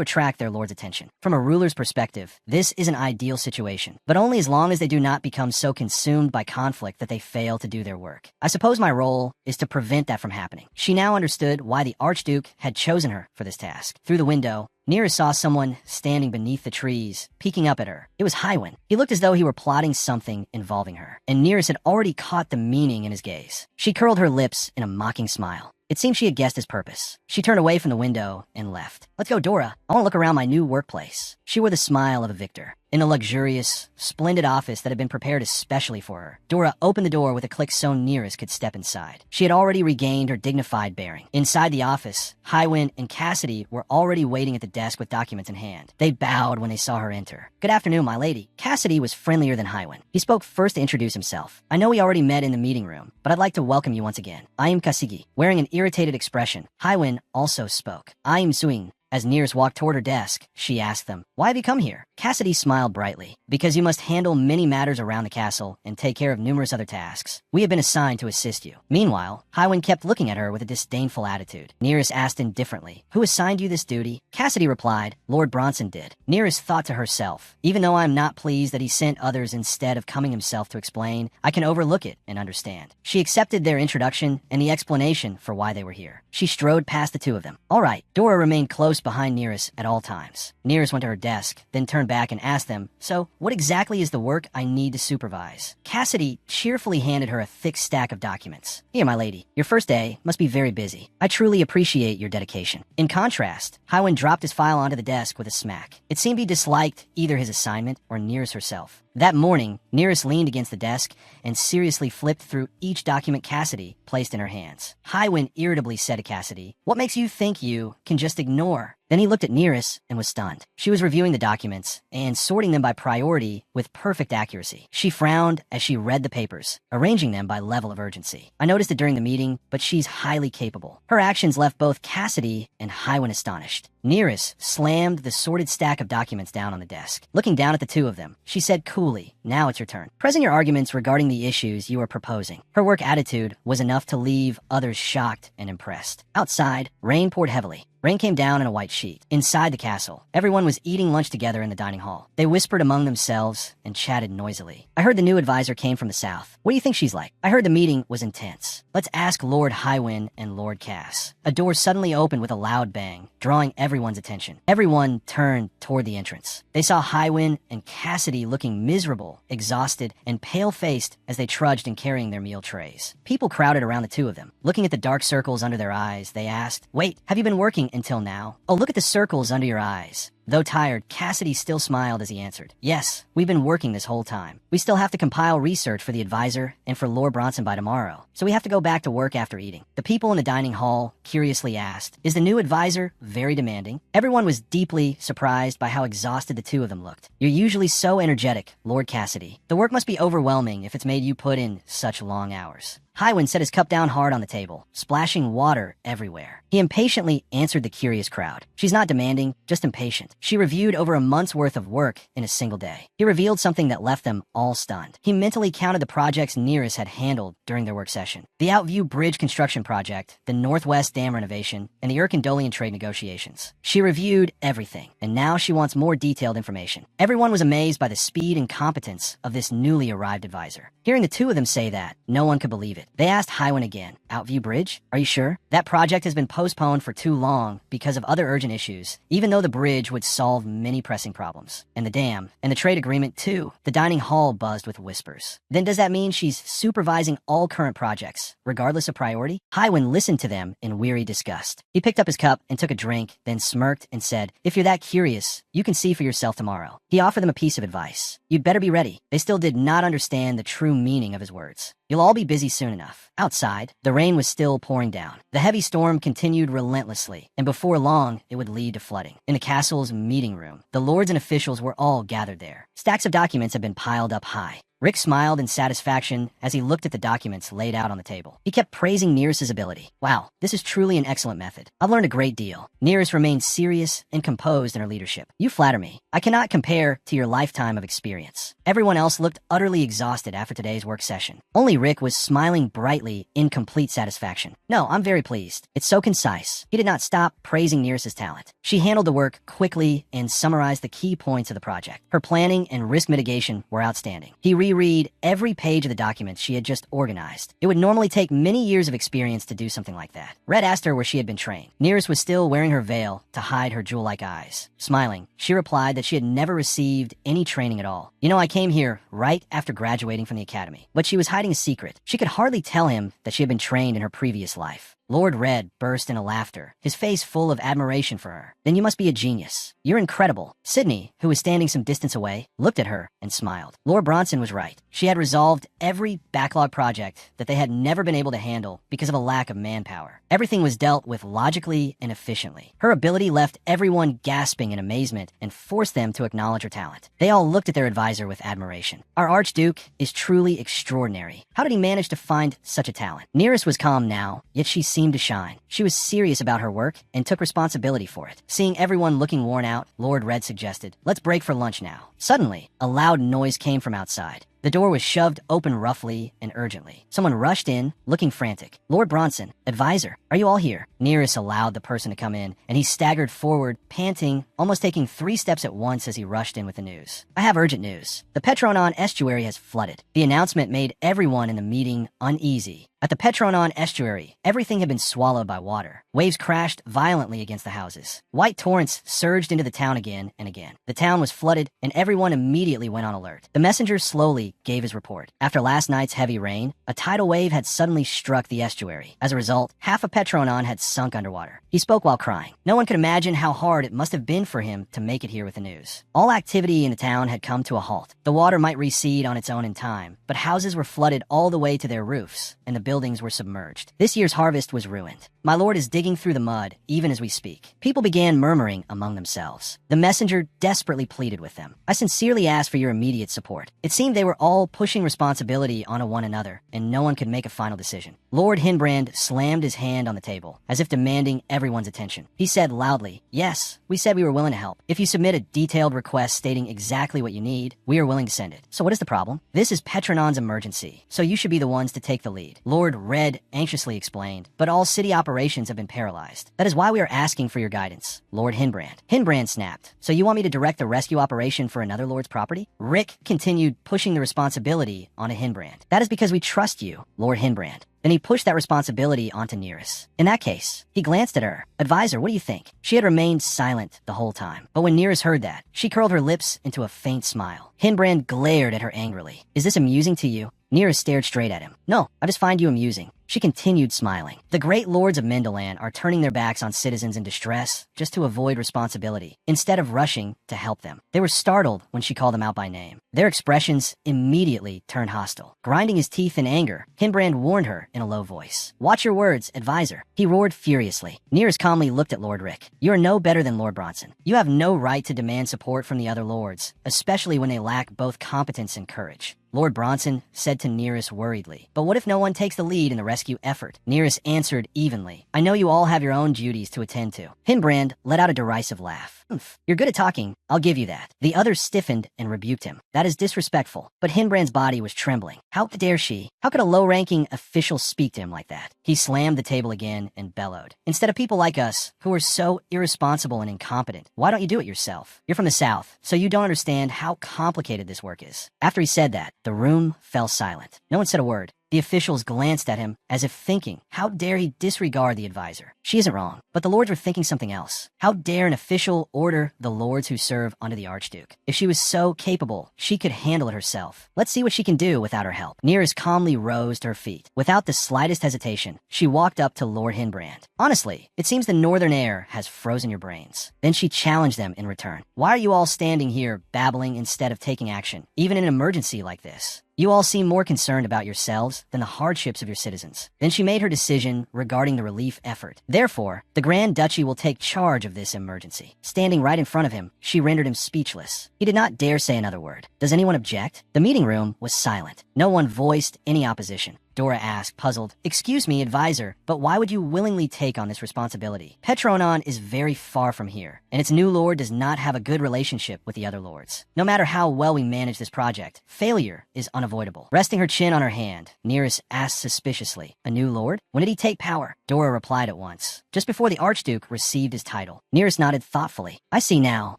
attract their lord's attention. From a ruler's perspective, this is an ideal situation, but only as long as they do not become so consumed by conflict that they fail to do their work. I suppose my role is to prevent that from happening. She now understood why the Archduke had chosen her for this task. Through the window, Nearest saw someone standing beneath the trees, peeking up at her. It was Hywin. He looked as though he were plotting something involving her, and Nearest had already caught the meaning in his gaze. She curled her lips in a mocking smile. It seemed she had guessed his purpose. She turned away from the window and left. Let's go, Dora. I want to look around my new workplace. She wore the smile of a victor. In the luxurious, splendid office that had been prepared especially for her, Dora opened the door with a click so Nearest could step inside. She had already regained her dignified bearing. Inside the office, Hywin and Cassidy were already waiting at the desk with documents in hand. They bowed when they saw her enter. Good afternoon, my lady. Cassidy was friendlier than Hywin. He spoke first to introduce himself. I know we already met in the meeting room, but I'd like to welcome you once again. I am Kasigi. Wearing an irritated expression, Hywin also spoke. I am Suing. As Nearest walked toward her desk, she asked them, why have you come here? Cassidy smiled brightly. Because you must handle many matters around the castle and take care of numerous other tasks. We have been assigned to assist you. Meanwhile, Hywin kept looking at her with a disdainful attitude. Nearest asked indifferently, who assigned you this duty? Cassidy replied, Lord Bronson did. Nearest thought to herself, even though I am not pleased that he sent others instead of coming himself to explain, I can overlook it and understand. She accepted their introduction and the explanation for why they were here. She strode past the two of them. All right, Dora remained close behind Nearest at all times. Nearest went to her desk, then turned back and asked them, so what exactly is the work I need to supervise? Cassidy cheerfully handed her a thick stack of documents. Here, my lady, your first day must be very busy. I truly appreciate your dedication. In contrast, Hywin dropped his file onto the desk with a smack. It seemed he disliked either his assignment or Nearest herself. That morning, Nearest leaned against the desk and seriously flipped through each document Cassidy placed in her hands. Hywin irritably said to Cassidy, what makes you think you can just ignore? Then he looked at Nearest and was stunned. She was reviewing the documents and sorting them by priority with perfect accuracy. She frowned as she read the papers, arranging them by level of urgency. I noticed it during the meeting, but she's highly capable. Her actions left both Cassidy and Hywin astonished. Nearest slammed the sorted stack of documents down on the desk. Looking down at the two of them, she said coolly, now it's your turn. Present your arguments regarding the issues you are proposing. Her work attitude was enough to leave others shocked and impressed. Outside, rain poured heavily. Rain came down in a white sheet. Inside the castle, everyone was eating lunch together in the dining hall. They whispered among themselves and chatted noisily. I heard the new advisor came from the south. What do you think she's like? I heard the meeting was intense. Let's ask Lord Hywin and Lord Cass. A door suddenly opened with a loud bang, drawing everyone's attention. Everyone turned toward the entrance. They saw Hywin and Cassidy looking miserable, exhausted, and pale-faced as they trudged and carrying their meal trays. People crowded around the two of them. Looking at the dark circles under their eyes, they asked, wait, have you been working until now? Oh, look at the circles under your eyes. Though tired, Cassidy still smiled as he answered, yes, we've been working this whole time. We still have to compile research for the advisor and for Lord Bronson by tomorrow, so we have to go back to work after eating. The people in the dining hall curiously asked, is the new advisor very demanding? Everyone was deeply surprised by how exhausted the two of them looked. You're usually so energetic, Lord Cassidy. The work must be overwhelming if it's made you put in such long hours. Hywin set his cup down hard on the table, splashing water everywhere. He impatiently answered the curious crowd. She's not demanding, just impatient. She reviewed over a month's worth of work in a single day. He revealed something that left them all stunned. He mentally counted the projects Nearest had handled during their work session. The Outview Bridge construction project, the Northwest Dam renovation, and the Irkandolian trade negotiations. She reviewed everything, and now she wants more detailed information. Everyone was amazed by the speed and competence of this newly arrived advisor. Hearing the two of them say that, no one could believe it. They asked Hywin again, Outview Bridge? Are you sure? That project has been postponed for too long because of other urgent issues, even though the bridge would solve many pressing problems. And the dam, and the trade agreement too. The dining hall buzzed with whispers. Then does that mean she's supervising all current projects, regardless of priority? Hywin listened to them in weary disgust. He picked up his cup and took a drink, then smirked and said, if you're that curious, you can see for yourself tomorrow. He offered them a piece of advice. You'd better be ready. They still did not understand the true meaning of his words. You'll all be busy soon enough. Outside, the rain was still pouring down. The heavy storm continued relentlessly, and before long, it would lead to flooding. In the castle's meeting room, the lords and officials were all gathered there. Stacks of documents had been piled up high. Rick smiled in satisfaction as he looked at the documents laid out on the table. He kept praising Nearest's ability. Wow, this is truly an excellent method. I've learned a great deal. Nearest remained serious and composed in her leadership. You flatter me. I cannot compare to your lifetime of experience. Everyone else looked utterly exhausted after today's work session. Only Rick was smiling brightly in complete satisfaction. No, I'm very pleased. It's so concise. He did not stop praising Nearest's talent. She handled the work quickly and summarized the key points of the project. Her planning and risk mitigation were outstanding. He reread every page of the documents she had just organized. It would normally take many years of experience to do something like that. Red asked her where she had been trained. Nearest was still wearing her veil to hide her jewel-like eyes. Smiling, she replied that she had never received any training at all. You know, I came here right after graduating from the academy. But she was hiding a secret. She could hardly tell him that she had been trained in her previous life. Lord Red burst into laughter, his face full of admiration for her. Then you must be a genius. You're incredible. Sydney, who was standing some distance away, looked at her and smiled. Lord Bronson was right. She had resolved every backlog project that they had never been able to handle because of a lack of manpower. Everything was dealt with logically and efficiently. Her ability left everyone gasping in amazement and forced them to acknowledge her talent. They all looked at their advisor with admiration. Our Archduke is truly extraordinary. How did he manage to find such a talent? Nearest was calm now, yet she seemed to shine. She was serious about her work and took responsibility for it. Seeing everyone looking worn out, Lord Red suggested, "Let's break for lunch now." Suddenly, a loud noise came from outside. The door was shoved open roughly and urgently. Someone rushed in, looking frantic. "Lord Bronson, advisor, are you all here?" Nearest allowed the person to come in, and he staggered forward, panting, almost taking 3 steps at once as he rushed in with the news. "I have urgent news. The Petronon estuary has flooded." The announcement made everyone in the meeting uneasy. At the Petronon estuary, everything had been swallowed by water. Waves crashed violently against the houses. White torrents surged into the town again and again. The town was flooded, and everyone immediately went on alert. The messenger slowly gave his report. After last night's heavy rain, a tidal wave had suddenly struck the estuary. As a result, half of Petronon had sunk underwater. He spoke while crying. No one could imagine how hard it must have been for him to make it here with the news. All activity in the town had come to a halt. The water might recede on its own in time, but houses were flooded all the way to their roofs, and the buildings were submerged. This year's harvest was ruined. My lord is digging through the mud, even as we speak. People began murmuring among themselves. The messenger desperately pleaded with them. "I sincerely ask for your immediate support." It seemed they were all pushing responsibility onto one another, and no one could make a final decision. Lord Hinbrand slammed his hand on the table, as if demanding everyone's attention. He said loudly, "Yes, we said we were willing to help. If you submit a detailed request stating exactly what you need, we are willing to send it. So what is the problem? This is Petronon's emergency, so you should be the ones to take the lead." Lord Red anxiously explained, "But all city operations have been paralyzed. That is why we are asking for your guidance." Lord Hinbrand. Hinbrand snapped, "So you want me to direct the rescue operation for another lord's property?" Rick continued pushing the responsibility onto Hinbrand. "That is because we trust you, Lord Hinbrand." Then he pushed that responsibility onto Nearest. In that case, he glanced at her. "Advisor, what do you think?" She had remained silent the whole time. But when Nearest heard that, she curled her lips into a faint smile. Hinbrand glared at her angrily. "Is this amusing to you?" Nearest stared straight at him. "No, I just find you amusing." She continued smiling. The great lords of Mendelan are turning their backs on citizens in distress just to avoid responsibility, instead of rushing to help them. They were startled when she called them out by name. Their expressions immediately turned hostile. Grinding his teeth in anger, Hinbrand warned her in a low voice. "Watch your words, advisor." He roared furiously. Nearest calmly looked at Lord Rick. "You are no better than Lord Bronson. You have no right to demand support from the other lords, especially when they lack both competence and courage." Lord Bronson said to Nearest worriedly, "But what if no one takes the lead in the rescue effort?" Nearest answered evenly, "I know you all have your own duties to attend to." Hinbrand let out a derisive laugh. "You're good at talking, I'll give you that." The others stiffened and rebuked him. "That is disrespectful." But Hinbrand's body was trembling. How dare she? How could a low-ranking official speak to him like that? He slammed the table again and bellowed. "Instead of people like us, who are so irresponsible and incompetent, why don't you do it yourself? You're from the South, so you don't understand how complicated this work is." After he said that, the room fell silent. No one said a word. The officials glanced at him as if thinking, how dare he disregard the advisor? She isn't wrong, but the lords were thinking something else. How dare an official order the lords who serve under the Archduke? If she was so capable, she could handle it herself. Let's see what she can do without her help. Nearest calmly rose to her feet. Without the slightest hesitation, she walked up to Lord Hinbrand. "Honestly, it seems the northern air has frozen your brains." Then she challenged them in return. "Why are you all standing here babbling instead of taking action, even in an emergency like this?" You all seem more concerned about yourselves than the hardships of your citizens. Then she made her decision regarding the relief effort. Therefore, the Grand Duchy will take charge of this emergency. Standing right in front of him, she rendered him speechless. He did not dare say another word. Does anyone object? The meeting room was silent. No one voiced any opposition. Dora asked, puzzled. Excuse me, advisor, but why would you willingly take on this responsibility? Petronon is very far from here, and its new lord does not have a good relationship with the other lords. No matter how well we manage this project, failure is unavoidable. Resting her chin on her hand, Nereus asked suspiciously, a new lord? When did he take power? Dora replied at once. Just before the Archduke received his title. Nereus nodded thoughtfully. I see now.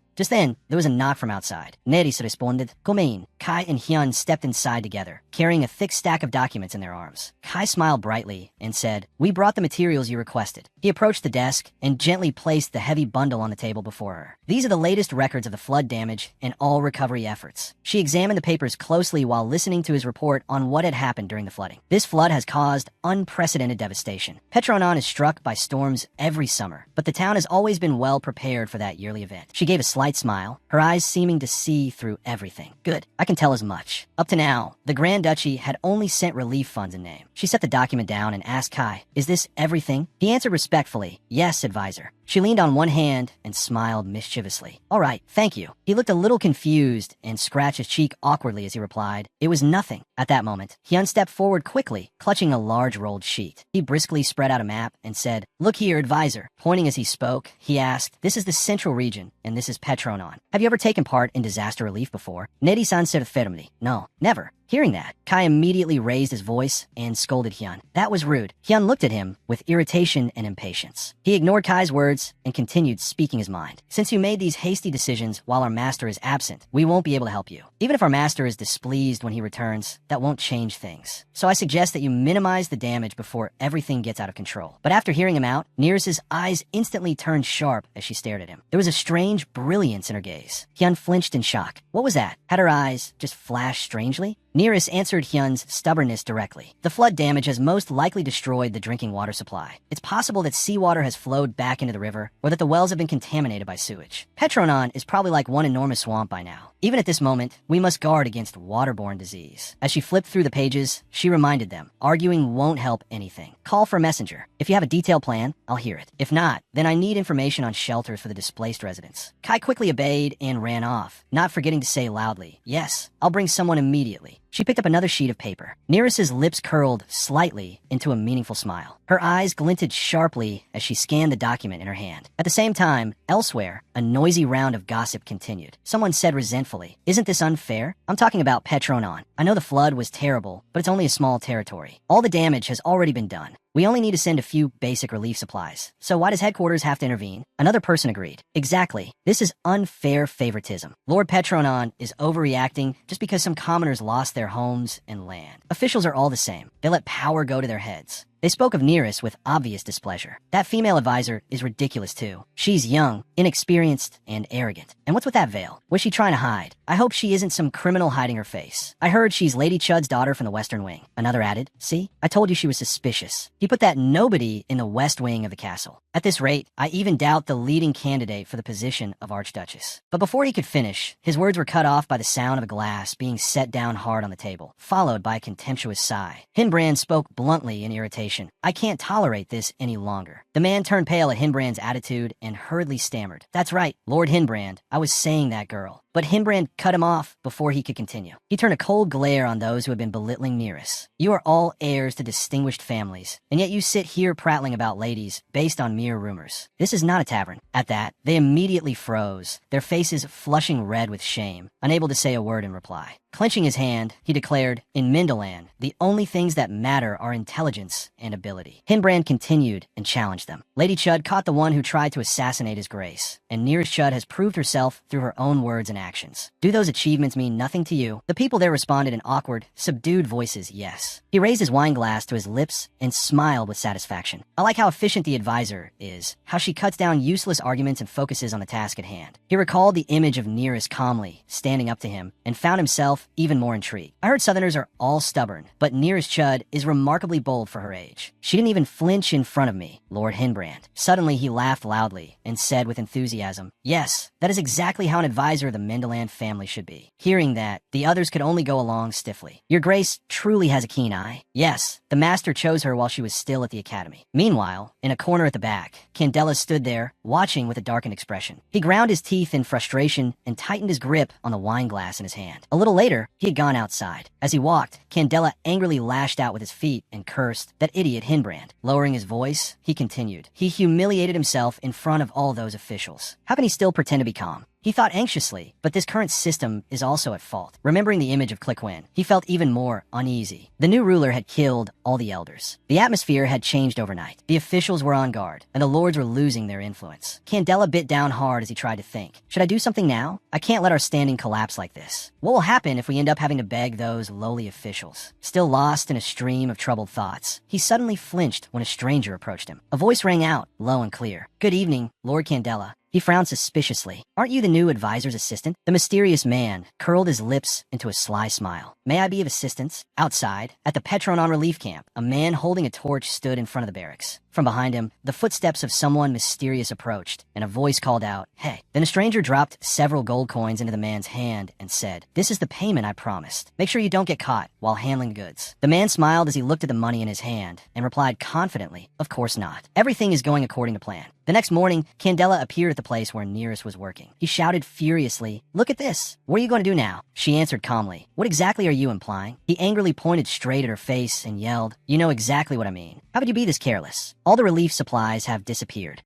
Just then, there was a knock from outside. Nereus responded. Come in. Kai and Hyun stepped inside together, carrying a thick stack of documents in their arms. Kai smiled brightly and said, we brought the materials you requested. He approached the desk and gently placed the heavy bundle on the table before her. These are the latest records of the flood damage and all recovery efforts. She examined the papers closely while listening to his report on what had happened during the flooding. This flood has caused unprecedented devastation. Petronon is struck by storms every summer, but the town has always been well prepared for that yearly event. She gave a slight smile, her eyes seeming to see through everything. Good, I can tell as much. Up to now, the Grand Duchy had only sent relief funds in name. She set the document down and asked Kai, is this everything? He answered respectfully, yes, advisor. She leaned on one hand and smiled mischievously. All right, thank you. He looked a little confused and scratched his cheek awkwardly as he replied, it was nothing. At that moment, Hyun stepped forward quickly, clutching a large rolled sheet. He briskly spread out a map and said, look here, advisor. Pointing as he spoke, he asked, this is the central region, and this is Petronon. Have you ever taken part in disaster relief before? Neri-san said firmly, no, never. Hearing that, Kai immediately raised his voice and scolded Hyun. That was rude. Hyun looked at him with irritation and impatience. He ignored Kai's words and continued speaking his mind. Since you made these hasty decisions while our master is absent, we won't be able to help you. Even if our master is displeased when he returns, that won't change things. So I suggest that you minimize the damage before everything gets out of control. But after hearing him out, Nereus's eyes instantly turned sharp as she stared at him. There was a strange brilliance in her gaze. Hyun flinched in shock. What was that? Had her eyes just flashed strangely? Nereus answered Hyun's stubbornness directly. The flood damage has most likely destroyed the drinking water supply. It's possible that seawater has flowed back into the river, or that the wells have been contaminated by sewage. Petronon is probably like one enormous swamp by now. Even at this moment, we must guard against waterborne disease. As she flipped through the pages, she reminded them, arguing won't help anything. Call for a messenger. If you have a detailed plan, I'll hear it. If not, then I need information on shelters for the displaced residents. Kai quickly obeyed and ran off, not forgetting to say loudly, yes, I'll bring someone immediately. She picked up another sheet of paper. Nereus's lips curled slightly into a meaningful smile. Her eyes glinted sharply as she scanned the document in her hand. At the same time, elsewhere, a noisy round of gossip continued. Someone said resentfully, isn't this unfair? I'm talking about Petronon. I know the flood was terrible, but it's only a small territory. All the damage has already been done. We only need to send a few basic relief supplies. So why does headquarters have to intervene? Another person agreed. Exactly. This is unfair favoritism. Lord Petronon is overreacting just because some commoners lost their homes and land. Officials are all the same. They let power go to their heads. They spoke of Nereus with obvious displeasure. That female advisor is ridiculous too. She's young, inexperienced, and arrogant. And what's with that veil? What's she trying to hide? I hope she isn't some criminal hiding her face. I heard she's Lady Chud's daughter from the Western Wing. Another added, see? I told you she was suspicious. He put that nobody in the West Wing of the castle. At this rate, I even doubt the leading candidate for the position of Archduchess. But before he could finish, his words were cut off by the sound of a glass being set down hard on the table, followed by a contemptuous sigh. Hinbrand spoke bluntly in irritation. I can't tolerate this any longer. The man turned pale at Hinbrand's attitude and hurriedly stammered. That's right, Lord Hinbrand. I was saying that girl. But Hinbrand cut him off before he could continue. He turned a cold glare on those who had been belittling Nereus. You are all heirs to distinguished families, and yet you sit here prattling about ladies based on mere rumors. This is not a tavern. At that, they immediately froze, their faces flushing red with shame, unable to say a word in reply. Clenching his hand, he declared, in Mindeland, the only things that matter are intelligence and ability. Hinbrand continued and challenged them. Lady Chud caught the one who tried to assassinate his grace, and Nereus Chud has proved herself through her own words and actions. Do those achievements mean nothing to you? The people there responded in awkward, subdued voices, yes. He raised his wine glass to his lips and smiled with satisfaction. I like how efficient the advisor is, how she cuts down useless arguments and focuses on the task at hand. He recalled the image of Nereus calmly, standing up to him, and found himself even more intrigued. I heard Southerners are all stubborn, but Nereus Chud is remarkably bold for her age. She didn't even flinch in front of me, Lord Hinbrand. Suddenly he laughed loudly and said with enthusiasm, yes, that is exactly how an advisor of the Mendeland family should be. Hearing that, the others could only go along stiffly. Your Grace truly has a keen eye. Yes, the master chose her while she was still at the academy. Meanwhile, in a corner at the back, Candela stood there, watching with a darkened expression. He ground his teeth in frustration and tightened his grip on the wine glass in his hand. A little later, he had gone outside. As he walked, Candela angrily lashed out with his feet and cursed, "That idiot Hinbrand." Lowering his voice, he continued. He humiliated himself in front of all those officials. How can he still pretend to be calm? He thought anxiously, but this current system is also at fault. Remembering the image of Cliquin, he felt even more uneasy. The new ruler had killed all the elders. The atmosphere had changed overnight. The officials were on guard, and the lords were losing their influence. Candela bit down hard as he tried to think. Should I do something now? I can't let our standing collapse like this. What will happen if we end up having to beg those lowly officials? Still lost in a stream of troubled thoughts, he suddenly flinched when a stranger approached him. A voice rang out, low and clear. "Good evening, Lord Candela." He frowned suspiciously. "Aren't you the new advisor's assistant?" The mysterious man curled his lips into a sly smile. "May I be of assistance?" Outside, at the Petronon relief camp, a man holding a torch stood in front of the barracks. From behind him, the footsteps of someone mysterious approached, and a voice called out, "Hey." Then a stranger dropped several gold coins into the man's hand and said, "This is the payment I promised. Make sure you don't get caught while handling goods." The man smiled as he looked at the money in his hand and replied confidently, "Of course not. Everything is going according to plan." The next morning, Candela appeared at the place where Nearest was working. He shouted furiously, "Look at this! What are you going to do now?" She answered calmly, "What exactly are you implying?" He angrily pointed straight at her face and yelled, "You know exactly what I mean. How could you be this careless? All the relief supplies have disappeared.